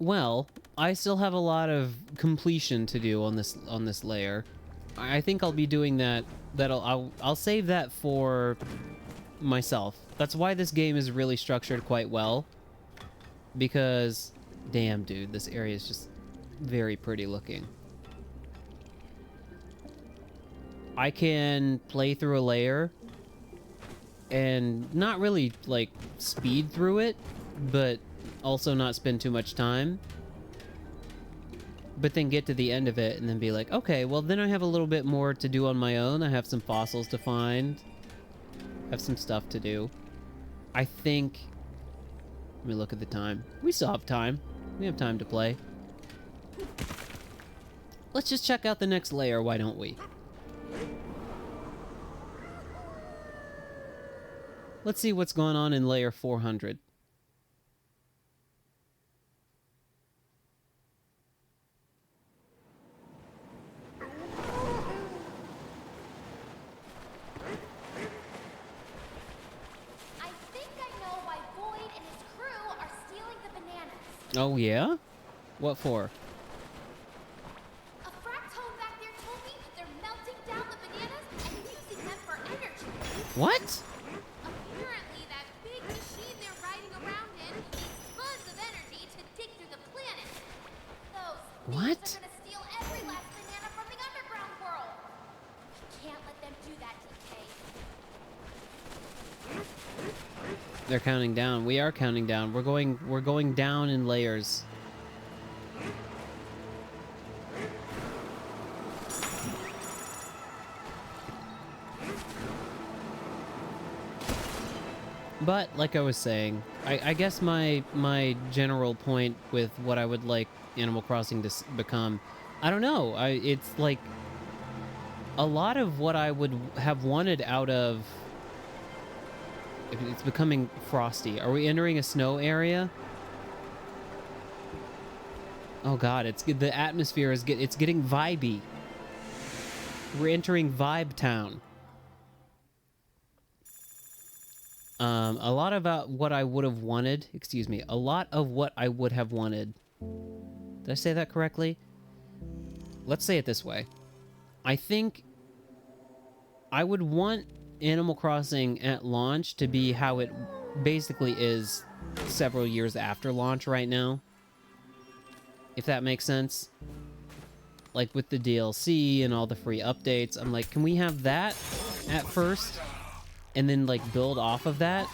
Well, I still have a lot of completion to do on this layer. I think I'll be doing that. I'll save that for myself. That's why this game is really structured quite well. Because, damn, dude, this area is just very pretty looking. I can play through a layer and not really, like, speed through it, but also not spend too much time. But then get to the end of it and then be like, okay, well, then I have a little bit more to do on my own. I have some fossils to find. I have some stuff to do. I think... Let me look at the time. We still have time. We have time to play. Let's just check out the next layer, why don't we? Let's see what's going on in layer 400. Oh, yeah? What for? A fractone back there told me they're melting down the bananas and using them for energy. What? Apparently, that big machine they're riding around in needs tons of energy to dig through the planet. Those What? thieves are gonna steal every last banana from the underground world. We can't let them do that, DK. They're counting down. We are counting down. We're going down in layers. But like I was saying, I guess my general point with what I would like Animal Crossing to become, I don't know. It's like a lot of what I would have wanted out of. It's becoming frosty. Are we entering a snow area? Oh god, the atmosphere is it's getting vibey. We're entering Vibe Town. A lot about what I would have wanted, excuse me, a lot of what I would have wanted. Did I say that correctly? Let's say it this way. I think I would want Animal Crossing at launch to be how it basically is several years after launch right now. If that makes sense. Like with the DLC and all the free updates, I'm like, can we have that at first? And then like build off of that?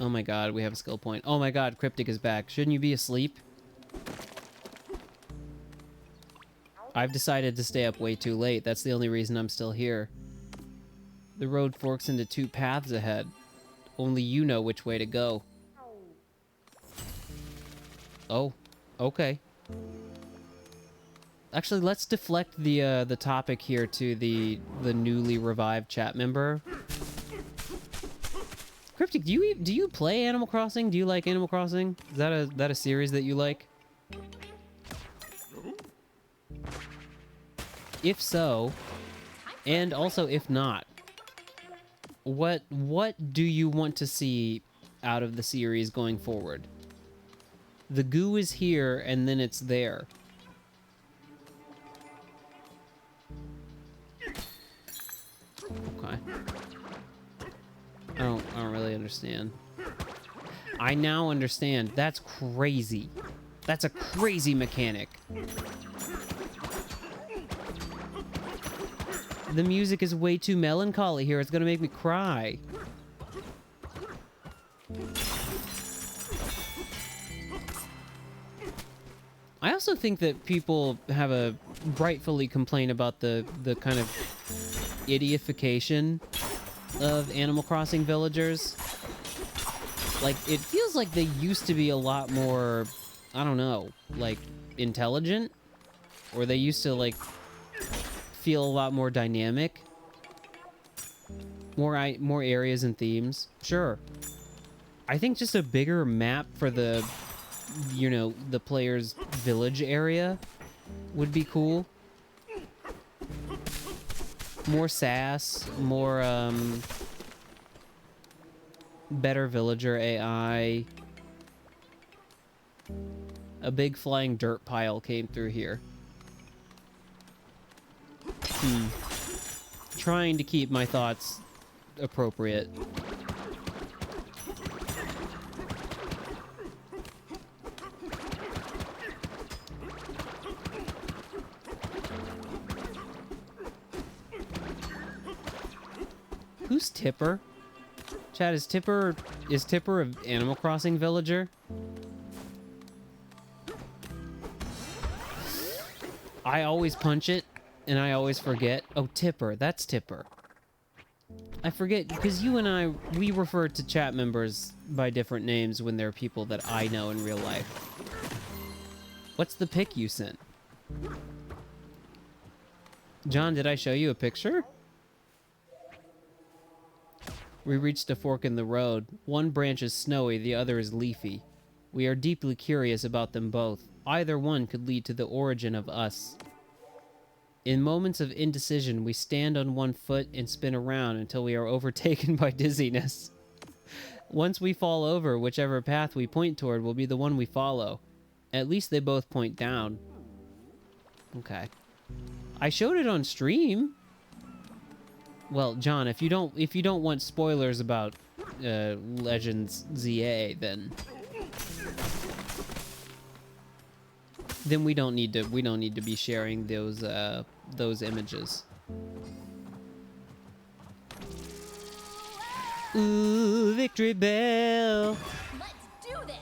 Oh my god, we have a skill point. Oh my god, Cryptic is back. Shouldn't you be asleep? I've decided to stay up way too late. That's the only reason I'm still here. The road forks into two paths ahead. Only you know which way to go. Oh, okay. Actually, let's deflect the topic here to the newly revived chat member. Cryptic, do you play Animal Crossing? Do you like Animal Crossing? Is that a series that you like? If so, and also if not, what do you want to see out of the series going forward? The goo is here and then it's there. Okay. I don't really understand. I now understand. That's crazy. That's a crazy mechanic. The music is way too melancholy here. It's gonna make me cry. I also think that people have a rightfully complain about the kind of idiotification of Animal Crossing villagers. Like, it feels like they used to be a lot more, I don't know, like, intelligent? Or they used to, like, feel a lot more dynamic. More areas and themes. Sure. I think just a bigger map for the, you know, the player's village area would be cool. More sass, more, better villager AI. A big flying dirt pile came through here. Trying to keep my thoughts appropriate. Who's Tipper? Chad, is Tipper an Animal Crossing villager? I always punch it, and I always forget. Oh, Tipper. That's Tipper. I forget, because you and I, we refer to chat members by different names when they're people that I know in real life. What's the pic you sent? John, did I show you a picture? We reached a fork in the road. One branch is snowy, the other is leafy. We are deeply curious about them both. Either one could lead to the origin of us. In moments of indecision, we stand on one foot and spin around until we are overtaken by dizziness. Once we fall over, whichever path we point toward will be the one we follow. At least they both point down. Okay. I showed it on stream. Well, John, if you don't want spoilers about Legends ZA, then we don't need to be sharing those images. Ooh, victory bell. Let's do this!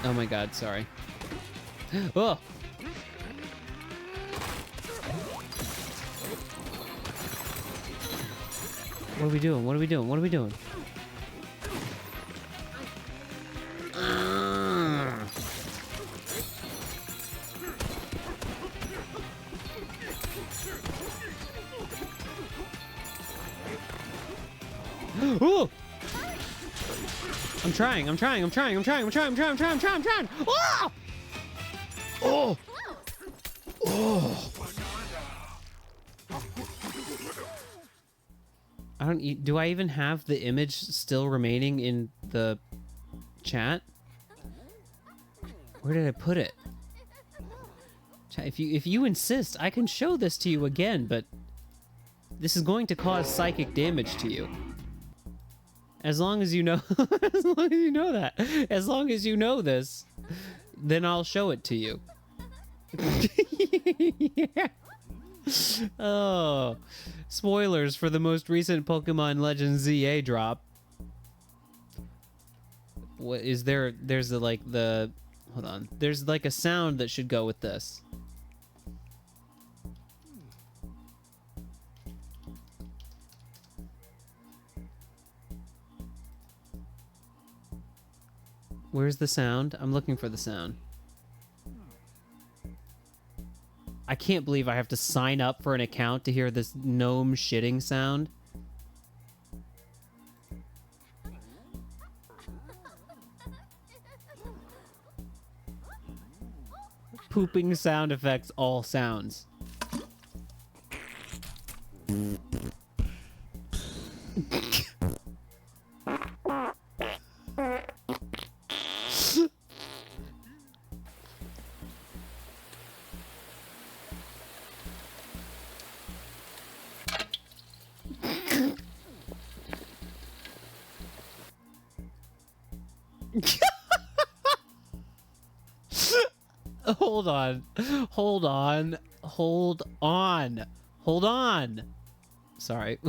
Oh my god, sorry. Oh! What are we doing? What are we doing? What are we doing? Oh! I'm trying. Oh! Oh! Oh! Do I even have the image still remaining in the chat? Where did I put it? Chat, if you insist, I can show this to you again, but this is going to cause psychic damage to you. As long as you know, as long as you know that, as long as you know this, then I'll show it to you. Yeah. Oh, spoilers for the most recent Pokemon Legends ZA drop. What is there? There's the hold on. There's like a sound that should go with this. Where's the sound? I'm looking for the sound. I can't believe I have to sign up for an account to hear this gnome shitting sound. Pooping sound effects, all sounds. Hold on. Hold on. Hold on. Hold on. Sorry.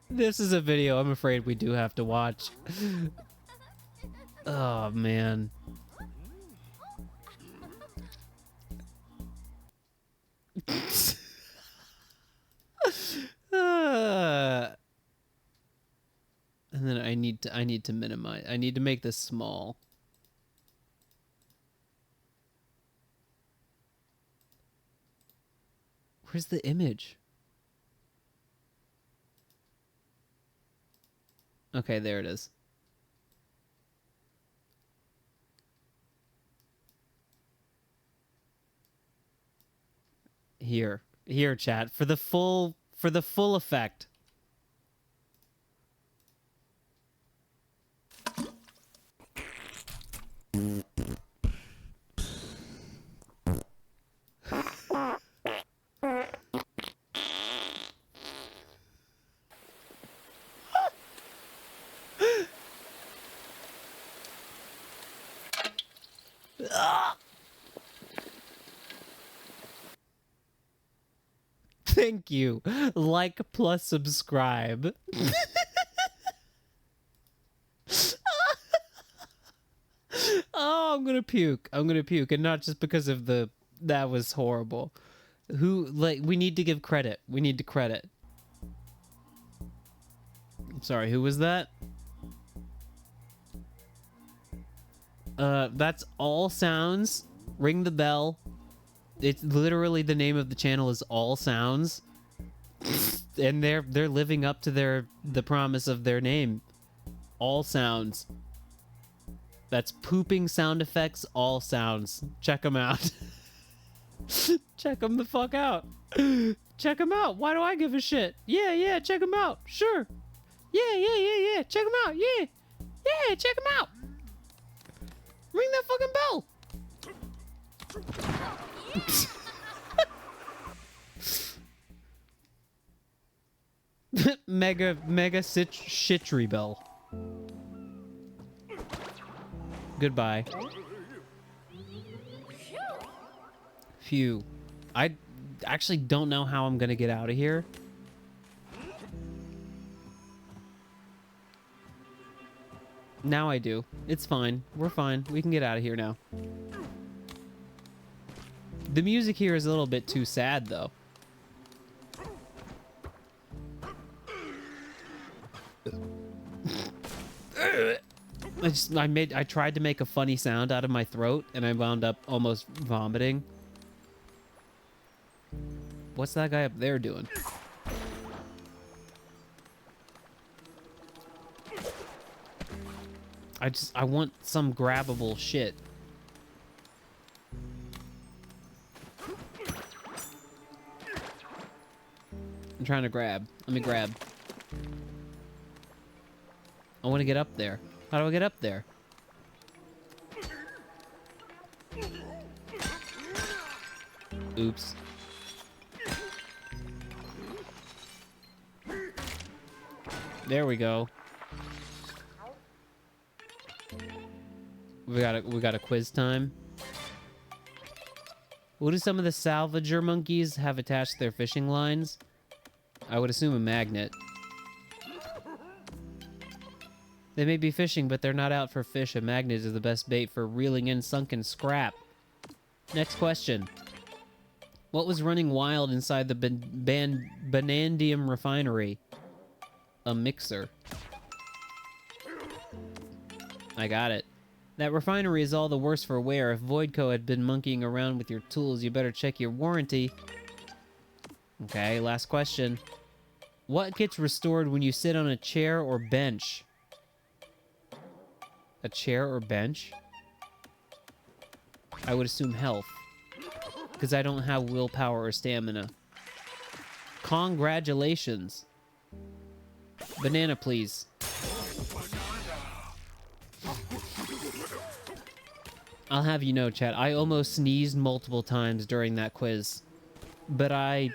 This is a video I'm afraid we do have to watch. Oh, man. And then I need to minimize. I need to make this small. Where's the image? Okay, there it is. Here, chat, for the full effect. Thank you. Like plus subscribe. Oh, I'm gonna puke. I'm gonna puke, and not just because of the. That was horrible. We need to give credit. We need to credit. I'm sorry, who was that? That's All Sounds. Ring the bell. It's literally the name of the channel is All Sounds. and they're living up to the promise of their name. All sounds. That's pooping sound effects, all sounds. Check them out. Check them the fuck out. Check them out. Why do I give a shit? Yeah, check them out. Sure. Yeah. Check them out. Yeah, check them out. Ring that fucking bell. mega shitry bell. Goodbye. Phew. I actually don't know how I'm gonna get out of here. Now I do. It's fine. We're fine. We can get out of here now. The music here is a little bit too sad, though. I tried to make a funny sound out of my throat, and I wound up almost vomiting. What's that guy up there doing? I want some grabbable shit. I'm trying to grab. Let me grab. I want to get up there. How do I get up there? Oops. There we go. We got a quiz time. What do some of the salvager monkeys have attached to their fishing lines? I would assume a magnet. They may be fishing, but they're not out for fish. A magnet is the best bait for reeling in sunken scrap. Next question. What was running wild inside the Banandium refinery? A mixer. I got it. That refinery is all the worse for wear. If Voidco had been monkeying around with your tools, you better check your warranty. Okay, last question. What gets restored when you sit on a chair or bench? A chair or bench? I would assume health. Because I don't have willpower or stamina. Congratulations. Banana, please. I'll have you know, chat, I almost sneezed multiple times during that quiz. But I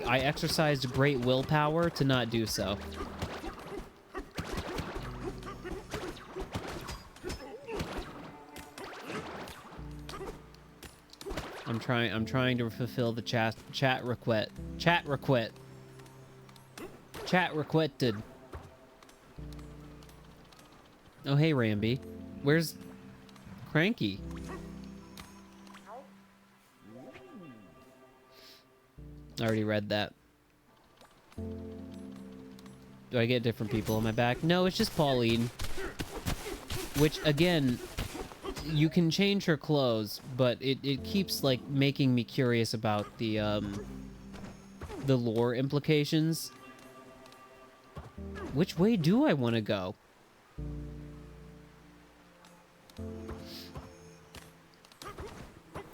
exercised great willpower to not do so. I'm trying to fulfill the chat request. Chat requested. Oh, hey, Ramby. Where's Cranky? I already read that. Do I get different people on my back? No, it's just Pauline. Which, again, you can change her clothes, but it keeps, like, making me curious about the lore implications. Which way do I want to go?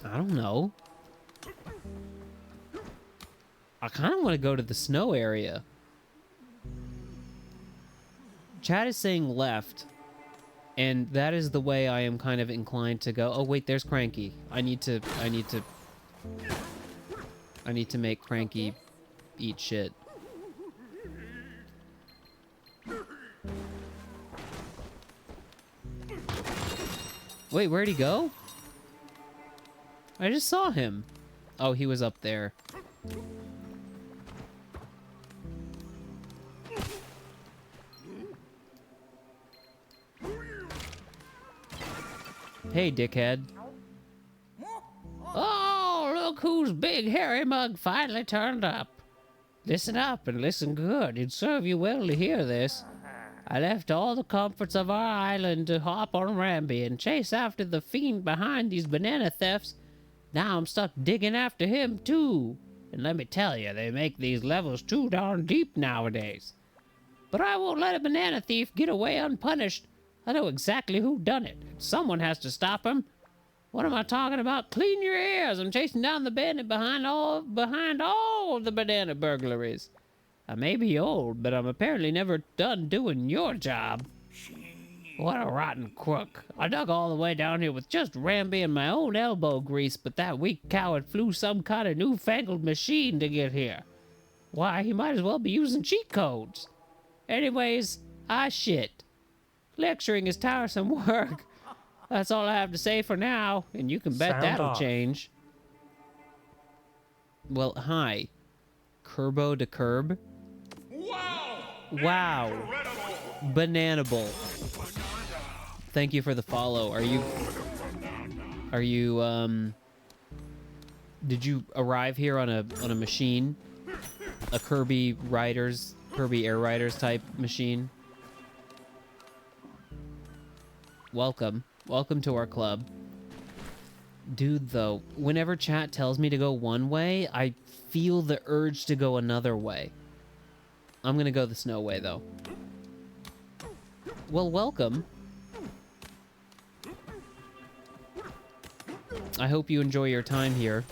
I don't know. I kind of want to go to the snow area. Chat is saying left, and that is the way I am kind of inclined to go. Oh wait, there's Cranky. I need to make Cranky eat shit. Wait, where'd he go? I just saw him. Oh, he was up there. Hey, dickhead. Oh, look whose big hairy mug finally turned up. Listen up and listen good. It'd serve you well to hear this. I left all the comforts of our island to hop on Ramby and chase after the fiend behind these banana thefts. Now I'm stuck digging after him, too. And let me tell you, they make these levels too darn deep nowadays. But I won't let a banana thief get away unpunished. I know exactly who done it. Someone has to stop him. What am I talking about? Clean your ears. I'm chasing down the bandit behind all of the banana burglaries. I may be old, but I'm apparently never done doing your job. What a rotten crook. I dug all the way down here with just Ramby and my own elbow grease, but that weak coward flew some kind of newfangled machine to get here. Why, he might as well be using cheat codes. Anyways, I shit. Lecturing is tiresome work. That's all I have to say for now, and you can bet Sound that'll off. change. Well, hi. Kerbo to curb? Wow. Bananable. Thank you for the follow. Are you, did you arrive here on a machine? A Kirby Air Riders type machine? Welcome. Welcome to our club. Dude, though, whenever chat tells me to go one way, I feel the urge to go another way. I'm gonna go the snow way, though. Well, welcome. I hope you enjoy your time here.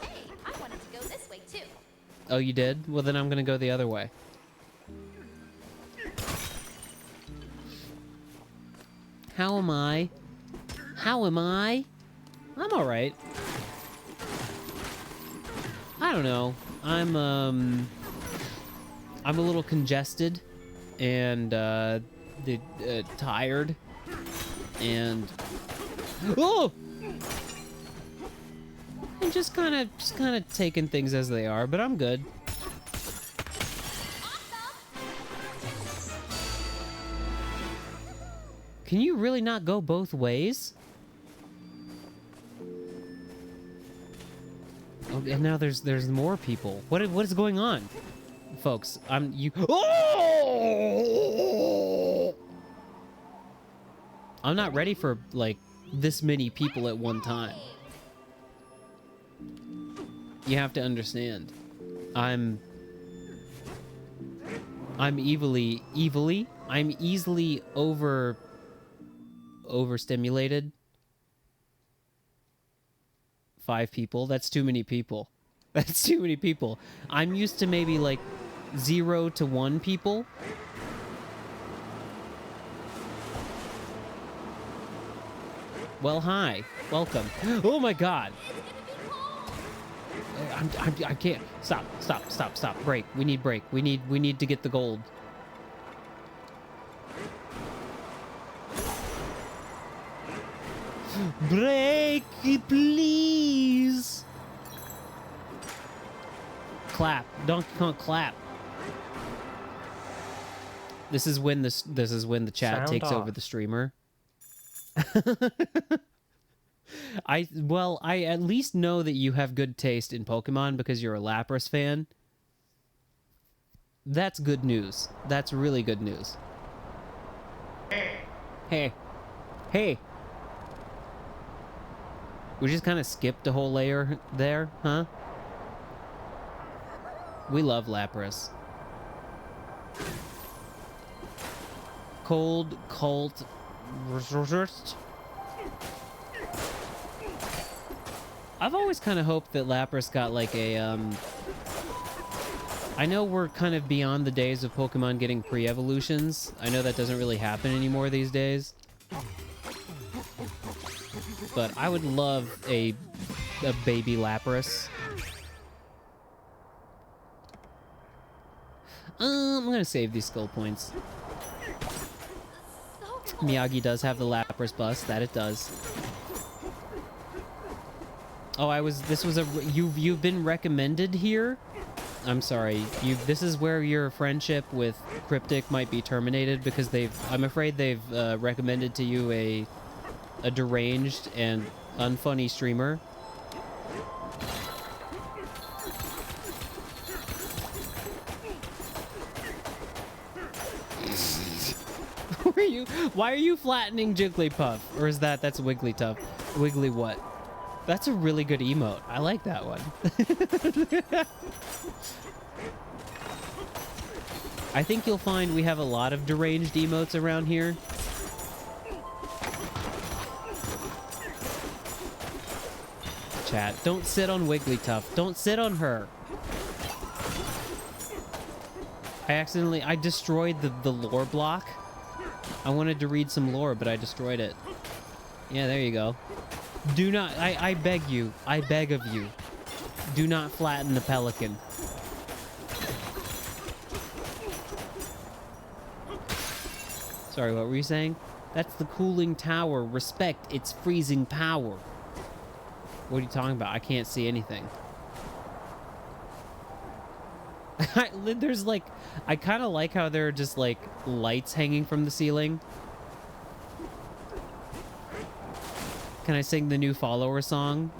Hey, I wanted to go this way too. Oh, you did? Well, then I'm gonna go the other way. How am I? How am I? I'm alright. I don't know. I'm a little congested and tired and I'm just kind of taking things as they are, but I'm good. Can you really not go both ways? Oh, and now there's more people. What is going on? Folks, Oh! I'm not ready for like this many people at one time. You have to understand. I'm easily overstimulated. 5 people. That's too many people. That's too many people. I'm used to maybe like 0 to 1 people. Well, hi. Welcome. Oh my god. I can't. Stop. Break. We need break. We need to get the gold. Break, please. Clap. Donkey Kong clap. This is when the chat Sound takes off. over the streamer. I at least know that you have good taste in Pokemon because you're a Lapras fan. That's good news. That's really good news. Hey. We just kind of skipped a whole layer there, huh? We love Lapras. Cold Cult Resort. I've always kind of hoped that Lapras got like a, I know we're kind of beyond the days of Pokemon getting pre-evolutions. I know that doesn't really happen anymore these days. But I would love a baby Lapras. I'm gonna save these skill points. Miyagi does have the Lapras bust, that it does. Oh, you've been recommended here? I'm sorry. This is where your friendship with Cryptic might be terminated because I'm afraid they've recommended to you a deranged and unfunny streamer. Why are you flattening Jigglypuff? Or is that's Wigglytuff? Wiggly what? That's a really good emote. I like that one. I think you'll find we have a lot of deranged emotes around here. Chat, don't sit on Wigglytuff. Don't sit on her. I destroyed the lore block. I wanted to read some lore, but I destroyed it. Yeah, there you go. Do not, I beg you, I beg of you, do not flatten the pelican. Sorry, what were you saying? That's the cooling tower. Respect its freezing power. What are you talking about? I can't see anything. There's like, I kind of like how there are just like lights hanging from the ceiling. Can I sing the new follower song?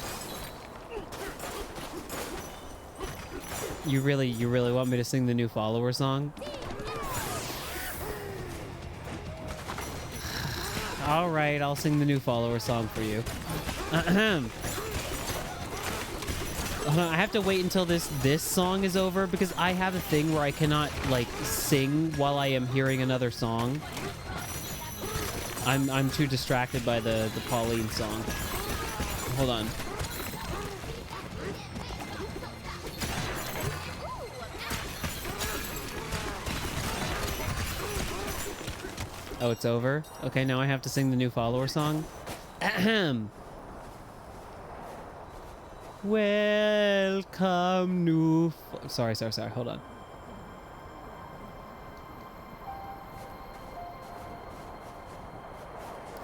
You really want me to sing the new follower song? All right, I'll sing the new follower song for you. I have to wait until this song is over because I have a thing where I cannot like sing while I am hearing another song. I'm too distracted by the Pauline song. Hold on. Oh, it's over? Okay, now I have to sing the new follower song. Ahem. Welcome, new... Sorry. Hold on.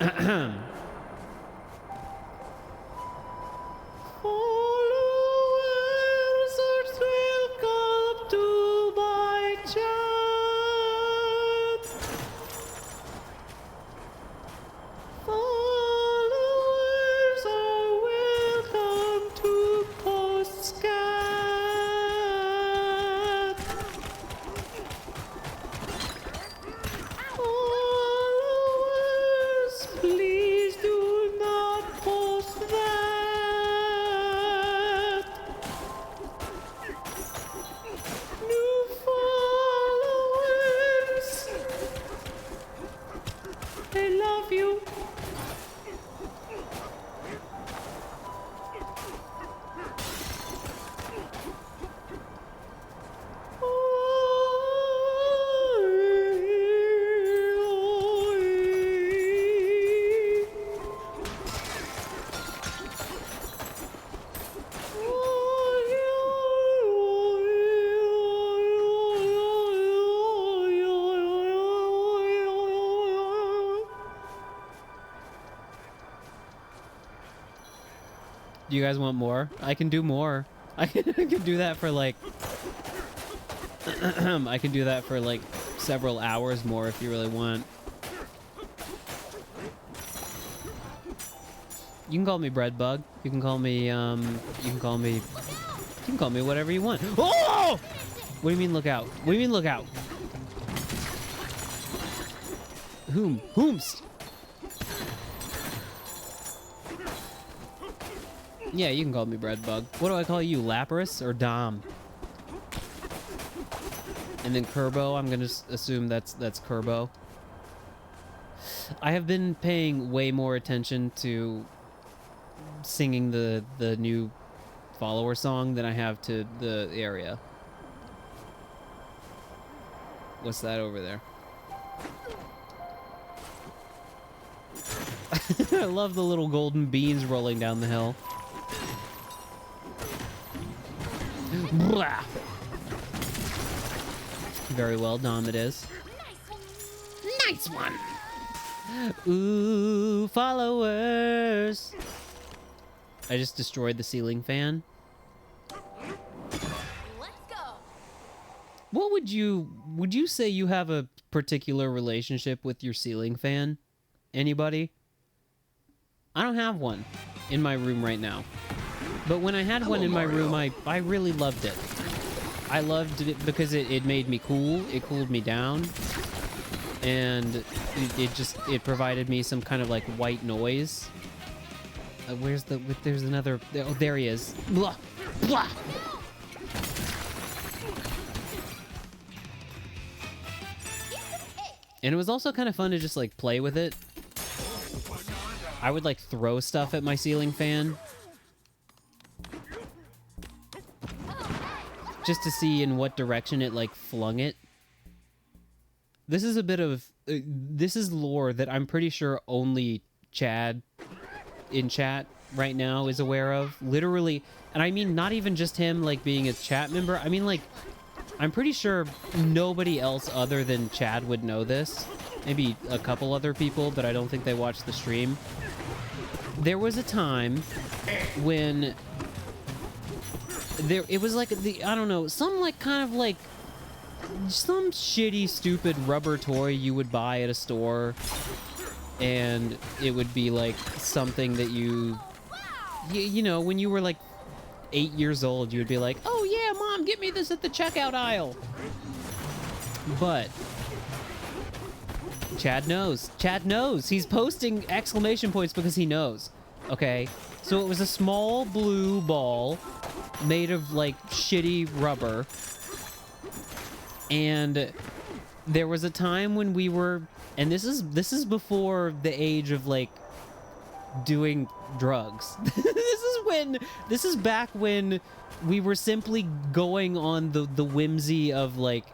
Ahem. Followers are welcome to my chat. Followers are welcome to Postcat. Followers, please do not post that. New followers, I love you. Do you guys want more? I can do more. I can do that for like... I can do that for like several hours more if you really want. You can call me Breadbug. You can call me, you can call me whatever you want. Oh! What do you mean look out? What do you mean look out? Whomst? Yeah, you can call me Breadbug. What do I call you, Lapras or Dom? And then Kerbo, I'm gonna assume that's Kerbo. I have been paying way more attention to singing the new follower song than I have to the area. What's that over there? I love the little golden beans rolling down the hill. Blah. Very well, Dom it is. Nice one! Ooh, followers! I just destroyed the ceiling fan. Let's go. What would you say you have a particular relationship with your ceiling fan? Anybody? I don't have one in my room right now. But when I had one in my room, I really loved it. I loved it because it made me cool, it cooled me down, and it provided me some kind of like white noise. Where's the... There's another... Oh, there he is. Blah! Blah! And it was also kind of fun to just, like, play with it. I would, like, throw stuff at my ceiling fan. Just to see in what direction it, like, flung it. This is a bit of... this is lore that I'm pretty sure only Chad in chat right now is aware of. Literally... And I mean, not even just him, like, being a chat member. I mean, like... I'm pretty sure nobody else other than Chad would know this. Maybe a couple other people, but I don't think they watched the stream. There was a time when it was like I don't know, some like kind of like some shitty stupid rubber toy you would buy at a store, and it would be like something that you know, when you were like 8 years old, you would be like, oh yeah, Mom, get me this at the checkout aisle. But Chad knows. Chad knows. He's posting exclamation points because he knows. Okay? So it was a small blue ball made of, like, shitty rubber. And there was a time when we were... And this is before the age of, like, doing drugs. This is back when we were simply going on the whimsy of, like,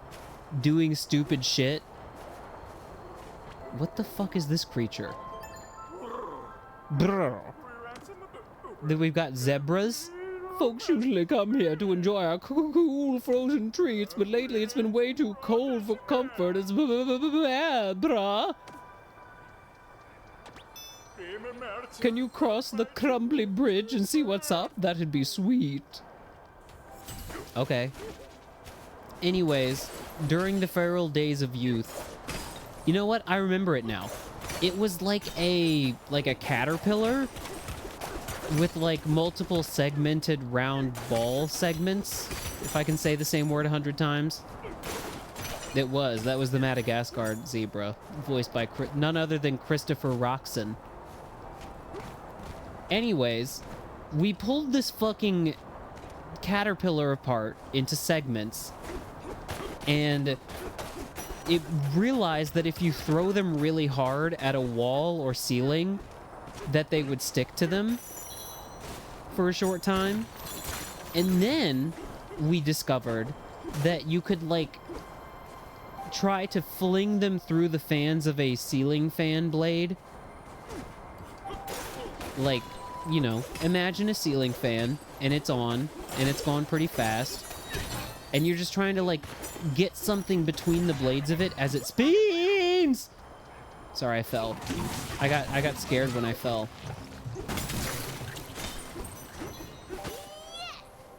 doing stupid shit. What the fuck is this creature? Brr. Then we've got zebras. Folks usually come here to enjoy our cool frozen treats, but lately it's been way too cold for comfort. It's bad, brah. Can you cross the crumbly bridge and see what's up? That'd be sweet. Okay. Anyways, during the feral days of youth, you know what? I remember it now. It was like a caterpillar with like multiple segmented round ball segments, if I can say the same word 100 times. That was the Madagascar zebra, voiced by none other than Christopher Roxon. Anyways, we pulled this fucking caterpillar apart into segments, and it realized that if you throw them really hard at a wall or ceiling, that they would stick to them for a short time. And then we discovered that you could, like, try to fling them through the fans of a ceiling fan blade. Like, you know, imagine a ceiling fan, and it's on, and it's going pretty fast, and you're just trying to, like, get something between the blades of it as it spins! Sorry, I fell. I got scared when I fell.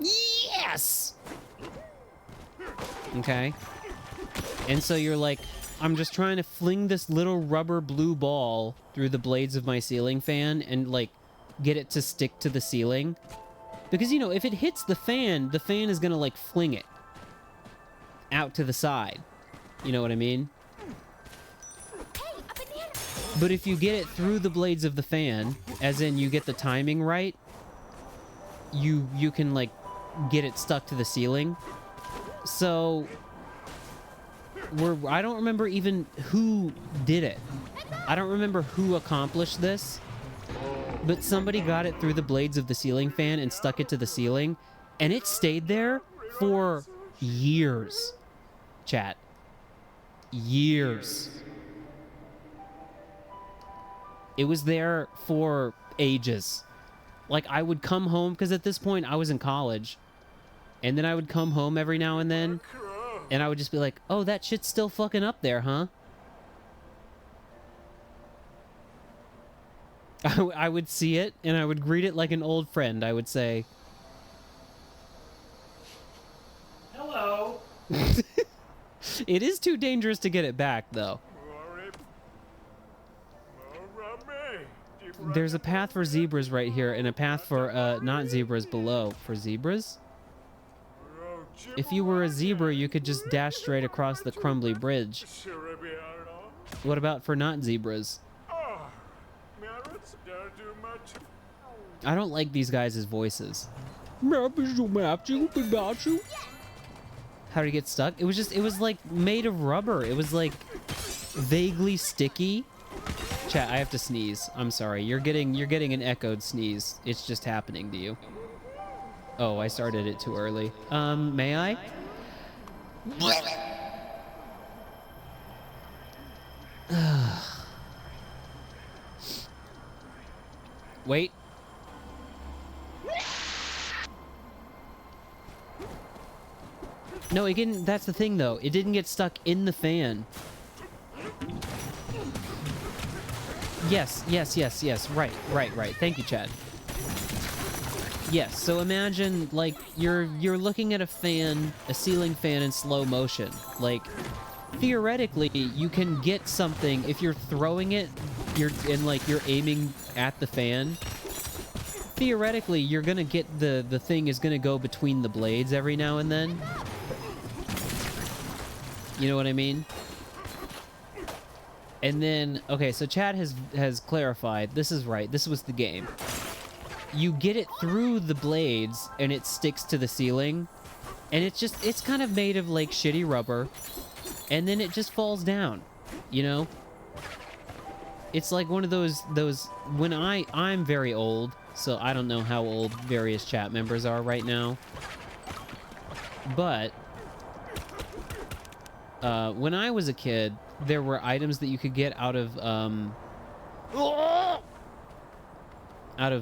Yes! Okay. And so you're like, I'm just trying to fling this little rubber blue ball through the blades of my ceiling fan and, like, get it to stick to the ceiling. Because, you know, if it hits the fan is gonna, like, fling it out to the side. You know what I mean? But if you get it through the blades of the fan, as in you get the timing right, you can, like, get it stuck to the ceiling. So I don't remember even who did it. I don't remember who accomplished this, but somebody got it through the blades of the ceiling fan and stuck it to the ceiling, and it stayed there for years. Chat. Years. It was there for ages. Like, I would come home, because at this point I was in college, and then I would come home every now and then, and I would just be like, oh, that shit's still fucking up there, huh? I would see it, and I would greet it like an old friend. I would say, hello. It is too dangerous to get it back, though. There's a path for zebras right here, and a path for, not zebras below. For zebras? If you were a zebra, you could just dash straight across the crumbly bridge. What about for not zebras? I don't like these guys' voices. How did it get stuck? It was like made of rubber. It was like vaguely sticky. Chat, I have to sneeze. I'm sorry. You're getting an echoed sneeze. It's just happening to you. Oh, I started it too early. May I? Wait. No, it didn't. That's the thing, though. It didn't get stuck in the fan. Yes. Right. Thank you, Chad. Yes, so imagine, like, you're looking at a fan, a ceiling fan in slow motion. Like, theoretically, you can get something, if you're throwing it, you're aiming at the fan. Theoretically, you're gonna get the thing is gonna go between the blades every now and then. You know what I mean? And then, okay, so Chad has clarified, this is right, this was the game. You get it through the blades, and it sticks to the ceiling, and it's kind of made of, like, shitty rubber, and then it just falls down, you know? It's like one of those, when I'm very old, so I don't know how old various chat members are right now, but, when I was a kid, there were items that you could get out of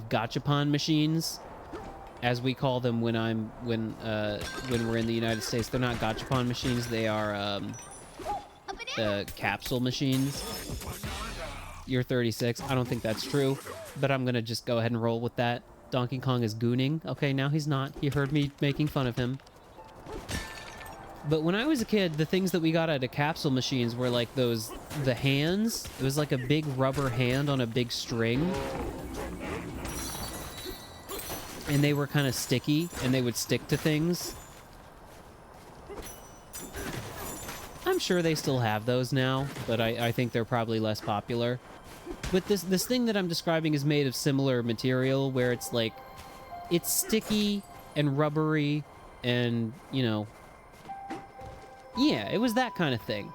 gachapon machines, as we call them when we're in the United States. They're not gachapon machines, they are capsule machines. You're 36. I don't think that's true, but I'm gonna just go ahead and roll with that. Donkey Kong is gooning. Okay, now he's not. He heard me making fun of him. But when I was a kid, the things that we got out of capsule machines were like the hands. It was like a big rubber hand on a big string. And they were kind of sticky, and they would stick to things. I'm sure they still have those now, but I think they're probably less popular. But this thing that I'm describing is made of similar material, where it's like, it's sticky and rubbery, and, you know, yeah, it was that kind of thing.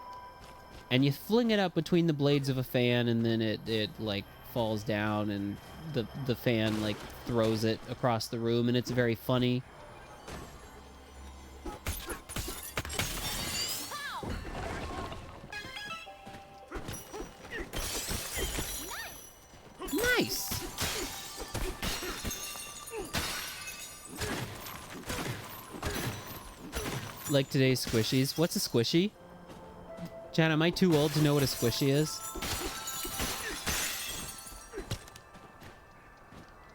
And you fling it up between the blades of a fan, and then it like falls down, and the fan like throws it across the room, and it's very funny. Nice. Like today's squishies. What's a squishy? Chan, am I too old to know what a squishy is?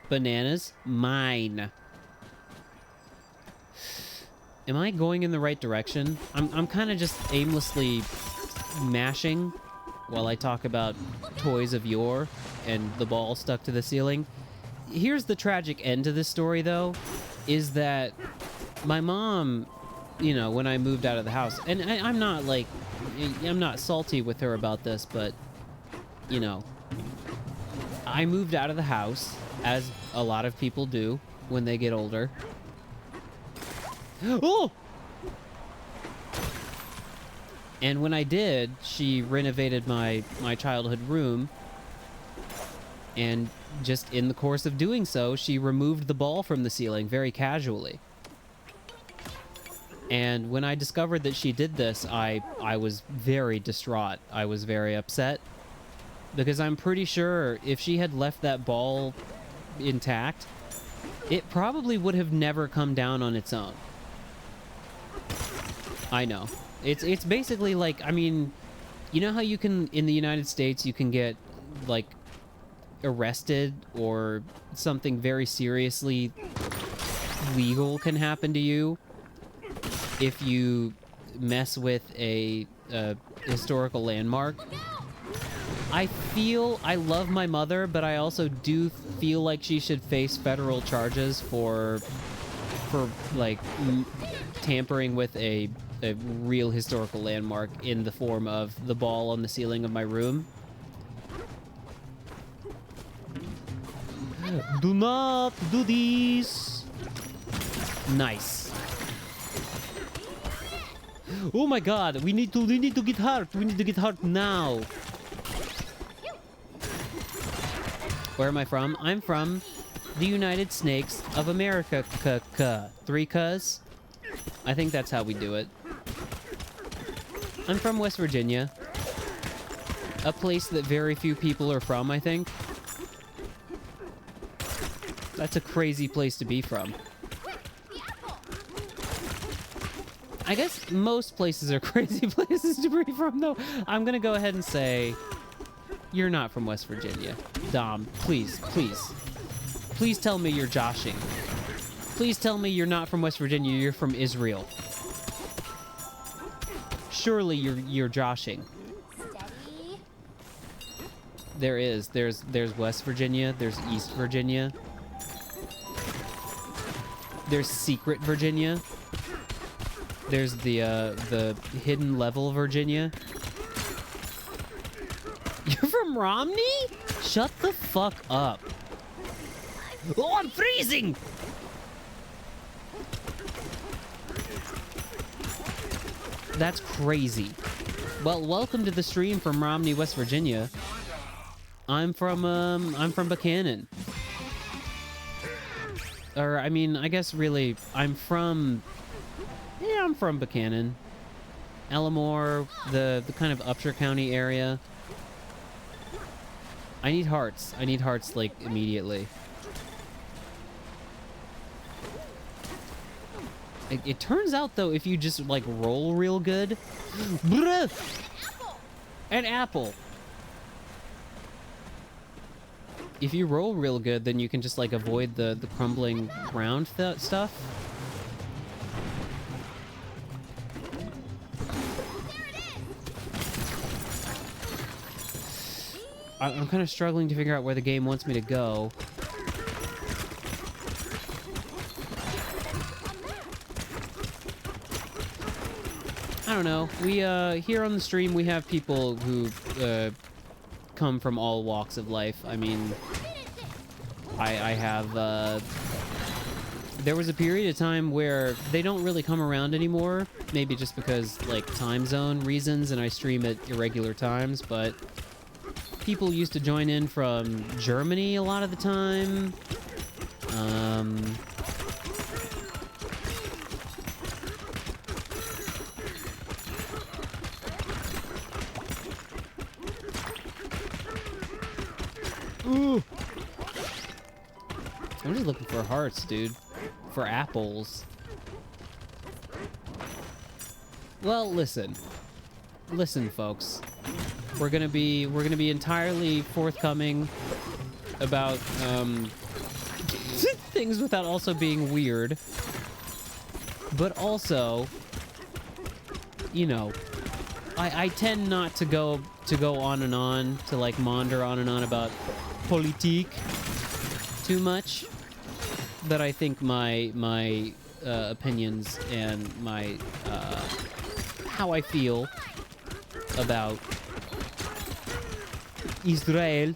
Bananas? Mine. Am I going in the right direction? I'm kind of just aimlessly mashing while I talk about toys of yore and the ball stuck to the ceiling. Here's the tragic end to this story, though, is that my mom, you know, when I moved out of the house, and I'm not salty with her about this, but, you know, I moved out of the house, as a lot of people do when they get older. Oh! And when I did, she renovated my childhood room, and just in the course of doing so, she removed the ball from the ceiling very casually. And when I discovered that she did this, I was very distraught. I was very upset, because I'm pretty sure if she had left that ball intact, it probably would have never come down on its own. I know. It's basically like, I mean, you know how you can, in the United States, you can get, like, arrested, or something very seriously legal can happen to you if you mess with a historical landmark. I love my mother, but I also do feel like she should face federal charges for like tampering with a real historical landmark in the form of the ball on the ceiling of my room. Do not do this. Nice. Oh my god, we need to get hurt. We need to get hurt now. Where am I from? I'm from the United Snakes of America. Three cuz? I think that's how we do it. I'm from West Virginia. A place that very few people are from, I think. That's a crazy place to be from. I guess most places are crazy places to be from, though. I'm gonna go ahead and say you're not from West Virginia. Dom, please, please. Please tell me you're joshing. Please tell me you're not from West Virginia, you're from Israel. Surely you're joshing. Steady. There's West Virginia, there's East Virginia. There's Secret Virginia. There's the hidden level Virginia. You're from Romney? Shut the fuck up. Oh, I'm freezing! That's crazy. Well, welcome to the stream from Romney, West Virginia. I'm from Buchanan. Or, I mean, I guess really, I'm from Buchanan. Elmore, the kind of Upshur County area. I need hearts. I need hearts, like, immediately. It turns out, though, if you just, like, roll real good... An apple! If you roll real good, then you can just, like, avoid the crumbling ground stuff. I'm kind of struggling to figure out where the game wants me to go. I don't know. We, here on the stream, we have people who, come from all walks of life. I mean, I have, there was a period of time where they don't really come around anymore. Maybe just because, like, time zone reasons, and I stream at irregular times, but people used to join in from Germany a lot of the time. Ooh. I'm just looking for hearts, dude. For apples. Well, listen. Listen, folks. We're gonna be entirely forthcoming about things without also being weird. But also, you know, I tend not to go on and on, to like maunder on and on about politique too much. But I think my opinions and my how I feel about Israel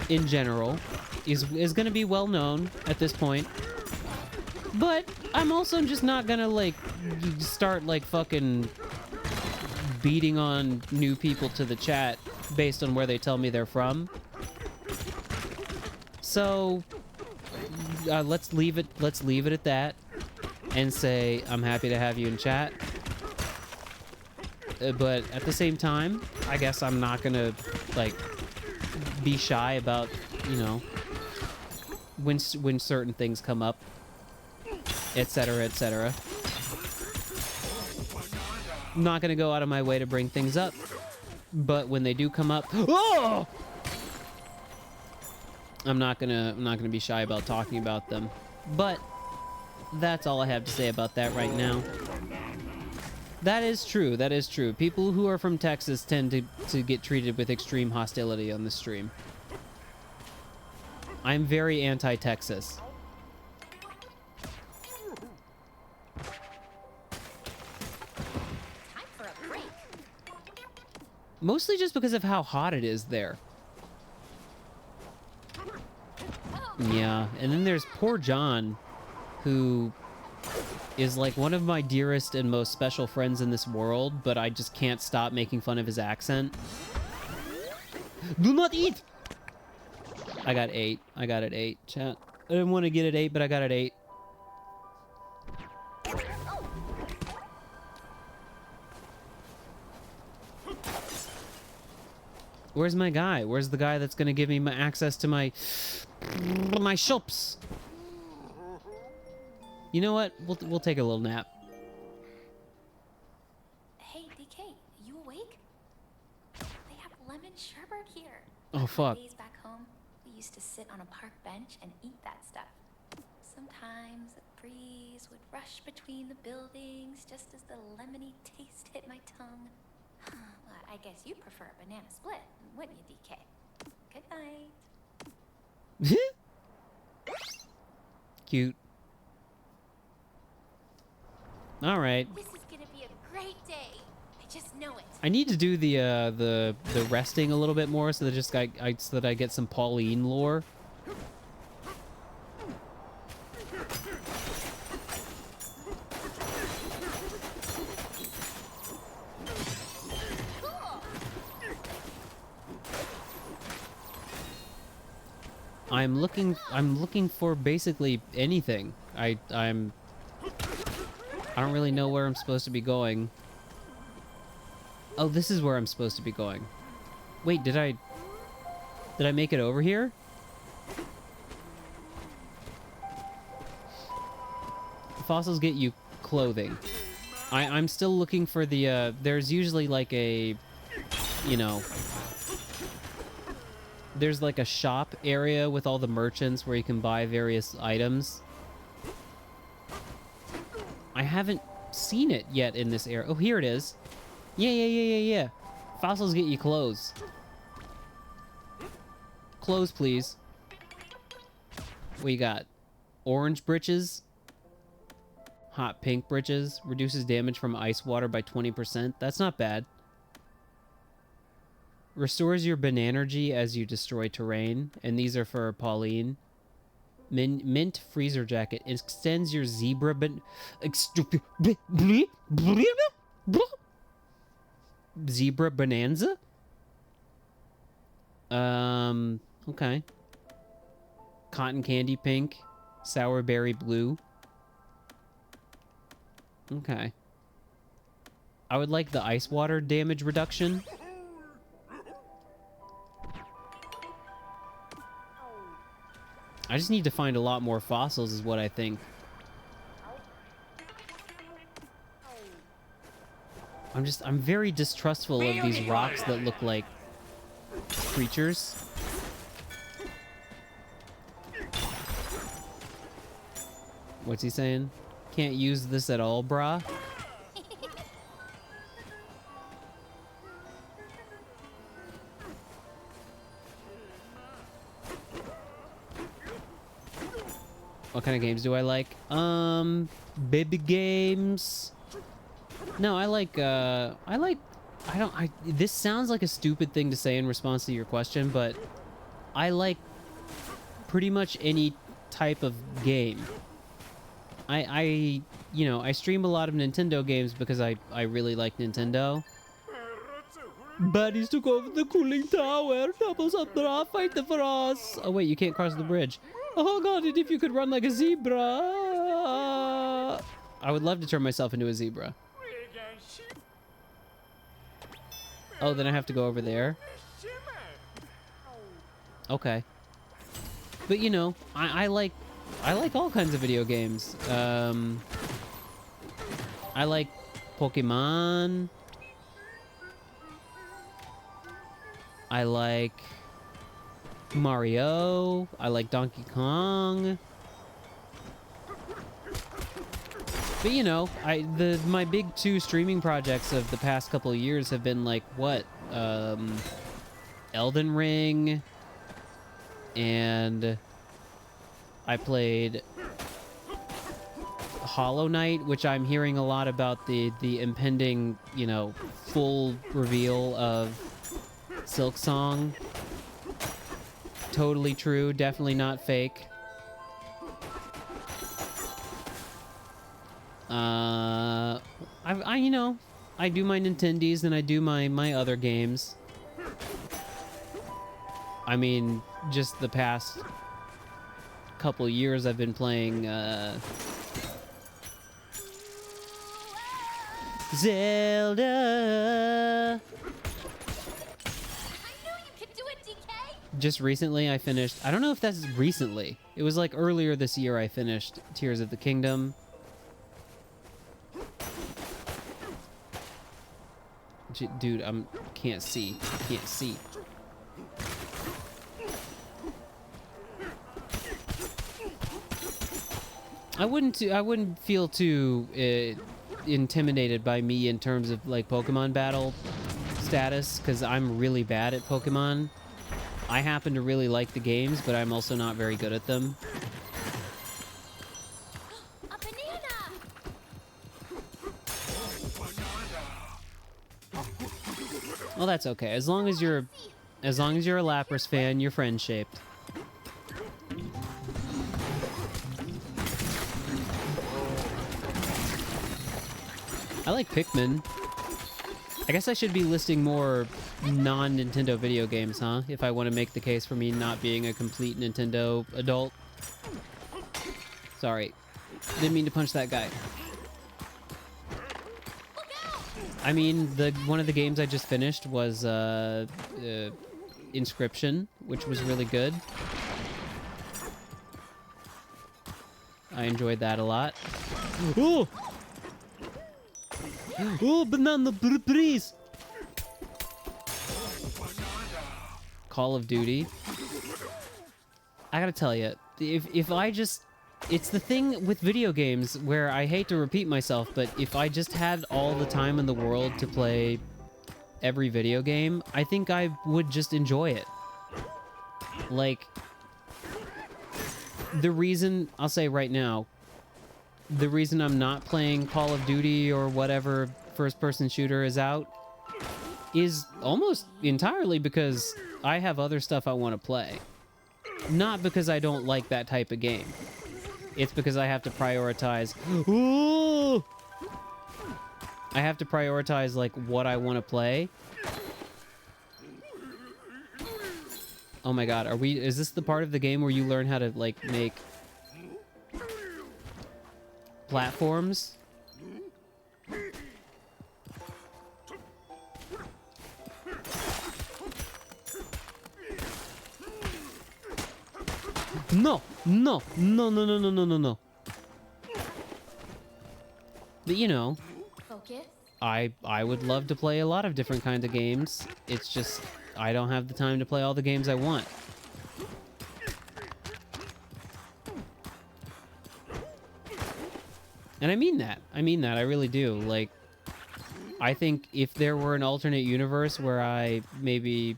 in general is going to be well known at this point. But I'm also just not going to like start like fucking beating on new people to the chat based on where they tell me they're from. So let's leave it at that and say I'm happy to have you in chat. But at the same time, I guess I'm not gonna like be shy about, you know, when certain things come up, etc., etc. I'm not gonna go out of my way to bring things up, but when they do come up, oh! I'm not gonna be shy about talking about them. But that's all I have to say about that right now. That is true. That is true. People who are from Texas tend to get treated with extreme hostility on the stream. I'm very anti-Texas. Time for a break. Mostly just because of how hot it is there. Yeah, and then there's poor John, who is like one of my dearest and most special friends in this world, but I just can't stop making fun of his accent. Do not eat! I got 8. I got it 8, chat. I didn't want to get it 8, but I got it 8. Where's my guy? Where's the guy that's gonna give me my access to my shops? You know what? We'll take a little nap. Hey, DK, you awake? They have lemon sherbet here. Oh, fuck. Days back home, we used to sit on a park bench and eat that stuff. Sometimes a breeze would rush between the buildings just as the lemony taste hit my tongue. Well, I guess you prefer a banana split, wouldn't you, DK? Good night. Cute. All right. This is gonna be a great day. I just know it. I need to do the resting a little bit more so that so that I get some Pauline lore. I'm looking for basically anything. I don't really know where I'm supposed to be going. Oh, this is where I'm supposed to be going. Wait, did I make it over here? Fossils get you clothing. I'm still looking for the there's usually like a, you know, there's like a shop area with all the merchants where you can buy various items. I haven't seen it yet in this area. Oh, here it is. Yeah. Fossils get you clothes. Clothes, please. What you got? Orange breeches. Hot pink breeches. Reduces damage from ice water by 20%. That's not bad. Restores your banergy as you destroy terrain. And these are for Pauline. Mint freezer jacket. Extends your zebra zebra bonanza? Okay. Cotton candy pink. Sour berry blue. Okay. I would like the ice water damage reduction. I just need to find a lot more fossils is what I think. I'm very distrustful of these rocks that look like creatures. What's he saying? Can't use this at all, brah? What kind of games do I like? Baby games. No, this sounds like a stupid thing to say in response to your question, but I like pretty much any type of game. I stream a lot of Nintendo games because I really like Nintendo. Baddies took over the cooling tower. Doubles up the fight for us. Oh wait, you can't cross the bridge. Oh god, and if you could run like a zebra. I would love to turn myself into a zebra. Oh, then I have to go over there. Okay. But you know, I like all kinds of video games. I like Pokemon. I like Mario. I like Donkey Kong. But you know, my big 2 streaming projects of the past couple of years have been like what? Elden Ring, and I played Hollow Knight, which I'm hearing a lot about the impending, you know, full reveal of Silk Song. totally true, definitely not fake. I you know, I do my Nintendies and I do my other games. I mean, just the past couple years I've been playing Zelda. Just recently I finished, I don't know if that's recently. It was like earlier this year I finished Tears of the Kingdom. Dude, can't see. Can't see. I wouldn't feel too intimidated by me in terms of like Pokemon battle status, because I'm really bad at Pokemon. I happen to really like the games, but I'm also not very good at them. A banana! Well, that's okay. As long as you're a Lapras fan, you're friend-shaped. I like Pikmin. I guess I should be listing more non-Nintendo video games, huh? If I want to make the case for me not being a complete Nintendo adult. Sorry. Didn't mean to punch that guy. I mean, one of the games I just finished was Inscription, which was really good. I enjoyed that a lot. Oh! Oh, banana, please! Call of Duty. I gotta tell you, if I just... It's the thing with video games where I hate to repeat myself, but if I just had all the time in the world to play every video game, I think I would just enjoy it. Like, the reason, I'll say right now, the reason I'm not playing Call of Duty or whatever first-person shooter is out is almost entirely because I have other stuff I want to play. Not because I don't like that type of game. It's because I have to prioritize... Ooh! I have to prioritize, like, what I want to play. Oh my god, is this the part of the game where you learn how to, like, make... platforms? No! No! No, no, no, no, no, no, no. But, you know... Focus. I would love to play a lot of different kinds of games. It's just, I don't have the time to play all the games I want. And I mean that. I mean that. I really do. Like, I think if there were an alternate universe where I maybe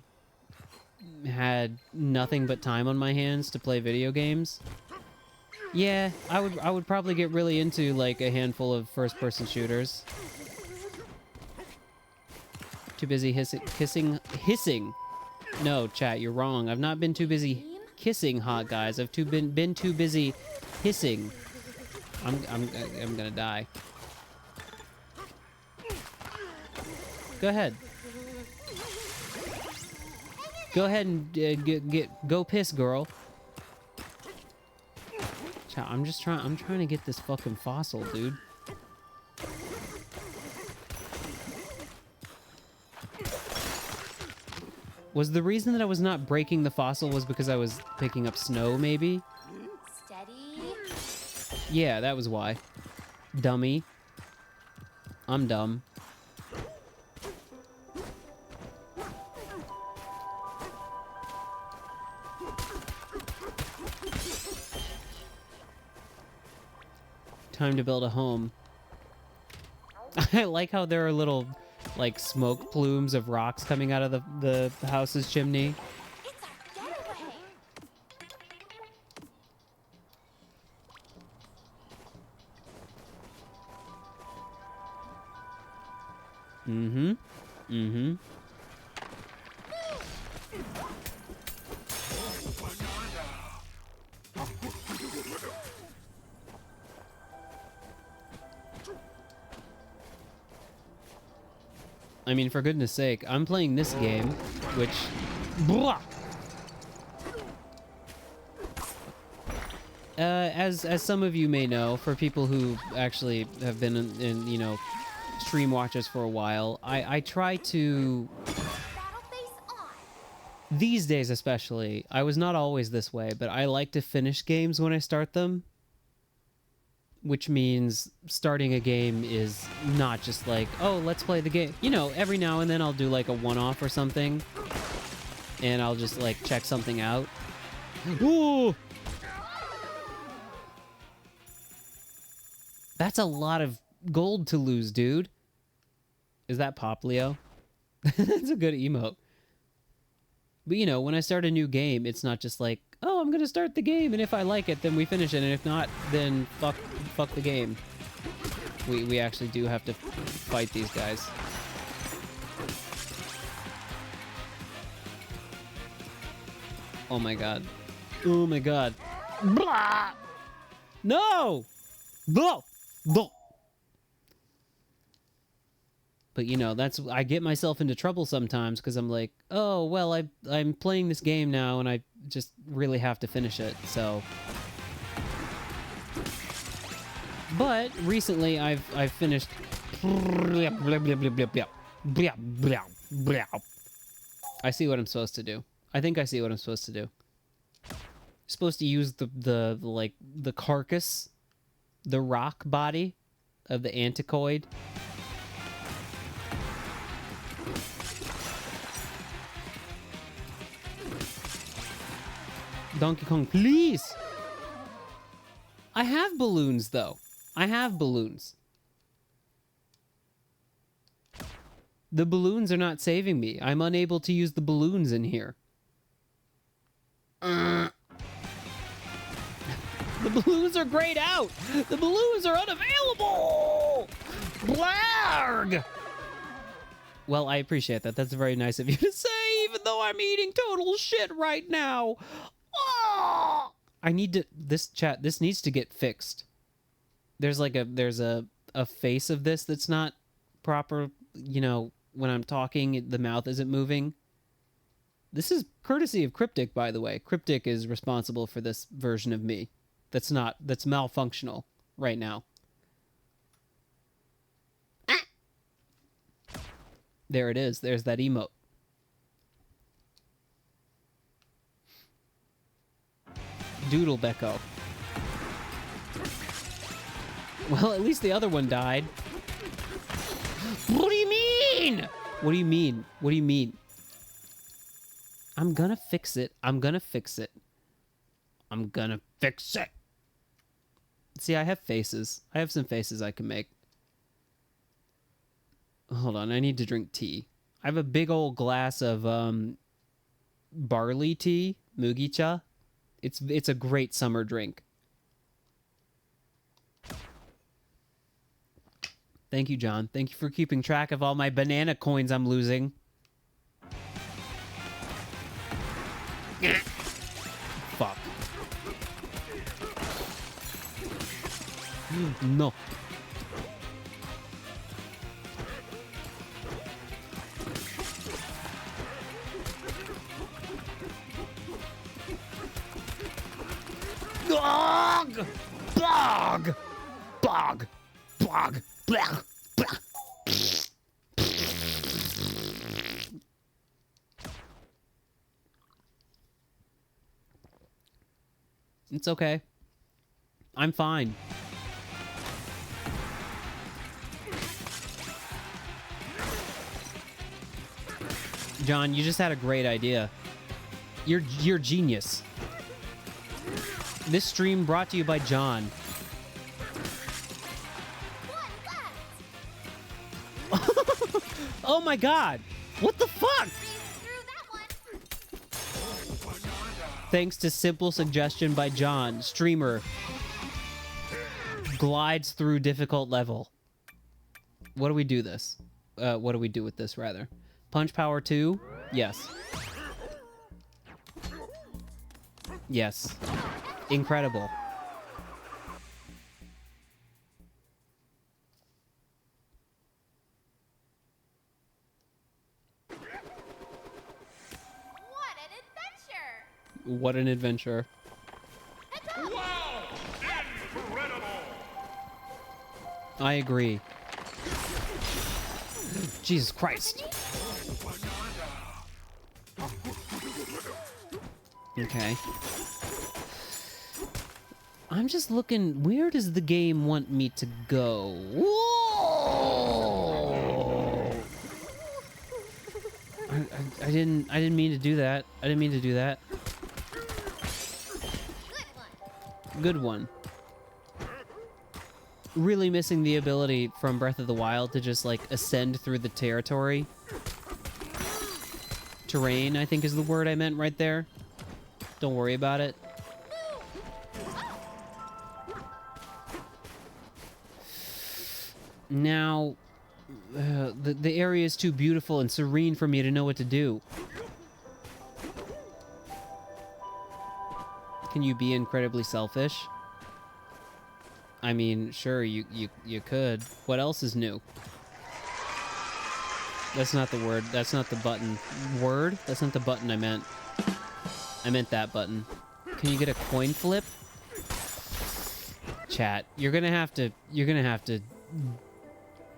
had nothing but time on my hands to play video games, yeah, I would probably get really into like a handful of first-person shooters. Too busy hissing. No, chat, you're wrong. I've not been too busy kissing hot guys. I've been too busy hissing. I'm gonna die. Go ahead. Go ahead and go piss, girl. Chat, I'm trying to get this fucking fossil, dude. Was the reason that I was not breaking the fossil was because I was picking up snow, maybe? Steady. Yeah, that was why. Dummy. I'm dumb. Time to build a home. I like how there are little, like, smoke plumes of rocks coming out of the house's chimney. It's our getaway. Mm-hmm. Mm-hmm. I mean, for goodness sake, I'm playing this game, which... Blah! As some of you may know, for people who actually have been in you know, stream watchers for a while, I try to... These days especially, I was not always this way, but I like to finish games when I start them. Which means starting a game is not just like, oh, let's play the game. You know, every now and then I'll do like a one-off or something. And I'll just like check something out. Ooh! That's a lot of gold to lose, dude. Is that Pop Leo? That's a good emote. But you know, when I start a new game, it's not just like, oh, I'm gonna start the game, and if I like it, then we finish it, and if not, then fuck the game. We actually do have to fight these guys. Oh my god. Oh my god. Blah! No! Blah! Blah! But you know, that's, I get myself into trouble sometimes because I'm like, oh, well, I'm playing this game now and I just really have to finish it, so. But recently I've finished. I see what I'm supposed to do. I think I see what I'm supposed to do. Supposed to use the like the carcass, the rock body of the anticoid. Donkey Kong, please! I have balloons, though. I have balloons. The balloons are not saving me. I'm unable to use the balloons in here. The balloons are grayed out! The balloons are unavailable! Blarg! Well, I appreciate that. That's very nice of you to say, even though I'm eating total shit right now. Oh! I need to... This needs to get fixed. There's like a face of this that's not proper. You know, when I'm talking, the mouth isn't moving. This is courtesy of Cryptic, by the way. Cryptic is responsible for this version of me. That's malfunctional right now. Ah! There it is. There's that emote. Doodle Becco. Well, at least the other one died. What do you mean? What do you mean? What do you mean? I'm gonna fix it. I'm gonna fix it. I'm gonna fix it. See, I have faces. I have some faces I can make. Hold on, I need to drink tea. I have a big old glass of barley tea, mugicha. It's a great summer drink. Thank you, John. Thank you for keeping track of all my banana coins I'm losing. Fuck. No. Bog! Bog! Bog! Bog! Blah! Blah! It's okay. I'm fine. John, you just had a great idea. You're genius. This stream brought to you by John. Oh my god! What the fuck? Thanks to simple suggestion by John, streamer glides through difficult level. What do we do this? What do we do with this, rather? Punch power 2? Yes. Yes. Incredible. What an adventure. Wow! Incredible! I agree. Jesus Christ. Okay. I'm just looking, where does the game want me to go? Whoa! I didn't mean to do that. I didn't mean to do that. Good one. Really missing the ability from Breath of the Wild to just like ascend through the territory. Terrain, I think is the word I meant right there. Don't worry about it. Now, the area is too beautiful and serene for me to know what to do. Can you be incredibly selfish? I mean, sure, you could. What else is new? That's not the word. That's not the button. Word? That's not the button I meant. I meant that button. Can you get a coin flip? Chat, you're gonna have to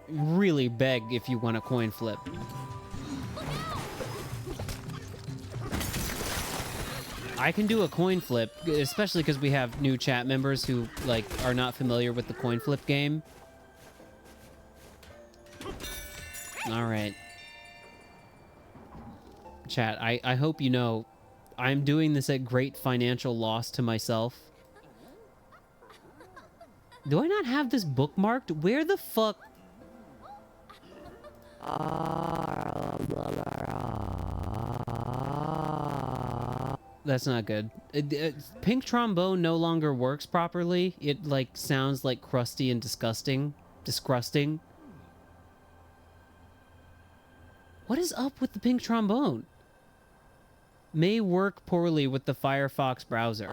really beg if you want a coin flip. I can do a coin flip, especially because we have new chat members who like are not familiar with the coin flip game. All right. Chat, I hope you know I'm doing this at great financial loss to myself. Do I not have this bookmarked? Where the fuck? That's not good. Pink trombone no longer works properly. It like sounds like crusty and disgusting. Disgusting. What is up with the pink trombone? May work poorly with the Firefox browser.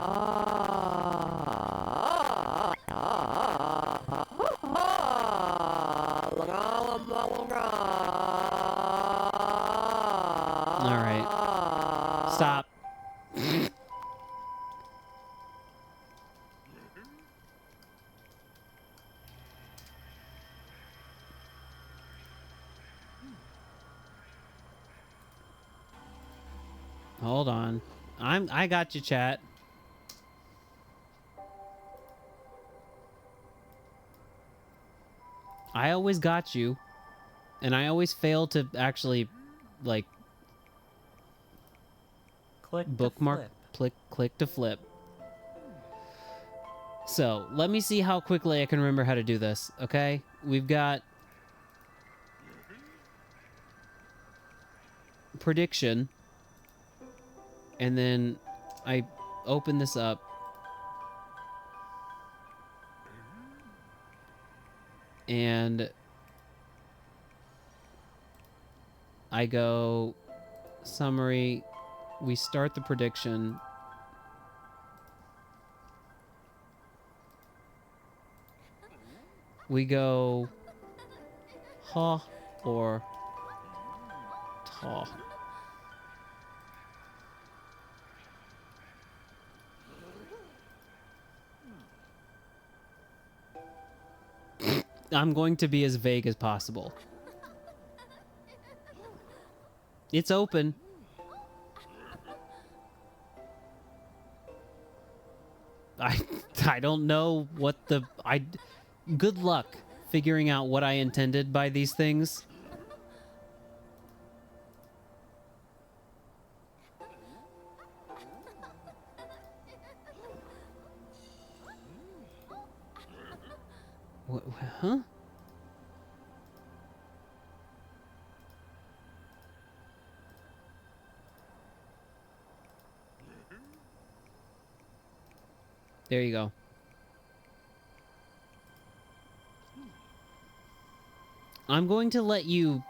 Alright. Stop. Hold on. I got you, chat. I always got you. And I always fail to actually, like, Click bookmark, to flip. click to flip. So, let me see how quickly I can remember how to do this, okay? We've got prediction. And then I open this up. And I go summary. We start the prediction. We go ha or ta. I'm going to be as vague as possible. It's open. I don't know what the... Good luck figuring out what I intended by these things. What, huh? There you go. I'm going to let you...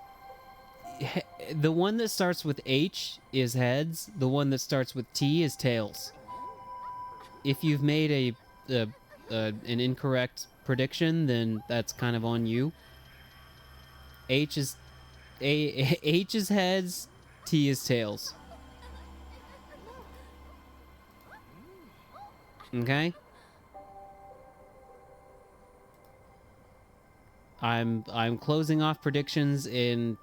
The one that starts with H is heads. The one that starts with T is tails. If you've made an incorrect prediction, then that's kind of on you. H is heads, T is tails. Okay? I'm closing off predictions in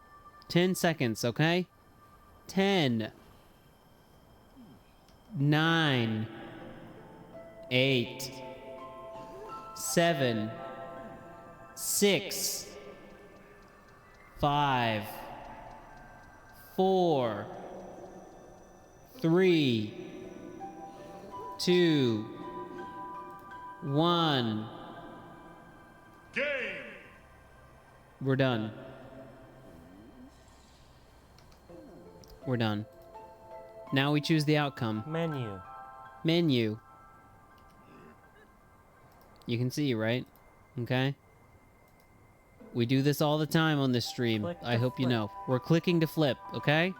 10 seconds, okay? 10, 9, 8, 7, 6, 5, 4, 3, 2, 1. Game. We're done. We're done. Now we choose the outcome. Menu. Menu. You can see, right? Okay. We do this all the time on this stream. Click to I hope you flip. know. We're clicking to flip, okay?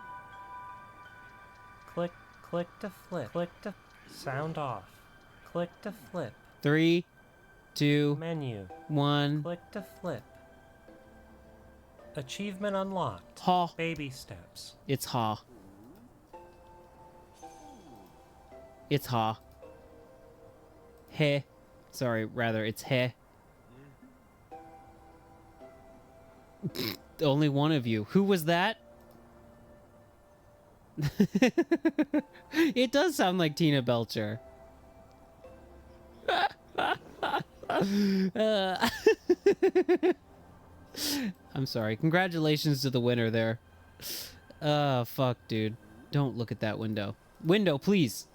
Click to flip. Click to sound off. Click to flip. 3, 2, Menu. 1. Click to flip. Achievement unlocked. Ha. Baby steps. It's ha. It's ha. He. Sorry, rather, it's he. Only one of you. Who was that? It does sound like Tina Belcher. I'm sorry. Congratulations to the winner there. Oh, fuck, dude. Don't look at that window. Window, please.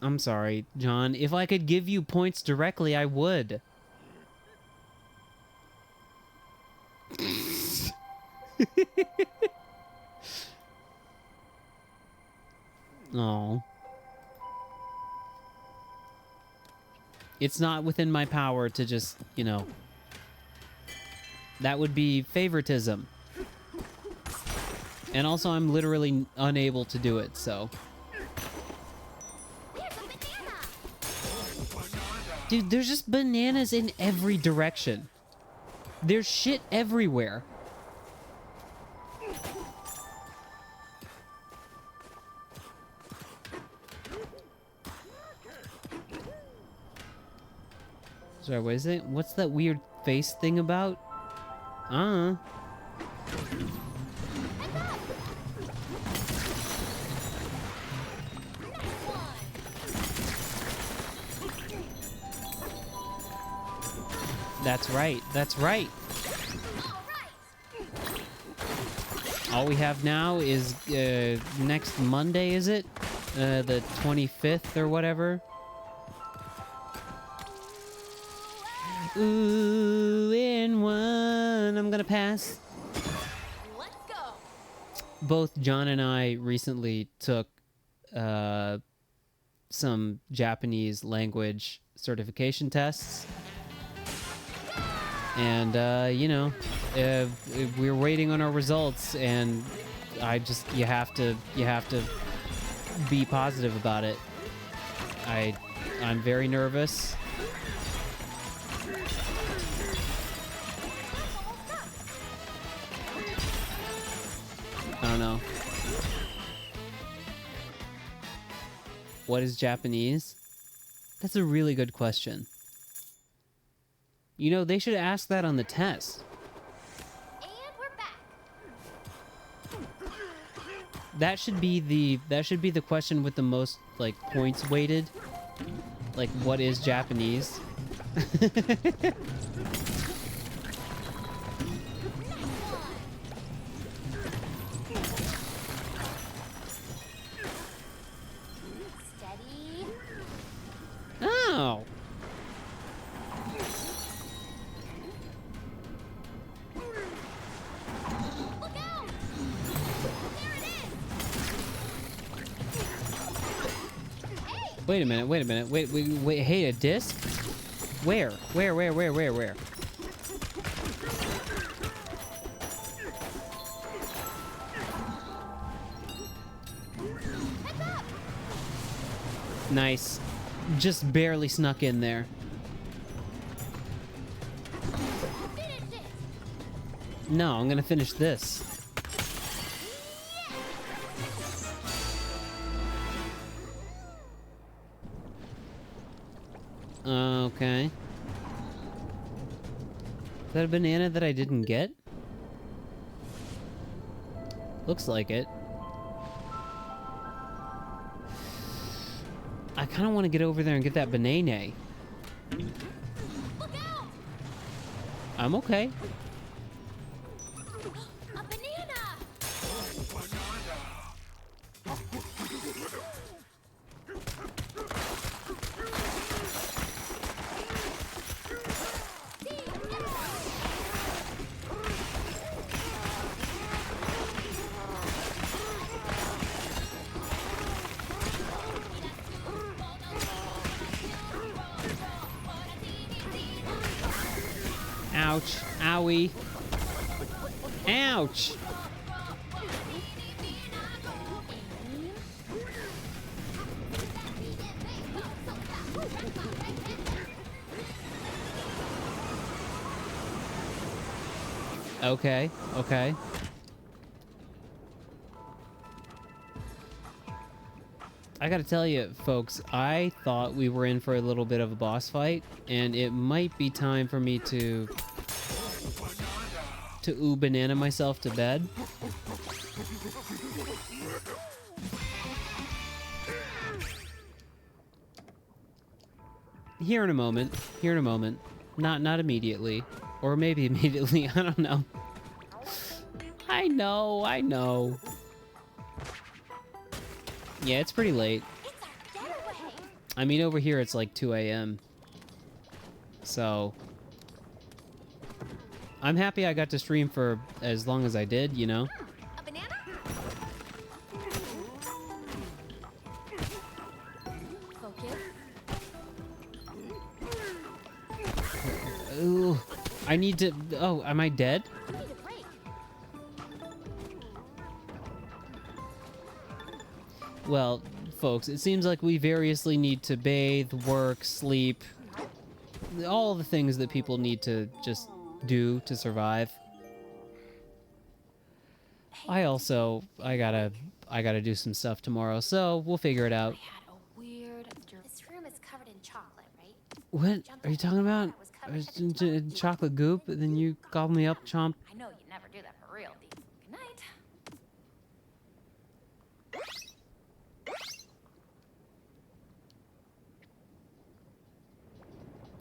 I'm sorry, John. If I could give you points directly, I would. Oh. It's not within my power to just, you know... That would be favoritism. And also, I'm literally unable to do it, so... Dude, there's just bananas in every direction. There's shit everywhere. Sorry, what is it? What's that weird face thing about? That's right. That's right. All we have now is next Monday, is it? The 25th or whatever. Ooh, in one. I'm gonna pass. Let's go. Both John and I recently took some Japanese language certification tests. And, you know, we're waiting on our results, and you have to be positive about it. I'm very nervous. I don't know. What is Japanese? That's a really good question. You know, they should ask that on the test. And we're back. That should be the question with the most, like, points weighted. Like, what is Japanese? Steady. Oh. Look out! There it is. Hey, Wait a minute. Wait. Hey, a disc? Where? Nice. Just barely snuck in there. finish it. No, I'm gonna finish this. Okay. Is that a banana that I didn't get? Looks like it. I kind of want to get over there and get that banana. Look out! I'm okay. A banana! Ouch. Owie. Ouch. Okay. Okay. I gotta tell you, folks, I thought we were in for a little bit of a boss fight, and it might be time for me to banana myself to bed. Here in a moment. Here in a moment. Not immediately. Or maybe immediately. I don't know. I know. Yeah, it's pretty late. It's our getaway! I mean, over here it's like 2 a.m. So... I'm happy I got to stream for as long as I did, you know? A banana? Focus. Ooh, I need to... Oh, am I dead? You need a break. Well, folks, it seems like we variously need to bathe, work, sleep, all the things that people need to just do to survive. I gotta do some stuff tomorrow, so we'll figure it out. I had a weird. This room is covered in chocolate, right? What are you talking about? Chocolate goop? And then you gobble me up, chomp? I know you never do that for real, Dee. Good night.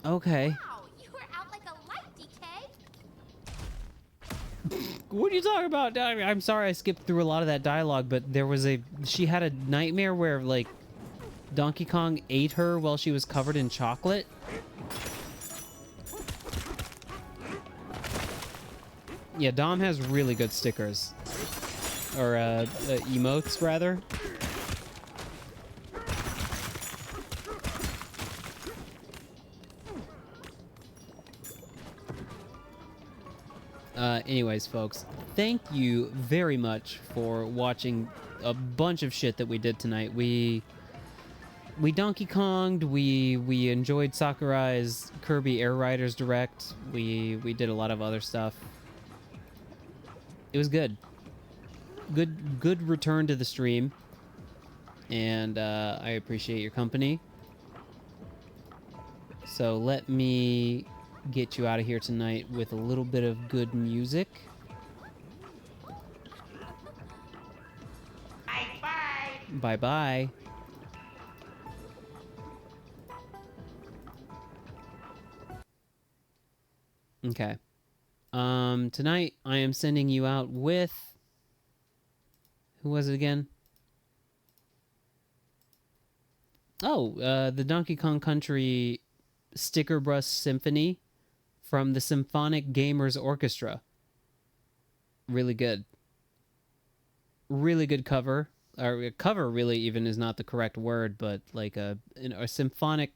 Okay. Wow, you were out like a light, DK! What are you talking about? I'm sorry I skipped through a lot of that dialogue, but she had a nightmare where, like, Donkey Kong ate her while she was covered in chocolate. Yeah, Dom has really good stickers. Or, emotes, rather. Anyways, folks, thank you very much for watching a bunch of shit that we did tonight. We Donkey Konged, we enjoyed Sakurai's Kirby Air Riders Direct, we did a lot of other stuff. It was good. Good return to the stream. And I appreciate your company. So let me get you out of here tonight with a little bit of good music. Bye bye. Okay. Tonight I am sending you out with... Who was it again? Oh, the Donkey Kong Country Sticker Brush Symphony from the Symphonic Gamers Orchestra. Really good. Really good cover. Or cover really even is not the correct word, but like a symphonic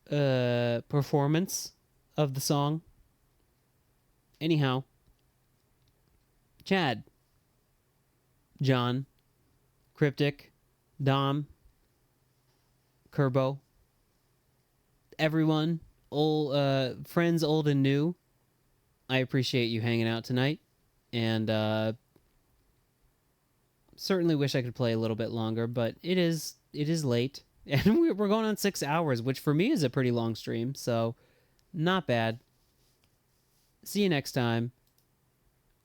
performance of the song. Anyhow, Chad, John, Cryptic, Dom, Kerbo, everyone, friends old and new, I appreciate you hanging out tonight, and certainly wish I could play a little bit longer, but it is late, And we're going on 6 hours, which for me is a pretty long stream, so not bad. See you next time,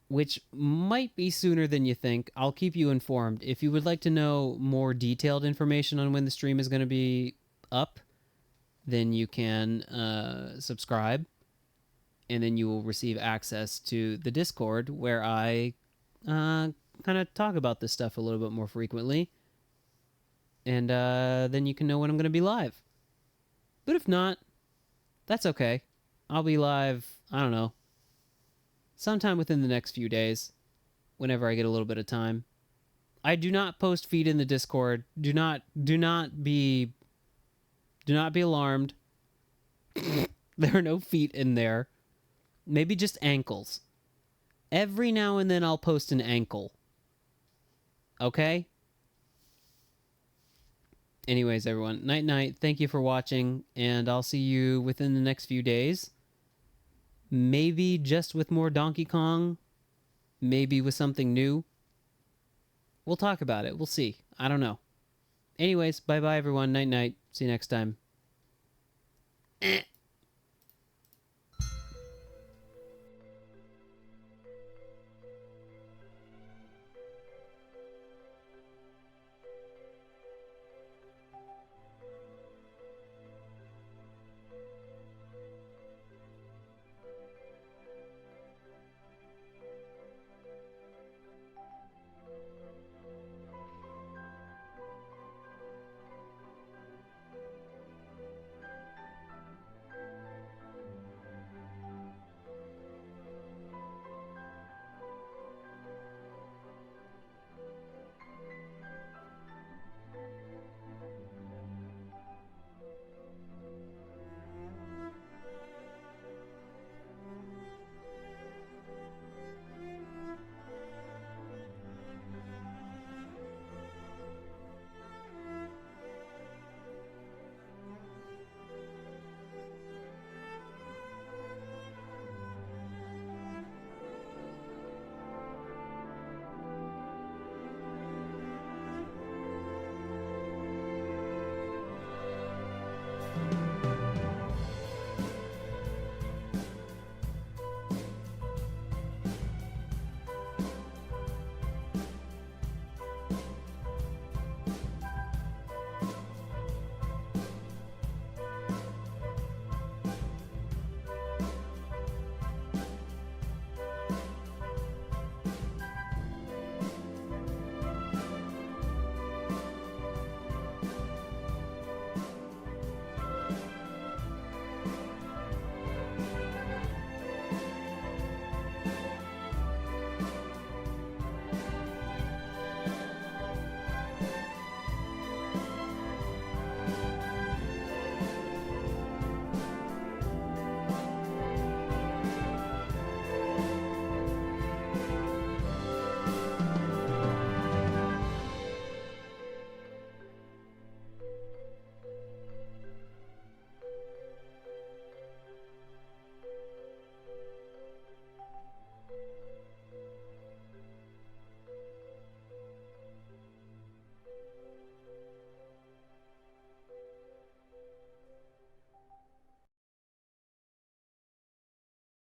which might be sooner than you think. I'll keep you informed. If you would like to know more detailed information on when the stream is going to be up, then you can subscribe, and then you will receive access to the Discord, where I kind of talk about this stuff a little bit more frequently. And then you can know when I'm going to be live. But if not, that's okay. I'll be live, I don't know, sometime within the next few days, whenever I get a little bit of time. I do not post feed in the Discord. Do not be alarmed. There are no feet in there. Maybe just ankles. Every now and then I'll post an ankle. Okay? Anyways, everyone, night-night. Thank you for watching, and I'll see you within the next few days. Maybe just with more Donkey Kong. Maybe with something new. We'll talk about it. We'll see. I don't know. Anyways, bye-bye, everyone. Night-night. See you next time.